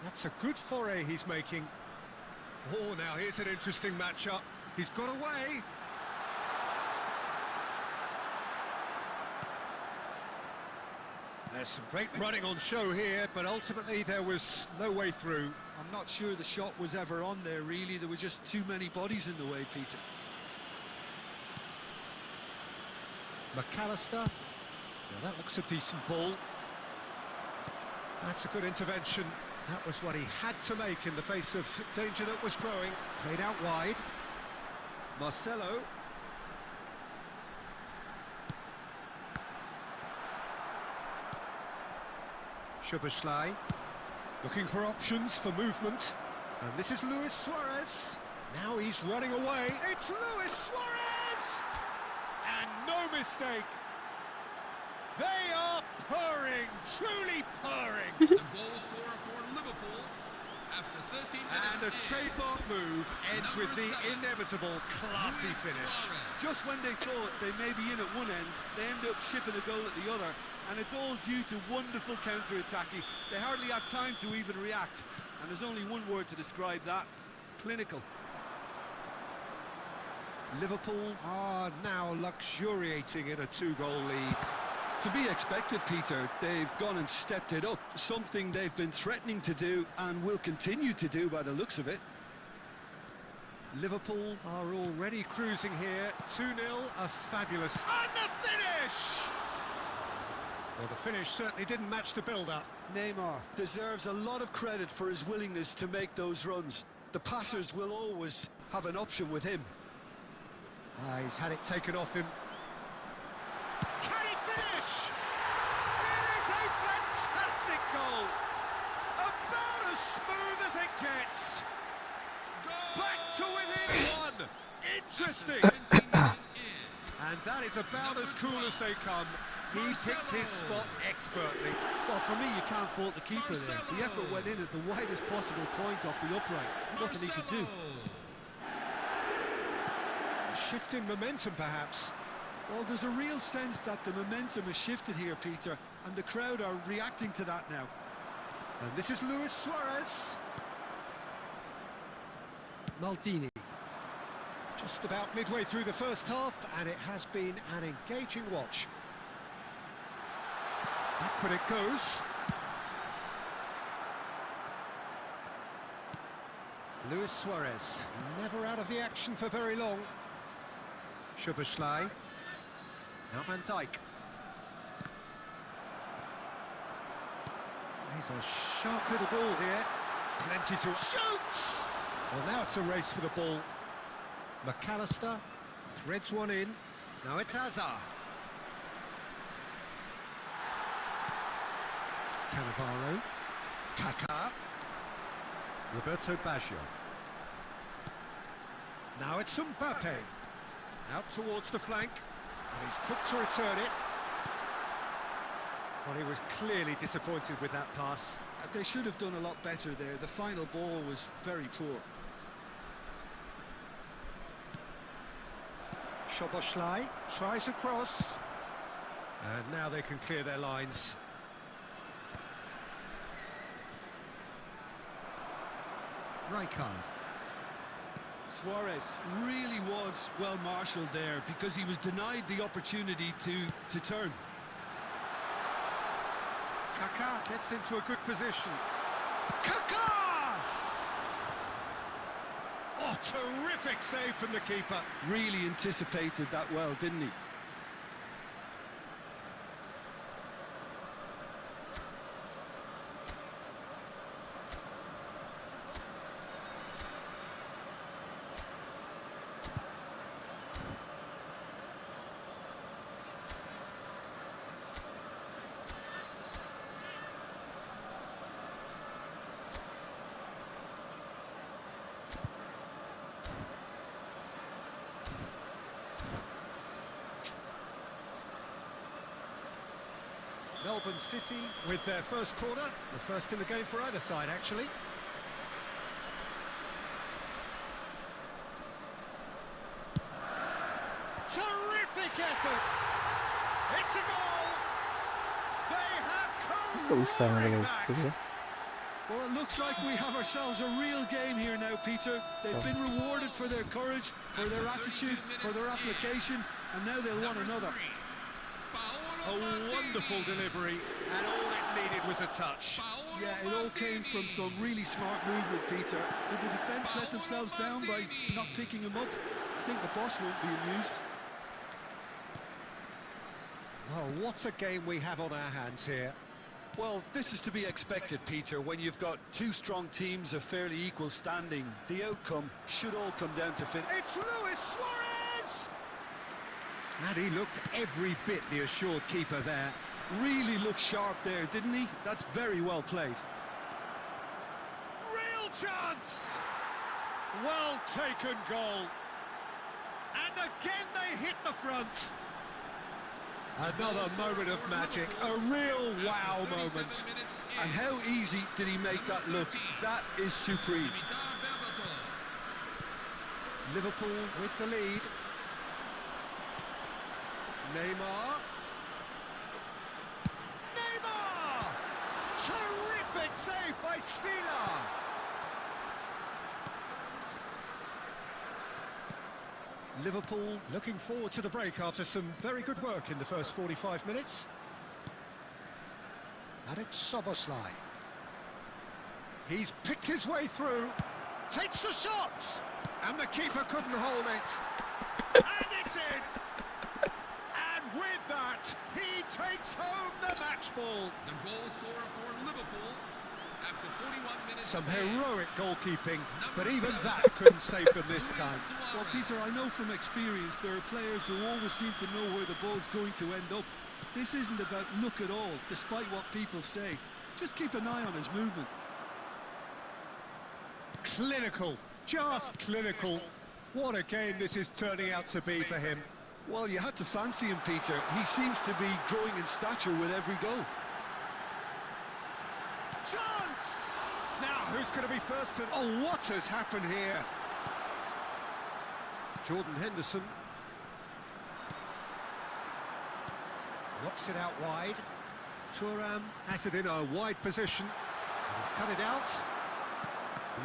That's a good foray he's making. Oh, now here's an interesting matchup. He's got away. There's some great running on show here, but ultimately there was no way through. I'm not sure the shot was ever on there, really. There were just too many bodies in the way, Peter. McAllister. Well, that looks a decent ball. That's a good intervention. That was what he had to make in the face of danger that was growing. Played out wide. Marcelo. Szoboszlai. Looking for options for movement. And this is Luis Suarez. Now he's running away. It's Luis Suarez! And no mistake. They are purring, truly purring. The goal scorer for Liverpool after 13 minutes. And a trademark move ends with the Number 7. inevitable classy Luis finish. Suarez. Just when they thought they may be in at one end, they end up shipping a goal at the other, and it's all due to wonderful counter-attacking. They hardly had time to even react, and there's only one word to describe that: clinical. Liverpool are now luxuriating in a 2-goal lead. To be expected, Peter. They've gone and stepped it up, something they've been threatening to do and will continue to do by the looks of it. Liverpool are already cruising here. 2-0, a fabulous... And the finish! Well, the finish certainly didn't match the build-up. Neymar deserves a lot of credit for his willingness to make those runs. The passers will always have an option with him. He's had it taken off him. Can he finish? It is a fantastic goal! About as smooth as it gets! Back to within one! Interesting! 17 minutes in. And that is about as cool as they come. He picked his spot expertly. Well, for me, you can't fault the keeper there. The effort went in at the widest possible point off the upright. Nothing he could do. A shift in momentum, perhaps. Well, there's a real sense that the momentum has shifted here, Peter, and the crowd are reacting to that now. And this is Luis Suarez. Maldini. Just about midway through the first half, and it has been an engaging watch. Backward it goes. Luis Suarez, never out of the action for very long. Szoboszlai. Now Van Dijk. He's a sharp little ball here. Plenty to shoot! Well, now it's a race for the ball. McAllister threads one in. Now it's Hazard. Cannavaro. Kaká. Roberto Baggio. Now it's Mbappe. Out towards the flank. And he's quick to return it. Well, he was clearly disappointed with that pass. They should have done a lot better there. The final ball was very poor. Szoboszlai tries a cross. And now they can clear their lines. Rijkaard. Suarez really was well marshalled there because he was denied the opportunity to turn. Kaká gets into a good position. Kaká! Oh, terrific save from the keeper. Really anticipated that well, didn't he? Melbourne City with their first corner, the first in the game for either side, actually. Terrific effort! It's a goal! They have come roaring back. Well, it looks like we have ourselves a real game here now, Peter. They've been rewarded for their courage, for their attitude, for their application, and now they'll want another. A wonderful delivery, and all it needed was a touch. Yeah, it all came from some really smart movement, Peter. Did the defence let themselves down by not picking him up? I think the boss won't be amused. Well, what a game we have on our hands here. Well, this is to be expected, Peter, when you've got two strong teams of fairly equal standing. The outcome should all come down to finish. It's Luis Suarez! And he looked every bit the assured keeper there. Really looked sharp there, didn't he? That's very well played. Real chance! Well taken goal. And again they hit the front. Another moment of magic, a real wow moment. And how easy did he make that look? That is supreme. Liverpool with the lead. Neymar. Neymar! Terrific save by Spila. Liverpool looking forward to the break after some very good work in the first 45 minutes. And it's Szoboszlai. He's picked his way through, takes the shot, and the keeper couldn't hold it. And it's in! And with that, he takes home the match ball. The goal scorer for Liverpool after 41 minutes. Some heroic goalkeeping, but even that couldn't save them this time. Well, Peter, I know from experience there are players who always seem to know where the ball's going to end up. This isn't about luck at all, despite what people say. Just keep an eye on his movement. Clinical, just clinical. What a game this is turning out to be for him. Well, you had to fancy him, Peter. He seems to be growing in stature with every goal. Chance! Now, who's going to be first? Oh, what has happened here? Jordan Henderson. Works it out wide. Thuram has it in a wide position. He's cut it out.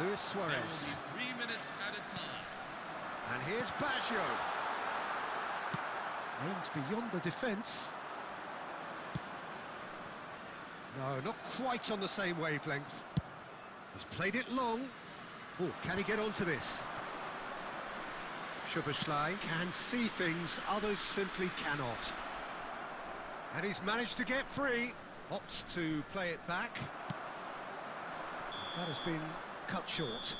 Luis Suarez. 3 minutes at a time. And here's Baggio. Aims beyond the defence. No, not quite on the same wavelength. He's played it long. Oh, can he get onto this? Szoboszlai can see things others simply cannot. And he's managed to get free. Opts to play it back. That has been cut short.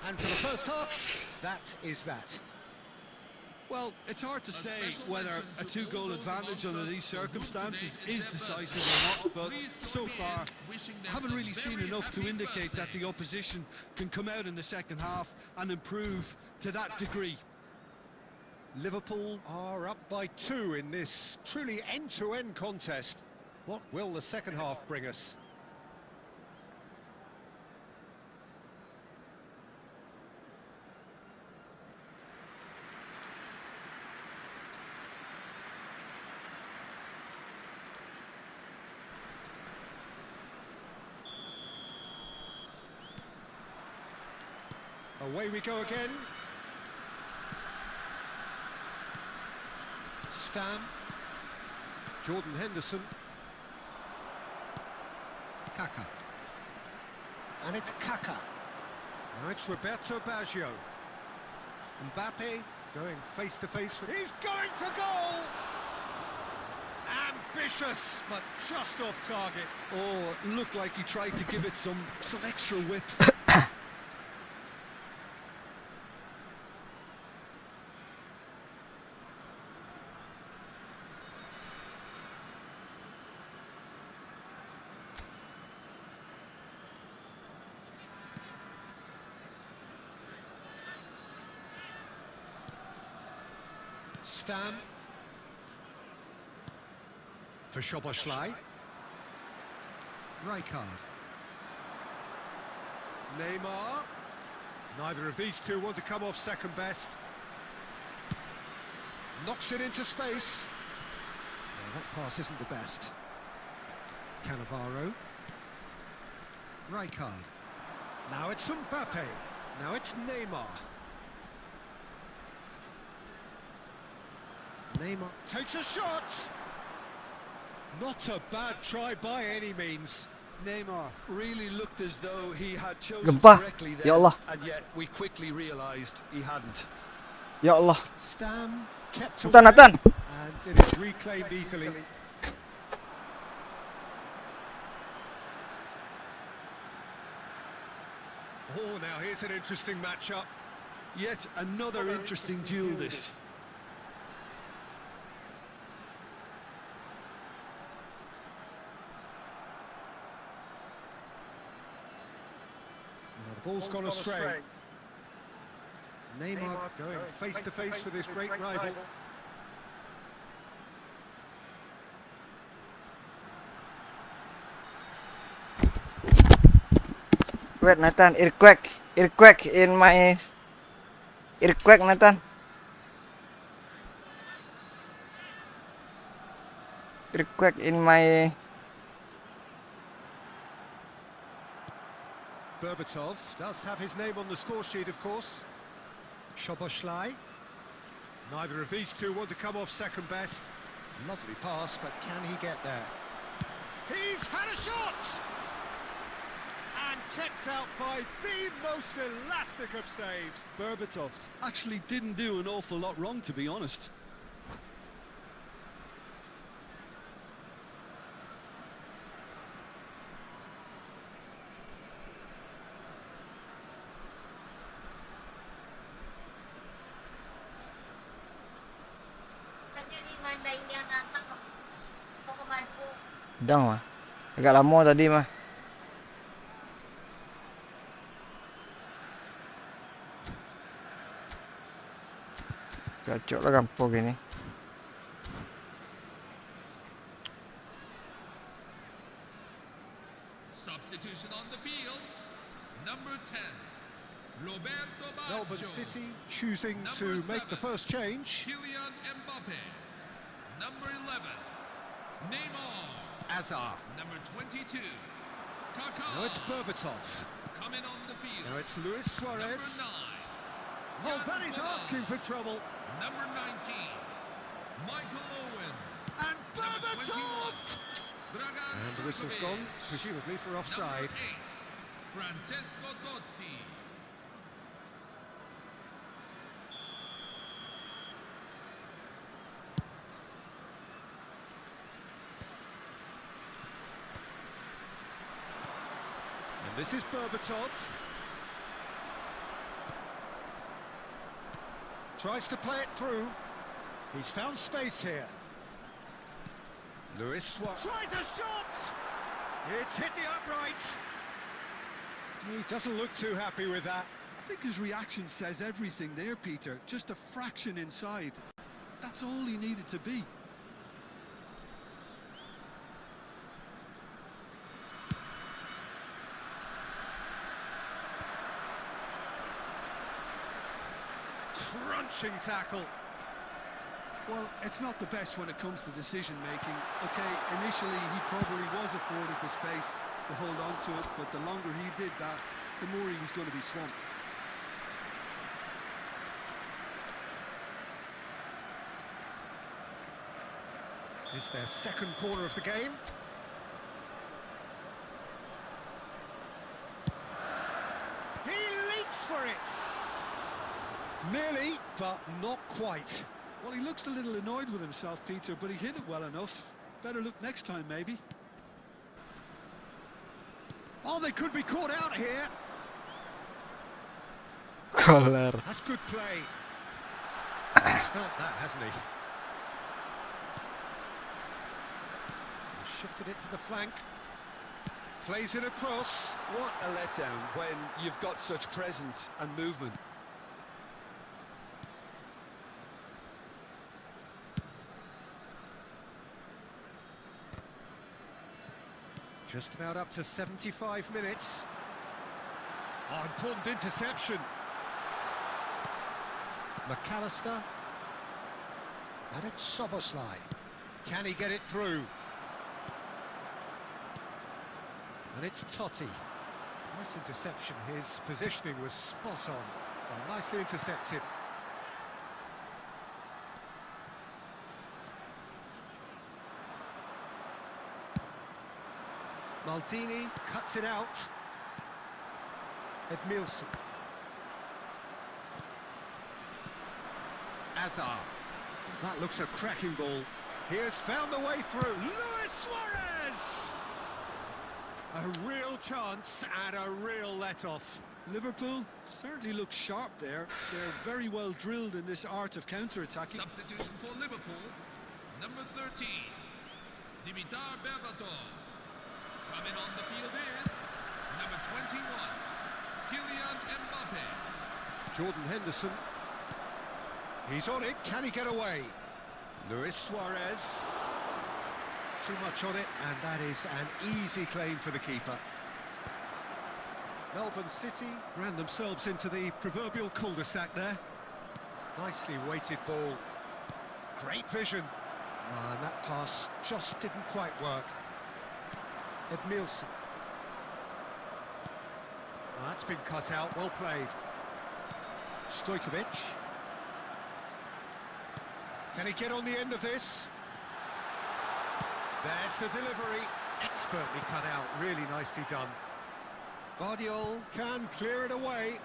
And for the first half, that is that. Well, it's hard to say whether a two-goal advantage under these circumstances is decisive or not, but so far, I haven't really seen enough to indicate that the opposition can come out in the second half and improve to that degree. Liverpool are up by 2 in this truly end-to-end contest. What will the second half bring us? Away we go again. Stam. Jordan Henderson. Kaka. And it's Kaka. Now it's Roberto Baggio. Mbappe going face-to-face. He's going for goal! Ambitious, but just off target. Oh, it looked like he tried to give it some extra whip. Stam for Szoboszlai. Rijkaard. Neymar. Neither of these two want to come off second best. Knocks it into space. Well, that pass isn't the best. Cannavaro. Rijkaard. Now it's Mbappe. Now it's Neymar. Neymar takes a shot. Not a bad try by any means. Neymar really looked as though he had chosen Gempa. correctly there, Ya Allah. and yet we quickly realised he hadn't. Ya Allah. Stam kept Nathan, away, Nathan. and it is reclaimed easily. Oh, now here's an interesting matchup. Yet another interesting duel this. Now the ball's gone astray. Neymar going face to face with his great rival. Wait, Nathan, earthquake in my earthquake, Nathan. Earthquake in my. Berbatov does have his name on the score sheet, of course. Szoboszlai. Neither of these two want to come off second best. Lovely pass, but can he get there? He's had a shot! And kept out by the most elastic of saves. Berbatov actually didn't do an awful lot wrong, to be honest. Udah mah. Agak lama tadi mah. Cocok lah kampung gini. Substitution on the field. Number 10, Roberto Melbourne Baggio. City choosing to make the first change. Kylian Mbappe. Number 11, Neymar. Azar. Number 22, Kaká. Now it's Berbatov. Coming on the field. Now it's Luis Number Suarez. 9, Oh, that is asking for trouble. Number 19, Michael Owen. And Berbatov! Dragan And the whistle's gone, presumably for offside. Number 8, Francesco Totti. And this is Berbatov. Tries to play it through. He's found space here. Luis Suarez tries a shot! It's hit the upright. He doesn't look too happy with that. I think his reaction says everything there, Peter. Just a fraction inside. That's all he needed to be. Crunching tackle. Well, it's not the best when it comes to decision-making. Okay, initially he probably was afforded the space to hold on to it, but the longer he did that, the more he was going to be swamped. It's their second corner of the game. He leaps for it! Nearly, but not quite. Well, he looks a little annoyed with himself, Peter, but he hit it well enough. Better look next time, maybe. Oh, they could be caught out here. Color. That's good play. He's felt that, hasn't he? He's shifted it to the flank. Plays it across. What a letdown when you've got such presence and movement. Just about up to 75 minutes. Oh, important interception. McAllister. And it's Szoboszlai. Can he get it through? And it's Totti. Nice interception. His positioning was spot on. Well, nicely intercepted. Maldini cuts it out. Edmilson. Azar. That looks a cracking ball. He has found the way through. Luis Suarez! A real chance and a real let-off. Liverpool certainly looks sharp there. They're very well drilled in this art of counter-attacking. Substitution for Liverpool. Number 13, Dimitar Berbatov. Coming on the field is number 21, Kylian Mbappe. Jordan Henderson. He's on it. Can he get away? Luis Suarez. Too much on it, and that is an easy claim for the keeper. Melbourne City ran themselves into the proverbial cul-de-sac there. Nicely weighted ball. Great vision. And that pass just didn't quite work. Edmilson. That's been cut out, well played. Stojkovic. Can he get on the end of this? There's the delivery. Expertly cut out, really nicely done. Guardiola can clear it away.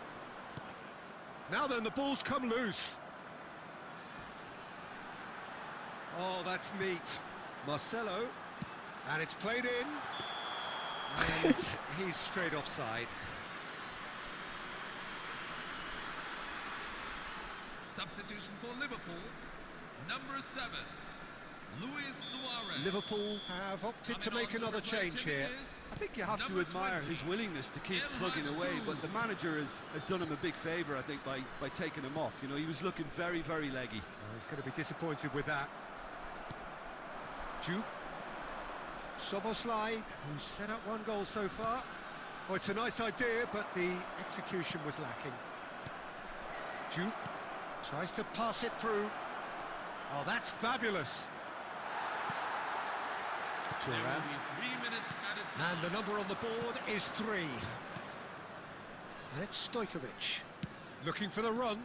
Now then, the ball's come loose. Oh, that's neat. Marcelo. And it's played in. And he's straight offside. Substitution for Liverpool, number 7, Luis Suarez. Liverpool have opted to make another change here. I think you have to admire his willingness to keep plugging away, but the manager has done him a big favour, I think, by taking him off. You know, he was looking very, very leggy. He's going to be disappointed with that. Juve. Soboslai, who's set up one goal so far. Oh, it's a nice idea, but the execution was lacking. Juve tries to pass it through. Oh, that's fabulous. There will be 3 minutes at a time. And the number on the board is 3. And it's Stojkovic looking for the run.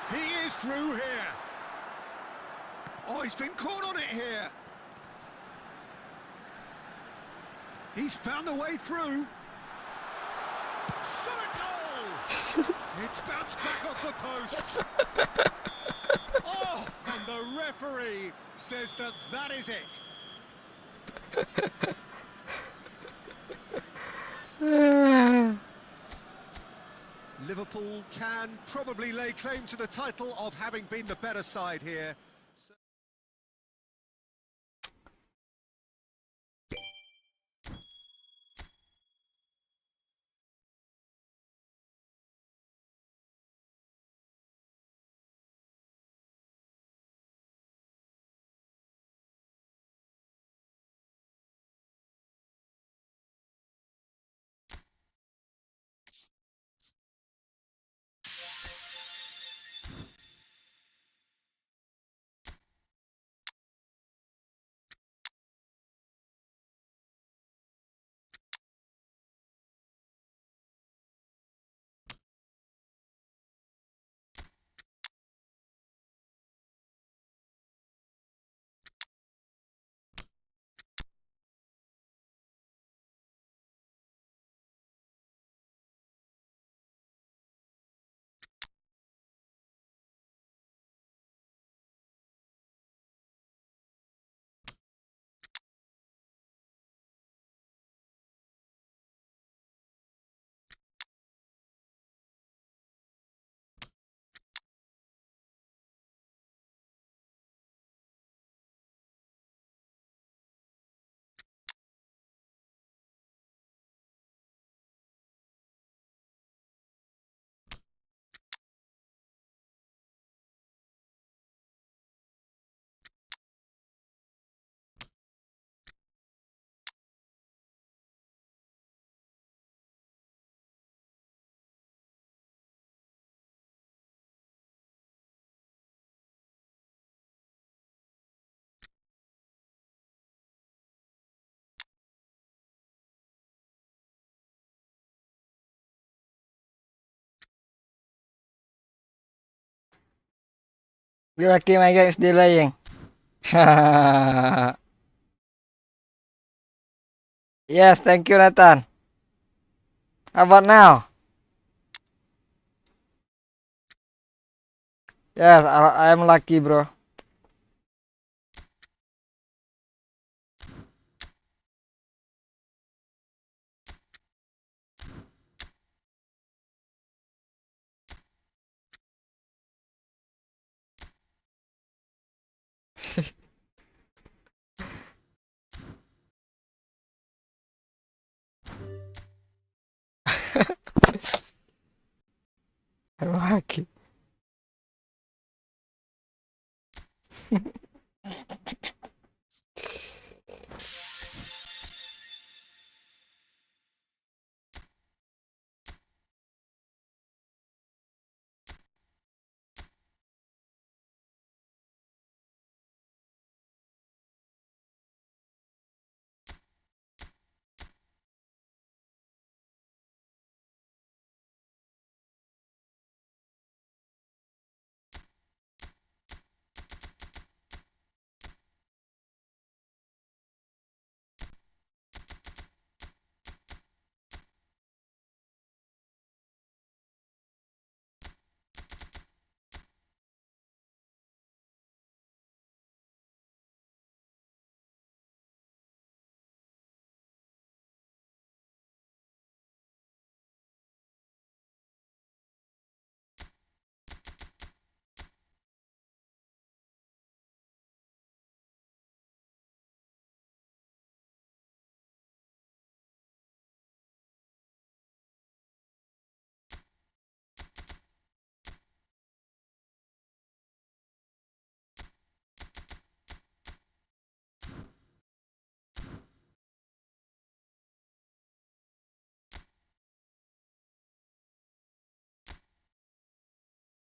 He is through here. Oh, he's been caught on it here. He's found the way through. Shot a goal! It's bounced back off the post. Oh, and the referee says that is it. Liverpool can probably lay claim to the title of having been the better side here. You're lucky my guy is delaying. Yes, thank you, Nathan. How about now? Yes, I am lucky, bro. I'm lucky.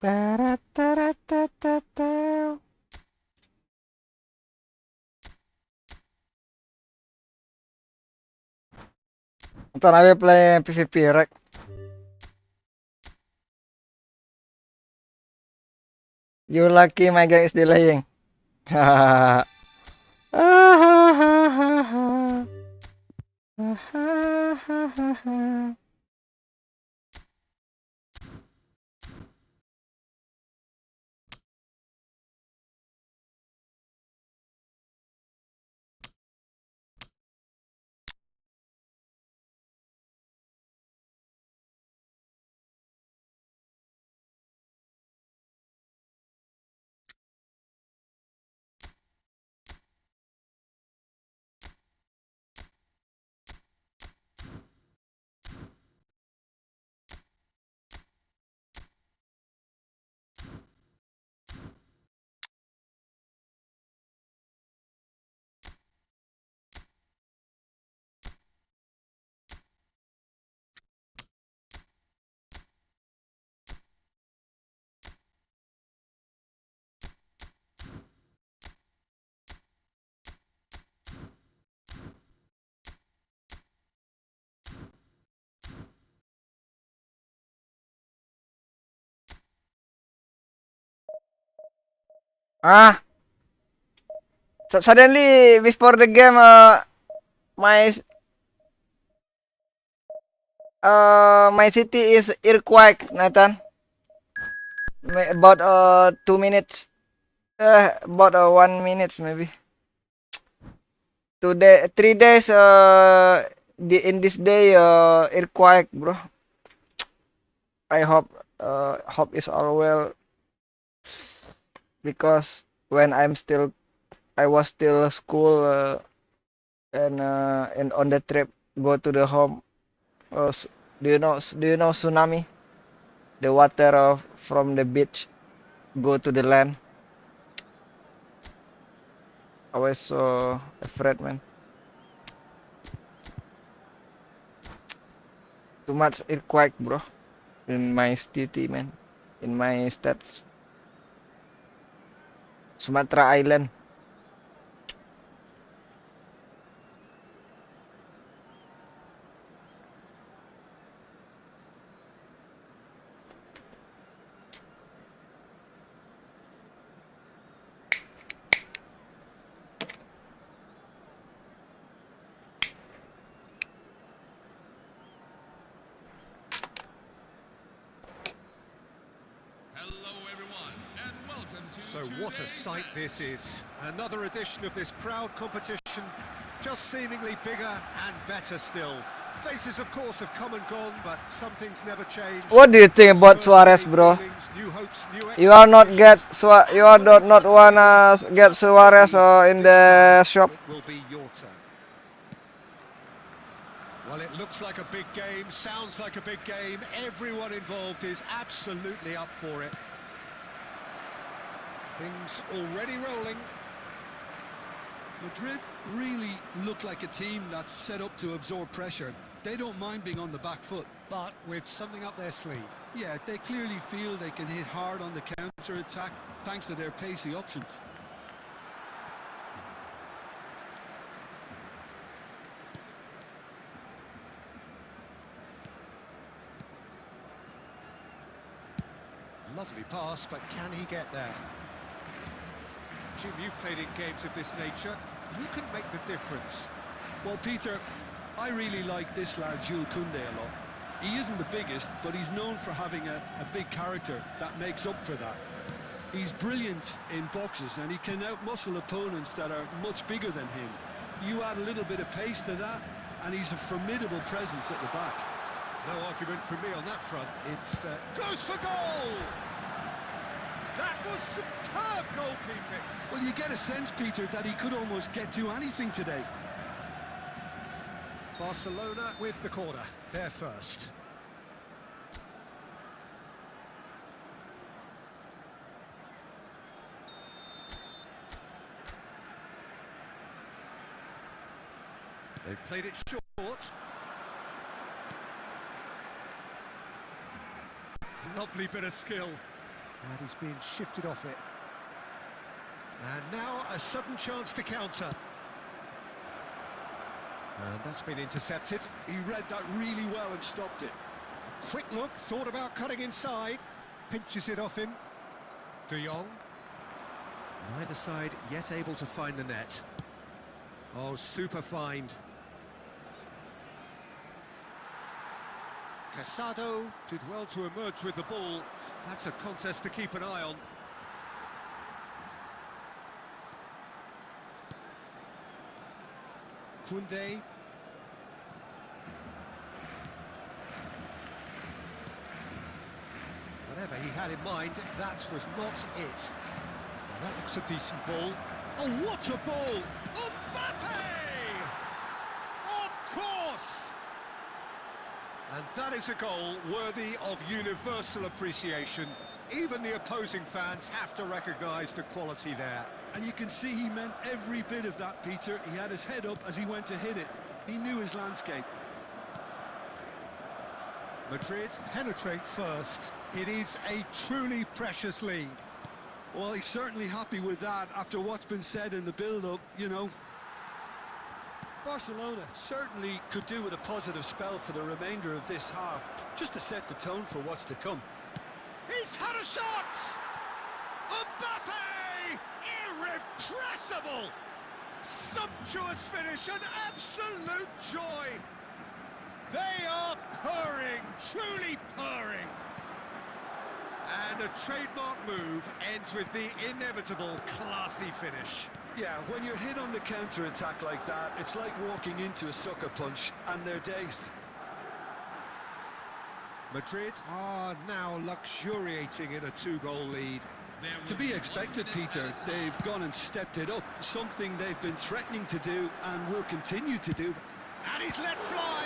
Ta-ra-ta-ra-ta-ta-ta. Ntar I will play PvP, right? You lucky my guy is delaying. Hahaha. Ahahaha. Ahahaha. Ah, suddenly before the game, my city is earthquake, Nathan. About 2 minutes. About 1 minute maybe. 2 day, 3 days. In this day, earthquake, bro. I hope is all well because when I was still school and on the trip go to the home. Do you know tsunami? The water from the beach go to the land. I was so afraid, man. Too much earthquake, bro. In my city, man. In my states. Sumatra Island. Hello, everyone, and welcome to So what a sight this is. Another edition of this proud competition, just seemingly bigger and better still. Faces, of course, have come and gone, but some things never change. What do you think about Suarez, bro? New hopes, new You are not expectations. you are not wanna get Suarez in the shop. It will be your turn. Well, it looks like a big game, sounds like a big game. Everyone involved is absolutely up for it. Things already rolling. Madrid really look like a team that's set up to absorb pressure. They don't mind being on the back foot. But with something up their sleeve. Yeah, they clearly feel they can hit hard on the counter-attack thanks to their pacey options. Lovely pass, but can he get there? Jim, you've played in games of this nature. Who can make the difference? Well, Peter, I really like this lad, Jules Koundé, a lot. He isn't the biggest, but he's known for having a big character that makes up for that. He's brilliant in boxes, and he can outmuscle opponents that are much bigger than him. You add a little bit of pace to that, and he's a formidable presence at the back. No argument from me on that front. It's goes for goal! That was superb goalkeeping. Well, you get a sense, Peter, that he could almost get to anything today. Barcelona with the corner. They're first. They've played it short. Lovely bit of skill. And he's being shifted off it. And now a sudden chance to counter. And that's been intercepted. He read that really well and stopped it. Quick look, thought about cutting inside. Pinches it off him. De Jong. Neither side yet able to find the net. Oh, super find. Casado did well to emerge with the ball. That's a contest to keep an eye on. Koundé. Whatever he had in mind, that was not it. Well, that looks a decent ball. Oh, what a ball! Mbappe! Of course! And that is a goal worthy of universal appreciation. Even the opposing fans have to recognise the quality there. And you can see he meant every bit of that, Peter. He had his head up as he went to hit it. He knew his landscape. Madrid penetrate first. It is a truly precious lead. Well, he's certainly happy with that after what's been said in the build-up, you know. Barcelona certainly could do with a positive spell for the remainder of this half, just to set the tone for what's to come. He's had a shot! Mbappe! Irrepressible! Sumptuous finish, an absolute joy! They are purring, truly purring. And a trademark move ends with the inevitable classy finish. Yeah, when you're hit on the counter-attack like that, it's like walking into a sucker punch, and they're dazed. Madrid are now luxuriating in a two-goal lead. To be expected, Peter. They've gone and stepped it up, something they've been threatening to do and will continue to do. And he's let fly!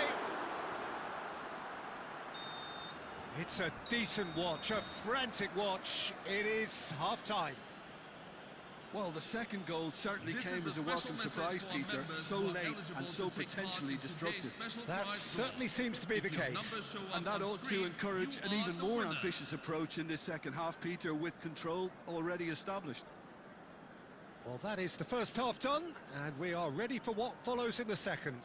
It's a decent watch, a frantic watch. It is half-time. Well, the second goal certainly came as a welcome surprise, Peter. So late and so potentially destructive. That certainly seems to be the case. And that ought to encourage an even more ambitious approach in this second half, Peter, with control already established. Well, that is the first half done, and we are ready for what follows in the second.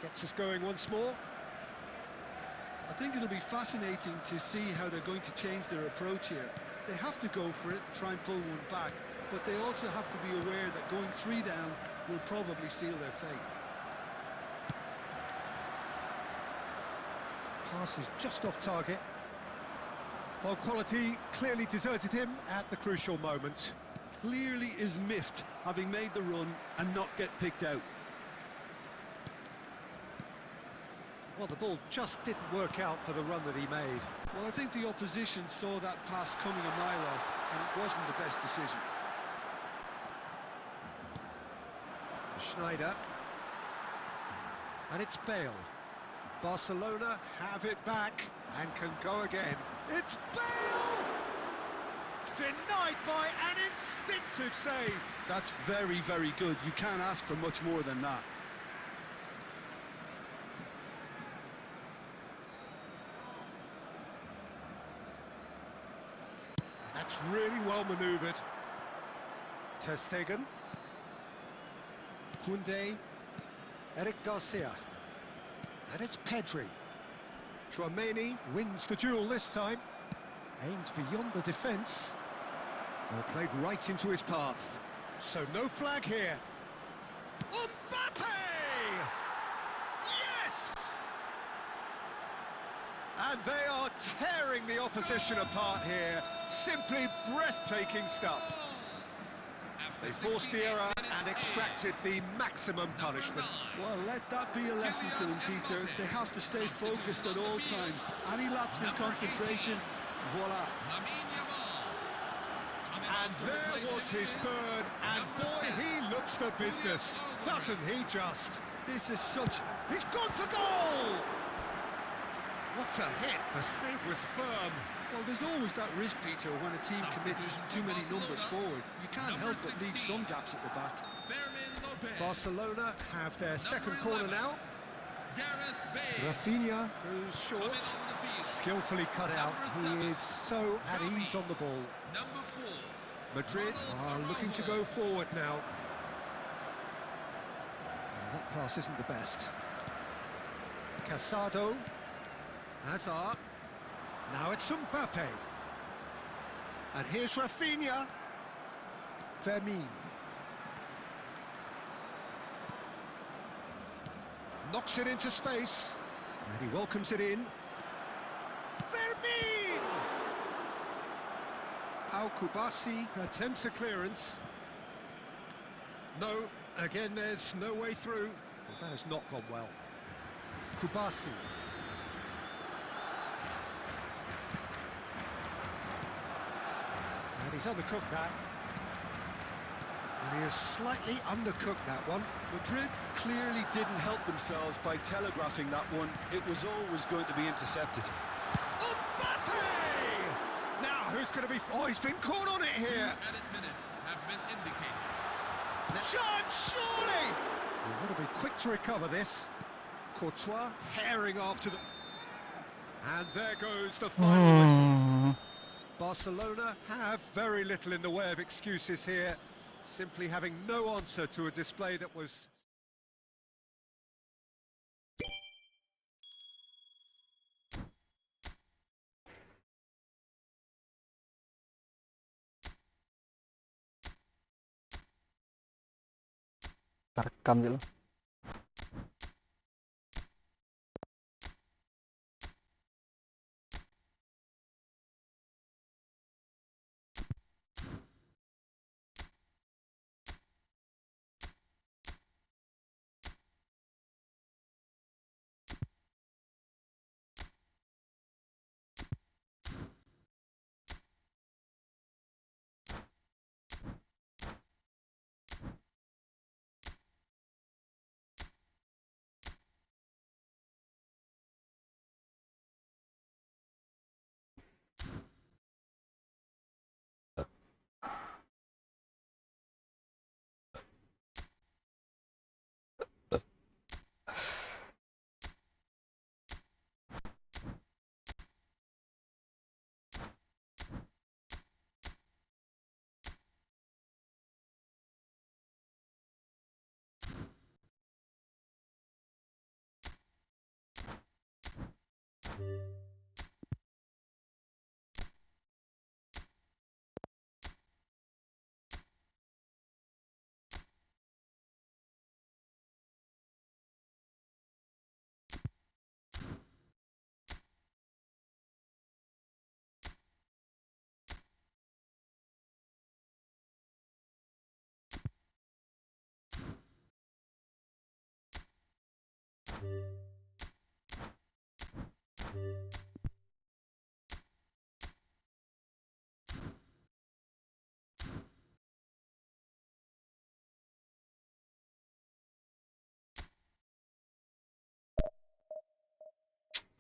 Gets us going once more. I think it'll be fascinating to see how they're going to change their approach here. They have to go for it, try and pull one back, but they also have to be aware that going 3 down will probably seal their fate. Pass is just off target. Well, quality clearly deserted him at the crucial moment. Clearly is miffed, having made the run and not get picked out. Well, the ball just didn't work out for the run that he made. Well, I think the opposition saw that pass coming a mile off, and it wasn't the best decision. Schneider. And it's Bale. Barcelona have it back and can go again. It's Bale! Denied by an instinctive save. That's very, very good. You can't ask for much more than that. That's really well manoeuvred. Ter Stegen. Koundé. Eric Garcia. And it's Pedri. Chouameni wins the duel this time. Aimed beyond the defence. Well, played right into his path. So no flag here. Mbappe! Yes! And they are tearing the opposition apart here. Simply breathtaking stuff. They forced the error and extracted the maximum punishment. Well, let that be a lesson to them, Peter. They have to stay focused at all times. Any lapse in concentration, voila. And there was his third, and boy, he looks the business, doesn't he just? This is such... He's gone for goal! What a hit, the save was firm. Well, there's always that risk, Peter, when a team commits too many numbers forward. You can't help but leave some gaps at the back. Barcelona have their second corner now. Rafinha goes short, skillfully cut out. He is so at ease on the ball. Madrid are looking to go forward now. And that pass isn't the best. Casado, Hazard, now it's Mbappe. And here's Rafinha. Fermin. Knocks it into space, and he welcomes it in. Fermin! Pau Kubasi attempts a clearance. No, again there's no way through. Well, that has not gone well. Kubasi. And he's undercooked that. And he has slightly undercooked that one. Madrid clearly didn't help themselves by telegraphing that one. It was always going to be intercepted. Mbappe! Now, who's going to be... Oh, he's been caught on it here. Added minutes have been indicated. Chance, surely! You've got to be quick to recover this. Courtois herring after the... And there goes the final whistle. Barcelona have very little in the way of excuses here, simply having no answer to a display that was... Terekam dulu.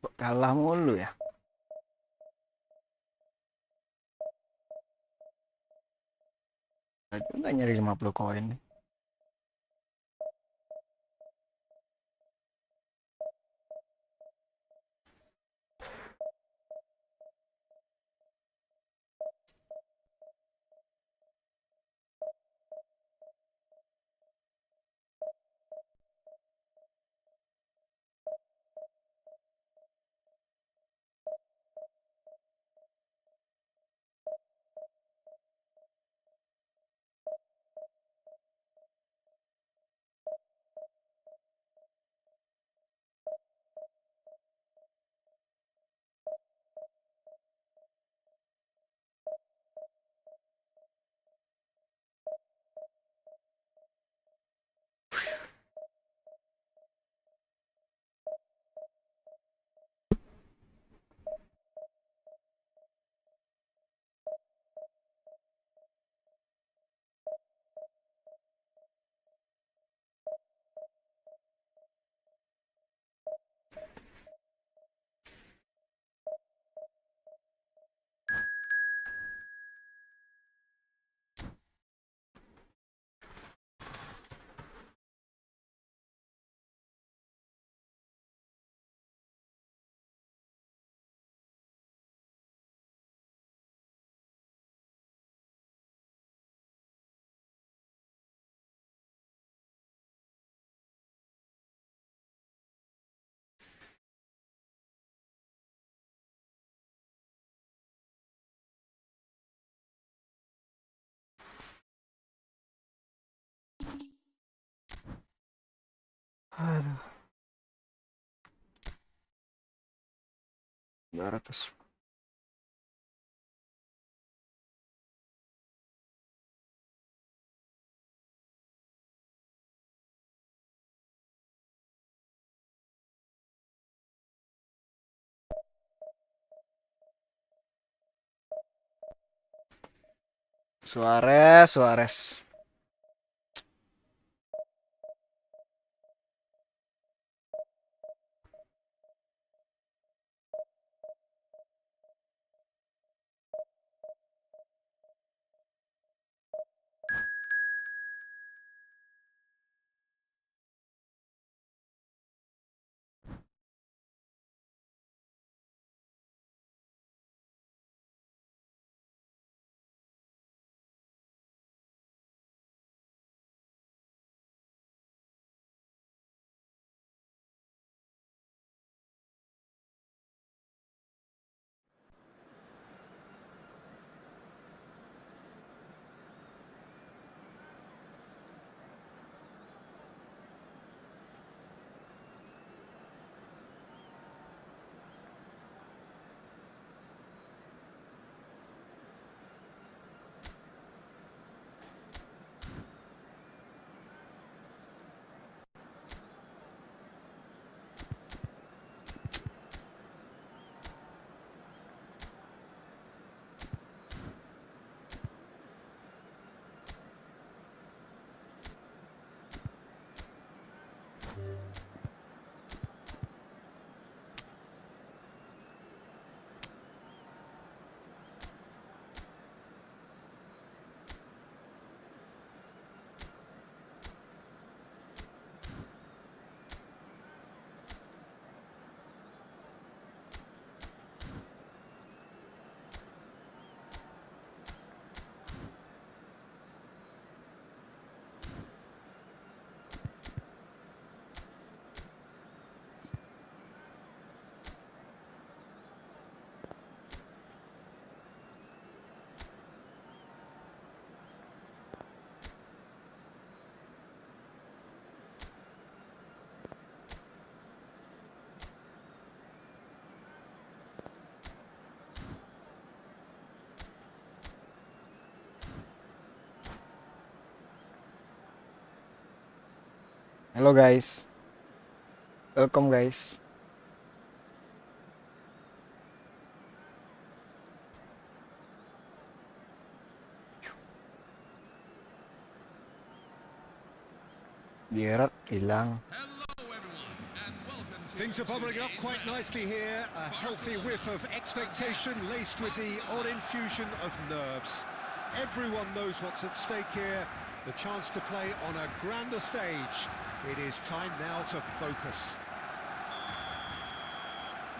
Kok kalah mulu ya? Saya juga nyari 50 koin nih. Aduh. 200. Suarez. Hello guys. Welcome guys. Gerrard hilang. Things are bubbling up quite nicely here. A healthy whiff of expectation laced with the odd infusion of nerves. Everyone knows what's at stake here. The chance to play on a grander stage. It is time now to focus.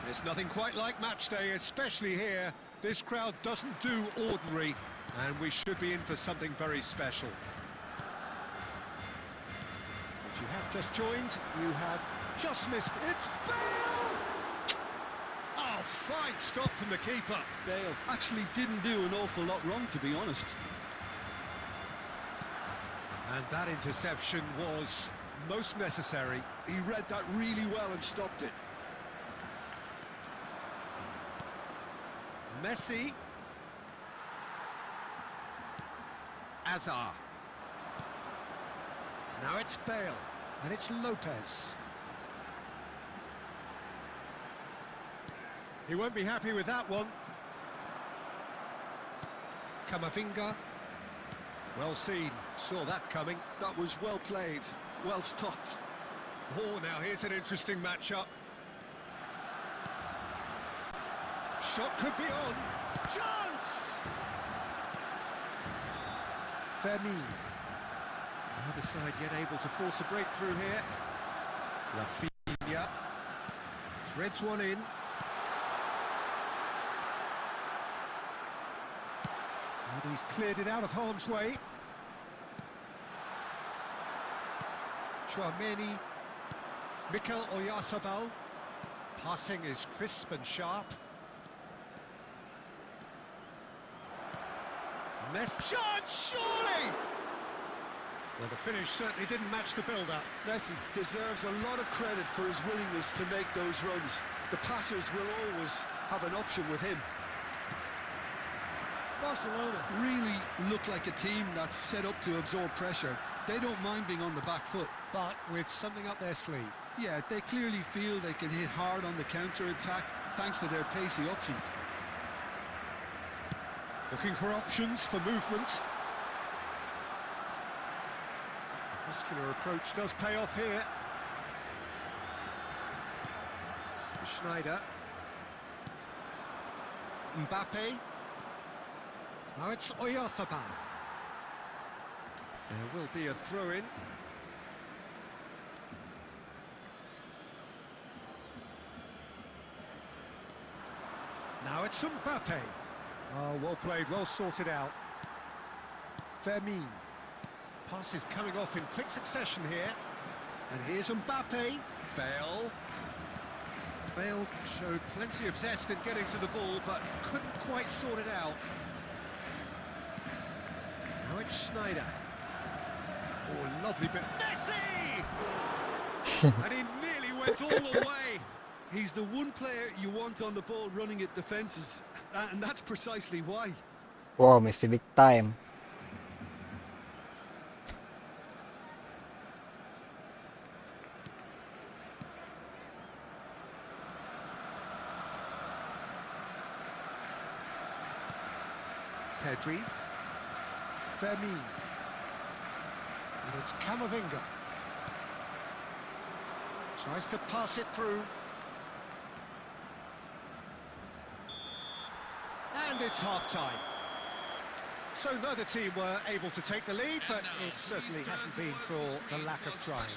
There's nothing quite like match day, especially here. This crowd doesn't do ordinary, and we should be in for something very special. If you have just joined, you have just missed it. It's Bale! Oh, fine stop from the keeper. Bale actually didn't do an awful lot wrong, to be honest. And that interception was most necessary. He read that really well and stopped it. Messi. Azar. Now it's Bale, and it's Lopez. He won't be happy with that one. Camavinga. Well seen, saw that coming. That was well played, well stopped. Oh, now here's an interesting matchup. Shot could be on. Chance! Vermeer. The other side yet able to force a breakthrough here. Rafinha threads one in. And he's cleared it out of harm's way. Chouameni. Mikel Oyarzabal. Passing is crisp and sharp. Messi. Shot, surely! Well, the finish certainly didn't match the build-up. Messi deserves a lot of credit for his willingness to make those runs. The passers will always have an option with him. Barcelona really look like a team that's set up to absorb pressure. They don't mind being on the back foot. But with something up their sleeve. Yeah, they clearly feel they can hit hard on the counter-attack thanks to their pacey options. Looking for options for movement. Muscular approach does pay off here. Schneider. Mbappe. Now it's Oyarzabal. There will be a throw-in. Now it's Mbappe. Oh, well played, well sorted out. Fermin. Pass is coming off in quick succession here. And here's Mbappe. Bale. Bale showed plenty of zest in getting to the ball, but couldn't quite sort it out. Now it's Schneider. Oh, lovely bit. Messi! And he nearly went all the way. He's the one player you want on the ball running at defences, and that's precisely why. Wow, Messi big time. Pedri. Fermin. And it's Camavinga. Tries to pass it through. And it's half-time. So neither team were able to take the lead, but it certainly hasn't been for the lack of trying.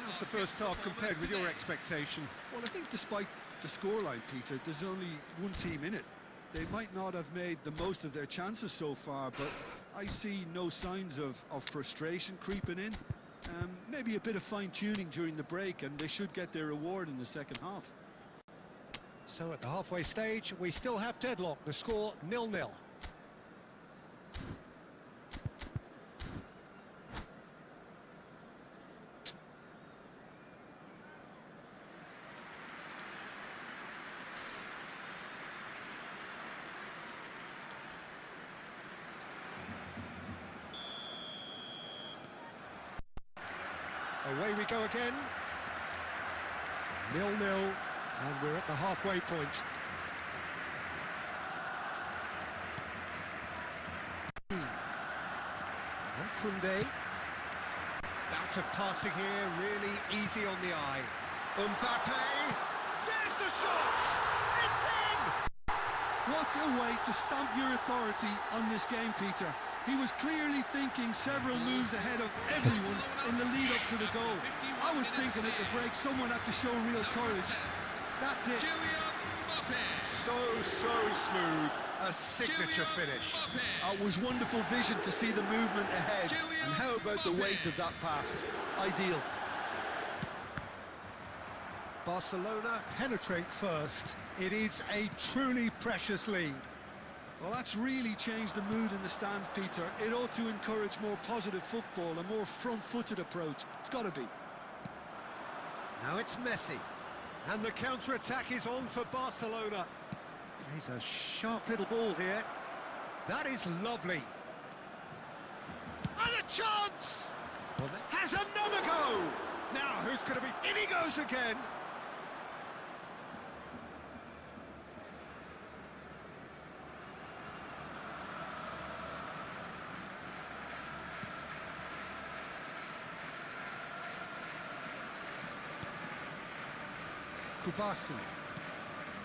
How's the first half compared with your expectation? Well, I think despite the scoreline, Peter, there's only one team in it. They might not have made the most of their chances so far, but I see no signs of frustration creeping in. Maybe a bit of fine-tuning during the break, and they should get their reward in the second half. So at the halfway stage, we still have deadlock. The score 0-0. Away we go again. 0-0. And we're at the halfway point. And Koundé. Bout of passing here, really easy on the eye. Mbappe! There's the shot! It's in! What a way to stamp your authority on this game, Peter. He was clearly thinking several moves ahead of everyone in the lead-up to the goal. I was thinking at the break someone had to show real courage. That's it. So smooth. A signature finish. It was wonderful vision to see the movement ahead. And how about the weight of that pass? Ideal. Barcelona penetrate first. It is a truly precious lead. Well, that's really changed the mood in the stands, Peter. It ought to encourage more positive football, a more front-footed approach. It's got to be. Now it's Messi. And the counter-attack is on for Barcelona. Plays a sharp little ball here. That is lovely. And a chance! Well, has another go! Now, who's going to be... In he goes again! Kubasi.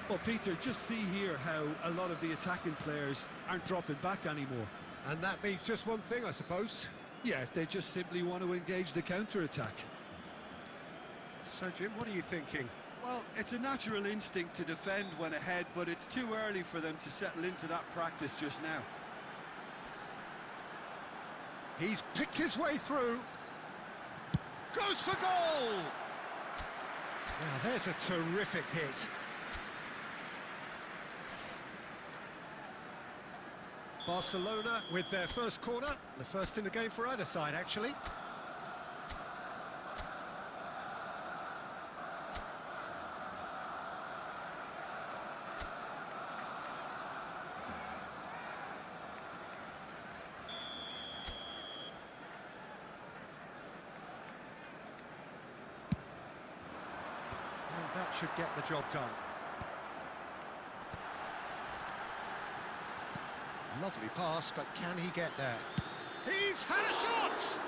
Well, Peter, just see here how a lot of the attacking players aren't dropping back anymore. And that means just one thing, I suppose. Yeah, they just simply want to engage the counter-attack. So, Jim, what are you thinking? Well, it's a natural instinct to defend when ahead, but it's too early for them to settle into that practice just now. He's picked his way through. Goes for goal! Now, there's a terrific hit. Barcelona with their first corner, the first in the game for either side, actually. And that should get the job done. Lovely pass, but can he get there? He's had a shot!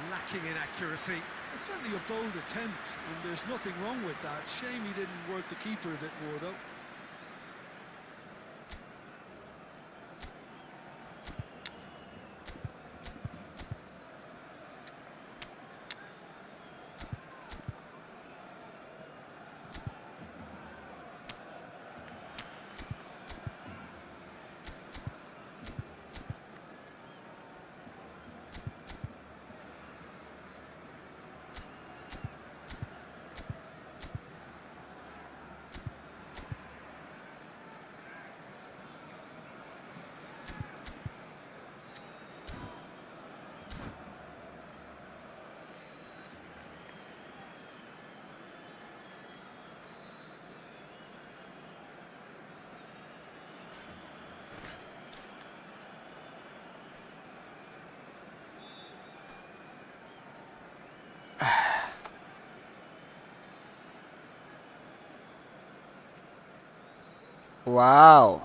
Lacking in accuracy. It's certainly a bold attempt, and there's nothing wrong with that. Shame he didn't work the keeper a bit more, though. Wow.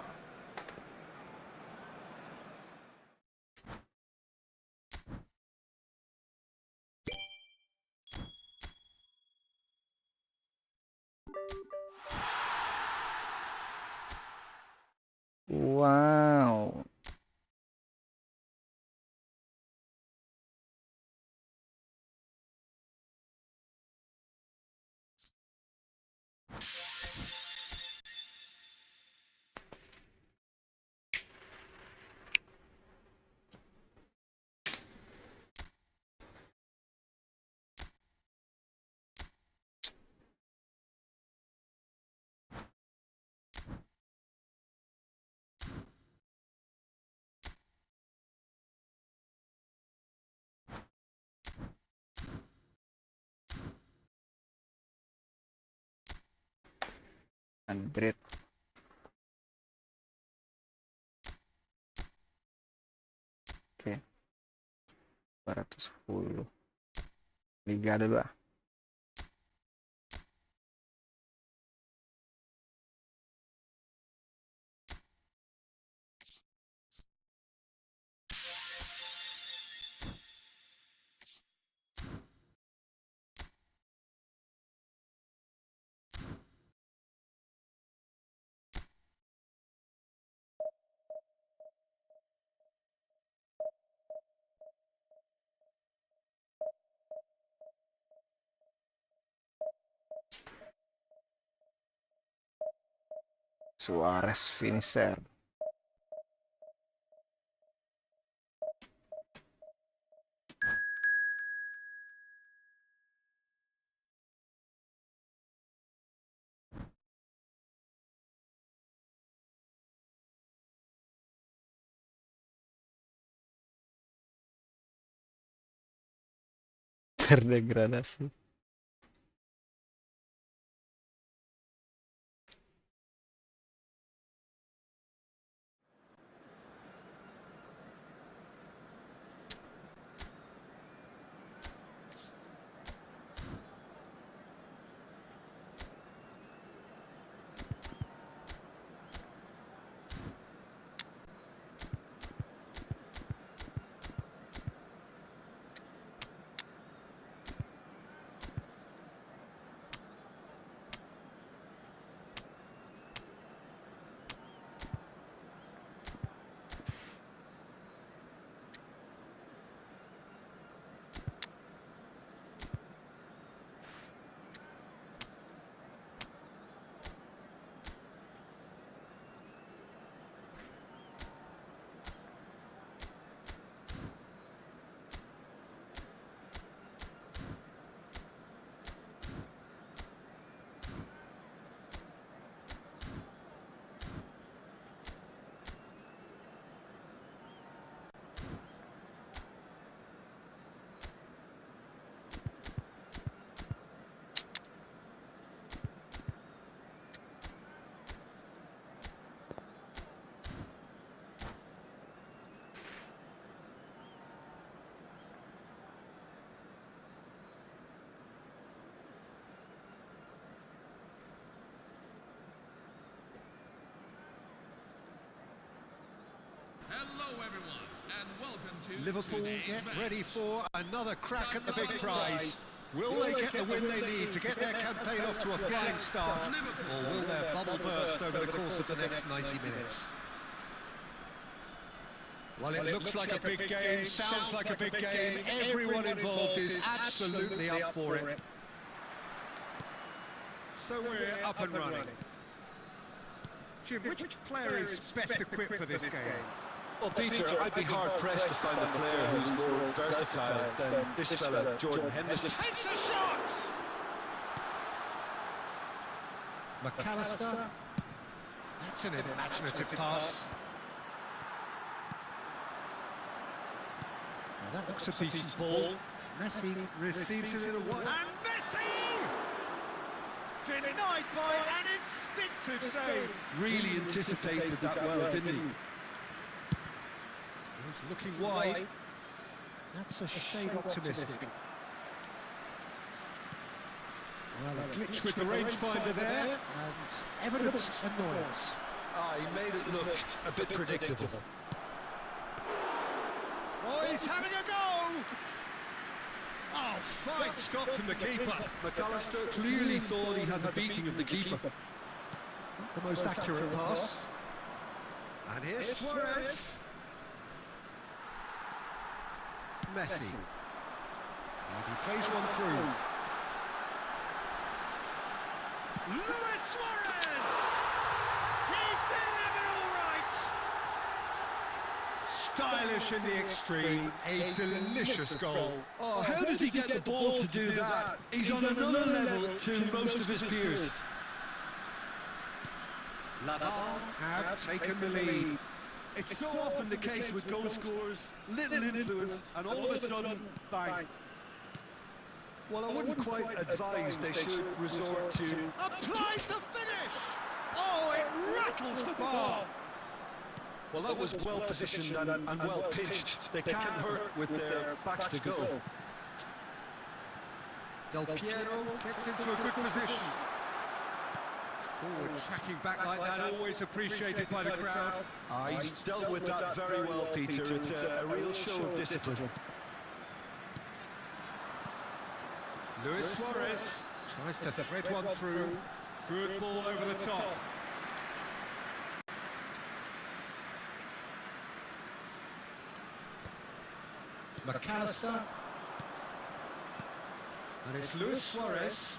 Wow. Madrid. Oke. 210. Liga dulu ah. Suarez finisher. Terdegradasi. Hello, everyone, and welcome to Liverpool today's get match. ready for another crack at the big prize. Will they get the win they need to get their campaign off to a flying start, or will their bubble burst over the course of the next 90 minutes? Well, it looks like a big game, sounds like a big game. Everyone involved is absolutely up for it. So we're up and running. Jim, which player is best equipped for this game? Well, Peter, I'd be hard-pressed to find a player who's more versatile than this fella, Jordan Henderson. Takes a shot! McAllister. That's an imaginative pass. Now that looks a decent ball. Messi receives it in a one. And Messi! Denied by an instinctive save. Really anticipated that well, didn't he? He's looking wide. That's a shade optimistic. Well, a glitch with the rangefinder there, and evident annoyance. Ah, he made it look a bit predictable. Oh, he's having a go! Oh, fine stop from the keeper. McAllister clearly thought he had the beating of the keeper. Not the most accurate pass. And here's Suarez. Messi. And he plays one through. Luis Suarez! He's delivered all right! Stylish in the extreme, a delicious goal. Oh, how does he get the ball to do that? He's on another level to most of his peers. Laval have taken the lead. It's so often the case with goal scorers, little influence, and all of a sudden, bang. Well, I wouldn't quite advise they should resort to... Applies the finish! Oh, it rattles the bar! Well, that was well positioned and well pitched. They can't hurt with their backs to goal. Del Piero gets into a good position. Forward tracking back like that, always appreciated by the crowd. Ah, he's dealt with that very well, Peter. It's a real show of discipline. Luis Suarez tries to thread one through. Good ball over the top. McAllister. And it's Luis Suarez.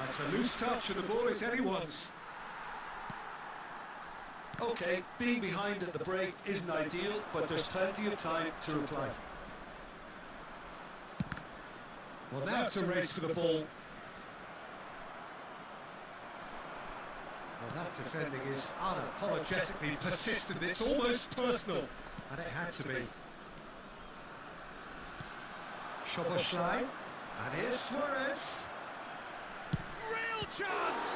It's a loose touch and the ball is anyone's. Okay, being behind at the break isn't ideal, but there's plenty of time to reply. Well, now it's a race for the ball. Well, that defending is unapologetically persistent. It's almost personal, and it had to be. Szoboszlai, and here's Suarez. Real chance!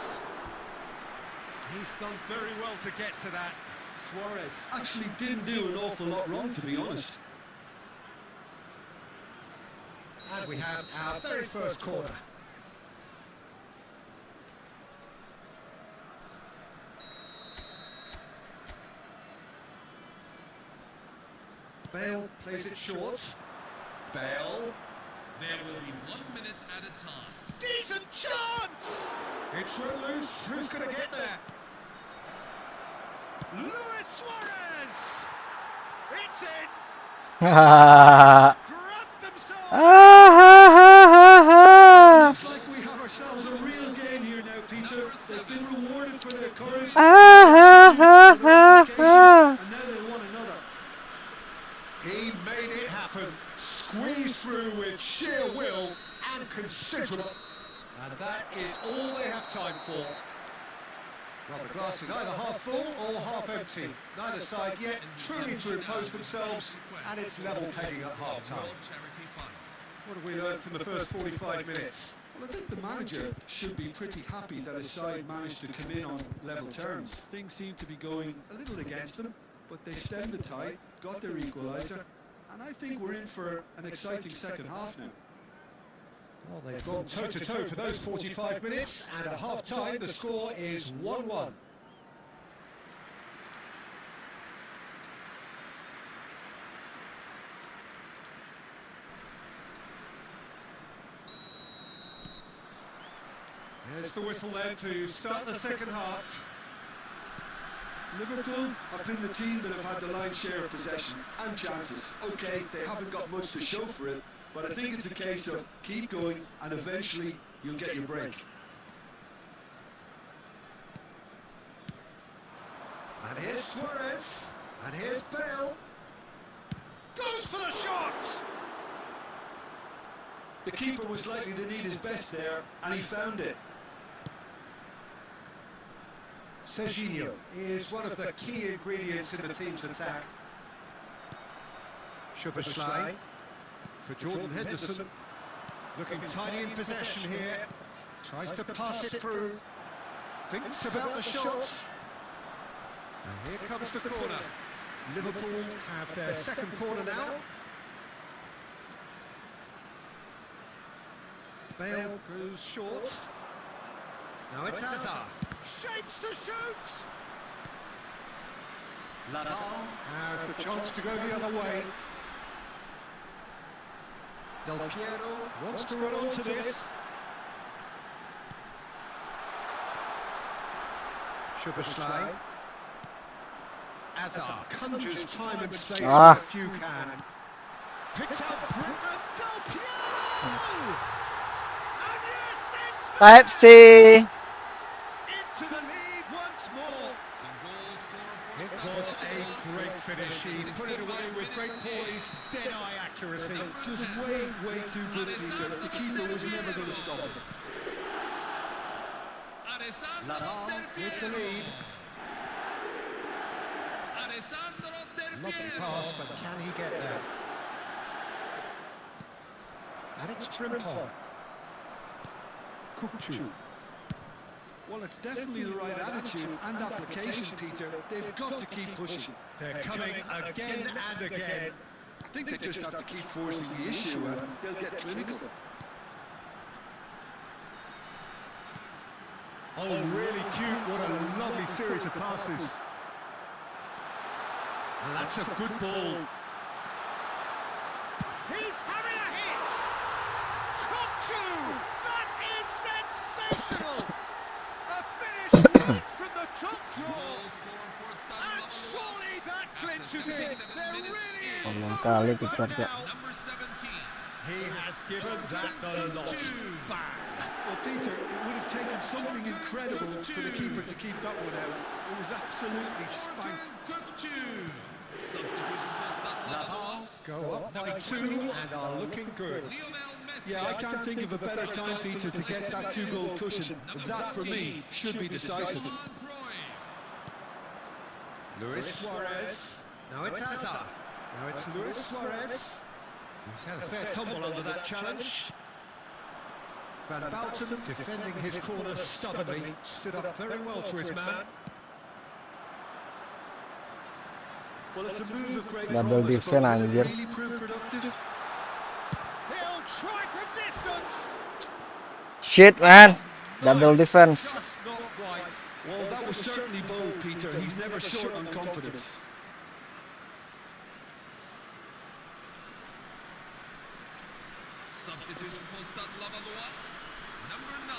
He's done very well to get to that. Suarez actually didn't do an awful lot wrong, to be honest. And we have our very first corner. Bale plays it short. Bale. There will be 1 minute at a time. Decent chance! It's run loose. Who's going to get there? Luis Suarez! It's in! Grabbed themselves! Looks like we have ourselves a real game here now, Peter. They've been rewarded for their courage. And now they want another. He made it happen. Squeezed through with sheer will and considerable. And that is all they have time for. Well, the glass is either half full or half empty. Neither side yet truly to impose themselves, and it's level pegging at half-time. What have we learned from the first 45 minutes? Well, I think the manager should be pretty happy that his side managed to come in on level terms. Things seem to be going a little against them, but they stemmed the tide, got their equaliser, and I think we're in for an exciting second half now. Well, they've gone toe-to-toe for those 45 minutes, and at half-time the score is 1-1. There's the whistle then to start the second half. Liverpool have been the team that have had the lion's share of possession and chances. Okay, they haven't got much to show for it, but I think it's a case of keep going and eventually you'll get your break. And here's Suarez, and here's Bale. Goes for the shot! The keeper was likely to need his best there, and he found it. Serginho is one of the key ingredients in the team's attack. Szoboszlai for Jordan Henderson. Looking tiny in possession here. Tries to pass it through. Thinks about the shot. And here comes the corner. Liverpool have their second corner now. Bale goes short. Now it's Hazard. Shapes to shoot! Lampard has the chance to go the other way. Del Piero wants to run onto this. Szoboszlai. Hazard conjures time and space where few can. Picked up Del Piero! And yes, it's Pepsi. into the lead once more. It was a great finish. He put it away with great poise, dead-eye accuracy. Just way too good, Peter. The keeper was never going to stop him. Lampard with the lead. Lovely pass, but can he get there? And it's Frimpong. Kukçu. Well, it's definitely the right attitude and application, Peter. They've got to keep pushing. They're coming again and again. I think they just have to keep forcing the issue and they'll get clinical. Oh, really cute. What a lovely series of passes. And that's a good ball. He's having a hit! Kukçu! That is sensational! A finish right from the top draw! And surely that clinches it! There really is no way back now! He has given that the lot. Bang! Well, Peter, it would have taken something incredible for the keeper to keep that one out. It was absolutely spanked. Lampard go up by 2 and are looking good. Yeah, I can't think of a better time, Peter, to get that 2-goal cushion. That, for me, should be decisive. Luis Suarez. Now it's Hazard. Now it's Luis Suarez. He's had a fair tumble under that challenge. Van Bouten, defending his corner stubbornly, stood up very well to his man. Well, it's a move of great Double promise, defend, but will it anjir. really prove productive? He'll try from distance. Shit, man. Double defense. Just not quite. Well, that was certainly bold, Peter. He's never short on confidence. Substitution for Stade Lavallois, number 9.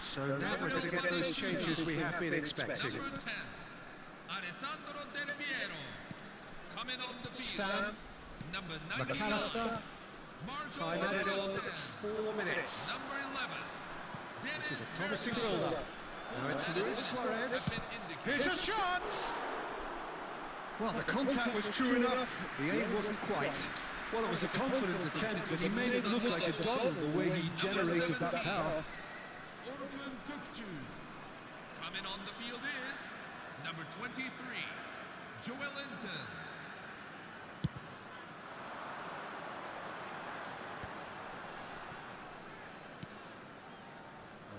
So now we're going to get those changes we have been expecting. Number 10, Alessandro Del Piero. Coming on the field. Stan, Number McAllister, 99, time added on 4 minutes. Number 11, This is a promising build-up. Now it's Luis Suarez. Here's a chance! Well, the contact was true enough. The aim wasn't quite. Well, it was a confident attempt, and he made it look like a double the way he generated that power. Orkun Kukçu. Coming on the field is number 23, Joelinton.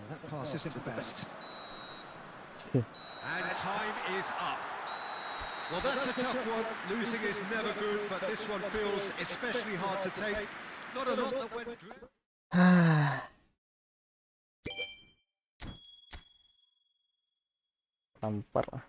That pass isn't the best. And time is up. Well, that's a tough one. Losing is never good, but this one feels especially hard to take. Not a lot that went through. Lampard.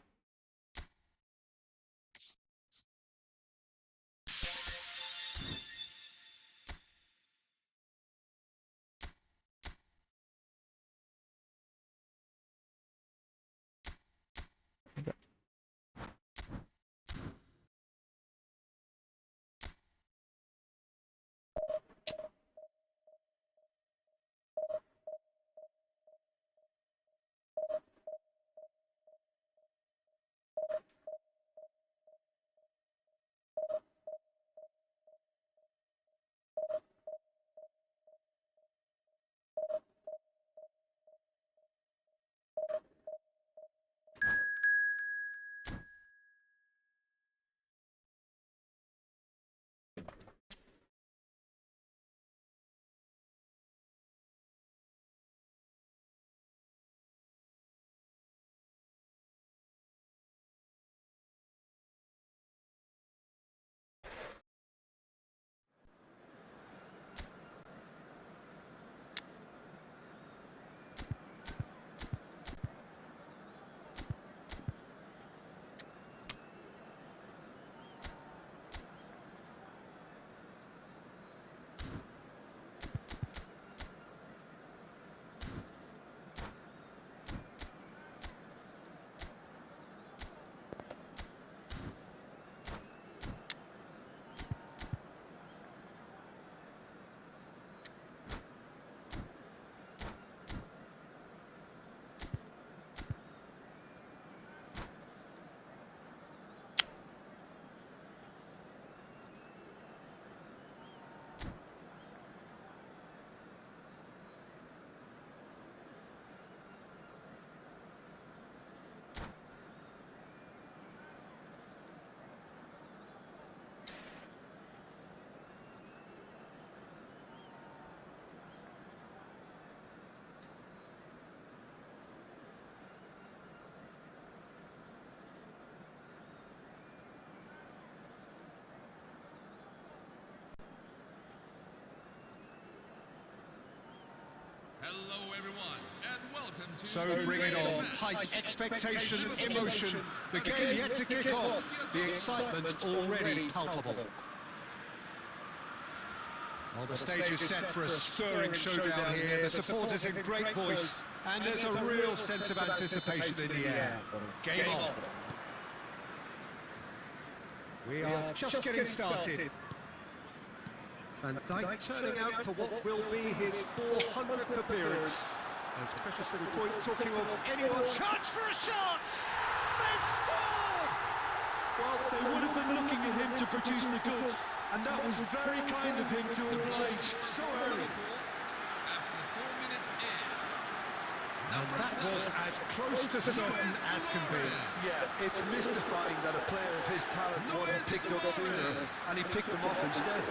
Hello, everyone, and welcome to... So bring it on. Height, expectation, emotion. The game yet to kick off. The excitement already palpable. Well, the stage is set for a stirring showdown here. The supporters in great voice, and there's a real sense of anticipation in the air. Game on. We are just getting started. Van Dijk turning out for what will be his 400th appearance. There's a precious little point talking of anyone. Chance for a shot! They've scored! Well, they would have been looking at him to produce the goods, and that was very kind of him to oblige so early. After 4 minutes in. And that was as close to certain as can be. Yeah, it's mystifying that a player of his talent wasn't picked up sooner, and he picked them off instead.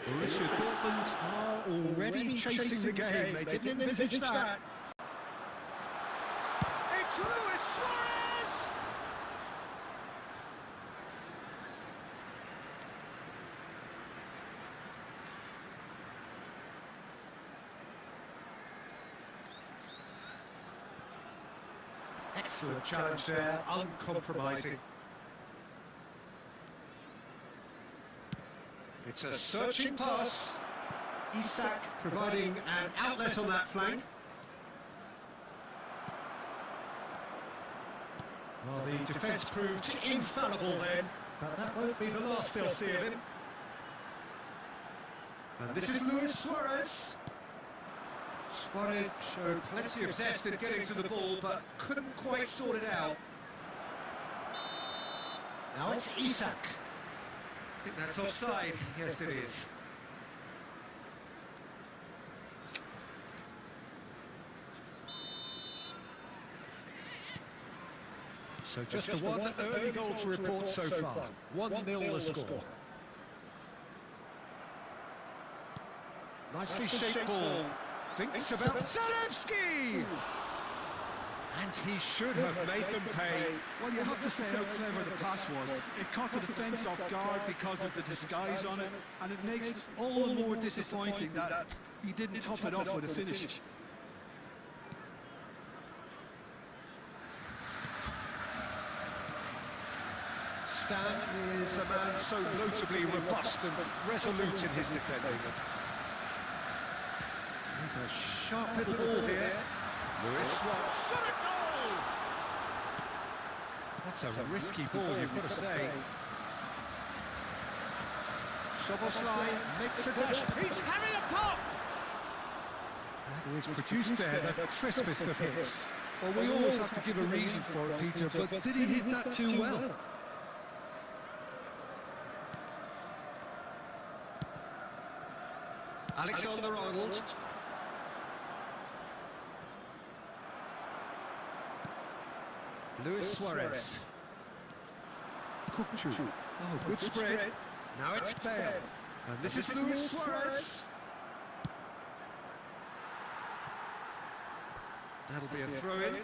Borussia Dortmund are already chasing the game. They didn't envisage that. It's Luis Suarez! Excellent challenge there, uncompromising. It's a searching pass. Isak providing an outlet on that flank. Well, the defence proved infallible then, but that won't be the last they'll see of him. And this is Luis Suarez. Suarez showed plenty of zest in getting to the ball, but couldn't quite sort it out. Now it's Isak. I think that's offside. Yes, it is. So just the one early goal to report so far. 1-0 the score. Nicely shaped ball. Thinks about Zalewski! And he should have made them pay. Well, you have to say how clever the pass was. It caught the defence off guard because of the disguise on it, and it makes it all the more disappointing that he didn't top it off with a finish. Stan is a man so notably robust and resolute in his defending. There's a sharp little ball here. Lewis Suarez shot a goal! That's a risky ball, you've got to say. Soboslai makes a dash. He's having a pop! That was produced there, the crispest of hits. Well, we always have to give a reason for it, Peter, but did he hit that too well? Alexander-Arnold. Luis Suarez. Kukçu. Oh, good spread. Now it's Bale. And this is Luis Suarez. That'll be a throw-in.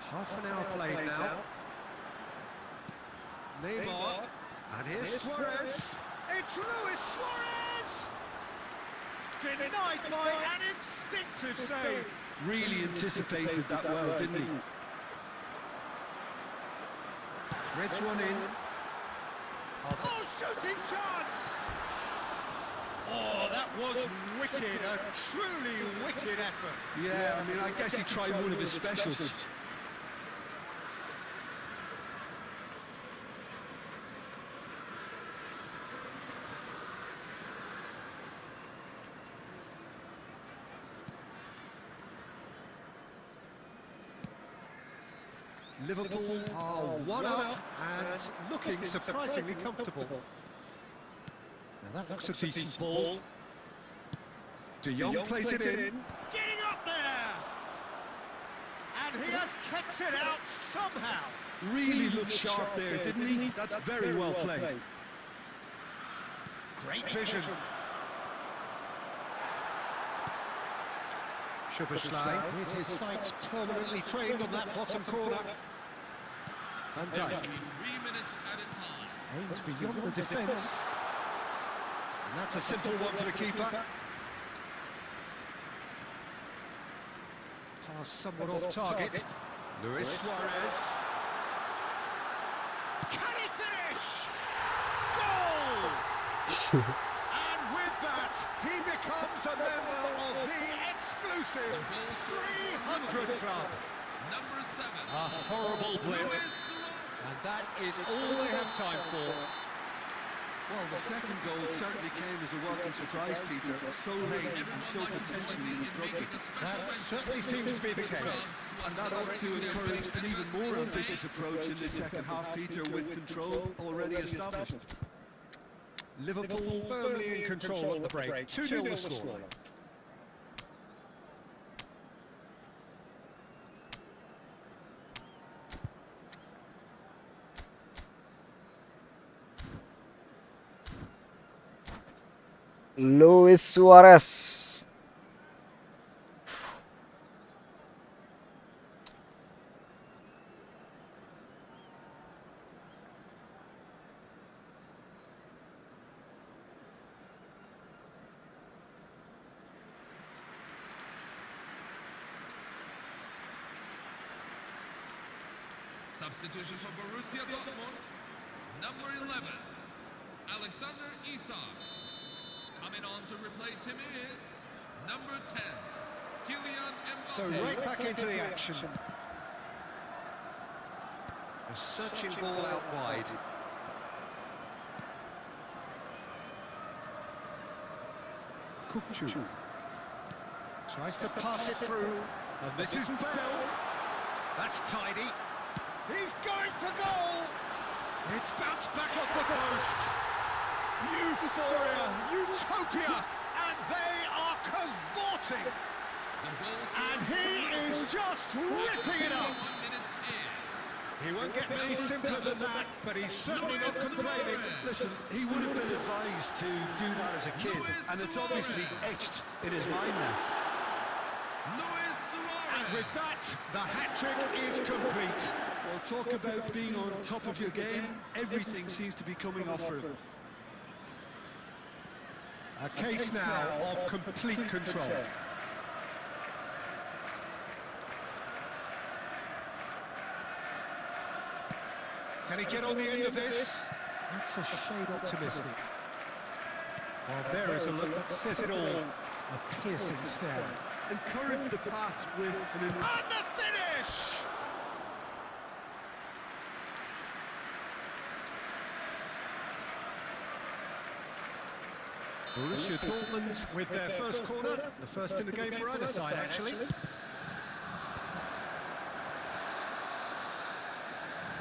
Half an hour played now. Neymar. And here's Suarez. It's Luis Suarez! Denied by an instinctive save. Really anticipated that well, didn't he? Threads one in. Oh, shooting chance! Oh, that was wicked. A truly wicked effort. Yeah, I mean, I guess he tried one of his specials. Liverpool are one up and looking surprisingly comfortable. Now that looks a decent ball. De Jong plays it in. Getting up there! And he has kept it out somehow. Really looked sharp there, didn't he? That's very well played. Great vision. Szoboszlai with his sights permanently trained on that bottom corner. Van Dijk 3 minutes at a time. aims beyond the defence. And that's a simple one for the keeper. Pass somewhat off target. Luis Suarez. Can he finish? Goal! And with that, he becomes a member of the exclusive 300 club. Number 7. A horrible blip. Luis Suarez. And that is all they have time for. Well, the second goal certainly came as a welcome surprise, Peter. So late and so potentially destructive. That certainly seems to be the case. And that ought to encourage an even more ambitious approach in the second half, Peter, with control already established. Liverpool firmly in control at the break. 2-0 the scoreline. Luis Suarez. Substitution for Borussia Dortmund. Number 11. Alexander Isak. Coming on to replace him is number 10, Kylian Mbappe. So right back into the action. A searching ball out wide. Kukçu tries to pass it through, and this is Bale. That's tidy. He's going for goal. It's bounced back off the post. Euphoria, utopia, and they are cavorting. And he is just ripping it up. He won't get any simpler than that, but he's certainly not complaining. Listen, he would have been advised to do that as a kid, and it's obviously etched in his mind now. And with that, the hat-trick is complete. Well, talk about being on top of your game. Everything seems to be coming off for him. A case now of complete control. Can he get on the end of this? That's a shade optimistic. Well, there is a look that says it all. A piercing stare. Encourage the pass with an... And the finish! Borussia Dortmund with their first corner, the first in the game for either side, actually. Well,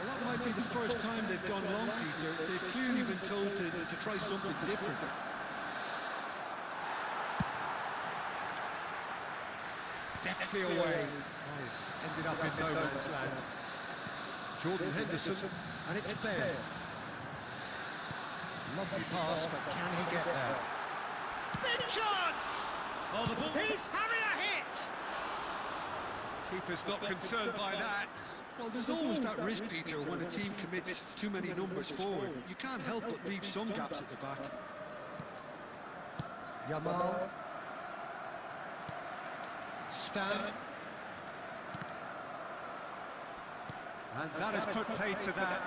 that might be the first time they've gone long, Peter. They've clearly been told to try something different. Deftly away. Nice. Ended up in no man's land. Jordan Henderson, and it's Baird. Lovely pass, but can he get there? Big chance! Oh, the ball. He's having a hit! Keeper's not concerned by that. Well, there's always that risk, Peter, when a team commits too many numbers forward. You can't help but leave some gaps at the back. Yamal. Stan. And that has put paid to that.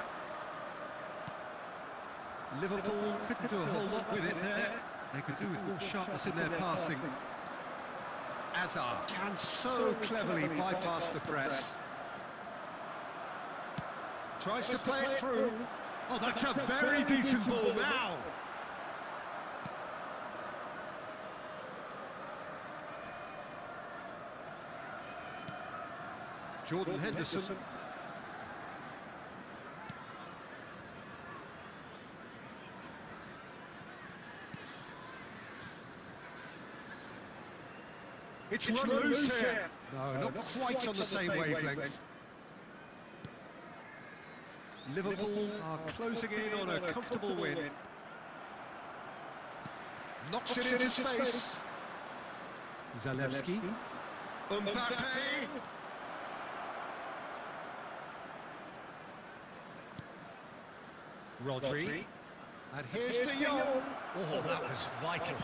Liverpool couldn't do a whole lot with it there. They could do with more sharpness in their passing. Azar can so cleverly bypass the press. Tries to play it through. Oh, that's a very decent ball now. Jordan Henderson. It's run loose here. No, not quite on the same wavelength. Liverpool are closing in on a comfortable win. Knocks it into space. Zalewski. Mbappe. Rodri. And here's De Jong. Oh, that was vital.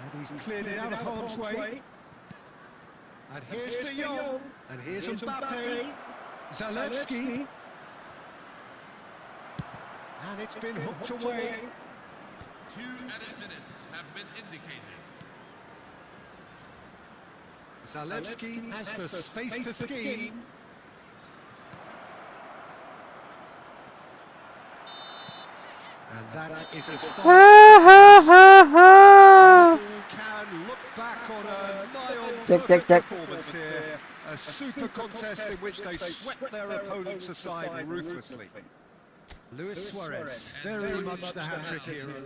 And he's cleared it out of harm's way. And here's De Jong. And here's Mbappe. Zalewski. And it's been hooked away. 2 added minutes have been indicated. Zalewski has the space to scheme. And that is as far as can look back on a nigh-on-perfect performance here. A super contest in which they swept their opponents aside ruthlessly. Luis Suarez, very much the hat-trick hero.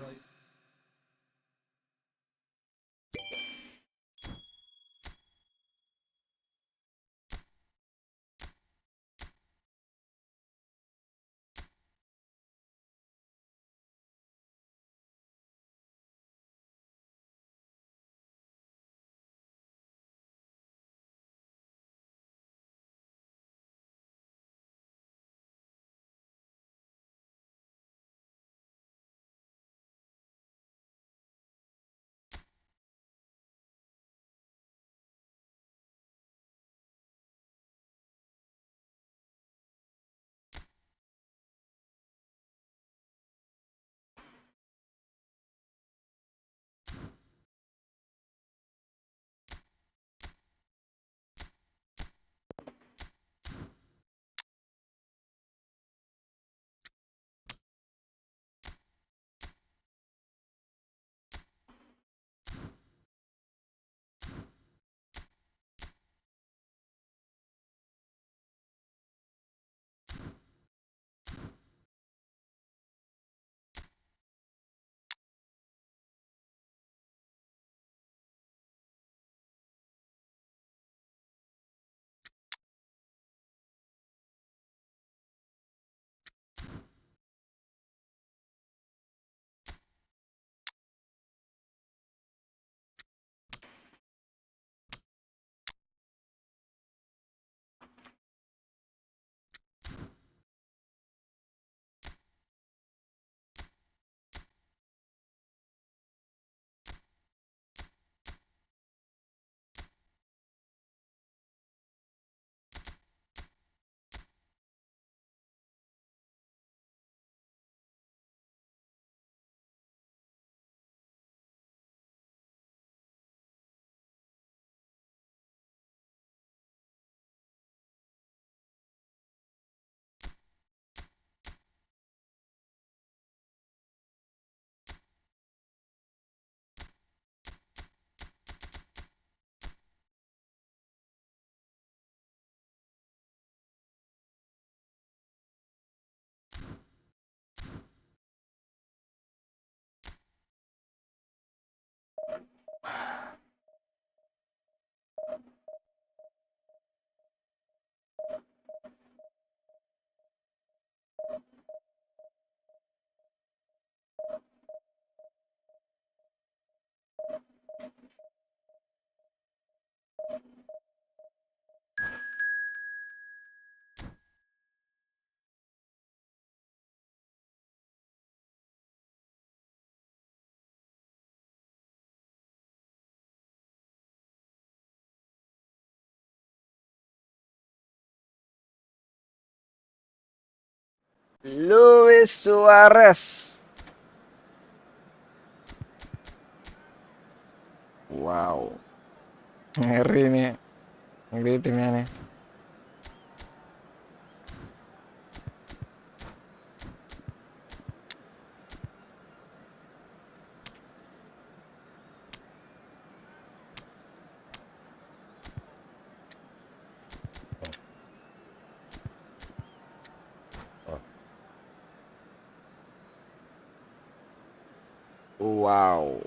Luis Suarez. Wow. Ngeri nih. Ngeri timnya nih. Wow.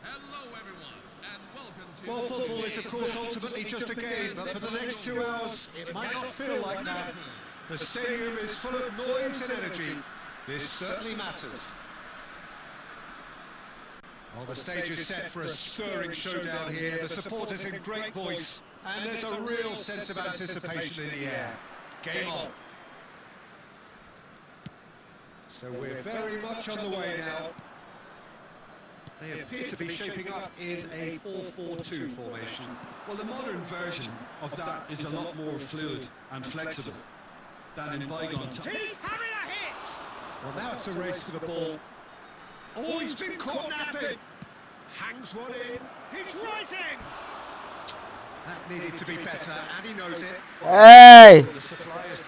Hello, everyone, and welcome to... Well, football is, of course, ultimately just a game, but for the next 2 hours, it might not feel like that. The stadium is full of noise and energy. This certainly matters. Well, the stage is set for a stirring showdown here. The supporters in great voice, and there's a real sense of anticipation in the air. Game on. So we're very much on the way now. They appear to be shaping up in a 4-4-2 formation. Well, the modern version of that is a lot more fluid and flexible than in bygone times. He's having a hit! Well, now it's a race for the ball. Oh, he's been caught napping. Hangs one in. He's rising! That needed to be better, and he knows it. Hey!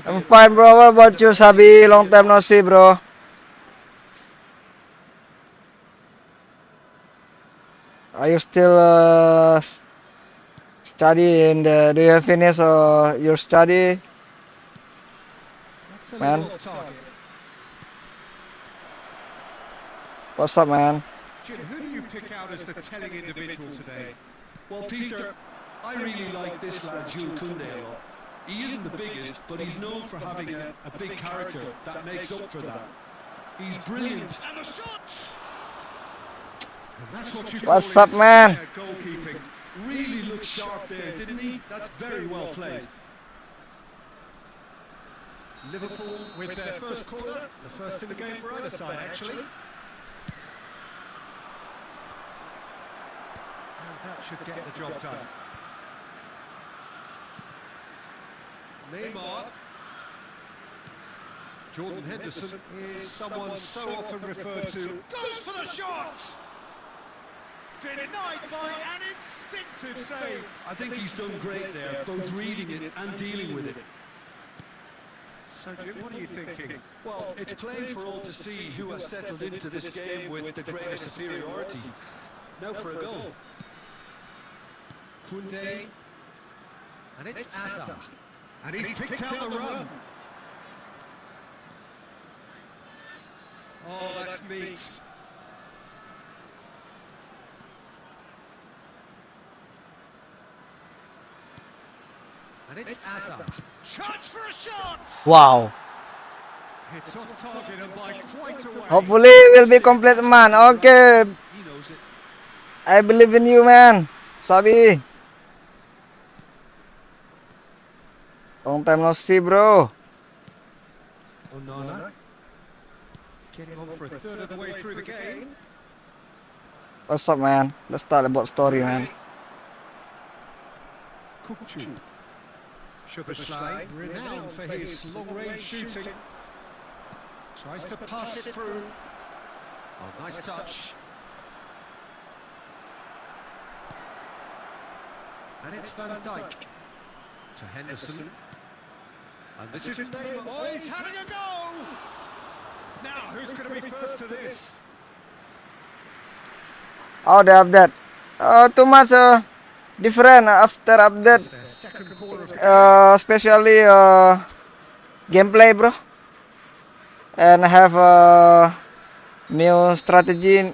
I'm fine, bro. What about you, Sabi? Long time no see, bro. Are you still studying? Do you finish your study? That's a Man. little off target. What's up, man? Jim, who do you pick out as the telling individual today? Well, Peter, I really like this lad, Jules Koundé, a lot. He isn't the biggest, but he's known for having a big character that makes up for that. He's brilliant. And the shots! And that's what you What's call up, man? inspired goalkeeping. Really looked sharp there, didn't he? That's very well played. Liverpool with their first corner, the first in the game for either side, actually. And that should get the job done. Neymar. Jordan Henderson is someone so often referred to. Goes for the shot! Denied by an instinctive save. I think he's done great there, both reading it and dealing with it. So, Jim, what are you thinking? Well, it's plain for all to see who has settled into this game with the greater superiority. Now for a goal. Koundé. And it's Azar. And he's picked out the run. Oh, that's neat. And it's Azar. Chance for a shot! Wow. It's off target and by quite a way. Hopefully, we'll be complete, man. Okay. He knows it. I believe in you, man. Sabi. Long time no see, bro. Onana. Getting on for a third of the way through the game. What's up, man? Let's start about story, man. Kukcu. Szoboszlai, renowned for his long-range shooting. Tries to pass it through. Oh, nice touch. And it's Van Dijk to Henderson. And this is Neymar. Oh, he's having a go! Now, who's going to be be first to this. Oh, the update. Too much different after update. It's their second corner of the game. Especially gameplay, bro. And have new strategy,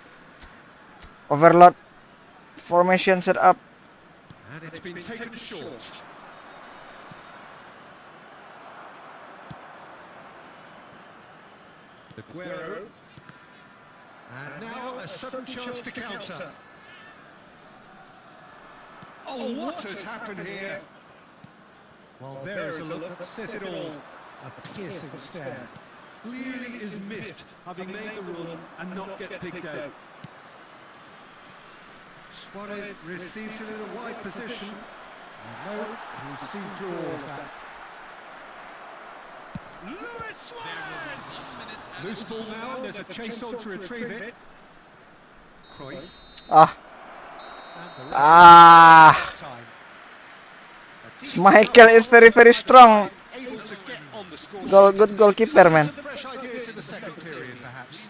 overload formation setup. And it's been taken short. Aguero. And now a sudden chance to counter. Oh, what has happened here? Well, there is a look that says it all. A piercing stare. Clearly is miffed, having made the run and not get picked out. Suarez receives it in a wide position. And no, he's seen through all of that. Luis Suarez! Loose ball now, and there's a chase on to retrieve it. Cruyff. Ah, And the ah. time. Michael is very strong. Able to get on the score Good goalkeeper, man. Some fresh ideas in the second period, perhaps.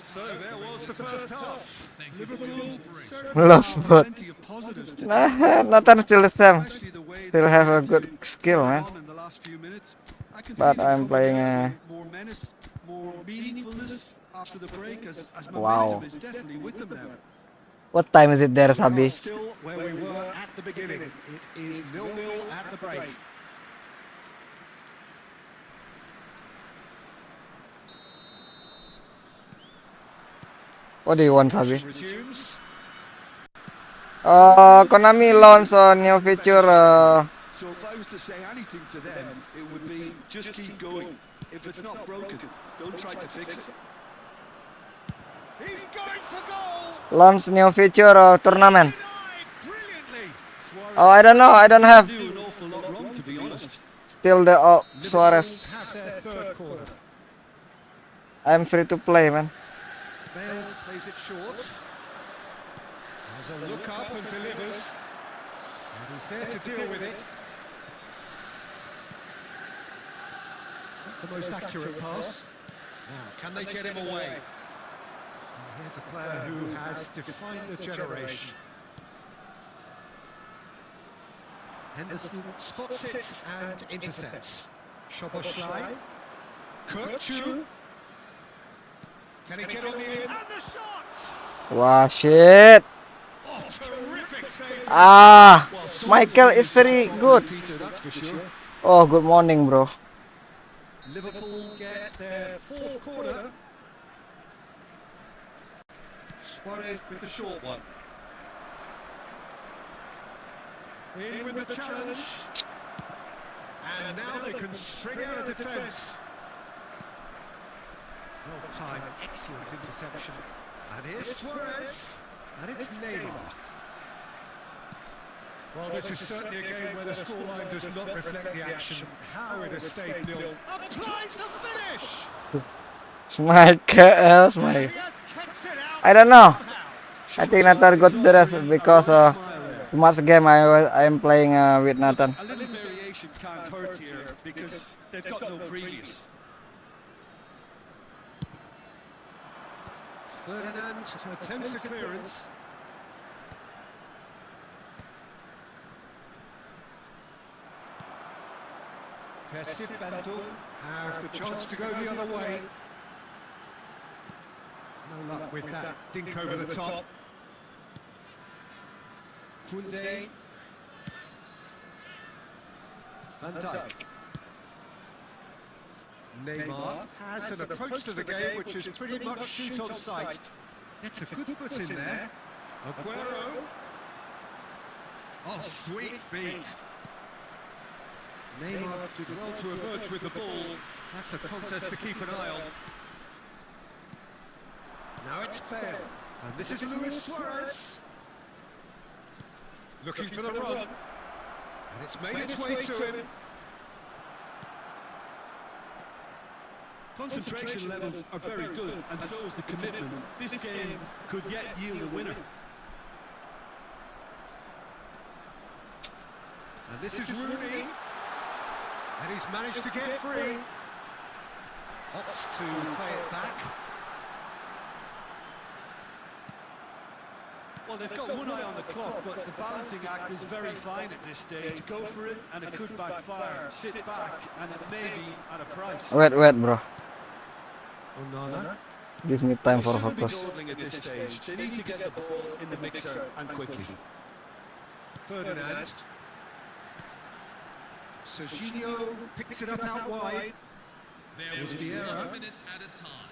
So there was the first half. Liverpool certainly Lost, have but plenty of positives to nah, Nathan still the same. especially the way Still they have a tried good to skill, turn man. on in the last few minutes. I can But see them I'm coming playing, out with more menace, more meaningfulness after the break as momentum Wow. is definitely with them now. What time is it there, We are Sabi? still where we were at the beginning. It is 0-0 at the break. What do you want, Sabi? Resumes. Konami launched a new feature. So if I was to say anything to them, it would be just keep going. If it's not broken, don't try to fix it. He's going for goal. Launch new feature tournament. Denied brilliantly. Suarez Oh, I don't know. I don't have do an awful lot wrong, to be honest. still the Liverpool Suarez. have their third corner. I'm free to play, man. Bale plays it short. Has a look up and delivers. And he's there to deal with it. Not the most accurate pass. Now, can they get him away? And here's a player who has defined a generation. Henderson spots it and intercepts. Szoboszlai. Kirkchu. Can he get on the end? And the shot! Wow, shit. Oh, terrific save. Ah, Well, someone's Michael doing is his job very properly, good. Peter, that's for sure. Oh, good morning, bro. Liverpool get their fourth corner. Suarez with the short one. In with the challenge. And now they can spring out of defence. Well timed, excellent interception. And here's Suarez. And it's Neymar. Well, this is certainly a game where the scoreline does not reflect the action. How it has stayed nil. Applies the finish! Michael, He Michael. has kept it out I don't know. somehow. I think Nathan got the rest because Smile there. too much game I am playing with Nathan. A little variation can't hurt here because they've got no previous. Ferdinand attempts a clearance. Persib Bandung have the chance to go the other way. No luck with that dink over the top. Koundé. Van Dijk. Neymar has an approach to the game which is pretty much shoot on sight. It's a good foot in there. Aguero. Oh, sweet feet. Neymar did well to emerge with the ball. That's a contest to keep an eye on. Now it's Bale. And this is Luis Suarez. Looking for the run. And it's made its way to him. Concentration levels are very good, and so is the commitment. This game could yet yield a winner. And this is Rooney. And he's managed to get free. Opts to play it back. Well, they've got one eye on the clock, but the balancing act is very fine at this stage. Go for it, and it could backfire. Sit back, and it may be at a price. Wait, bro. Onana. Give me time They for shouldn't be focus. dawdling at this stage. They need to get the ball in the mixer and quickly. Ferdinand. Serginho picks it up out wide. There Here's will be Vieira. 1 minute at a time.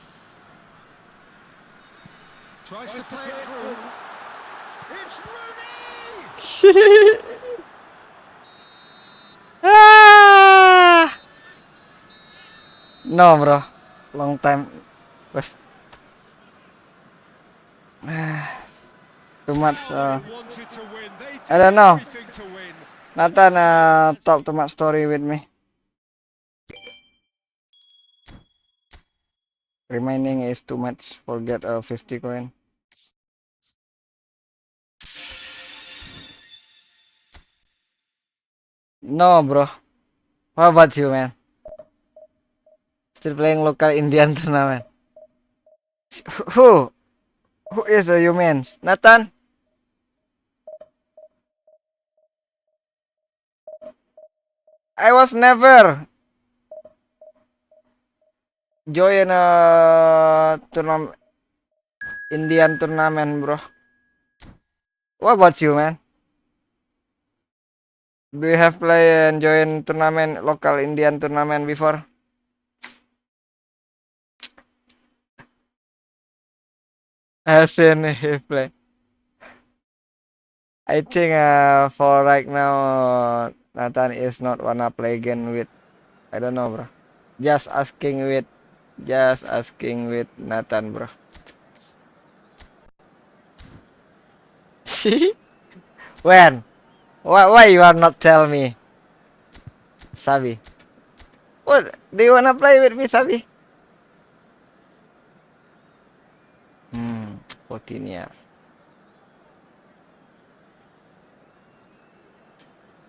Tries to play it through. It's Rooney! Ah! No, bro. Long time. Was too much. They wanted to win. They I don't did know. everything to win. Nathan talk too much story with me. Remaining is too much. Forget 50 coin. No, bro. What about you, man? Still playing local Indian tournament. Who? Who is you, man? Nathan? I was never join a tournament, Indian tournament, bro. What about you, man? Do you have play and join tournament, local Indian tournament before? I seen he play. I think for right now, Nathan is not wanna play again with. I don't know, bro. Just asking with Nathan, bro. When? Why you are not tell me, Sabi? What? Do you wanna play with me, Sabi? 14 years.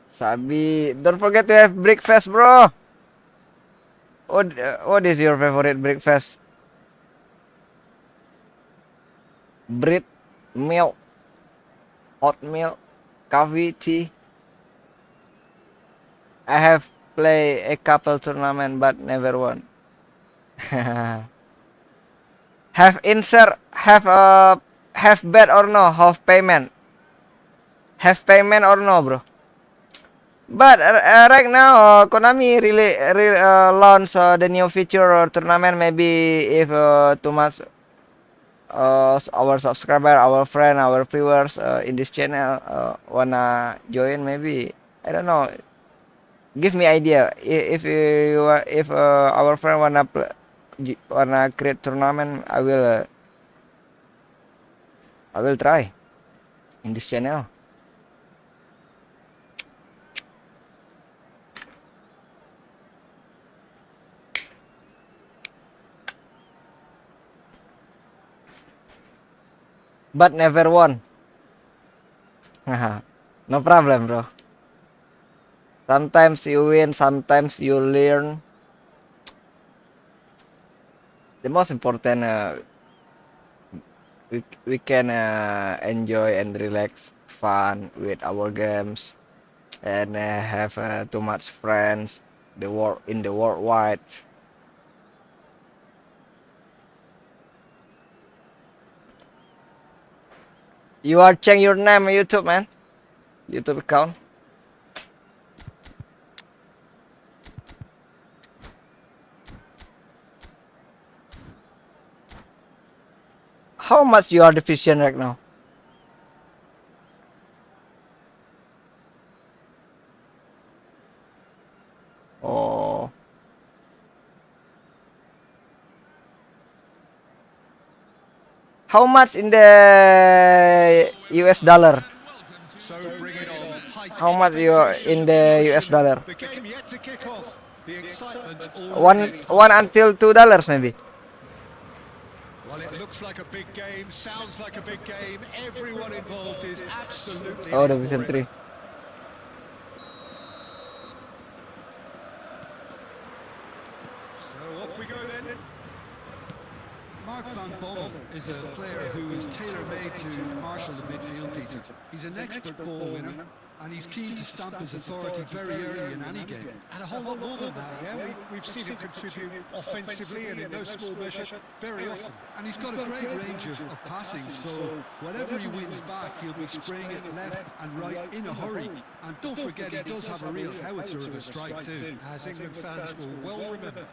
Sabi, don't forget to have breakfast, bro. What is your favorite breakfast? Bread, milk, oatmeal, coffee, tea. I have played a couple tournament but never won. Have bet or no? Half payment. Have payment or no, bro? But right now, Konami really launch the new feature or tournament. Maybe if too much our subscriber, our friend, our viewers in this channel wanna join, maybe I don't know. Give me idea if our friend wanna create tournament. I will try in this channel. But never won. No problem, bro. Sometimes you win, sometimes you learn. The most important, we can enjoy and relax, fun with our games, and have too much friends. The worldwide. You are change your name on YouTube, man. YouTube account. How much you are deficient right now? Oh. How much in the US dollar? So bring it on. How much you are in the US dollar? The game yet to kick off. The excitement already. One until $2 maybe. Well, it looks like a big game, sounds like a big game. Everyone involved is absolutely. Oh, in for Division it. 3. So So off we go then. Mark van Bommel is a player who is tailor-made to marshal the midfield, Peter. He's an expert ball winner, and he's keen to stamp his authority very early in any game. And a whole lot more than that, yeah. We've seen him contribute offensively and in no small measure very often. And he's got a great range of passing, so whatever he wins back, he'll be spraying it left and right in a hurry. And don't forget, he does have a real howitzer of a strike too. As England fans will well remember.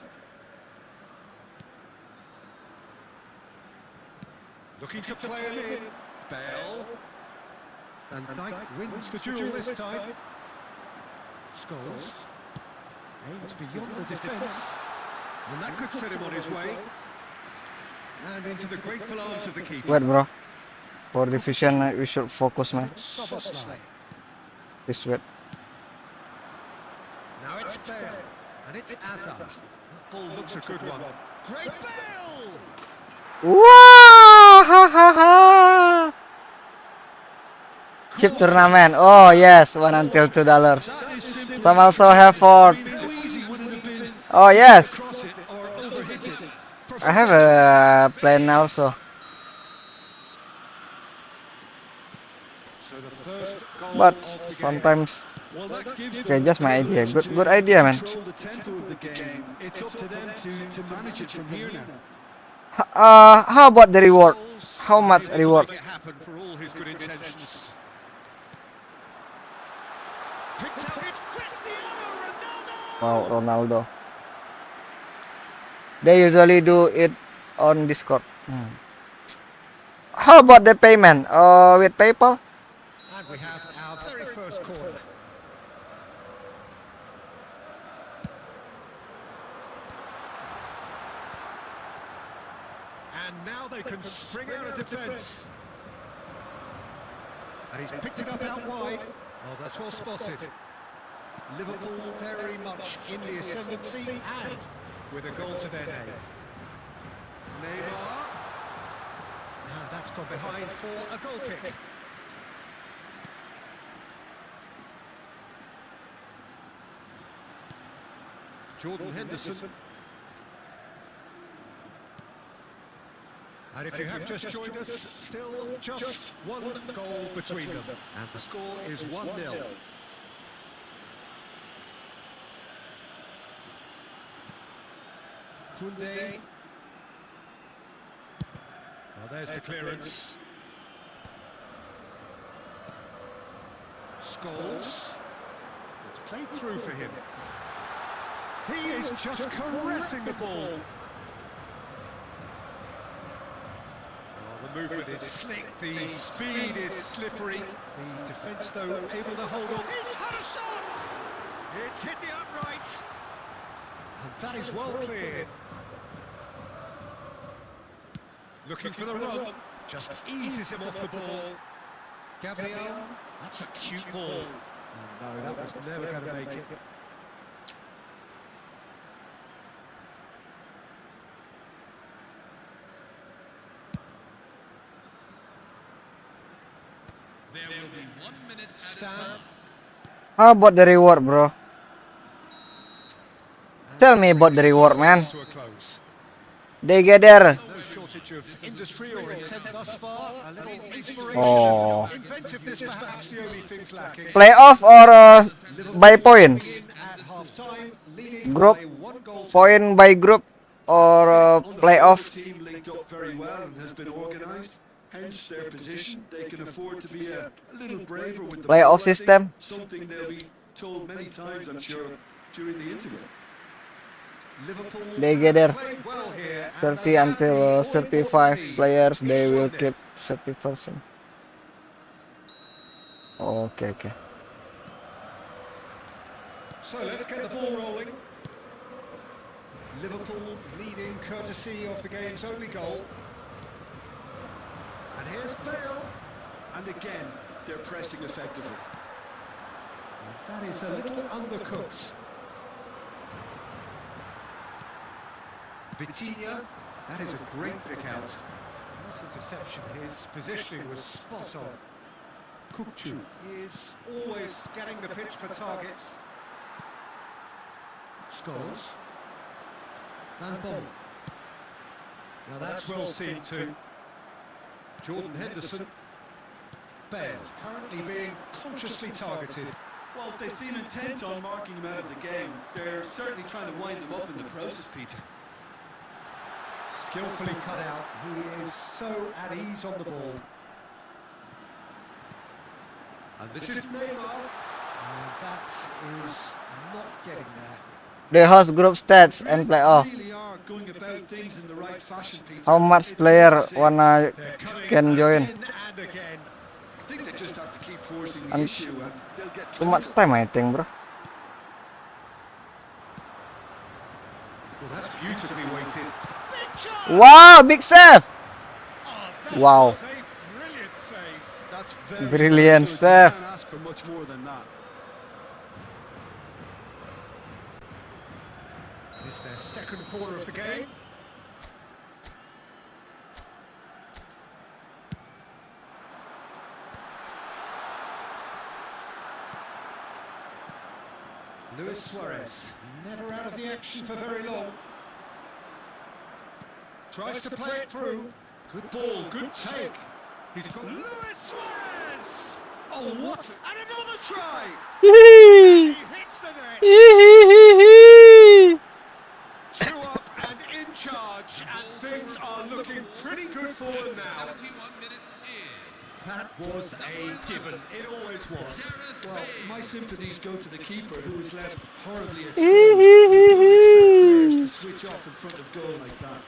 Looking to play him in. Bale. And Dyke wins the duel this time. Scholes. Aims beyond the defence. And that could set him on his way. And into the grateful arms of the keeper. Wait, bro. For the vision, we should focus, man. Soboslai. This way. Now it's Bale. And it's Azar. That ball looks a good one. Great Bale! Wow! Ha ha ha! Chip tournament. Oh yes, $1 until $2. Some also have for. Oh yes. I have a plan also. So the first goal But of the game. sometimes. Okay, just my idea. Good idea, man. It's up to them to manage it from here now. How about the reward? How much reward? Make it happen for all his good intentions. Picked out, it's Cristiano Ronaldo! Wow, Ronaldo. They usually do it on Discord. How about the payment? With PayPal? And we have our very first corner. And now they can spring out of defence. And he's picked it up out wide. Oh, that's well spotted. Liverpool very much in the ascendancy and with a goal to their name. Neymar. And that's gone behind for a goal kick. Jordan Henderson. And if you have just joined us, still just one goal between them. And the score is 1-0. Koundé. Well, there's the clearance. Scholes. It's played through for him. He is just caressing the ball. The movement is slick, the speed is slippery. The defence, though, able to hold on. He's had a shot! It's hit the upright. And that is well cleared. Looking for the run. Just eases him off the ball. Gabriel, that's a cute ball. Oh, no, that was never going to make it. There will be 1 minute at a Stan. time. How about the reward, bro? Tell me about the reward, man. To a close. They get there. No shortage of industry or intent thus far. A little inspiration Oh. and inventiveness, perhaps the only things lacking. Playoff or by points? In at half-time, leading Group, by 1 goal to point by group, or playoff? The team linked up very well and has been organised. Hence their position. They can afford to be a little braver with the Playoff ball, I think. system? Something they'll be told many times, I'm sure, during the interval. Liverpool. They get there. Played well here, and 30 they have until the all-important 35 lead. players, they It's will 1-0. keep 30%. Okay. So let's get the ball rolling. Liverpool leading courtesy of the game's only goal. And here's Bale. And again, they're pressing effectively. That is a little undercooked. Vitinha, that is a great pick out. Nice interception, his positioning was spot on. Kukcu is always getting the pitch for targets. Scholes. Lampard. Now that's well seen too. Jordan Henderson. Bale currently being consciously targeted. Well, they seem intent on marking him out of the game. They're certainly trying to wind him up in the process, Peter. Skillfully cut out. He is so at ease on the ball. And this is Neymar. And that is not getting there. The host group stats and play off. They really are going about things in the right fashion, Peter. How much It's player good to see. wanna They're coming can join? again and again. I think they just have to keep forcing the And issue and they'll get too much trouble. time, I think, bro. Well, that's beautifully weighted. Wow, big save! Oh, Wow. was a brilliant save. That's very, Brilliant very good. save. You can't ask for much more than that. It's their second corner of the game. Luis Suarez, never out of the action for very long. Tries to play it through. Good ball, good take. He's got Luis Suarez! Oh, what? And another try! He hits the net. Two up and in charge, and things are looking pretty good for them now. 71 minutes is That was a given. It always was. Well, my sympathies go to the keeper who was left horribly exposed. You don't expect players to switch off in front of goal like that.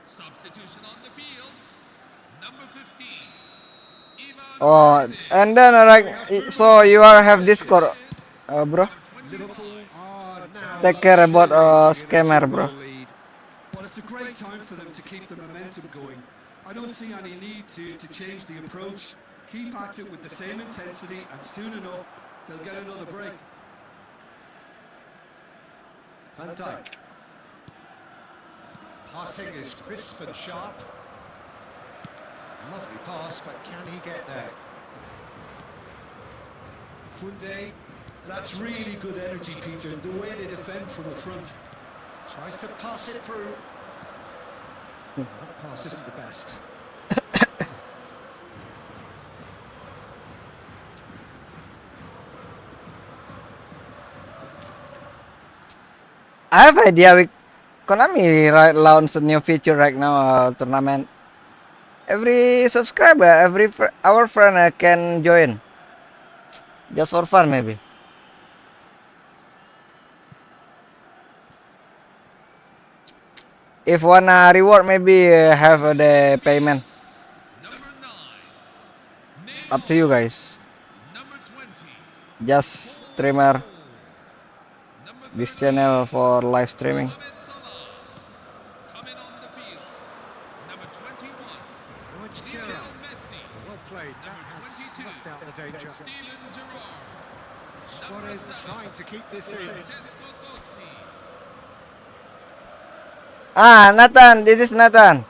substitution on the field. Number 15. Ivan Oh, Perisic. and then like so you are have Discord, bro. Liverpool are now Take care about scammer, bro. lead. Well, it's a great time for them to keep the momentum going. I don't see any need to change the approach. Keep at it with the same intensity, and soon enough, they'll get another break. Van Dijk. Passing is crisp and sharp. Lovely pass, but can he get there? Koundé That's really good energy, Peter, the way they defend from the front. tries to pass it through. That pass isn't the best. I have idea we Konami launch a new feature right now, tournament. Every subscriber, our friend can join, just for fun maybe. If wanna reward, maybe have the payment. Number 9. Up to you guys. Number 20. Just streamer Number this 30. channel for live streaming. Mohamed Salah. Coming on the field. Number 21. Now it's Lionel Gerrard. Messi. Well played. That Number has 22. snuffed out the danger. Steven Gerrard. Suarez trying to keep this in. Francesco Totti. Ah, Nathan, this is Nathan.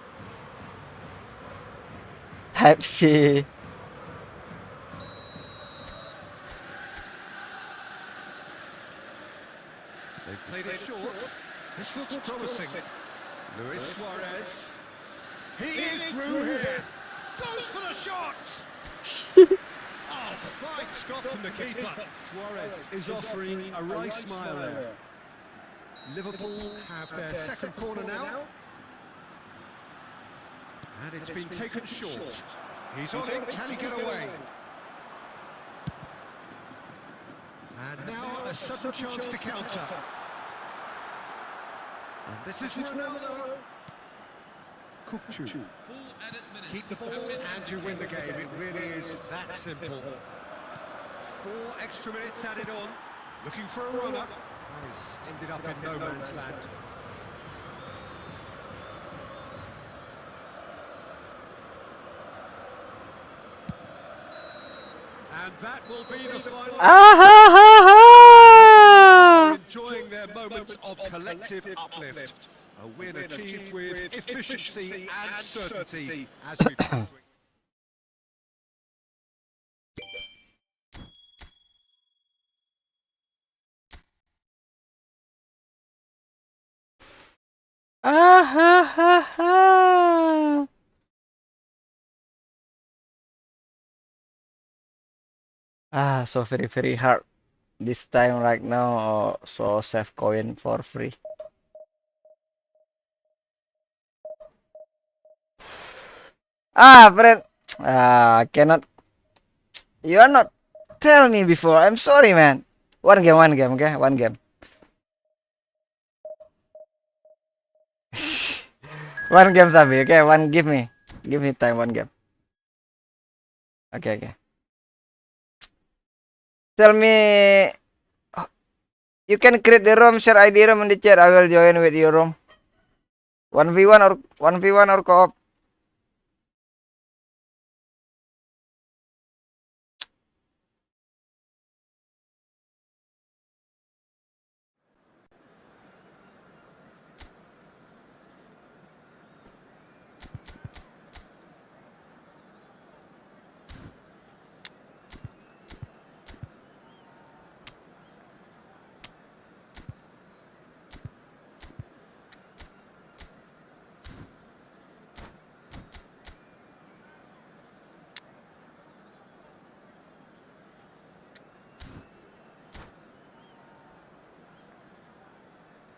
Type C. They've played it short. This looks promising. Luis Suarez. He is through here. Goes for the shot. Oh, fine stop from the keeper. Suarez is offering a right smile there. Liverpool have their second corner now. And it's been taken short. He's on it. Can he get away? And now a sudden chance to counter. And this is Ronaldo. Kupchu. Full added minutes. Keep the ball and you win the game. It really is that simple. 4 extra minutes added on. Looking for a runner. He's ended up in no man's land. And that will be the final. Ah ha ha ha! Enjoying their their moment of collective uplift. A win achieved with efficiency and certainty as we come to Ah, ha, ha, ha. Ah, so very hard this time right now. So save coin for free. Ah, friend. Ah, cannot. You are not tell me before. I'm sorry, man. One game, okay? One game. One game, Sabi, okay? Give me time, one game. Okay. Tell me, you can create the room, share ID room in the chat. I will join with your room. 1v1 or co-op.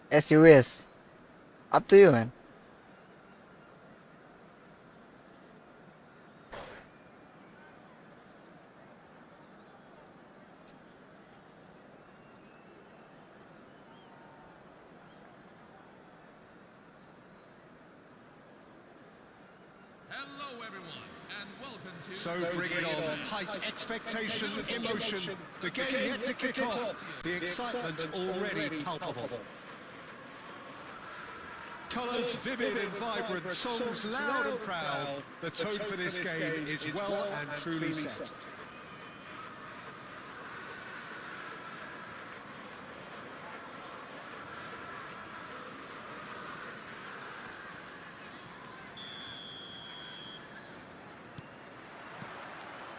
As you wish. Up to you, man. Hello, everyone, and welcome to... So bring it on. Height, expectation, emotion. The game yet to kick off. The excitement already palpable. Colours vivid and vibrant, songs loud and proud. The tone for this game is well and truly set.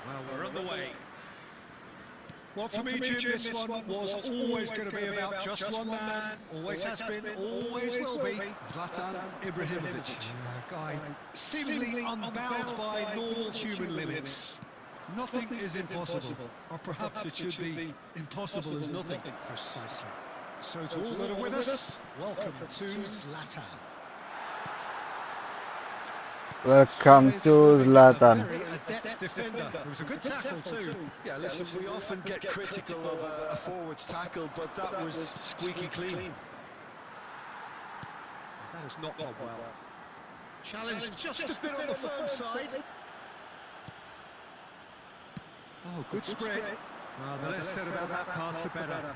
Well, we're on the way. Well, for me, Jim, this one was always going to be about just one man. Always has been, always will be. Zlatan Ibrahimovic. A guy seemingly unbound by normal human limits. Nothing is impossible, or perhaps it should be impossible as nothing. Precisely. So to all that are with us, welcome to Zlatan. Welcome to Zlatan. Very adept defender. It was a good tackle too. Yeah, listen, we often get critical of a forward's tackle, but that was squeaky clean. That has not gone well. Challenge just a bit on the firm side. Oh, good spread. Well, the less said about that pass, the better.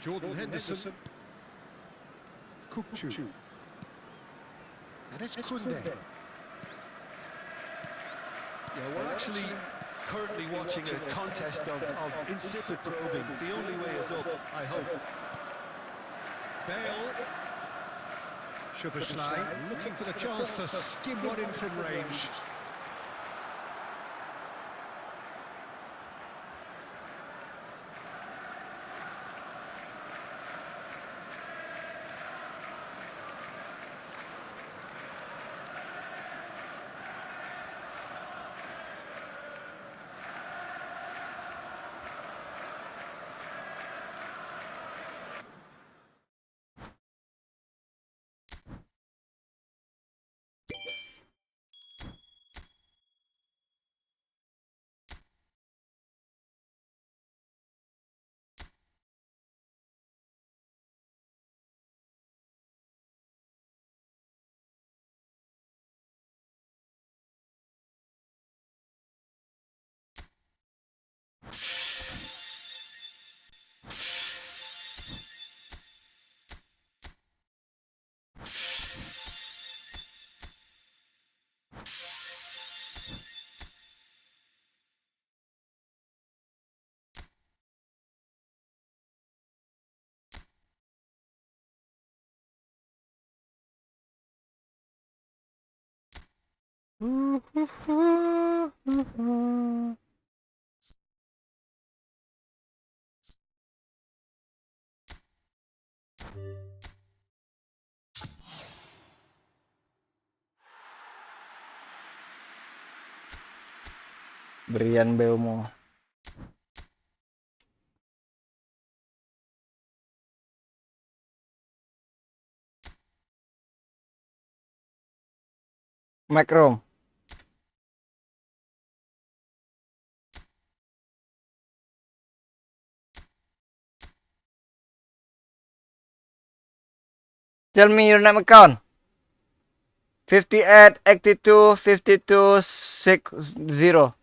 Jordan Henderson. Kukçu. And it's Kunde. Yeah, we're actually currently watching a contest of insipid probing. The only way is up, I hope. Bale. Szoboszlai looking for the chance to skim one in from range. Brian Belmo. Macron. Tell me your name account. 58 82 52 60.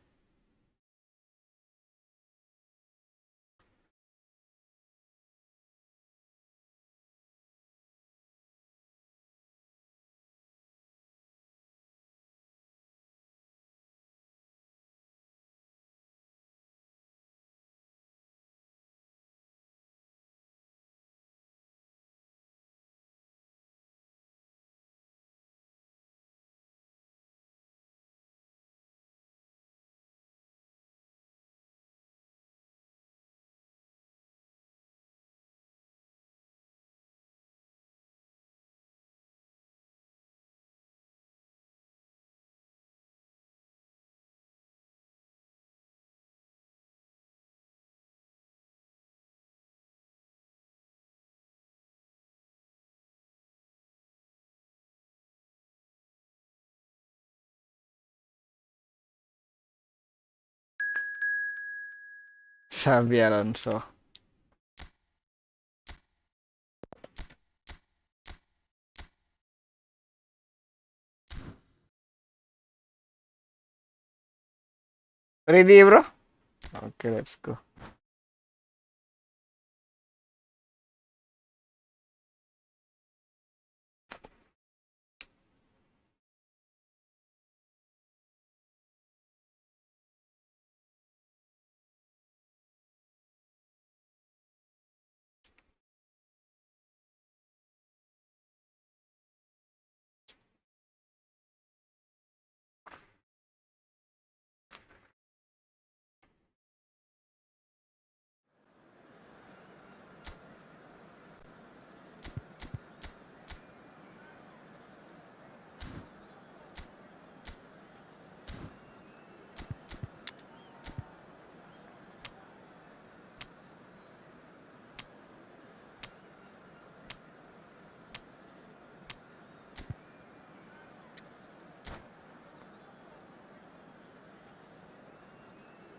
Xabi Alonso. Ready, bro? Okay, let's go.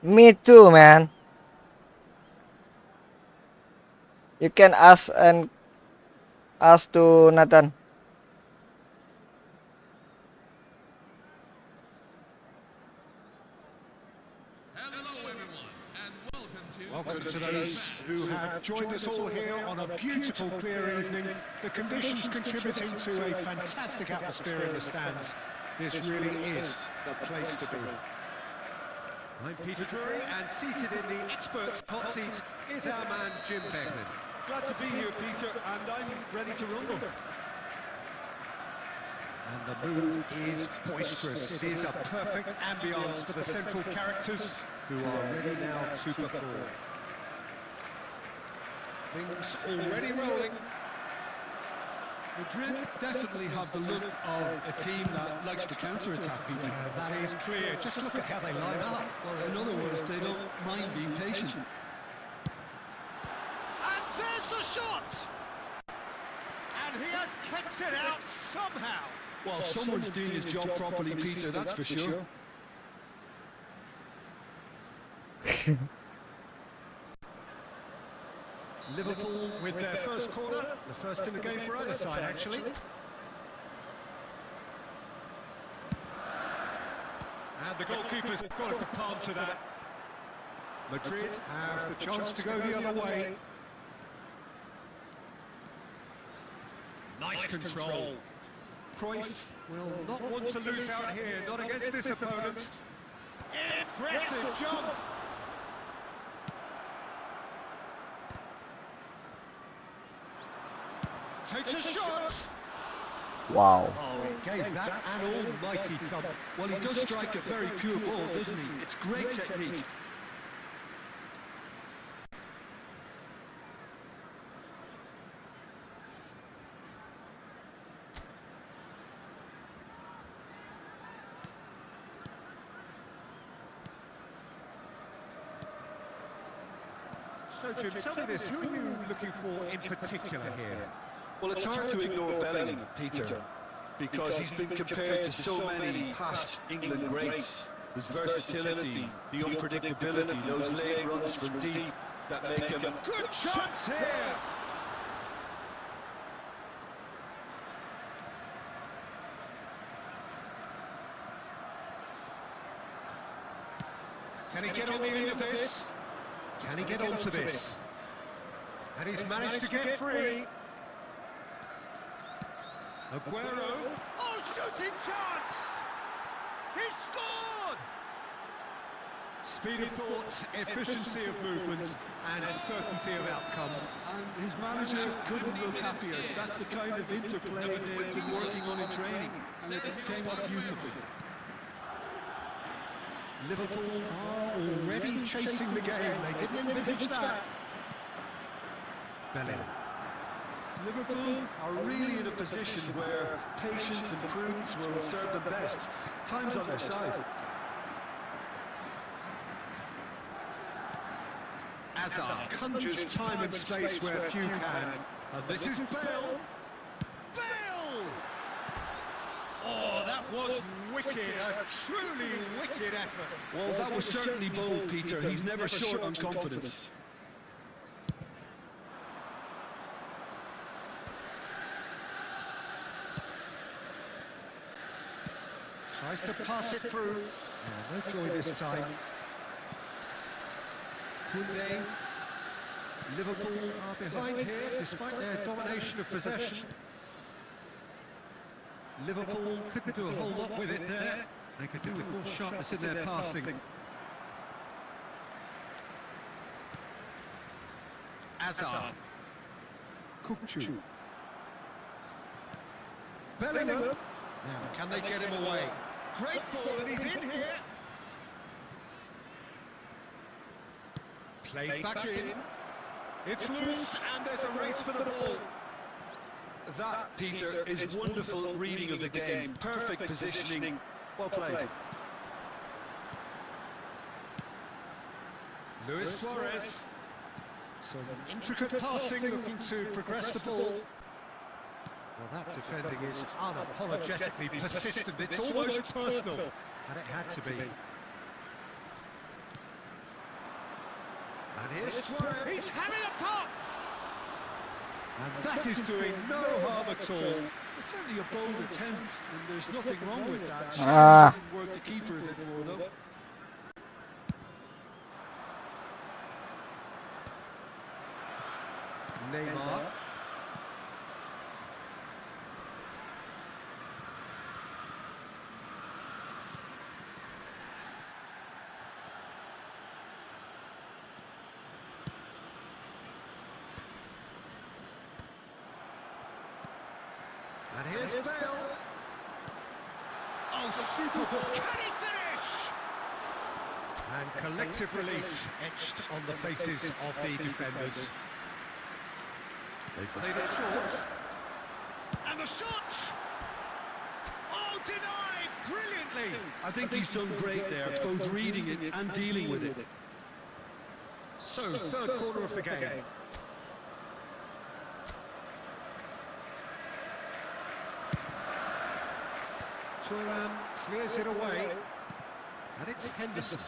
Me too, man. You can ask to Nathan. Hello, everyone, and Welcome to those who have joined us all here on a beautiful, clear evening. The conditions contributing to a fantastic atmosphere in the stands. This really is the place to be. I'm Peter Drury, and seated in the experts' hot seat is our man Jim Beglin. Glad to be here, Peter, and I'm ready to rumble. And the mood is boisterous. It is a perfect ambience for the central characters who are ready now to perform. Things already rolling. Madrid definitely have the look of a team that likes to counter-attack, Peter. Yeah, that is clear. Just look at how they line up. Well, in other words, they don't mind being patient. And there's the shot! And he has kept it out somehow. Well, someone's doing his job properly, Peter, that's for sure. Liverpool with their first corner, the first in the game for either side, actually. And the goalkeeper's got to palm to that. Madrid have the chance to go the other way. Nice control. Cruyff will not want to lose out here, not against this opponent. Impressive jump. Takes a shot. Wow. Oh, he gave that an almighty thump. Well, he does strike a very pure ball, doesn't he? It's great technique. So, Jim, tell me this, who are you looking for in particular here? Well, it's hard to ignore Bellingham, Peter, because he's been compared to so many past England greats. His versatility, the unpredictability, those late runs from deep that make him... Good chance here! Can he get on the end of this? Can he get onto this? And he's managed to get free. Aguero. Oh, shooting chance! He scored! Speed of thought, efficiency of movement, and certainty of outcome. And his manager couldn't look happier. That's the kind of interplay they've been working on in training, and it came up beautifully. Liverpool are already chasing the game. They didn't envisage that. Bellingham. Liverpool are really in a position where patience and prudence will serve them best. Time's on their side. Hazard conjures time and space where few can. And this is Bale. Bale! Oh, that was wicked, a truly wicked effort. Well, that was certainly bold, Peter. He's never short on confidence. Tries to pass it through. Oh, no joy this time. Koundé. Liverpool are behind here despite their domination of possession. Liverpool couldn't do a whole lot with it there. They could do with more sharpness in their passing. Hazard. Kukçu. Bellingham. Now, can they get him away? Great ball, and he's in here. Played back in. It's loose, and there's a race for the ball. That, Peter, is wonderful reading of the game. Perfect positioning. Well played. Luis Suarez. Some intricate passing, looking to progress the ball. Well, that defending is unapologetically persistent. It's almost personal, and it had to be. And here's Suarez. He's having a pop! And that is doing no harm at all. It's certainly a bold attempt, and there's nothing wrong with that. Ah. Didn't work the keeper a bit more, though. Neymar. And here's Bale. Oh, super ball. Can he finish? And collective relief etched on the faces of the defenders. They've played it short. And the shot! Oh, denied brilliantly! I think he's done great there, both reading it and dealing with it. So, third quarter of the game. Thuram clears it away. And it's Henderson.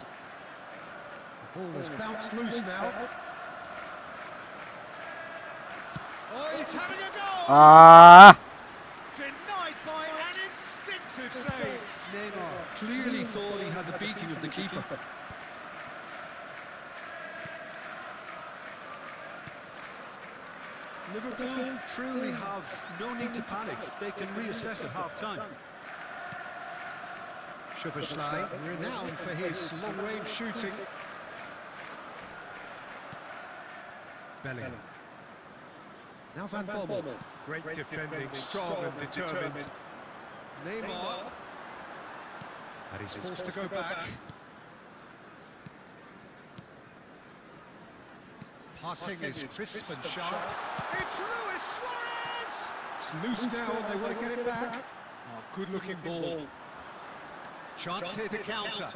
The ball has bounced loose now. Oh, he's having a go! Ah. Denied by an instinctive save. Neymar clearly thought he had the beating of the keeper. Liverpool truly have no need to panic. They can reassess at half-time. Szoboszlai, renowned for his long-range shooting. Bellingham. Now Van Bommel. Great defending, strong and determined. Neymar. And he's forced to go back. Passing is crisp and sharp. It's Luis Suarez! It's loose now and they want to get it back. Oh, good-looking ball. Chance here to counter.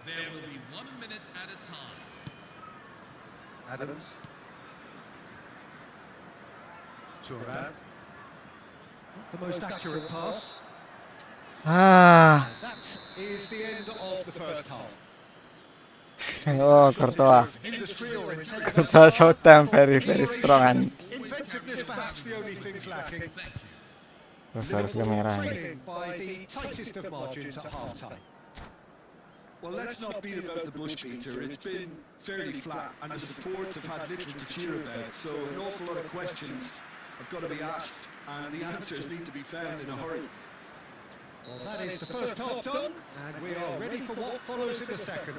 There will be 1 minute at a time. Adams. Turan. Not the most accurate pass. Ah, That is the end of the first half. oh, Courtois. Industry or intent Courtois showed them very strong and inventiveness perhaps the only things lacking. terus harus ke Liverpool merah ini. trailing by the tightest of margins at half-time. Well, let's not beat about the bush, Peter. It's been fairly flat, and the supports have had little to cheer about. So an awful lot of questions have got to be asked, and the answers need to be found in a hurry. Well, that is the first half done, and we are ready for what follows in the second.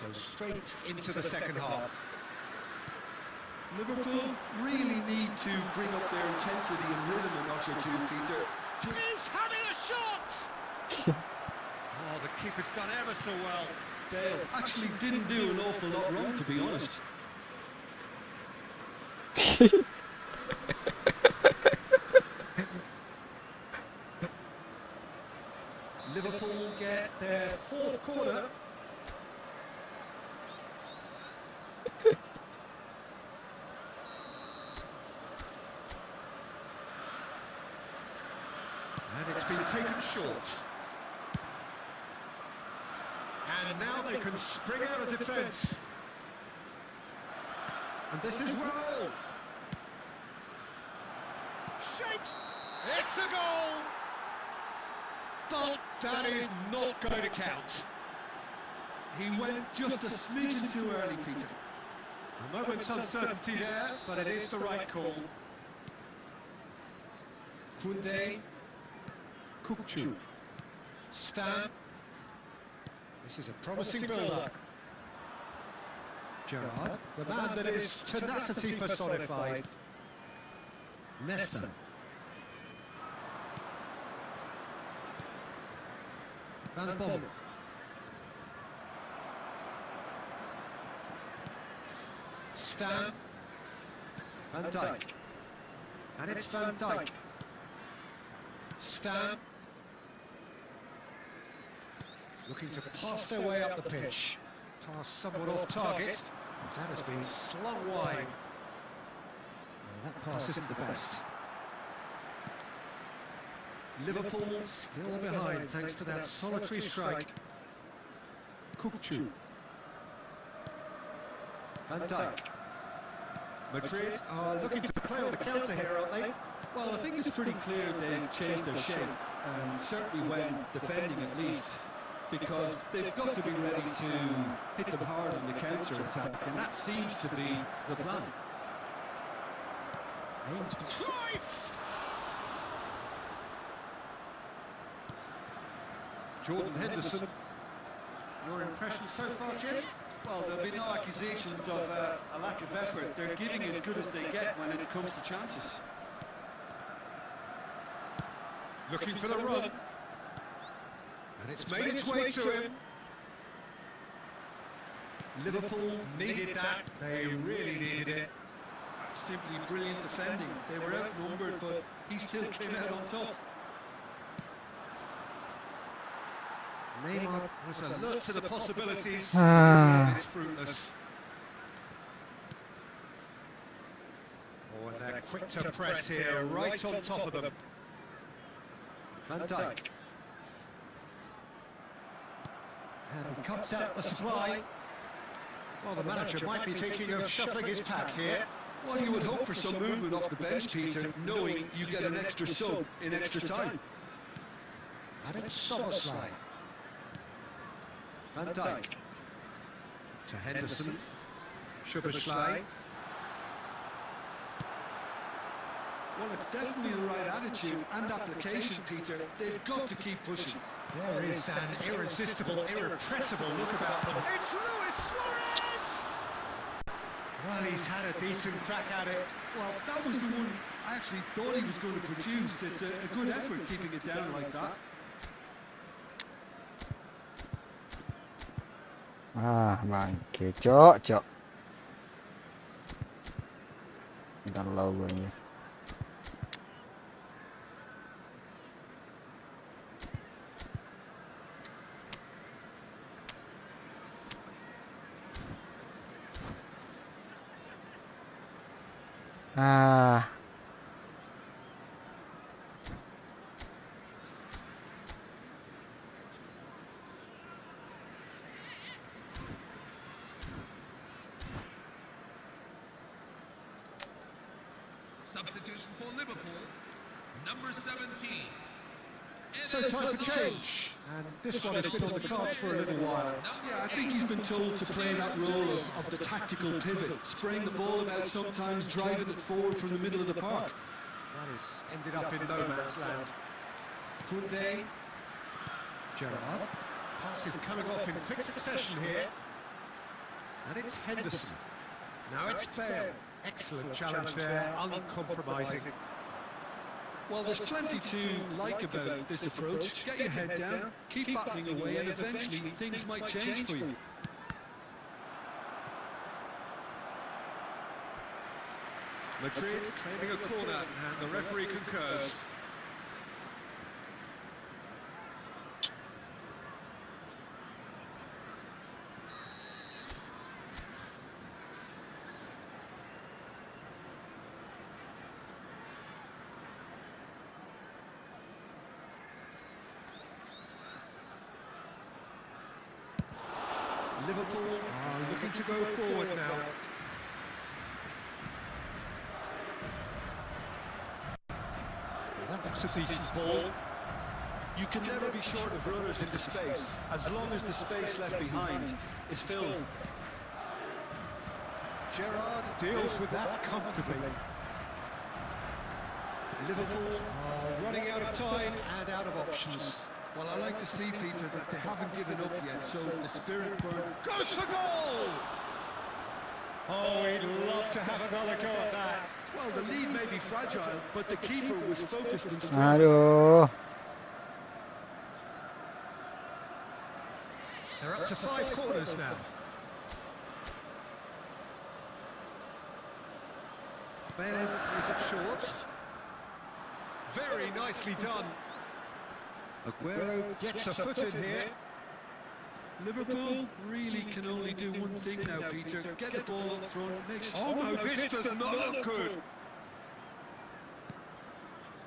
So straight into the second half. Liverpool really need to bring up their intensity and rhythm a notch or two, Peter. He's having a shot! Oh, the keeper's done ever so well. Dale actually didn't do an awful lot wrong, to be honest. Liverpool get their fourth corner. And it's been taken short. And now they can spring out of defence. And this is Raul. Shapes. It's a goal. But that is not going to count. He went just a smidgen too early, Peter. A moment's uncertainty there, but it is the right call. Koundé. Kukçu. Stan. This is a promising build-up. Gerrard, the man that is tenacity personified. Nesta. Van Bommel. Stan. Van Dijk. And it's Van Dijk. Stan. Looking to pass their way up the pitch. Pass somewhat off target. That has been slung wide. Well, that pass isn't the best. Liverpool still behind thanks to that solitary strike. Kukçu. Van Dijk. Madrid are looking to play on the counter here, aren't they? Well, I think it's pretty clear they've changed their shape, certainly when defending at least, because they've got to be ready to hit them hard on the counter-attack, and that seems to be the plan. Aimed Cruyff! Jordan Henderson. Your impression so far, Jim? Well, there'll be no accusations of a lack of effort. They're giving as good as they get when it comes to chances. Looking for the run. And it's made its way to him. Liverpool needed that. They really needed it. That's simply brilliant defending. They were outnumbered, but he still came out on top. Neymar was alert to the possibilities. It's fruitless. Oh, and they're quick to press here, right on top of them. Van Dijk. And he cuts out the supply. Well, the manager might be thinking of shuffling his pack here. Well, you would hope for some movement off the bench, Peter, knowing you get an extra sub in extra time. And it's Soboslai. Van Dijk. To Henderson. Szoboszlai. Well, it's definitely the right attitude and application, Peter. They've got to keep pushing. There is an irresistible, irrepressible look about them. It's Luis Suarez! Well, he's had a decent crack at it. Well, that was the one I actually thought he was going to produce. It's a good effort keeping it down like that. Bangke, cok. Galau gue nih. Substitution for Liverpool, number 17. So time for change. And this one has been on the cards for a little while. Yeah, I think he's been told to play that role of the tactical pivot, spraying the ball about sometimes, driving it forward from the middle of the park. That has ended up in no man's land. Koundé. Gerrard. Passes coming off in quick succession here. And it's Henderson. Now it's Bale. Excellent challenge there, uncompromising. Well, there's plenty to like about this approach. Get your head down, keep battling away, and eventually things might change for you. Madrid claiming a corner, and the referee concurs. Liverpool are looking to go forward now. Well, that looks a decent ball. You can never be short of runners in the space, as long as the space left behind is filled. Gerrard deals with that comfortably. Liverpool are running out of time and out of options. Well, I like to see, Peter, that they haven't given up yet, so the spirit burn goes for goal! Oh, he'd love to have another go at that. Well, the lead may be fragile, but the keeper was focused and strong. Aduh. They're up to 5 corners now. Bale plays it short. Very nicely done. Aguero gets a foot in here. Liverpool really can only do one thing now, Peter. Get the ball up front, make sure... Oh no, this does not look good.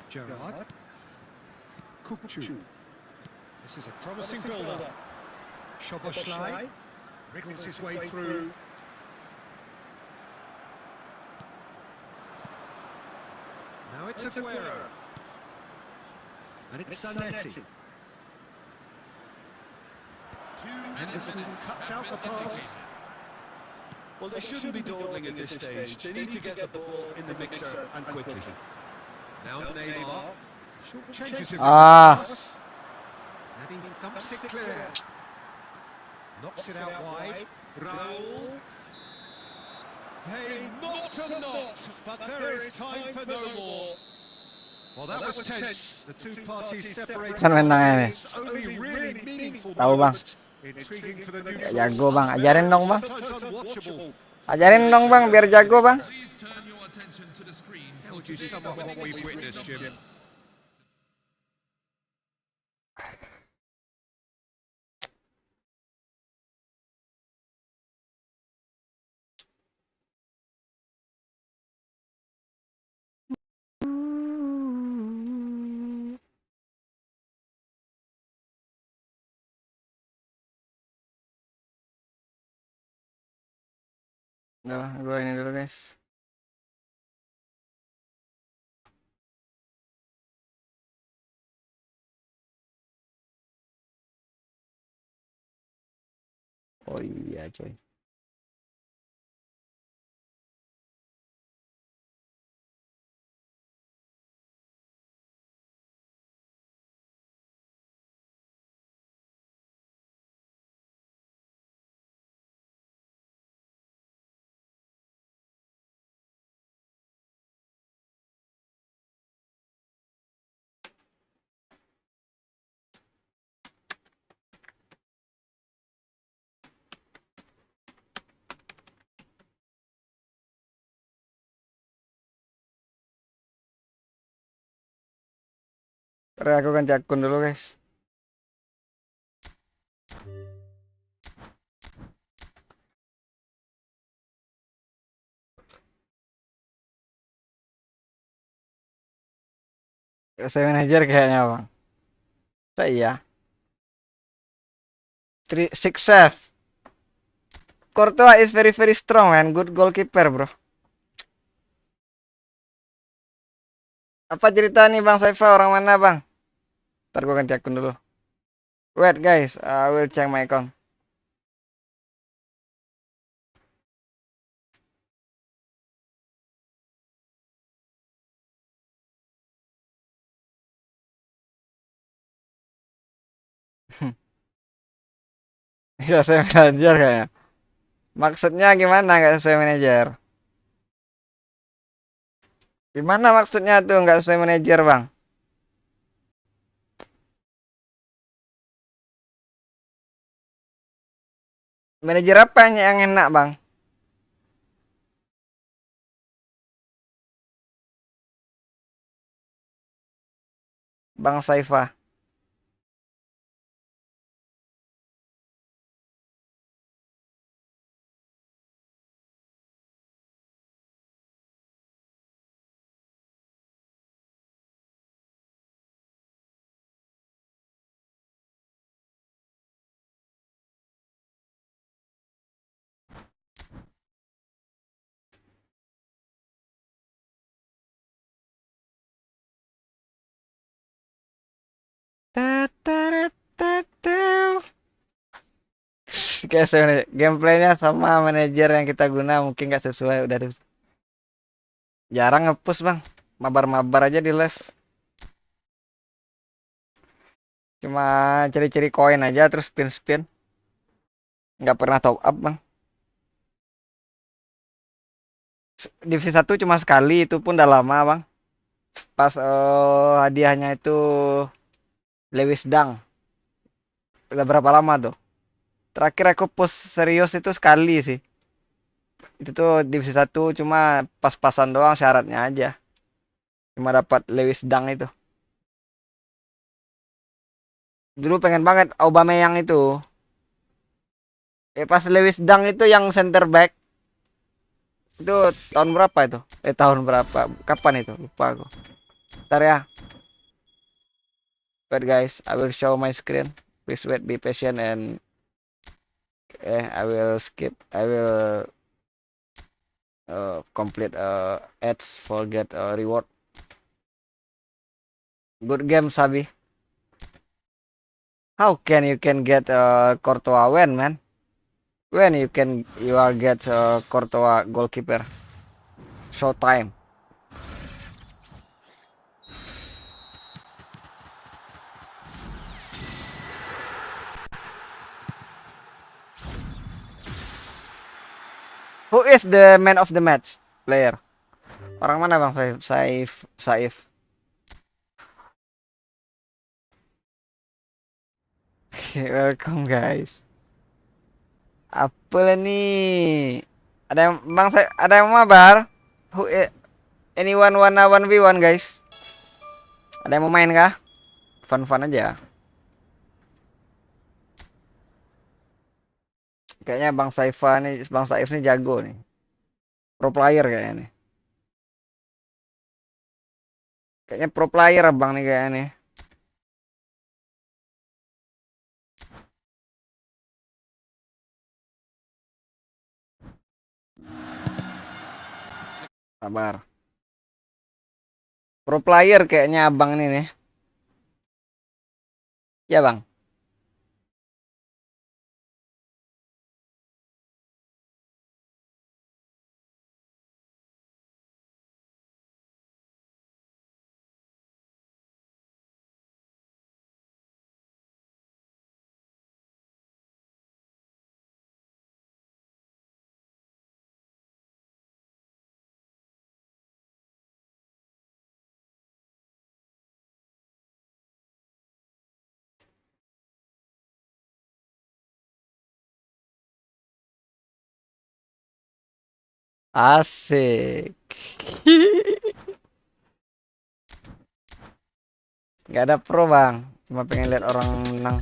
Gerrard. Kukçu. This is a promising build-up. Szoboszlai wriggles his way through. Now it's Aguero. And it's Zanetti. Henderson cuts out the pass. Well, they shouldn't be dawdling at this stage. They need to get the ball in the mixer and quickly. Now Neymar. Short changes him. Ah. And he thumps it clear. Knocks it out wide. Raul. They knocked a knot, but there is time for no more. Well, that was tense. The two parties separated. Kan main tangan nih. It's only really meaningful Tahu, Bang. moment. Intriguing for the Gak neutrals. jago, Bang. Ajarin dong, Bang. Sometimes unwatchable. Ajarin dong, Bang, biar jago, Bang. Please turn your attention to the screen. How would you sum up what we've witnessed, Jim? Udah, gue ini dulu, guys. Oh iya, coy. Ntar aku ganti akun dulu guys. Saya manajer kayaknya bang. Iya. Success. Courtois is very strong man. Good goalkeeper bro. Apa cerita nih Bang Saifa, orang mana Bang? Ntar gue ganti akun dulu. Wait guys, I will check my account. Gak sesuai manajer kayaknya. Maksudnya gimana gak sesuai manajer? Gimana maksudnya tuh gak sesuai manajer Bang? Manajer apa yang enak Bang? Bang Saifa. Kayak gameplaynya sama manajer yang kita guna mungkin nggak sesuai, udah jarang ngepush Bang, mabar-mabar aja di live, cuma cari-cari koin aja terus spin-spin, nggak pernah top up Bang. Divisi 1 cuma sekali, itu pun udah lama Bang, pas hadiahnya itu Lewis Dang. Udah berapa lama tuh? Terakhir aku push serius itu sekali sih. Itu tuh divisi 1 cuma pas-pasan doang syaratnya aja. Cuma dapat Lewis Dang itu. Dulu pengen banget Aubameyang itu. Pas Lewis Dang itu yang center back. Itu tahun berapa itu? Tahun berapa? Kapan itu? Lupa aku. Ntar ya. Wait guys, I will show my screen. Please wait, be patient and I will skip. I will complete ads for get reward. Good game, Sabi. How can you get Courtois when, man? When you are get Courtois goalkeeper? Showtime. Who is the man of the match player? Orang mana Bang Saif? Welcome guys. Apa nih? Ada yang ada yang mabar? Anyone wanna 1v1 guys? Ada yang mau main kah? Fun aja. Kayaknya Bang Saif nih jago nih. Pro player kayaknya nih. Kayaknya pro player Bang nih kayaknya nih. Sabar. Pro player kayaknya abang ini nih. Ya Bang. Asik. Gak ada pro bang, cuma pengen lihat orang menang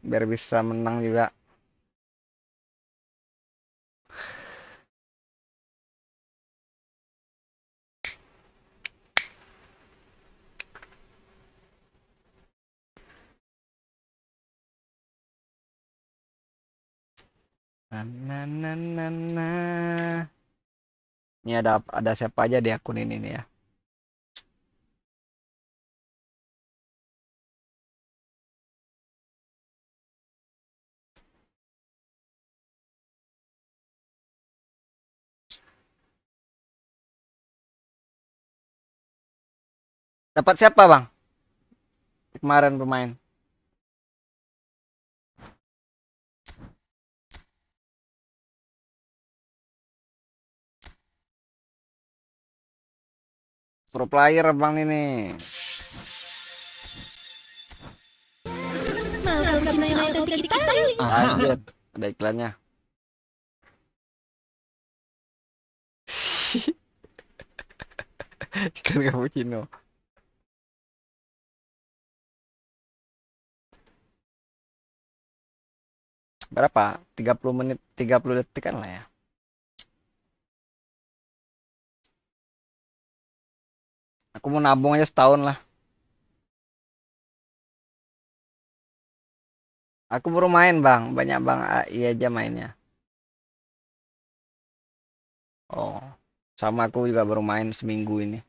biar bisa menang juga. Nah. Ini ada siapa aja di akun ini nih ya. Dapat siapa bang? Kemarin pemain. Pro player bang ini. Mau cappuccino yang otentik Itali. Lanjut, ada iklannya. Iklan cappuccino. Berapa? 30 menit, 30 detik kan lah ya. Aku mau nabung aja setahun lah. Aku baru main bang, banyak bang AI aja mainnya. Oh, sama aku juga baru main seminggu ini.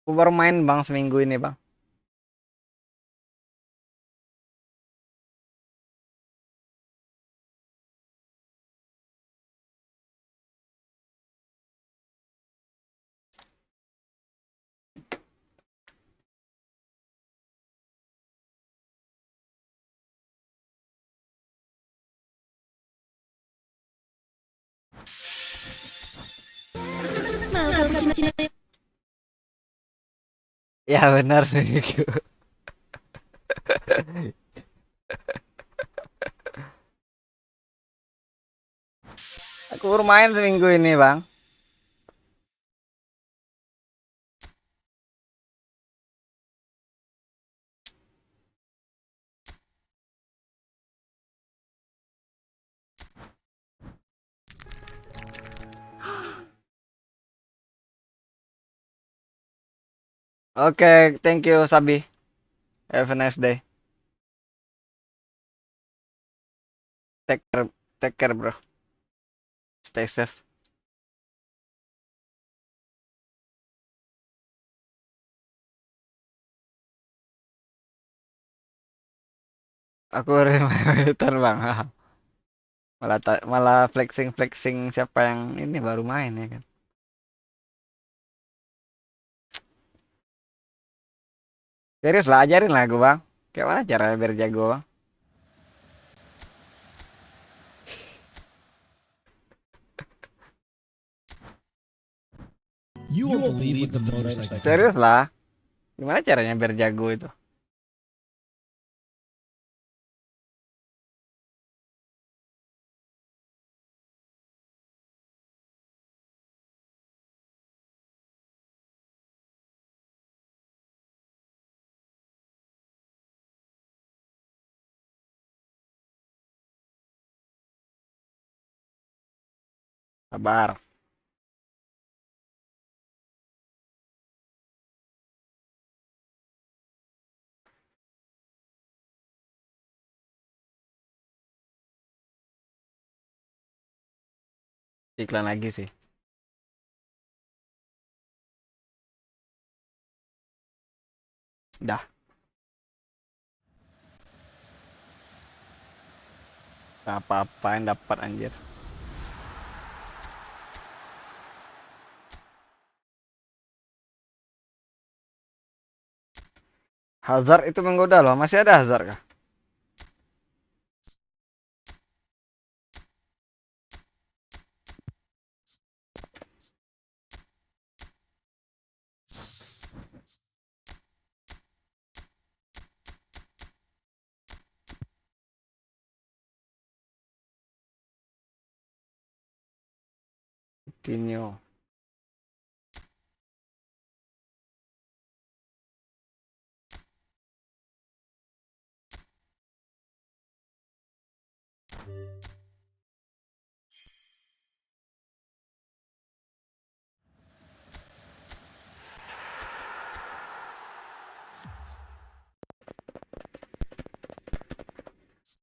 Aku baru main bang seminggu ini bang. Mau cappuccino. Ya benar seminggu. Aku baru main seminggu ini bang. Oke, thank you Sabi. Have a nice day. Take care bro. Stay safe. Aku remotan bang. Malah flexing siapa yang ini baru main ya kan. Serius lah, ajarin lah gue bang. Kayak mana caranya biar jago bang? You won't believe what the motorcycle can do. Serius lah. Gimana caranya biar jago itu? Sabar. Iklan lagi sih. Dah. Gak apa-apa yang dapat anjir. Hazard itu menggoda loh. Masih ada Hazard kah? Coutinho.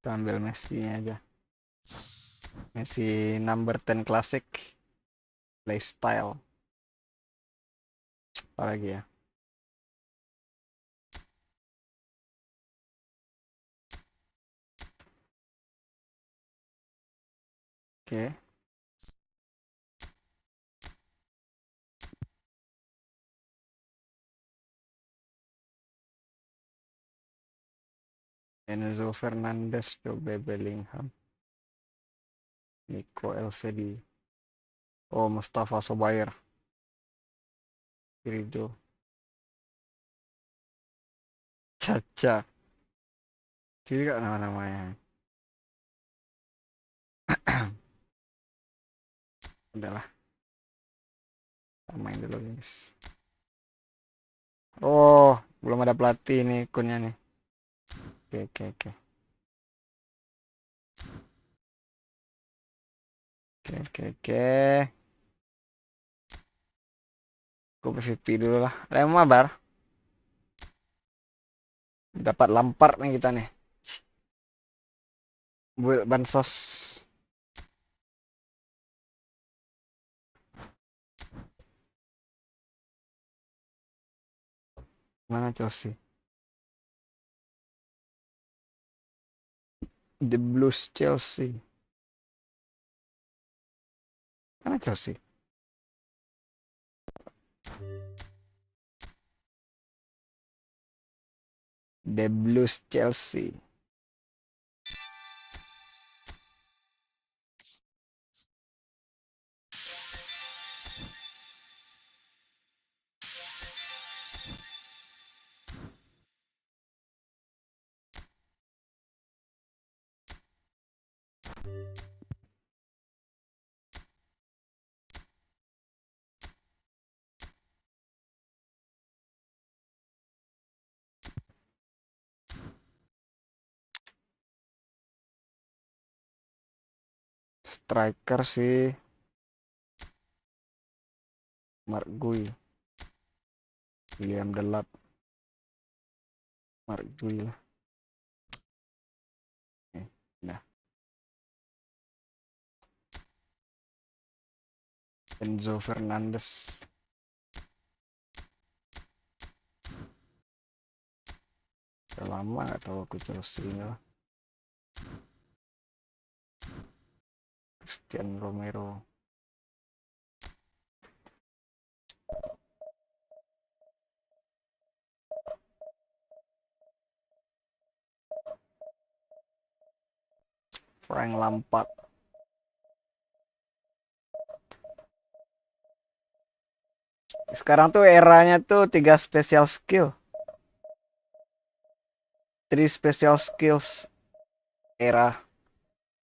Kita ambil Messi-nya aja. Messi number 10 classic. Playstyle. Apa lagi ya? Oke. Enzo Fernandez, Jobe Bellingham, Nico Elvedi, oh Mustafa Sobair, Irido, Caca, jadi gak nama-namanya. Udahlah, kita main dulu guys. Oh, belum ada pelatih nih akunnya nih. Oke. Gue PVP dulu lah. Lama bar. Dapat Lampard nih kita nih. Buat bansos. Mana Chelsea? The Blues Chelsea. Mana Chelsea? The Blues Chelsea. Striker sih Mark Gui, William Delap, Mark Gui lah. Nah, Enzo Fernandez. Udah lama gak tahu aku Chelsea ini lah. Cristiano Romero. Frank Lampard. Sekarang tuh eranya tuh 3 special skill. 3 special skills era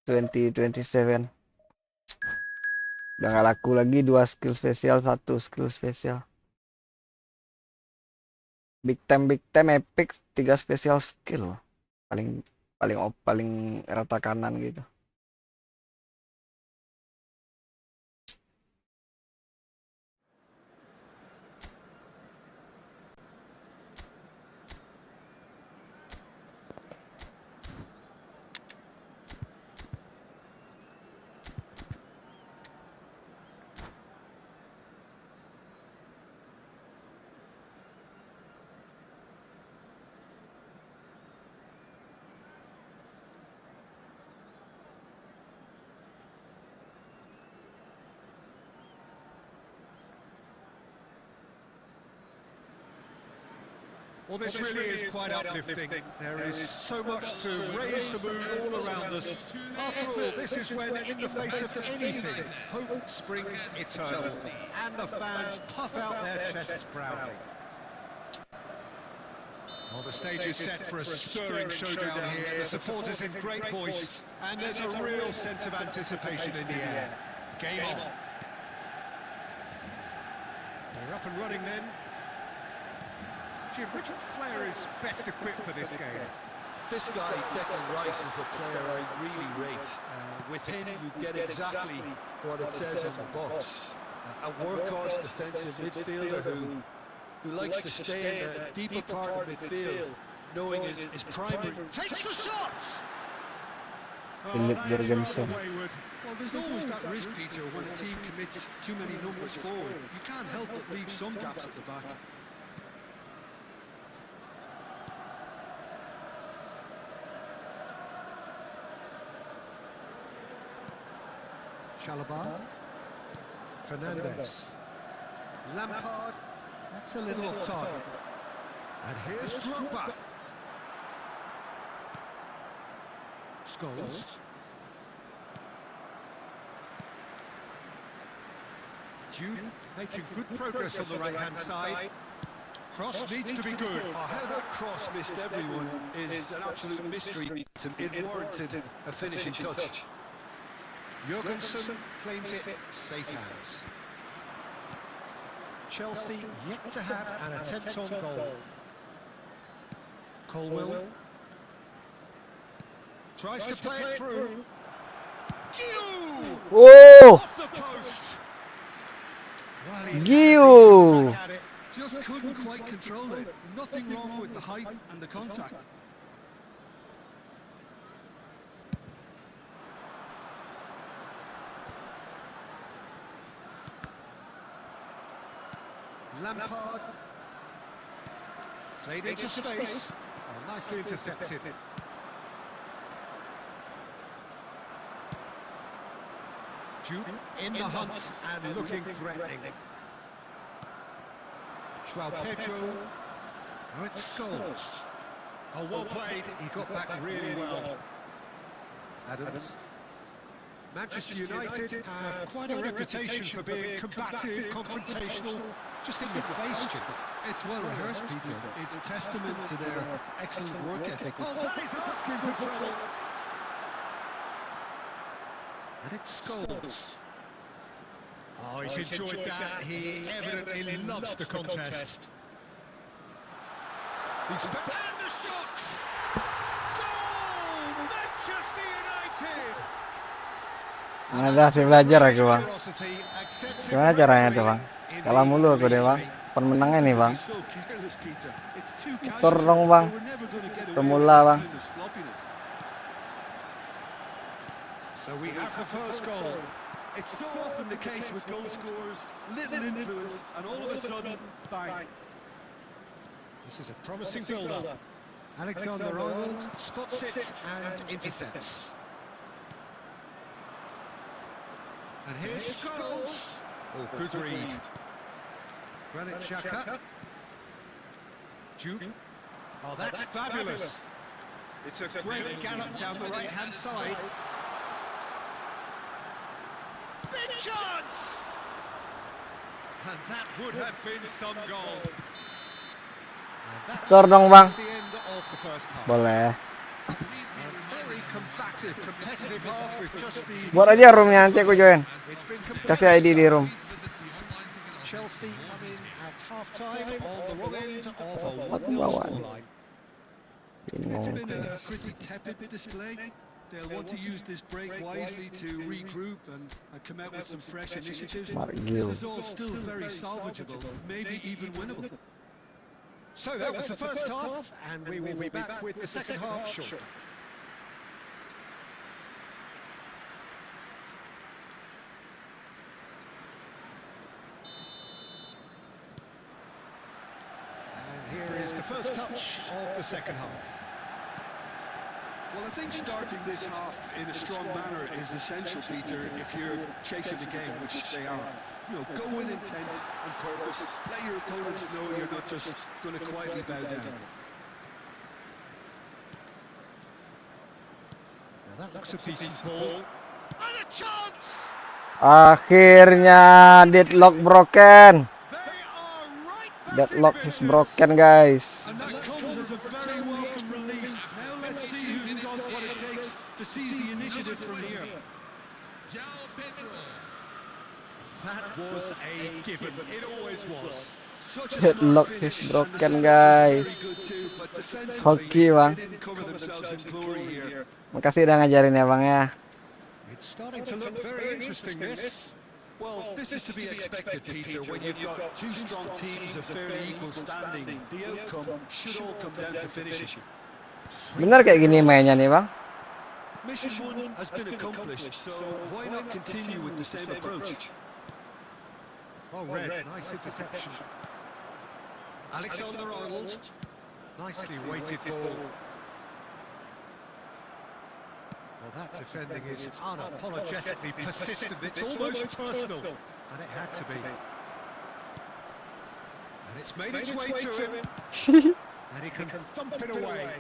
2027. Udah gak laku lagi 2 skill spesial, 1 skill spesial. Big time epic 3 special skill. Paling rata kanan gitu. Well, this really is quite uplifting. There is so much to raise the mood all around us. After all, this is when, in the face of anything, hope springs eternal, and the fans puff out their chests proudly. Well, the stage is set for a stirring showdown here. The supporters in great voice, and there's a real sense of anticipation in the air. Game on. They're up and running then. Jim, which player is best equipped for this game? This guy, Declan Rice, is a player I really rate. With him, you get exactly what it says on the box. A workhorse defensive midfielder who likes to stay in the deeper part of midfield, knowing his primary... Takes the shot! Philip that is Jorgensen. rather wayward. Well, there's always that risk, Peter, when a team commits too many numbers forward. You can't help but leave some gaps at the back. Chalobah. Fernandez. Lampard. That's a little off target. And here's Drogba. Scholes. Jude making good progress on the right-hand side. Cross needs to be good. Oh, how that cross missed everyone is an absolute mystery. It warranted a finishing touch. Jorgensen claims it safe hands. Chelsea yet to have an attempt on goal. Colwell tries to play it through. Giu! Oh, Off the post. Well, he's Giu! had it. Just couldn't quite control it. Nothing wrong with the height and the contact. Lampard played into space. Oh, nicely intercepted. Jude in the hunt and looking threatening. João Pedro. Oh, it's Scholes. Oh, well played. He got back really well. Adams. Manchester United have quite a reputation for being combative, confrontational, just in your face, Jim. It's well rehearsed, Peter. It's a testament to their excellent work ethic. Oh, that is asking for trouble. And it's Scholes. Oh, he's enjoyed that. He evidently loves the contest. He's and the shot! Goal! Manchester United! Nah, dah belajar aku, Bang. Gimana caranya tuh, Bang? Kalah mulu aku deh, Bang. Pemenangnya nih, Bang. Tur dong, Bang. Pemula, Bang. So we have the first goal. It's so often the case with goal scorers, little influence, and all of a sudden, bang. This is a promising build-up. Alexander-Arnold spots it and intercepts. And here's Scholes. Oh, good read. Granit Xhaka. Jude. Oh, that's fabulous. It's a great gallop down the right-hand side. Big chance! And that would have been some goal. Tur dong, Bang. The end of the first half. Boleh. A very combative, competitive half with just the... Buat aja roomnya, nanti aku join. It's been Kasih ID di room. Chelsea come in at half-time on the wrong end of a Apa 1-0 bawaan? scoreline. It's been a pretty tepid display. They'll want to use this break wisely to regroup and come out with some fresh initiatives. This is all still very salvageable, maybe even winnable. So that was the first half, and we will be back with the second half shortly. And here is the first touch of the second half. Well, I think starting this half in a strong manner is essential, Peter, if you're chasing the game, which they are. You know, go with intent and purpose. Let your opponents know you're not just going to quietly bow down. Now that looks a decent ball. And a chance! Akhirnya deadlock broken. They are right back Deadlock in is business. broken, guys. And that comes as a very welcome relief. Now let's see who's got what it takes to seize the initiative from here. João Pedro. That was a given. It always was. Such a Headlock smart is finish, and the broken, setup was guys. very good too, but defensively, Hoki, Bang. they didn't cover themselves in glory here. Makasih udah ngajarin ya, Bang ya. It's starting to look very interesting, this. Well, this is to be expected, Peter, when you've got two strong teams of fairly equal standing. The outcome should all come down to finishing. Bener kayak gini mainnya nih, Bang. Mission 1 has been accomplished, so why not continue with the same approach? Oh, Red, nice interception. Alexander-Arnold, nicely weighted ball. Well, that defending is unapologetically persistent. It's almost personal, and it had to be. And it's made its way to him, and he can thump it away.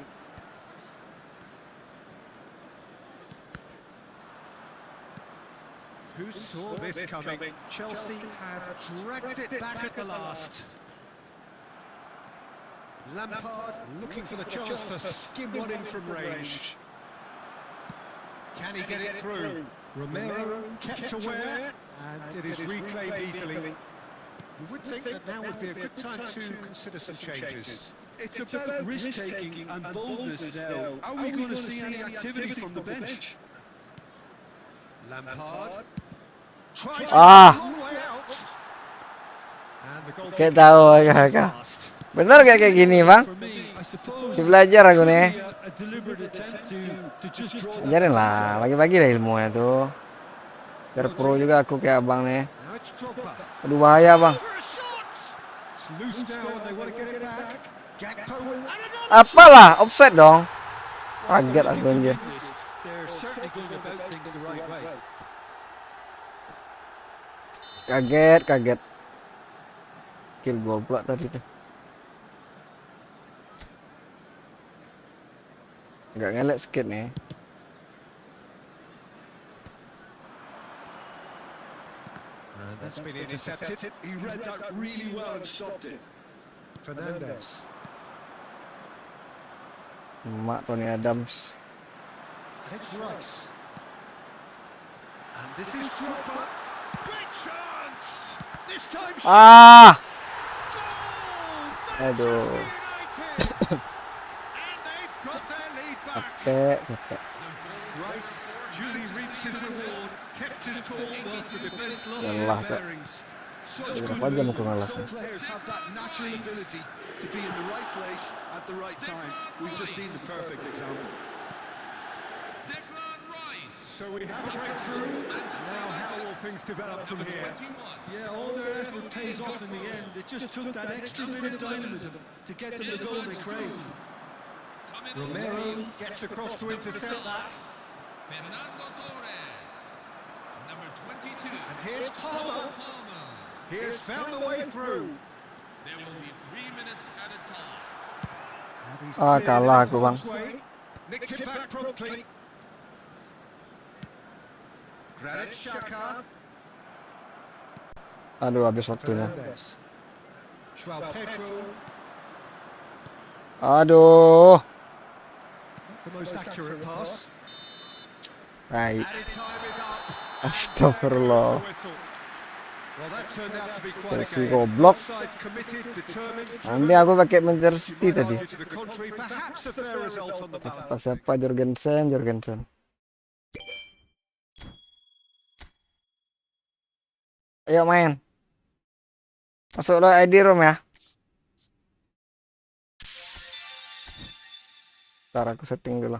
Who saw this coming? Chelsea have dragged it back at the last. Lampard looking for the chance to skim one in from range. Can he get it through? Romero kept aware, and it is reclaimed easily. You would think that now would be a good time to consider some changes. It's about risk-taking and boldness now. Are we going to see any activity from the bench? Lampard tries Ah. a long way out. And the goal Kayak tahu agak. Bener kayak gini, Bang? For me, I suppose Belajar aku nih. a deliberate attempt to just draw that Ajarin defense lah, out. bagi-bagi lah ilmunya tuh. Biar pro juga aku kayak abang nih. Now it's Drogba. Aduh bahaya, Bang. For a shot. It's loose now and they want to get it back. Gakpo and another Apalah, offside dong. Kaget aku Looking to anjir. win this, they're certainly going about things the right way. Kaget. Kill gua pula tadi tuh. Agak ngelek sedikit nih. And that's been intercepted. He read that really well and stopped it. Fernandes. Emak Tony Adams. And it's Rice. And this is Drogba. Big chance! This time Ah, goal! aduh. Manchester United! And they've got their lead back. Capek. Rice duly reaps his reward, kept his cool whilst the defence lost Yalah, their Kak. bearings. Such Berapa good jam movement. aku ngalas Some nih? players have that natural ability to be in the right place at the right time. We've just seen the perfect example. Declan Rice. So we have a breakthrough. Now how will things develop from here? 21. Yeah, all their effort pays off in the end. It just took that extra bit of dynamism to get them the goal they craved. Coming in. Romero gets across to intercept that. Fernando Torres. Number 22. And here's Palmer. Palmer. He has found the way through. There will be 3 minutes at a time. And he's Ah, cleared kalah out aku, Bang. harm's way. Nicked it back promptly. Granit Xhaka. Aduh, habis waktunya. Fernandes. Joao Pedro. Aduh. The most accurate pass. Baik. Added time is up. Astagfirullah. Well, that turned out to be quite a Chelsea game. goblok. Both sides committed, determined, Nanti aku pakai Manchester you City might tadi. argue to the contrary, perhaps a fair result on the balance. Pas siapa Jorgensen. Ayo main. Masuklah ID room ya. Ntar aku setting dulu.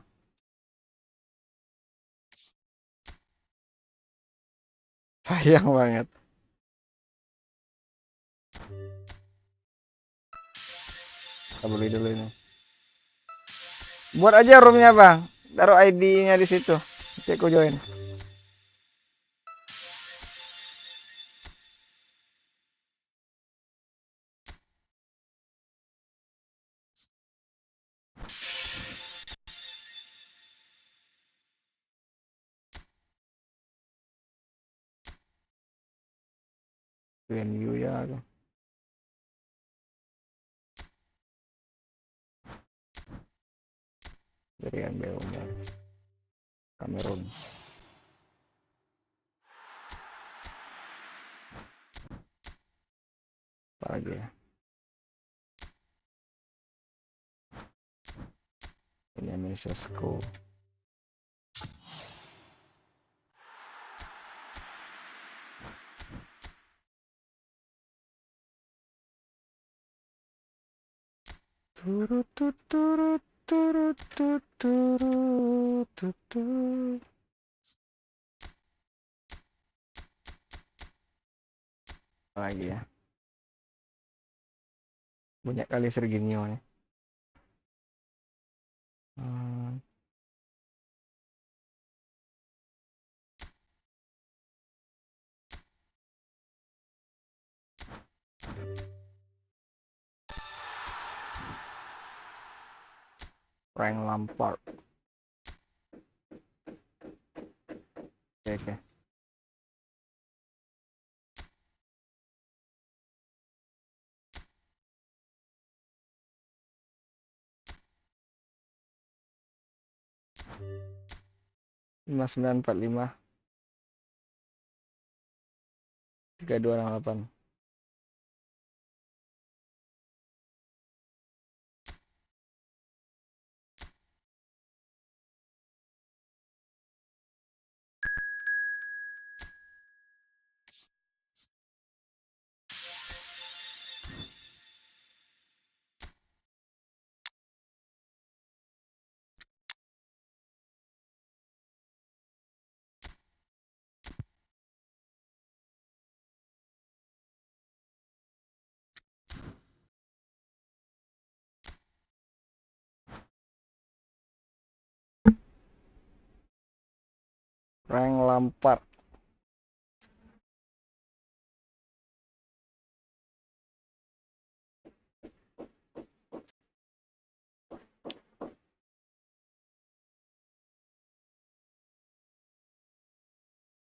Sayang banget. Kita beli dulu ini. Buat aja roomnya, Bang. Taruh ID-nya di situ. Nanti aku join. Venue ya aku. Dari MBO-nya. Kamerun. Lagi ya. Indonesia School. Turut turut turut turut turut turut. Lagi ya. Banyak kali Serginho nih. Frank Lampard. Oke. Lima 945 3268. Frank Lampard.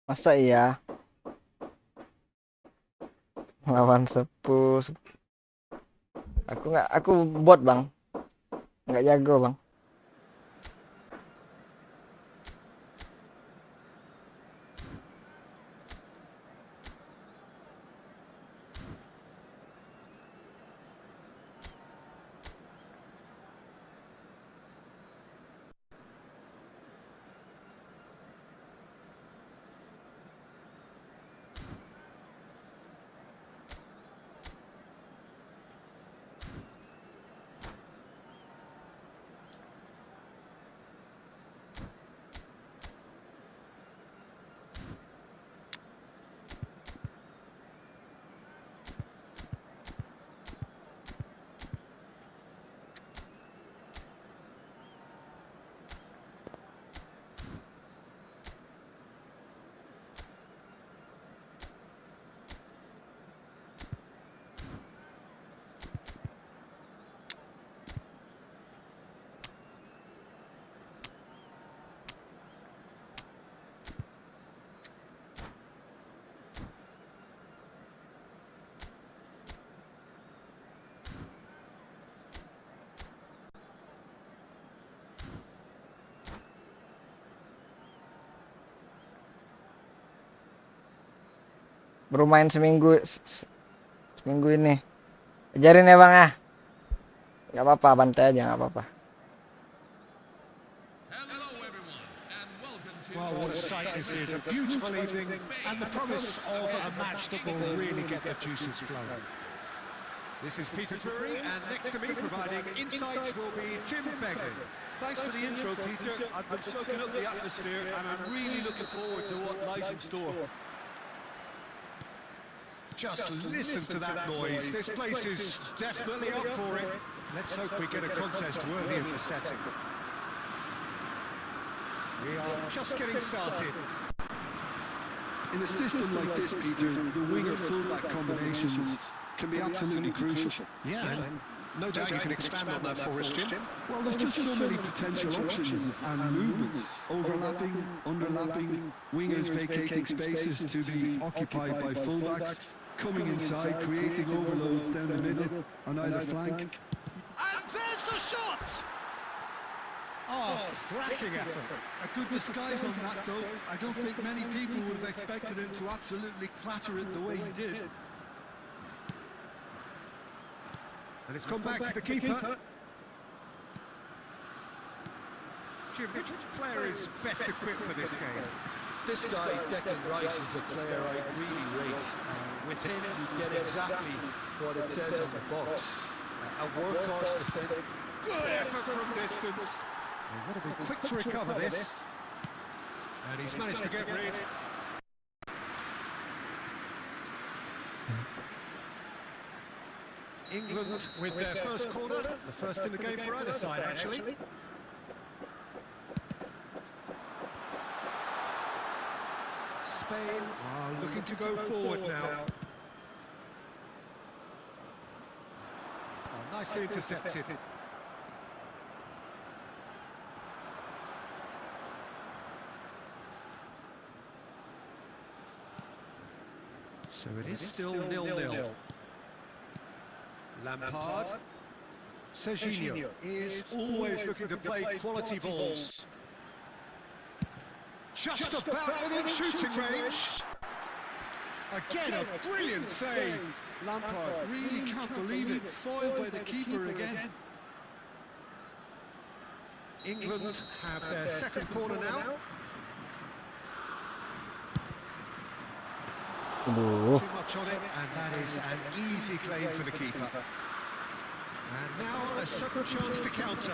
Masa iya? Lawan Spurs. Aku bot, Bang. Nggak jago, Bang. Baru main seminggu ini. Ajarin ya, Bang ya. Nggak apa-apa, bantai aja, nggak apa-apa. Well, what a sight this is. A beautiful evening and the promise of a match that will really get the juices flowing. This is Peter Drury, and next to me providing insights will be Jim Begley. Thanks for the intro, Peter. I've been soaking up the atmosphere and I'm really looking forward to what lies in store. Just listen to that noise. This place is definitely up for it. Let's hope we get a contest worthy of the setting. We are just getting started. In a system like this, Peter, the winger-fullback combinations can be absolutely crucial. Yeah, and no doubt you can expand on that for us, Jim. Well, there's just so many potential options and movements. Overlapping, underlapping, wingers vacating spaces to be occupied by fullbacks, coming inside, creating overloads down the middle on either flank. And there's the shot! Oh, cracking effort. A good disguise on that, though. I don't think many people would have expected him to absolutely clatter it the way he did. And it's gone back to the keeper. Jim, which player is best equipped for this game? This guy, Declan Rice, is a player I really rate. With him, you get exactly what it says on the box. A workhorse defence. Good effort from distance. They've got to be quick to recover this. And he's managed to get rid. England with their first corner, the first in the game for either side, actually. Spain are looking to go forward now. Oh, nicely intercepted. So it is still 0-0. Lampard. Serginho is always looking to play quality balls. Just about within shooting range. Again, a brilliant save. Lampard really can't believe it. Foiled by the keeper again. England have their second corner now. Too much on it, and that is an easy claim for the keeper. And now a sudden chance to counter.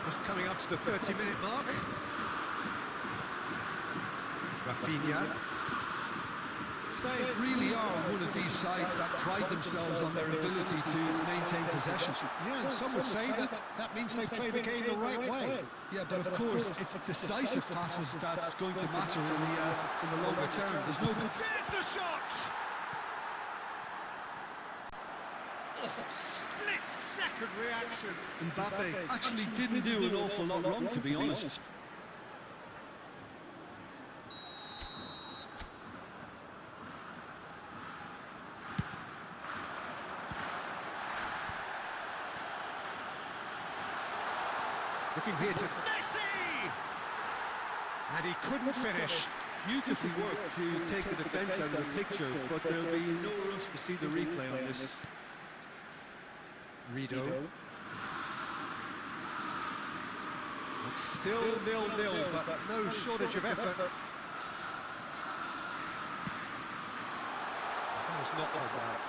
Just coming up to the 30-minute mark. Rafinha. Spain really are one of these sides that pride themselves on their ability to maintain possession. Yeah, and some would say that means they play the game the right way. Yeah, but of course, it's decisive passes that's going to matter in the longer term. There's no... There's the shot! Oh, split-second reaction. Mbappe actually didn't do an awful lot wrong, to be honest. Looking here to Messi! And he couldn't finish. Beautifully worked to take the defence out of the picture, but there'll be no rush to see the replay on this. Rido. It's still 0-0, but no shortage of effort. That was not all right.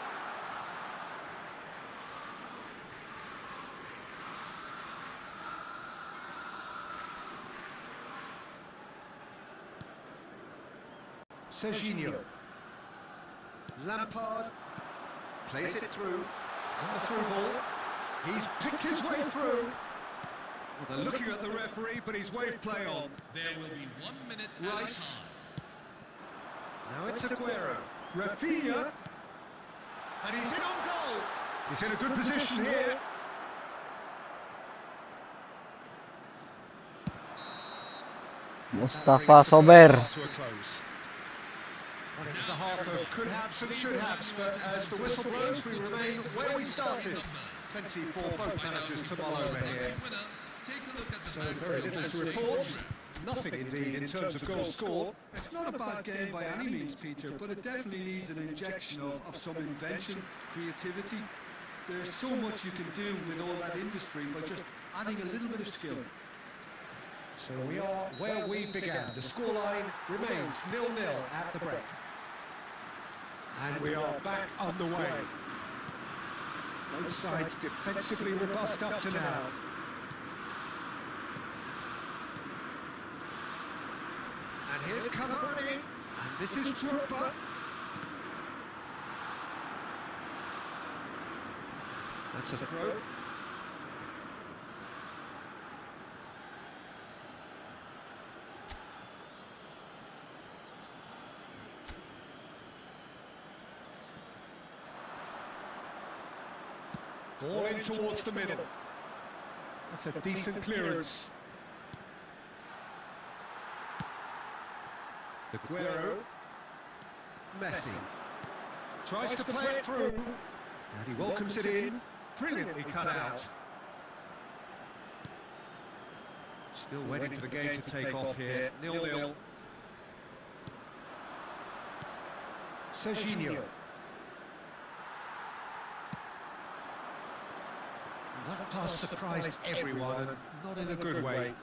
Serginho. Lampard plays it through. And the through ball. He's picked his way through. Well, they're looking at the referee, but he's waved play on. There will be 1 minute Rice. Now it's Aguero. Rafinha. And he's in on goal. He's in a good position here. Mustafa Sober. Well, it was a half of could-haves and should-haves, but as the whistle blows, we remain where we started. Plenty for both managers to mull over here. So very little to report. Nothing indeed in terms of goals scored. It's not a bad game by any means, Peter, but it definitely needs an injection of some invention, creativity. There's so much you can do with all that industry by just adding a little bit of skill. So we are where we began. The scoreline remains 0-0 at the break. And we are back underway. Both sides defensively robust up to now. And here's Cavani. And this is Drogba. That's a throw. Ball in towards the middle. That's a decent clearance. Aguero. Messi. Tries to play it through. And he welcomes it in. Brilliantly cut out. Still waiting for the game to take off here. 0-0. Serginho. That pass surprised everyone, and not in a good way.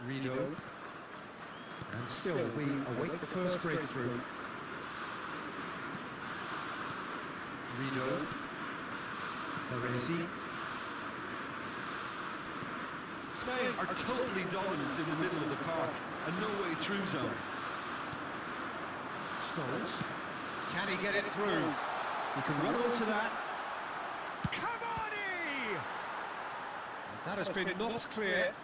Reno. And still, we await the first breakthrough. Reno. Baresi. Spain are totally dominant in the middle of the park and no way through zone. Scholes. Can he get it through? He can run onto that. Cavani! That has been knocked clear.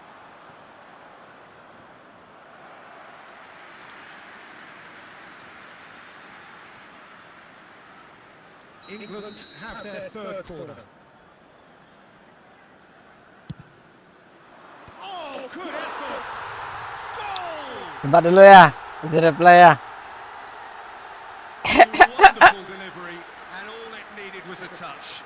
England have their third corner. Oh, good effort! Goal! Sebat dulu ya. Bisa reply ya. Wonderful delivery, and all it needed was a touch.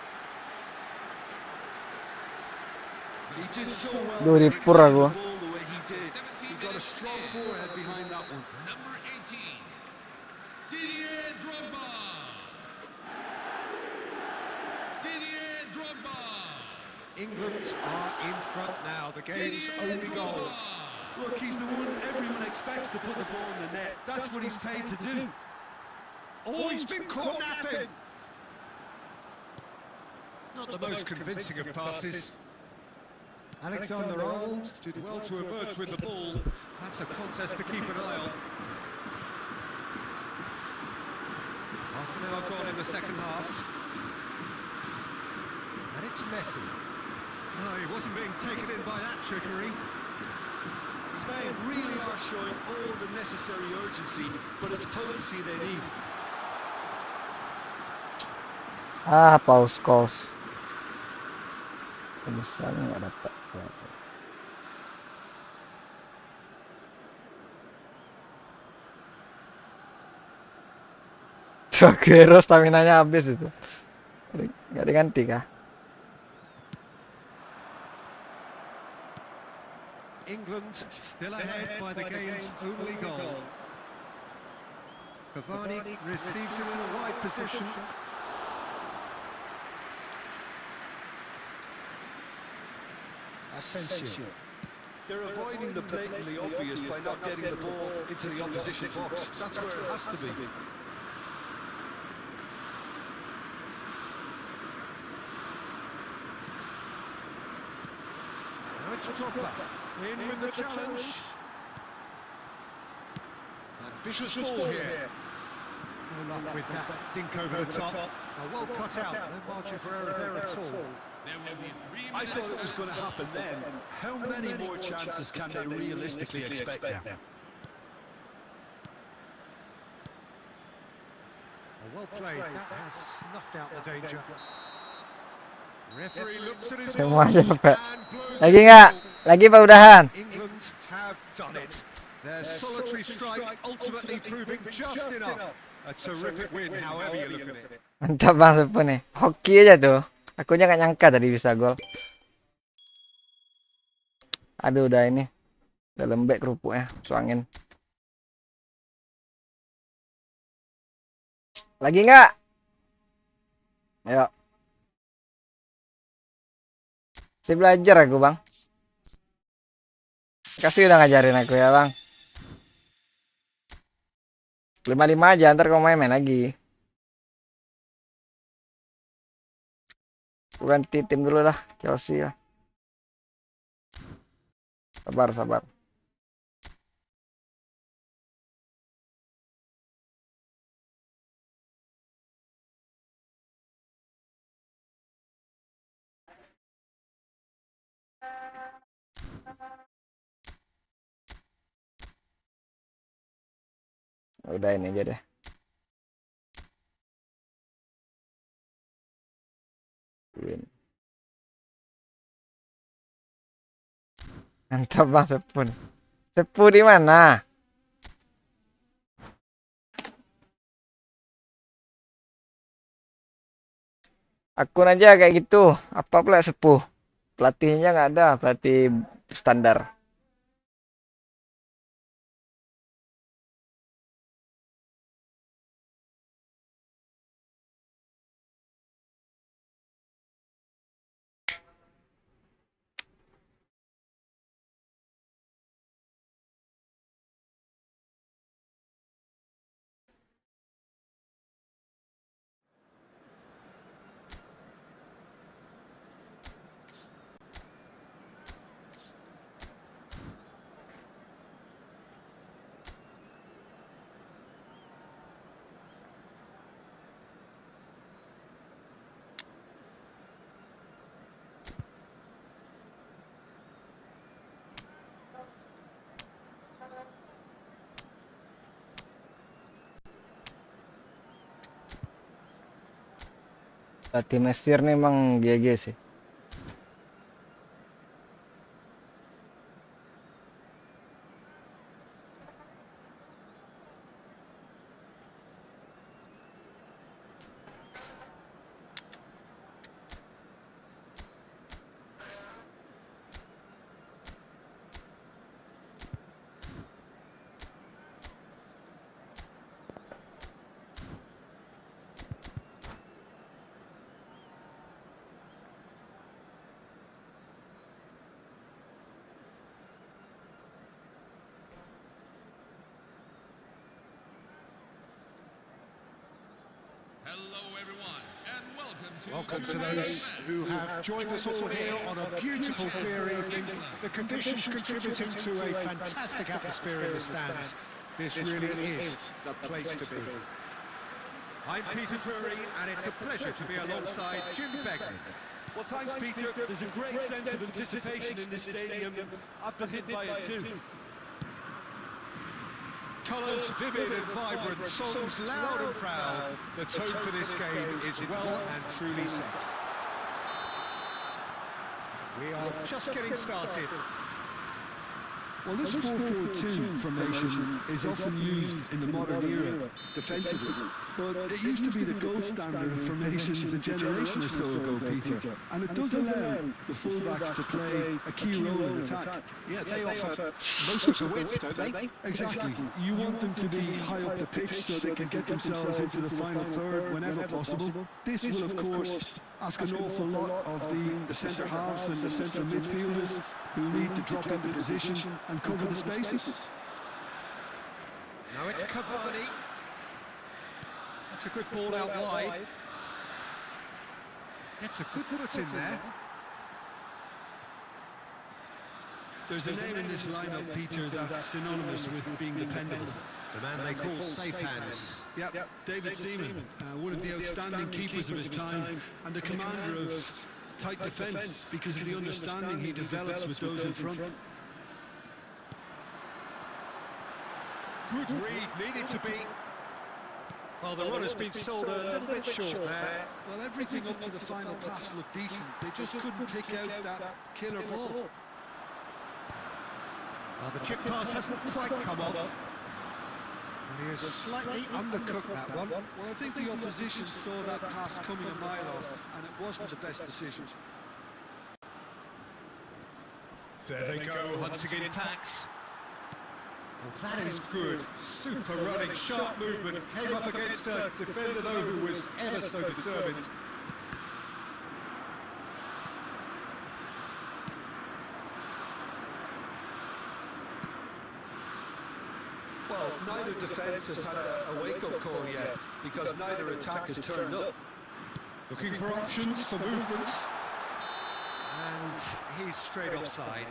He did so well. Duh, dipur aku. The way he did. He got a strong forehead behind that one. Number 18, Didier Drogba. Didier Drogba. England are in front now, the game's only goal. Look, he's the one everyone expects to put the ball in the net. That's what he's paid to do. Oh, he's been caught napping. Not the most convincing of passes. Alexander-Arnold did well to emerge with the ball. That's a contest to keep an eye on. Half an hour gone in the second half. And it's Messi. No, he wasn't being taken in by that trickery. Spain really are showing all the necessary urgency, but it's potency they need. Ah, Paul Scholes. Misalnya nggak dapat. Aguero stamina-nya habis itu. Nggak diganti kah? England still ahead by the game's only goal. Cavani receives it in a wide position. Asensio. They're avoiding the blatantly obvious by not getting the ball into the opposition box. That's where it has to be. Now it's Drogba in with the challenge. Ambitious ball here. No luck with that dink over the top. Well cut out, no margin for error there at all. I thought it was going to happen then. How many more chances can they realistically expect now? Well played, that has snuffed out the danger. Referee looks at his Semuanya watch Pak. and blows Lagi the nggak? whistle. Lagi Pak udahan. England have done it. Their solitary strike ultimately proving just enough. A terrific win, however you look at it. Mantap banget nih. Hoki aja tuh. Akunya nggak nyangka tadi bisa gol. Aduh, udah ini. Udah lembek kerupuknya. Suangin. Lagi nggak? Ayo. Masih belajar aku, Bang. Kasih udah ngajarin aku ya, Bang. 5-5 aja, ntar kalau main lagi. Aku ganti tim dulu lah, Chelsea lah. Sabar, sabar. Udah ini aja deh. Win. Mantap Bang Sepun. Sepun di mana? Akun aja kayak gitu. Apa pula sepuh. Pelatihnya nggak ada, pelatih standar. Pelatih Mesir nih emang GG sih. Hello, everyone, and Welcome to those who have joined us all here on a beautiful, clear evening. The conditions contributing to a fantastic atmosphere in the stands. This really is the place to be. I'm Peter Drury, and it's a pleasure to be alongside Jim Beglin. Well, thanks, Peter. There's a great sense of anticipation in this stadium. I've been hit by it too. Colours vivid and vibrant, songs loud and proud. The tone for this game is well and truly set. We are just getting started. Well, this 4-4-2 formation is often used in the modern era defensively, but it used to be the gold standard of formations a generation or so ago, Peter, and it does allow the fullbacks to play a key role in attack. Yeah, they offer most of the width, don't they? Exactly. You want them to be high up the pitch so they can get themselves into the final third whenever possible. This will, of course, ask an awful lot of the centre halves and the central midfielders who need to drop into position and cover the spaces. Now it's Cavani. That's a good ball out wide. Gets a good foot in there. There's a name in this lineup, Peter, that's synonymous with being dependable. The man they call safe hands. Yep, David Seaman, one of the outstanding keepers of his time and the commander of tight defence because of the understanding he develops with those in front. Good read, needed to be. Well, the run has been sold a little bit short there. Well, everything up to the final pass looked decent. They just couldn't pick out that killer ball. Well, the chip pass hasn't quite come off. And he has slightly undercooked that one. Well, I think the opposition saw that pass coming a mile off, and it wasn't the best decision. There they go, hunting in tacks. Well, that is good. Super running, sharp movement. Came up against a defender, though, who was ever so determined. Well, neither defence has had a wake-up call yet, because neither attack has turned up. Looking for options, for movement. And he's straight offside.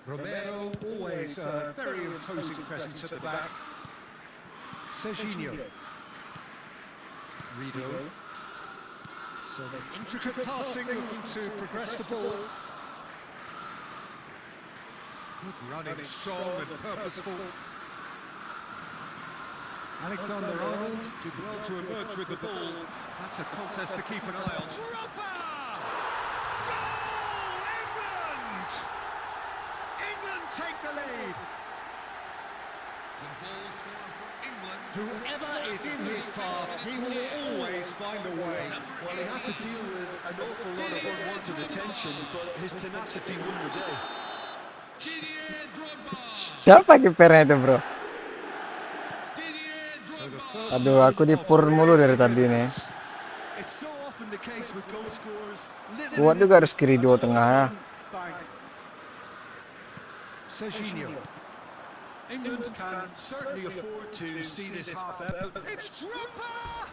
Romero, always a very imposing presence at the back. Serginho. Rido. So the intricate passing, looking to progress the ball. Good running, strong and purposeful. Alexander-Arnold did well to emerge with the ball. That's a contest to keep an eye on. Drogba! Goal! England! England take the lead. The goal scorer for England. Whoever is in his path, he will always find a way. Well, he had to deal with an awful lot of unwanted attention, but his tenacity won the day. Didier Drogba. Siapa kipernya itu, bro? Didier So the Drogba. first Aduh, aku dipur mulu dari tadi nih. It's so often the case with goal scorers. Little Kuat juga harus kiri dua and all of a tengah. sudden, bang. Serginho. England can certainly afford to see this half out. It's Drogba!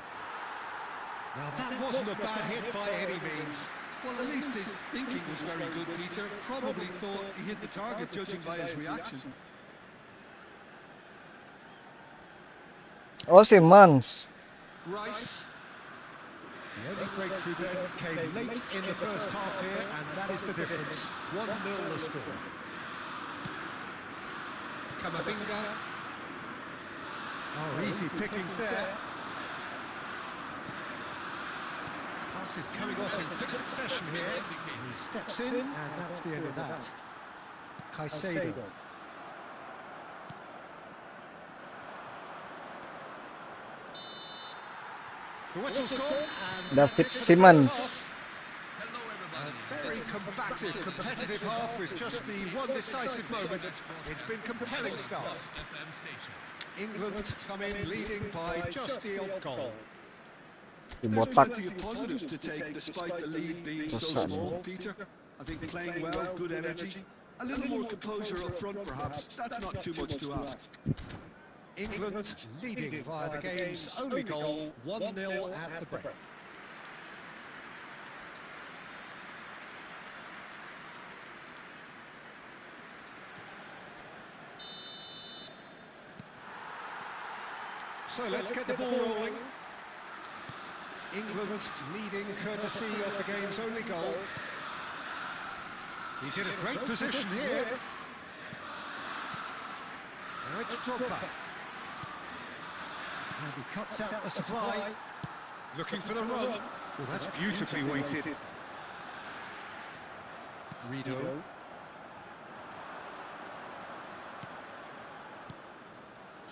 Now that wasn't a bad hit by any means. Well, at least his thinking was very good, Peter. Probably thought he hit the target, judging by his reaction. Osimhen. Rice. The only breakthrough then came late in the first half here, and that is the difference. 1-0 the score. Camavinga. Oh, easy pickings there. Pass is coming off in quick succession here. He steps in, and that's the end of that. Caicedo. The whistle's gone, and David that's it for the first Simmons. half. Hello, everybody. A very combative, competitive half with just the one decisive moment. It's been compelling stuff. FM station. England come in leading by just the odd goal. There's Dibotak. plenty of positives to take despite the lead being so Susah small, nih. Peter. I think playing well, good energy. A little more composure up front, perhaps. That's not too much to ask. England leading via the game's only goal, 1-0 at the break. So let's get the ball rolling. England leading courtesy of the game's only goal. He's in a great position here. Now it's Drogba. And he cuts out the supply. Looking for the run. Oh, that's beautifully weighted. Rido.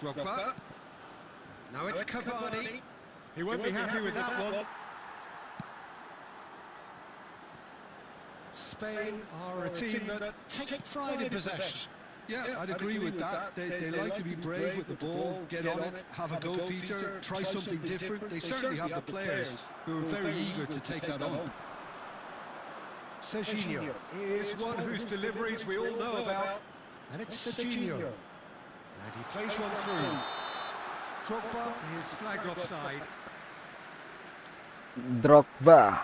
Drogba. Now it's Cavani. He won't be happy with that one. Spain are a team that take pride in possession. Yeah, I'd agree with that. They like to be brave with the ball, get on it, have a go, Peter, try something different. They certainly have the players who are very eager to take that on. Serginho is one whose deliveries we all know about, and it's Serginho. And he plays one through. Drogba is flagged offside. Drogba.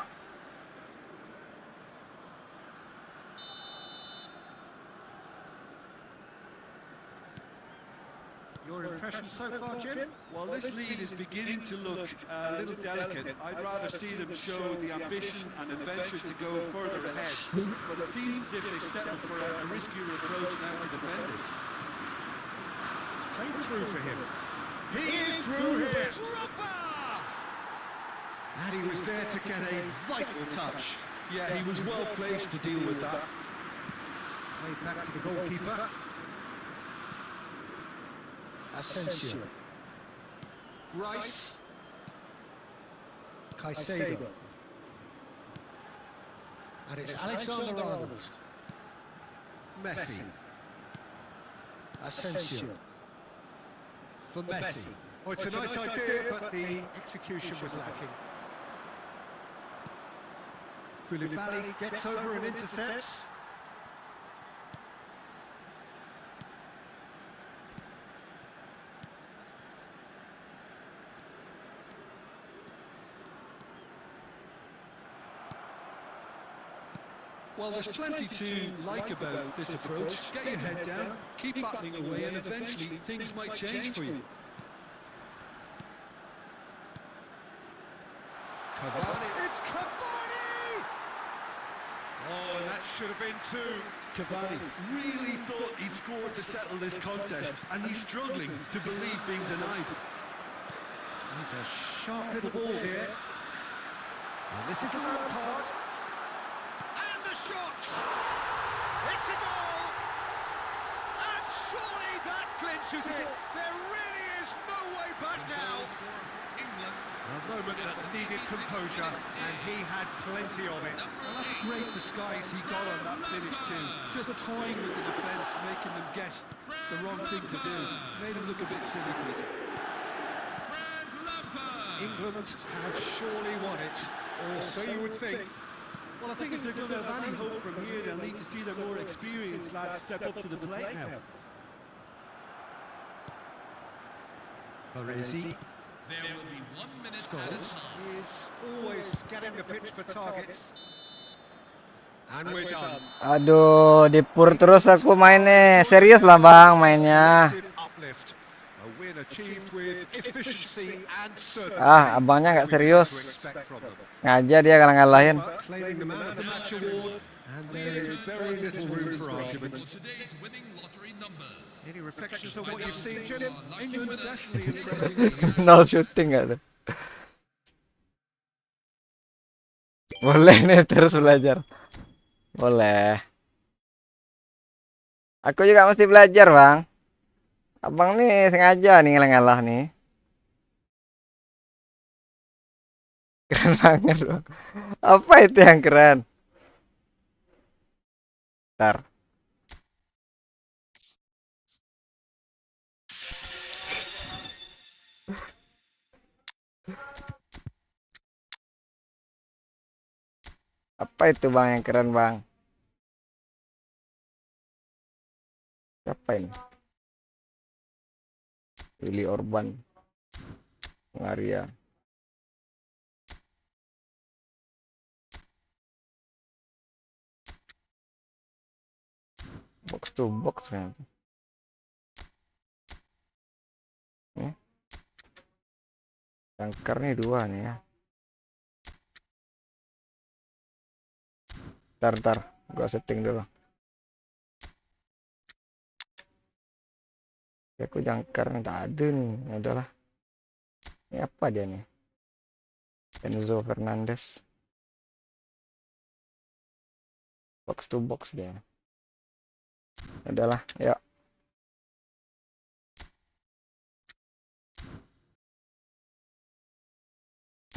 Your impression so far, Jim? Well, this lead is beginning to look a little delicate. I'd rather see them show the ambition and adventure to go further ahead. But it seems as if they've settled for a riskier approach now to defend this. It's played through for him. He is through here. Drogba! And he was there to get a vital touch. Yeah, he was well placed to deal with that. Played back to the goalkeeper. Asensio. Rice. Caicedo. And it's Alexander-Arnold. Messi. Asensio. For Messi. Oh, it's a nice idea, but the execution was lacking. Koulibaly gets over and intercepts. Well, there's plenty to like about this approach. Get your head down, keep battling away, and eventually things might change for you. Cavani. It's Cavani! Oh, that should have been two. Cavani really thought he'd scored to settle this contest, and he's struggling to believe being denied. He's a sharp little ball here. And this is Lampard. And the shot! It's a goal! And surely that clinches it. There really is no way back now. A moment that needed composure, and he had plenty of it. Well, that's great disguise he got on that finish too. Just toying with the defence, making them guess the wrong thing to do. Made him look a bit silly, Peter. Frank Lampard. England have surely won it, or so you would think. Well, I think if they're going to have any hope from here, they'll need to see their more experienced lads step up to the plate now. Baresi. There will be 1 minute at a Scholes time. is always scanning the pitch for targets. And we're done. Aduh, dipur terus aku mainnya. Serius lah bang mainnya. Uplift. A win achieved with efficiency and certainty. Ah, abangnya nggak serius. Sengaja dia kalah-ngalahin. Claiming the man of the match award, and there is very little room for argument. Today's winning lottery numbers. Any reflections on what you've seen, Jim? England definitely impressing me. Nol shooting nggak tuh? Boleh nih terus belajar. Boleh. Aku juga mesti belajar bang. Abang nih sengaja nih ngalah nih. Keren banget bang. Apa itu yang keren? Ntar. Apa itu bang yang keren bang? Siapa ini? Willy Orban, Maria. Box to box ternyata. Nih. Jangkar nih 2 nih ya. Ntar, gua setting dulu. Ya, aku jangkar nih tak ada nih. Ya udahlah. Ini apa dia nih? Enzo Fernandez. Box to box dia. Ya udahlah, ya.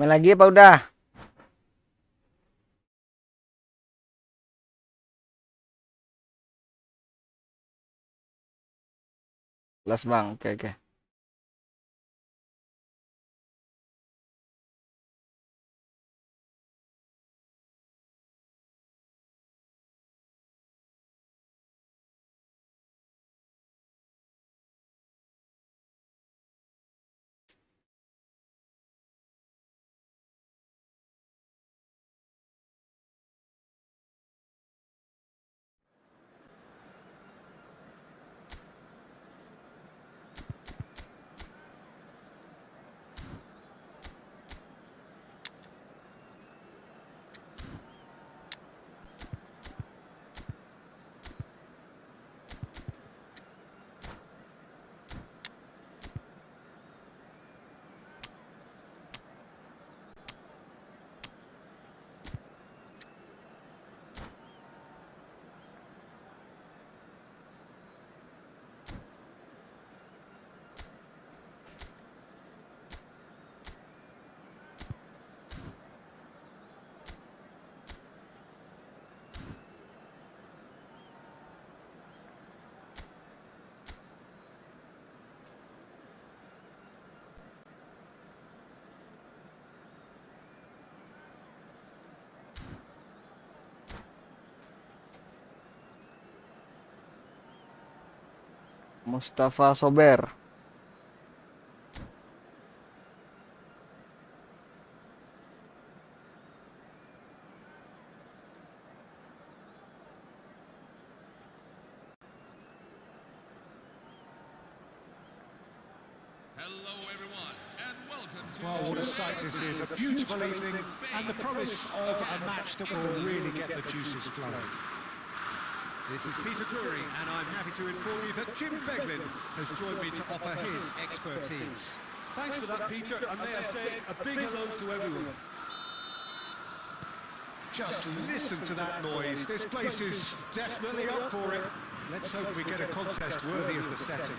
Main lagi apa udah? Kelas bang, oke. Mustafa Sober. Hello everyone, and welcome to Well, what a sight this is. A beautiful evening and the promise of a match that will really get the juices flowing. This is Peter Drury, and I'm happy to inform you that Jim Beglin has joined me to offer his expertise. Thanks for that, Peter, and may I say a big hello to everyone. Just listen to that noise. This place is definitely up for it. Let's hope we get a contest worthy of the setting.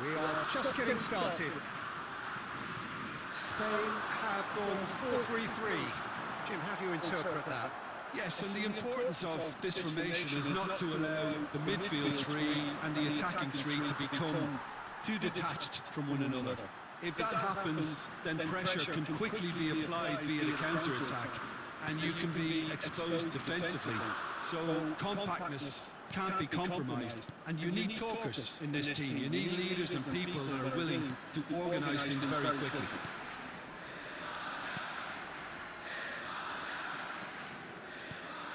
We are just getting started. Spain have gone 4-3-3. Jim, how do you interpret that? Yes, and the importance of this formation is not to allow the midfield three and the attacking three to become too detached from one another. If that happens, then pressure can quickly be applied via the counter-attack, and you can be exposed defensively. So compactness can't be compromised, and you need talkers in this team. You need leaders and people that are willing to organise things very quickly.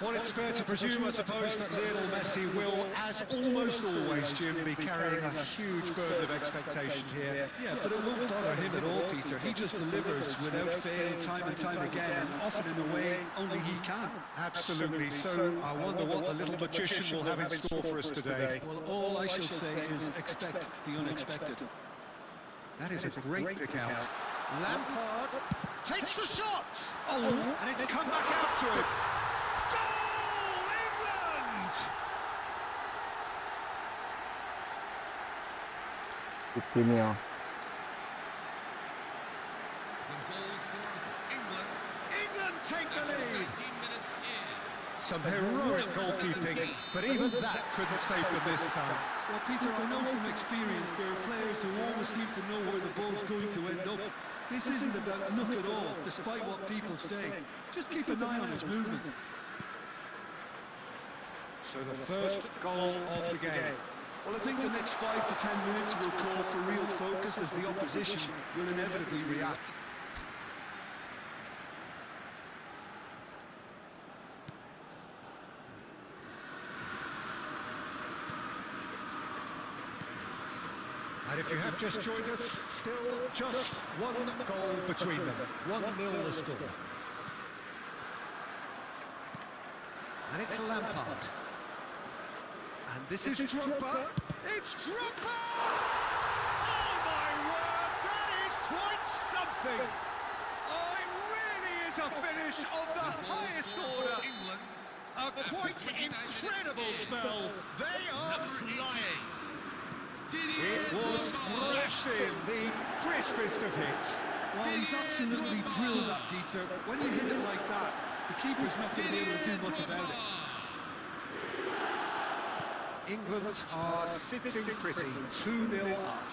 Well, it's fair to presume, I suppose, that Lionel Messi will, as almost always, Jim, be carrying a huge burden of expectation here. Yeah, but it won't bother him at all, Peter. He just delivers without fail, time and time again, and often in a way only he can. Absolutely. So I wonder what the little magician will have in store for us today. Well, all I shall say is expect the unexpected. That is a great pick out. Lampard takes the shot! Oh, and it's come back out to him. Coutinho. England take the lead. Some heroic goalkeeping, but even that couldn't save them this time. Well, Peter, I know from experience there are players who always seem to know where the ball's going to end up. This isn't about luck at all, despite what people say. Just keep an eye on his movement. So the first goal of the game. Well, I think the next 5 to 10 minutes will call for real focus as the opposition will inevitably react. And if you have just joined us, still just one goal between them. 1-0 the score. And it's Lampard. And this is Drogba. It's Drogba! Oh my word, that is quite something! Oh, it really is a finish of the highest order. A quite incredible spell. They are flying. It was thrashed in, the crispest of hits. Well, he's absolutely drilled that, Peter. When you hit it like that, the keeper's not going to be able to do much about it. England are sitting pretty, 2-0 up.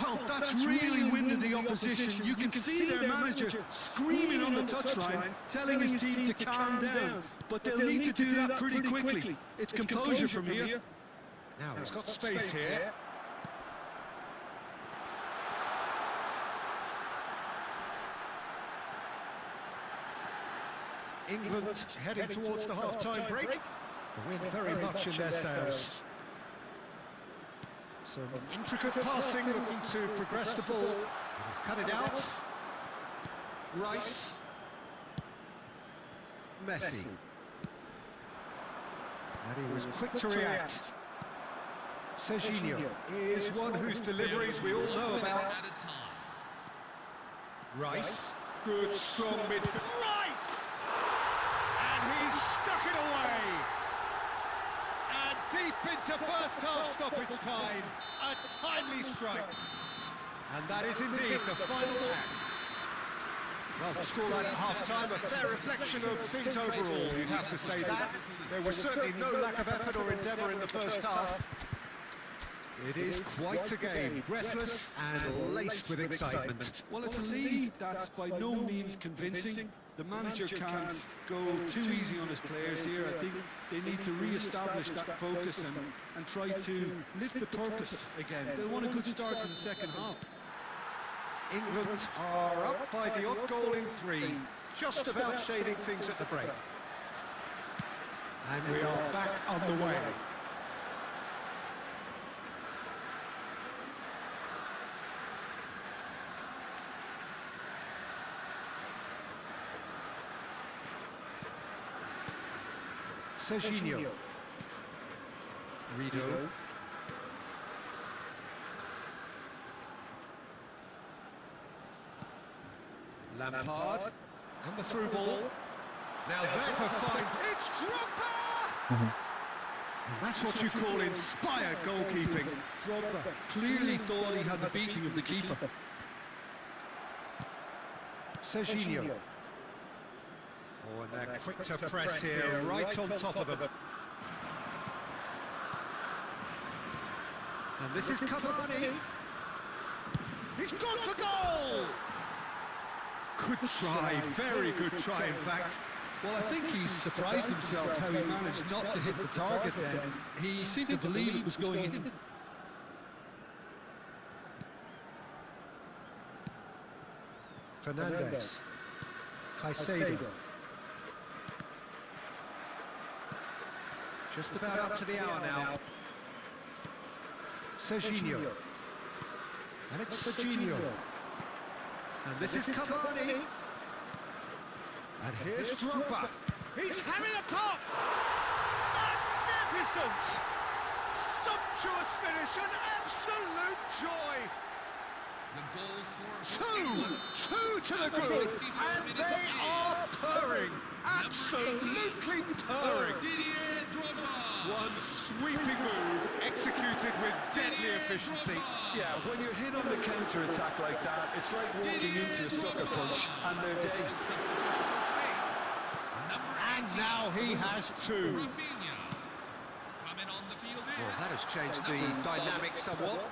Well, that's really winded the opposition. You can see their manager screaming on the touchline, telling his team to calm down. But they'll need to do that pretty quickly. It's composure from here. Now, he's got space here. England heading towards the half-time break. The wind very much in their sails. Some intricate passing, looking to progress the ball. He's cut it out. Rice. Messi. And he was quick to react. Serginho is one whose deliveries we all know about. Rice. Good, strong midfield. Rice! And he's stuck it away. And deep into first half stoppage time. A timely strike. And that is indeed the final act. Well, the scoreline at half-time, a fair reflection of things overall, you'd have to say that. There was certainly no lack of effort or endeavour in the first half. It is quite a game, breathless and laced with excitement. Well, it's a lead that's by no means convincing. The manager can't go too easy on his players here. I think they need to re-establish that focus and try to lift the purpose again. They'll want a good start to the second half. England are up by the odd goal in 3, just about shading things at the break. And we are back underway. Serginho. Rido. Lampard, and the through ball. Now there's a fine... It's Drogba! And that's what you call inspired goalkeeping. Drogba clearly thought he had the beating of the keeper. Serginho. Oh, and they're quick to press here, right on top of them. And this is Cavani. He's gone for goal! Good try, very good try in fact. Well, I think he's surprised himself how he managed not to hit the target then. He seemed to believe it was going in. Fernandes. Caicedo. Just about up to the hour now. Serginho. And it's Serginho. And this is Cavani. And here's Drogba. He's having a pop! Magnificent! Sumptuous finish, an absolute joy! The goal scorer. Two to the group, and they are purring, absolutely purring. Didier Drogba. One sweeping move, executed with deadly efficiency. Yeah, when you're hit on the counter-attack like that, it's like walking into a sucker punch, and they're dazed. And now he has two. Rafinha. Coming on the field Well, is that has changed the dynamic somewhat.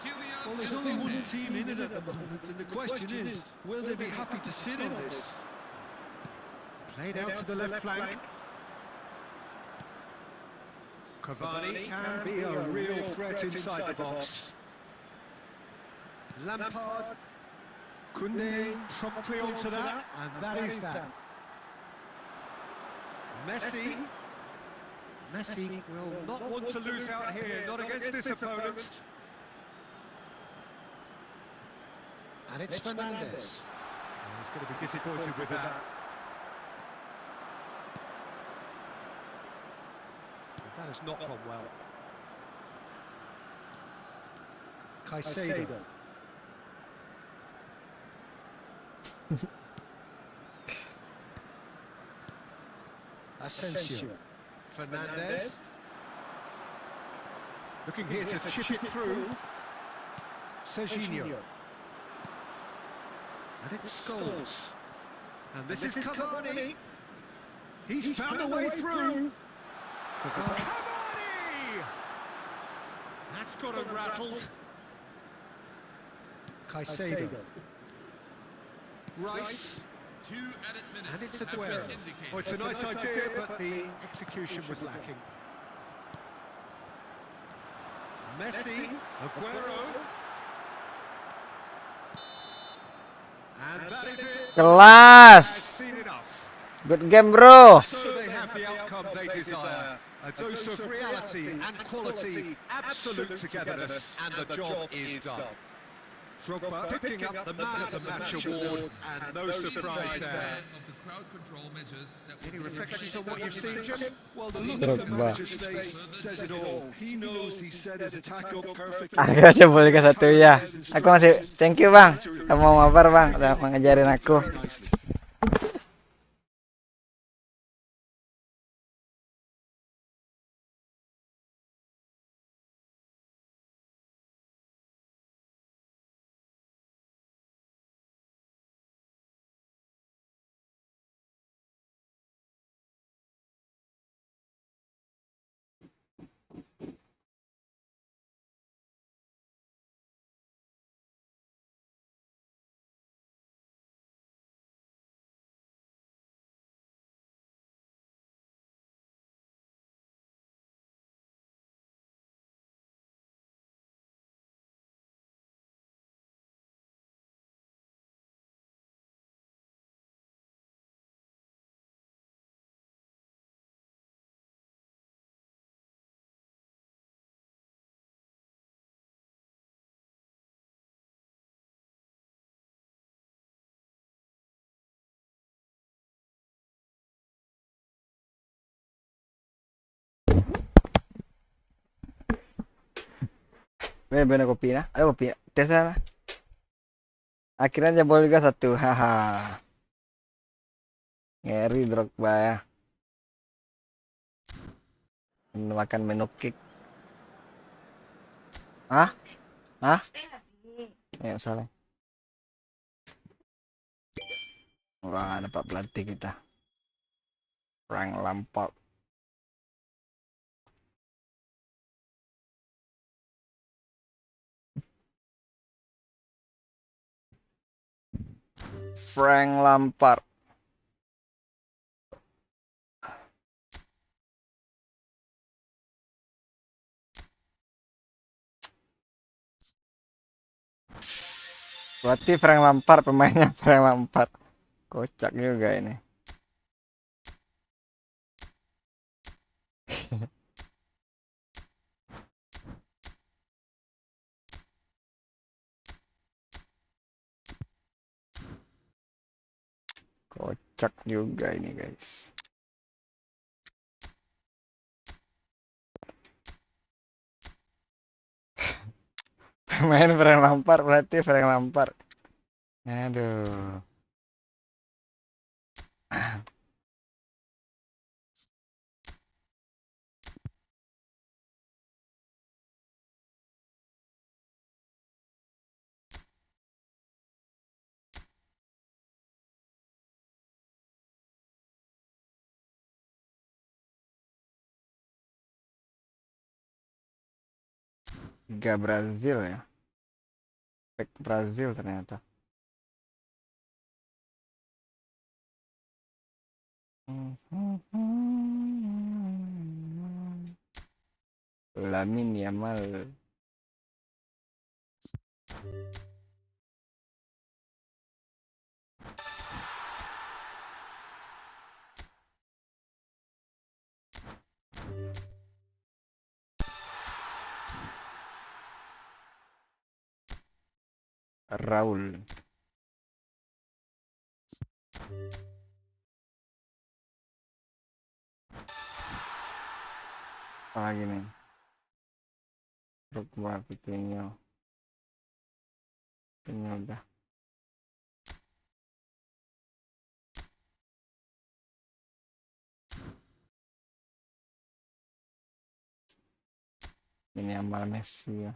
Well, there's only one team in it at the moment, and the question is, will they be happy to sit on this? Played out to the left flank. Cavani can be a real threat inside the box. Lampard. Koundé promptly onto that, and that is that. Messi will not want to lose out here, not against this opponent. And it's Fernandes. He's going to be disappointed with that. That has not gone well. Caicedo. Asensio. Fernandes. Looking here to chip it through. Serginho. And it's Scholes. And this is Cavani. He's found a way through. Cavani! That's got him rattled. Caicedo. Rice. 2 added minutes. And it's have been Aguero. indicated. Oh, it's a nice idea, but the execution was lacking. Messi, Aguero. And that is it. Kelas. Has seen enough. Good game, bro. So they have the outcome they desire. A dose of reality and quality, absolute togetherness, and the job is done. Drogba picking up the Man of the Match award, and no surprise there. Of the crowd control measures that Any reflections on what you've seen, Jim? Well, the look of the manager's face says it all. He knows he set his attack up perfectly. Akhirnya jebol ke satu ya. Aku masih thank you bang. Kamu mau mabar bang, udah ngajarin aku. Bener kopi nah. Ada kopi ya? Tes sana. Akhirnya jebol juga satu. Haha. Ngeri Drogba ya. Makan menu kick. Hah? Hah? Ya salah. Wah, dapat pelatih kita. Frank Lampard. Frank Lampard. Berarti Frank Lampard pemainnya Frank Lampard. Kocak juga ini. Kocak juga ini guys. Pemain Frank Lampard berarti Frank Lampard. Aduh. Gak Brazil ya. Back Brazil ternyata. Lamine Yamal. Raul. Apa lagi nih? Drogba, Coutinho. Ini udah. Ini Yamal Messi ya.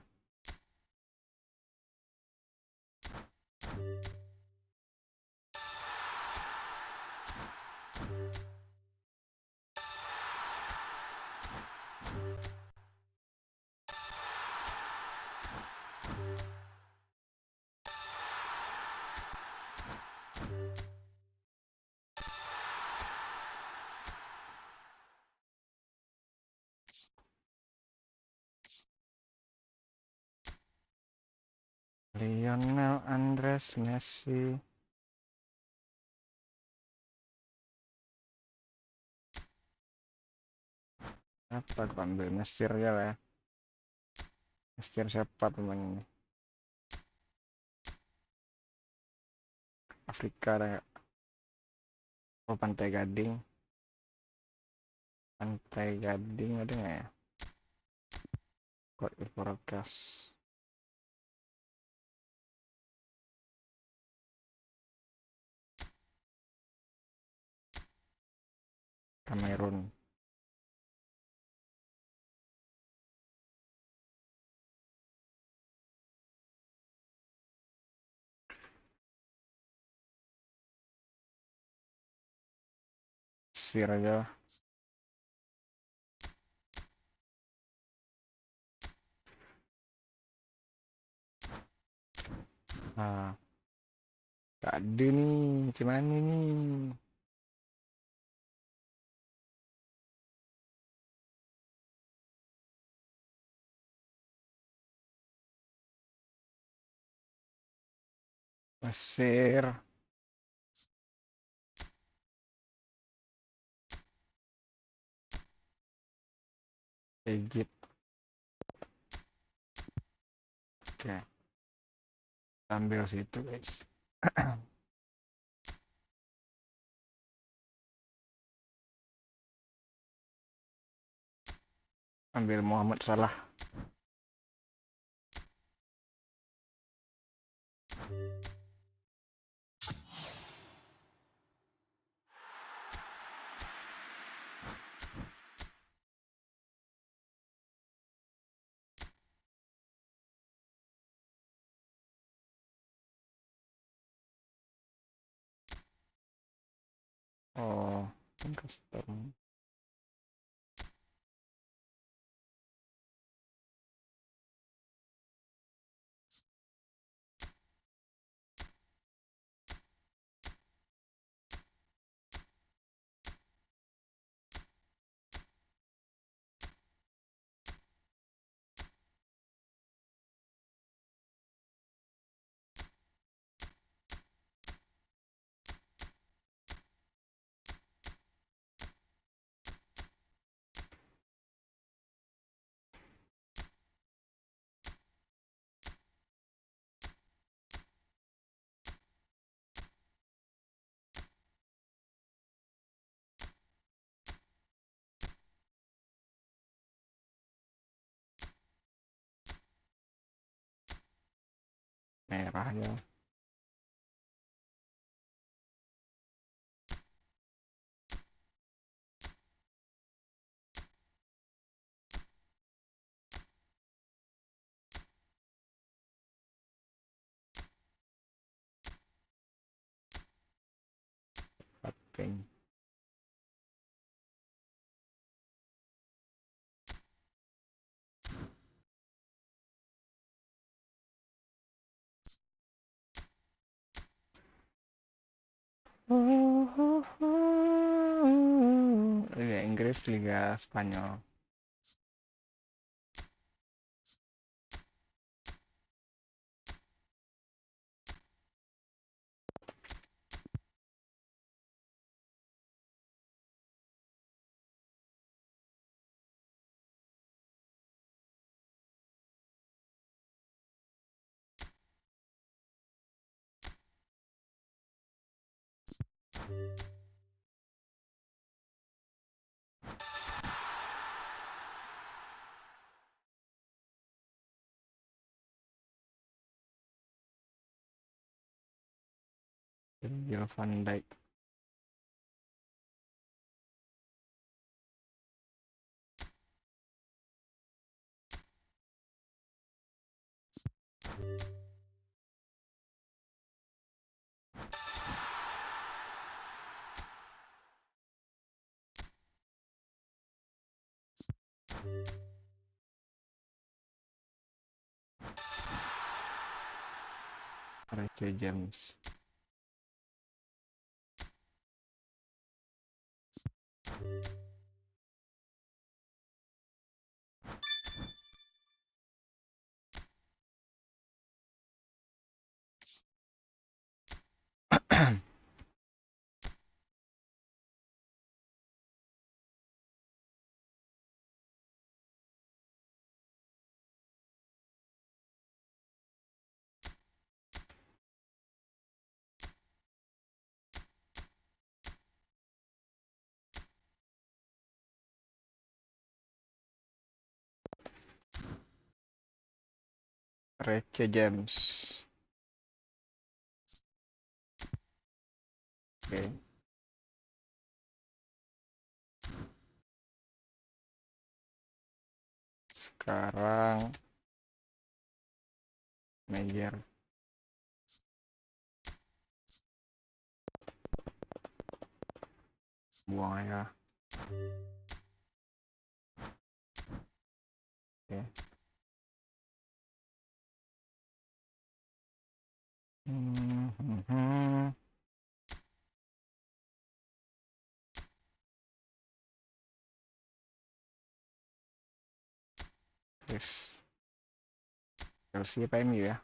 Lionel Andres Messi. Apa gua ambil Mesir ya lah ya. Mesir siapa pemain ini? Afrika ada nggak? Oh, Pantai Gading. Pantai Gading ada nggak ya? Kok forecast. Kamerun. Mesir aja. Nah, gak ada nih. Cuman ini. Mesir. Egypt. Oke. Ambil situ guys. Ambil Muhammad Salah. Oh, custom. Merah ya. Pink. Liga Inggris, Liga Spanyol. Virgil van Dijk. Reece James. Reece James. Oke. Sekarang Manager. Buang ya. Oke. Terus Chelsea apa MU ya?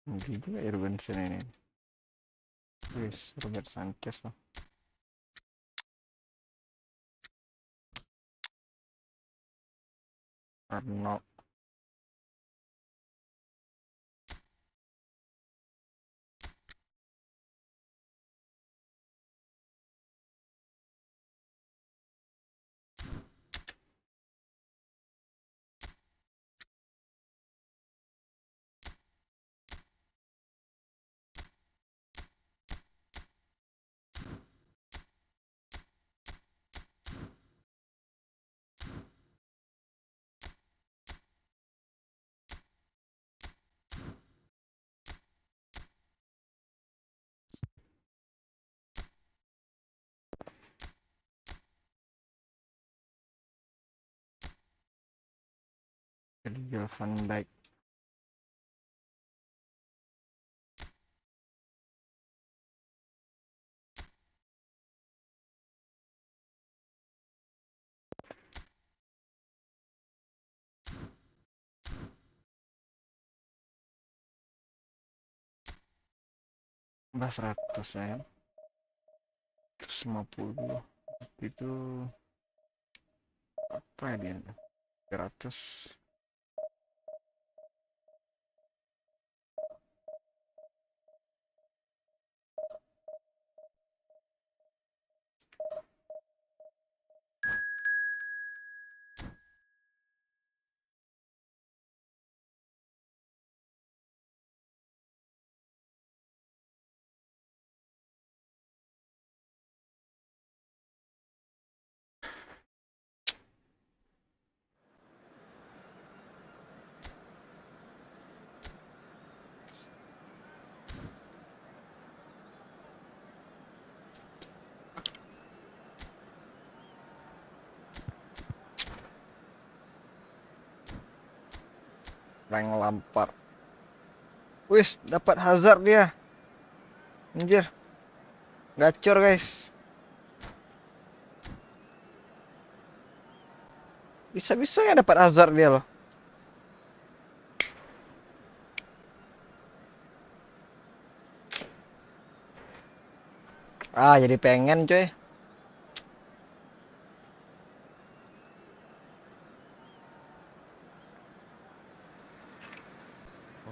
Mungkin juga Irwensen ini. Wis, Robert Sanchez loh. Arnold. Virgil van Dijk. Mbak 100 ya. 150 itu apa ya dia? 300. Frank Lampard. Wis, dapat Hazard dia. Anjir. Gacor, guys. Bisa-bisanya dapat Hazard dia loh. Jadi pengen, coy.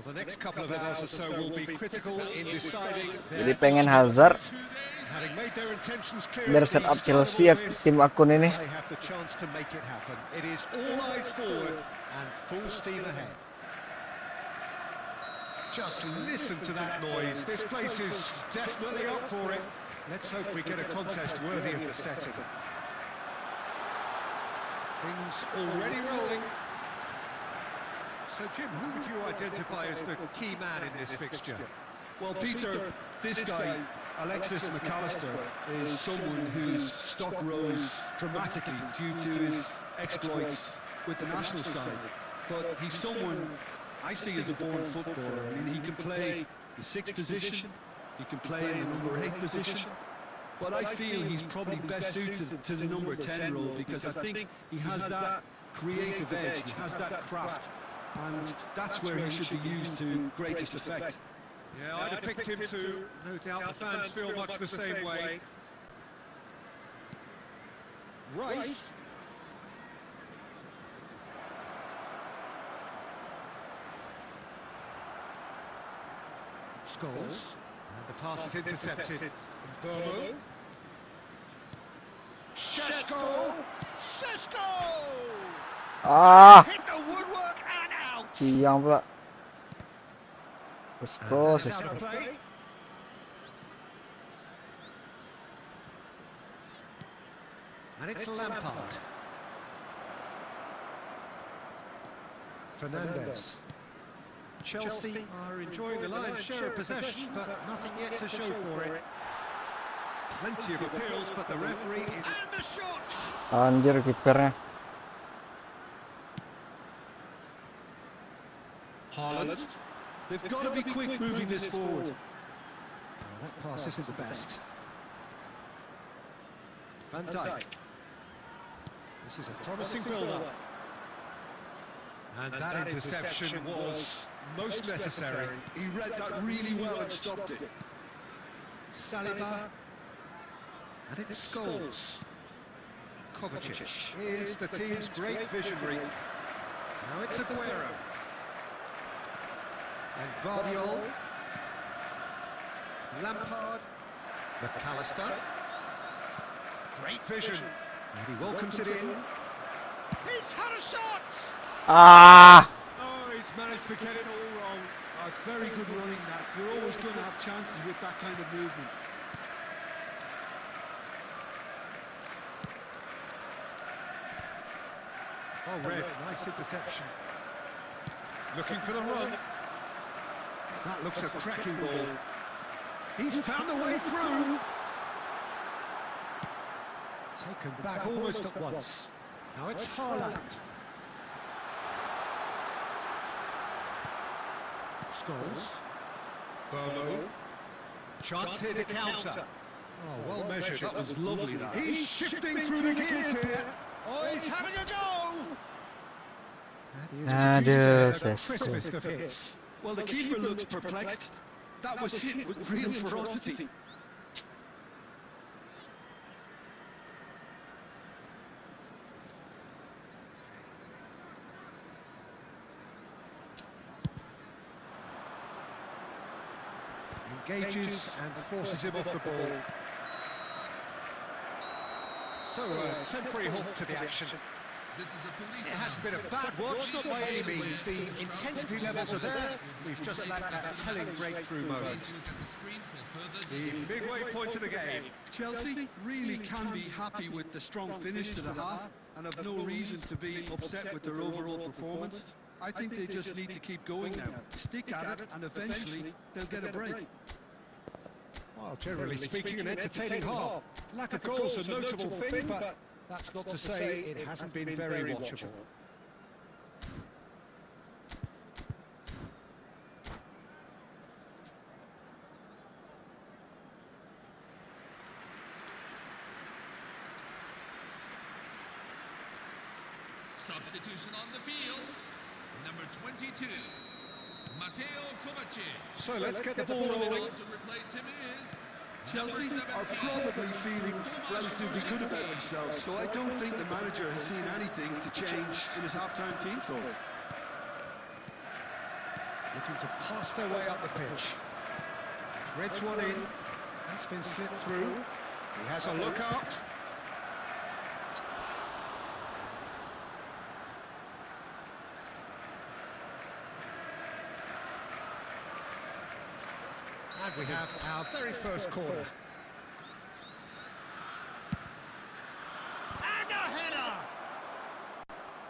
The next couple of hours or so will be critical in deciding. Jadi pengen Hazard biar set up Chelsea ya, tim akun ini. They have the chance to make it happen. It is all eyes forward and full steam ahead. Just listen to that noise. This place is definitely up for it. Let's hope we get a contest worthy of the setting. Things already rolling. So, Jim, who would you identify as the key man in this fixture? Well, Peter, this guy, Alexis McAllister, is someone whose stock rose dramatically due to his exploits with the national side. But he's someone I see as a born footballer. I mean, he can play the 6th position, he can play in the number 8 position, but I feel he's probably best suited to the number 10 role because I think he has that creative edge, he has that craft, and that's where he should be used to greatest effect. Yeah, I'd have picked him too. No doubt the fans feel much the same way. Rice. Scholes. And the pass is intercepted. Burmo. Šeško. Šeško! Hit the woodwork and out. Siang pula. Sesko. And it's Lampard. Fernandes. Chelsea are enjoying the lion's share of possession, but nothing yet to show for it. Plenty of appeals, but the referee is... And the shots! Anjir kipernya. Haaland. They've got to be quick moving this forward. That pass isn't the best. Van Dijk. This is a promising build-up. And that interception was most necessary. He read that really well and stopped it. Saliba. And it's Scholes. Kovacic is the team's great visionary. Now it's Aguero. And Vardiol. Lampard. McAllister. Great vision. And he welcomes it in. He's had a shot! Ah! Oh, he's managed to get it all wrong. Oh, it's very good running that. You're always going to have chances with that kind of movement. Oh, Red, nice interception. Looking for the run. That looks a cracking ball. He's found the way through. Taken back almost at once. Now it's Haaland. Scholes. Bolo. Chance here to counter. Oh, well measured. That was lovely, that. He's shifting through the gears here. Oh, he's having a go! And he is producing the crispest of hits. Well, the keeper looks perplexed. That was hit with real ferocity. Engages and forces him off the ball. So a temporary halt to the action. It hasn't been a bad watch, not by any means. The intensity levels are there. We've just lacked that telling breakthrough moment. The midway point of the game. Chelsea really can be happy with the strong finish to the half and have no reason to be upset with their overall performance. I think they just need to keep going now. Stick at it and eventually they'll get a break. Well, generally speaking, an entertaining half. Lack of goals a notable thing, but that's not to say it hasn't been very watchable. Substitution on the field. Number 22, Mateo Kovacic. So let's get the ball rolling. To replace him is Chelsea are probably feeling relatively good about themselves, so I don't think the manager has seen anything to change in his half-time team talk. Looking to pass their way up the pitch. Threads one in. That's been slipped through. He has a look out. And we have our very first corner. And a header!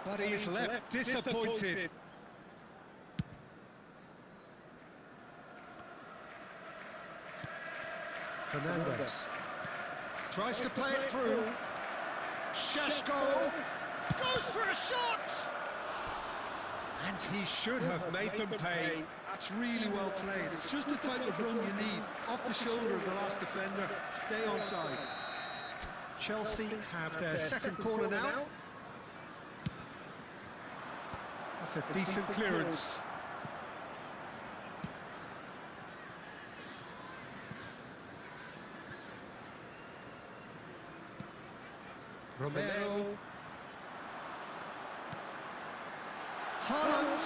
But he's left disappointed. Fernandez tries to play it through. Šeško goes for a shot! And he should have made them pay. That's really well played. It's just the type of run you need. Off the shoulder of the last defender. Stay onside. Chelsea have their second corner now. That's a decent clearance. Romero. Haaland!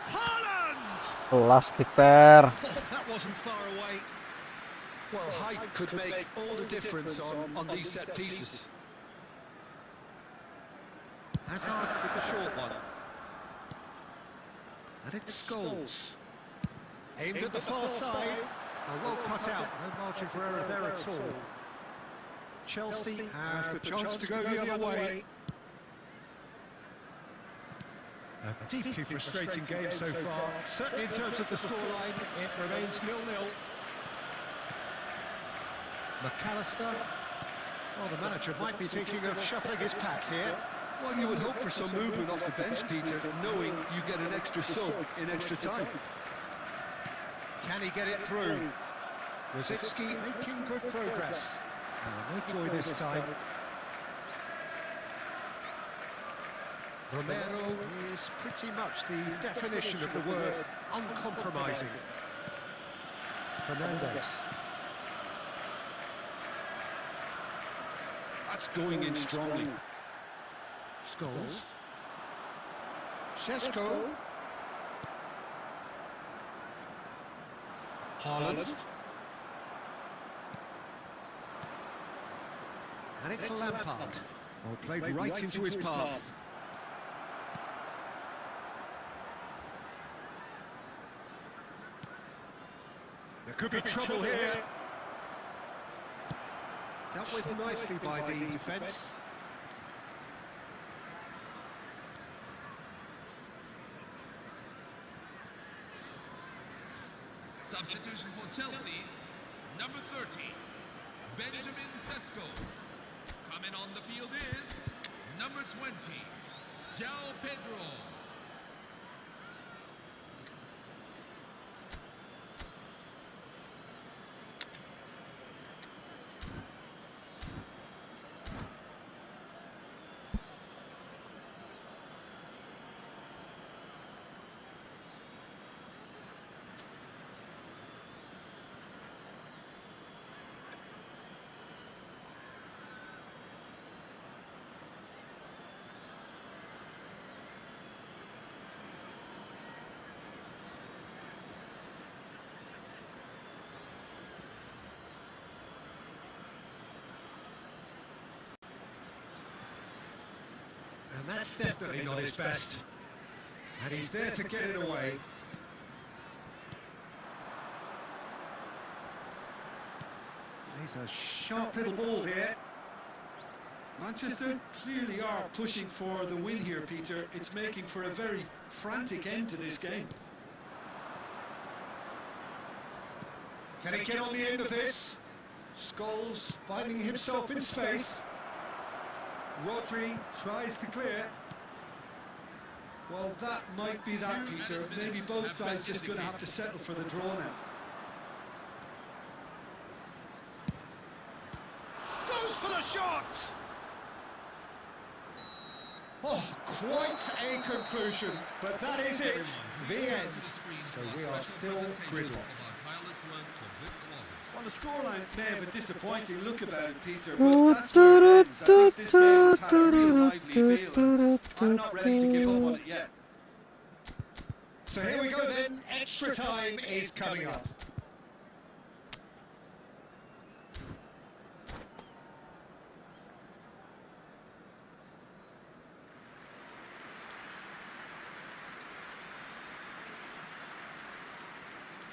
Haaland! Last keeper. Oh, that wasn't far away. Well, height could make all the difference on these set pieces. Hazard with the short one. And it's Scholes. Aimed at the far side. Oh, well cut out. No margin for error there at all. Chelsea have the chance to go the other way. A deeply frustrating game so far. Certainly in terms of the scoreline, it remains 0-0. McAllister. Well, the manager might be thinking of shuffling his pack here. Well, you would hope for some movement off the bench, Peter, knowing you get an extra sub in extra time. Can he get it through? Rosicky making good progress. No joy this time. Romero is pretty much the definition of the word uncompromising. Fernandez. That's going in strongly. Scholes. Šeško. Haaland. And it's Lampard. Oh, played right into his path. There could be trouble here. Dealt with nicely by the defence. Substitution for Chelsea, number 30, Benjamin Sesko. Coming on the field is number 20, João Pedro. And that's definitely not his best. And he's there to get it away. He's a sharp little ball here. Manchester clearly are pushing for the win here, Peter. It's making for a very frantic end to this game. Can he get on the end of this? Scholes finding himself in space. Rodri tries to clear. Well, that might be that, Peter. Maybe both sides just going to have to settle for the draw now. Goes for the shot! Oh, quite a conclusion, but that is it, the end. So we are still gridlocked. Well, the scoreline may have a disappointing look about it, Peter, but that's where it ends. I think this game has had a real lively feel. I'm not ready to give up on it yet. So here we go then, extra time is coming up.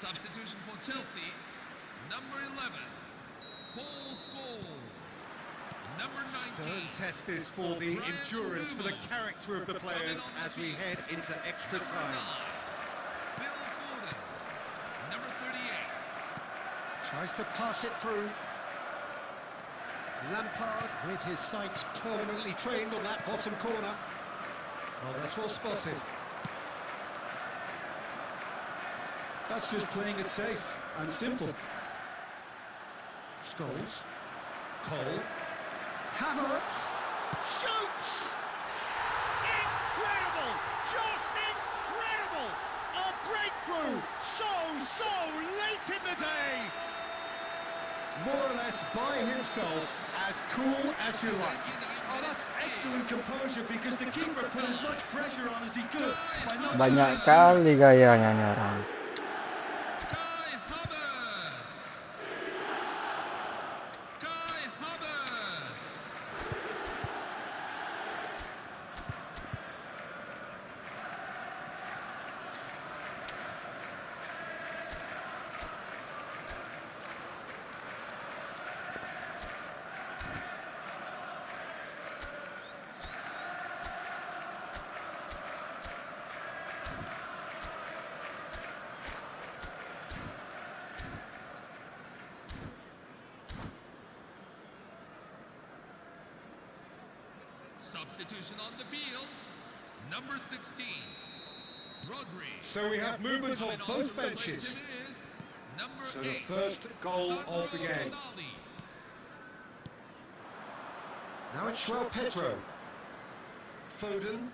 Substitution for Chelsea, number 11, Paul Scholes. Number 19. Stern test this for the endurance, for the character of the players as we head into extra time. Phil Foden, number 38. Tries to pass it through. Lampard with his sights permanently trained on that bottom corner. Oh, that's well spotted. That's just playing it safe and simple. Scholes. Cole. Havertz. Shoots! Incredible! Just incredible! A breakthrough! So late in the day! More or less by himself, as cool as you like. Oh, that's excellent composure because the keeper put as much pressure on as he could by not Banyak kali gayanya nih orang. Kai Havertz. Kai Havertz. Substitution on the field, number 16, Rodri. So we have movement on both benches. So the first goal of the game. Now it's João Pedro. Foden.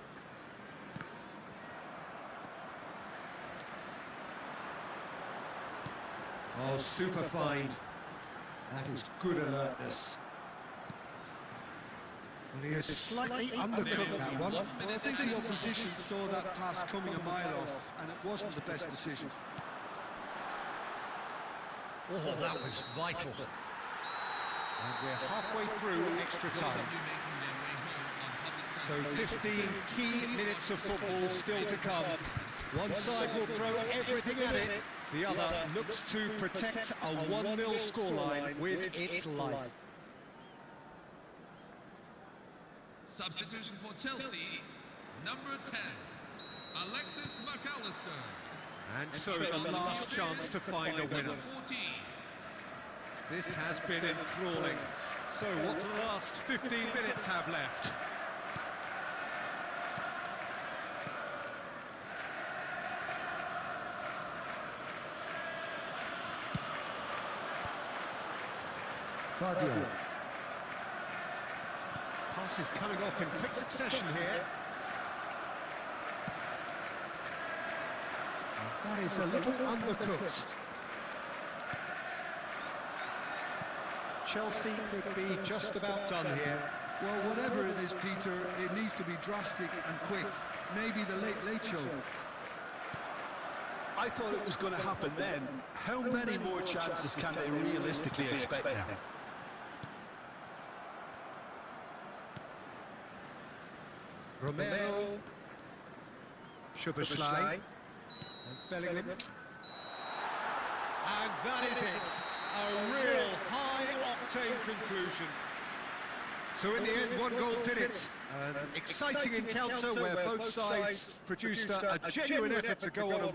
Oh, super find. That is good alertness. And he has slightly undercooked that one. Well, I think the opposition saw that pass coming a mile off, and it wasn't the best decision. Oh, that was vital. And we're halfway through extra time. So 15 key minutes of football still to come. One side will throw everything at it. The other looks to protect a 1-0 scoreline with its life. Substitution for Chelsea, number 10, Alexis McAllister. And so the last chance to find a winner. 14. This has been enthralling. So what do the last 15 minutes have left? Vardio. Pass is coming off in quick succession here. And that is a little undercooked. Chelsea could be just about done here. Well, whatever it is, Peter, it needs to be drastic and quick. Maybe the late show. I thought it was going to happen then. How many more chances can they realistically expect now? Romero, Szoboszlai, and Bellingham. And that is it, a real high-octane conclusion. So in the end, one goal did it. An exciting encounter where both sides produced a genuine effort to go on and win.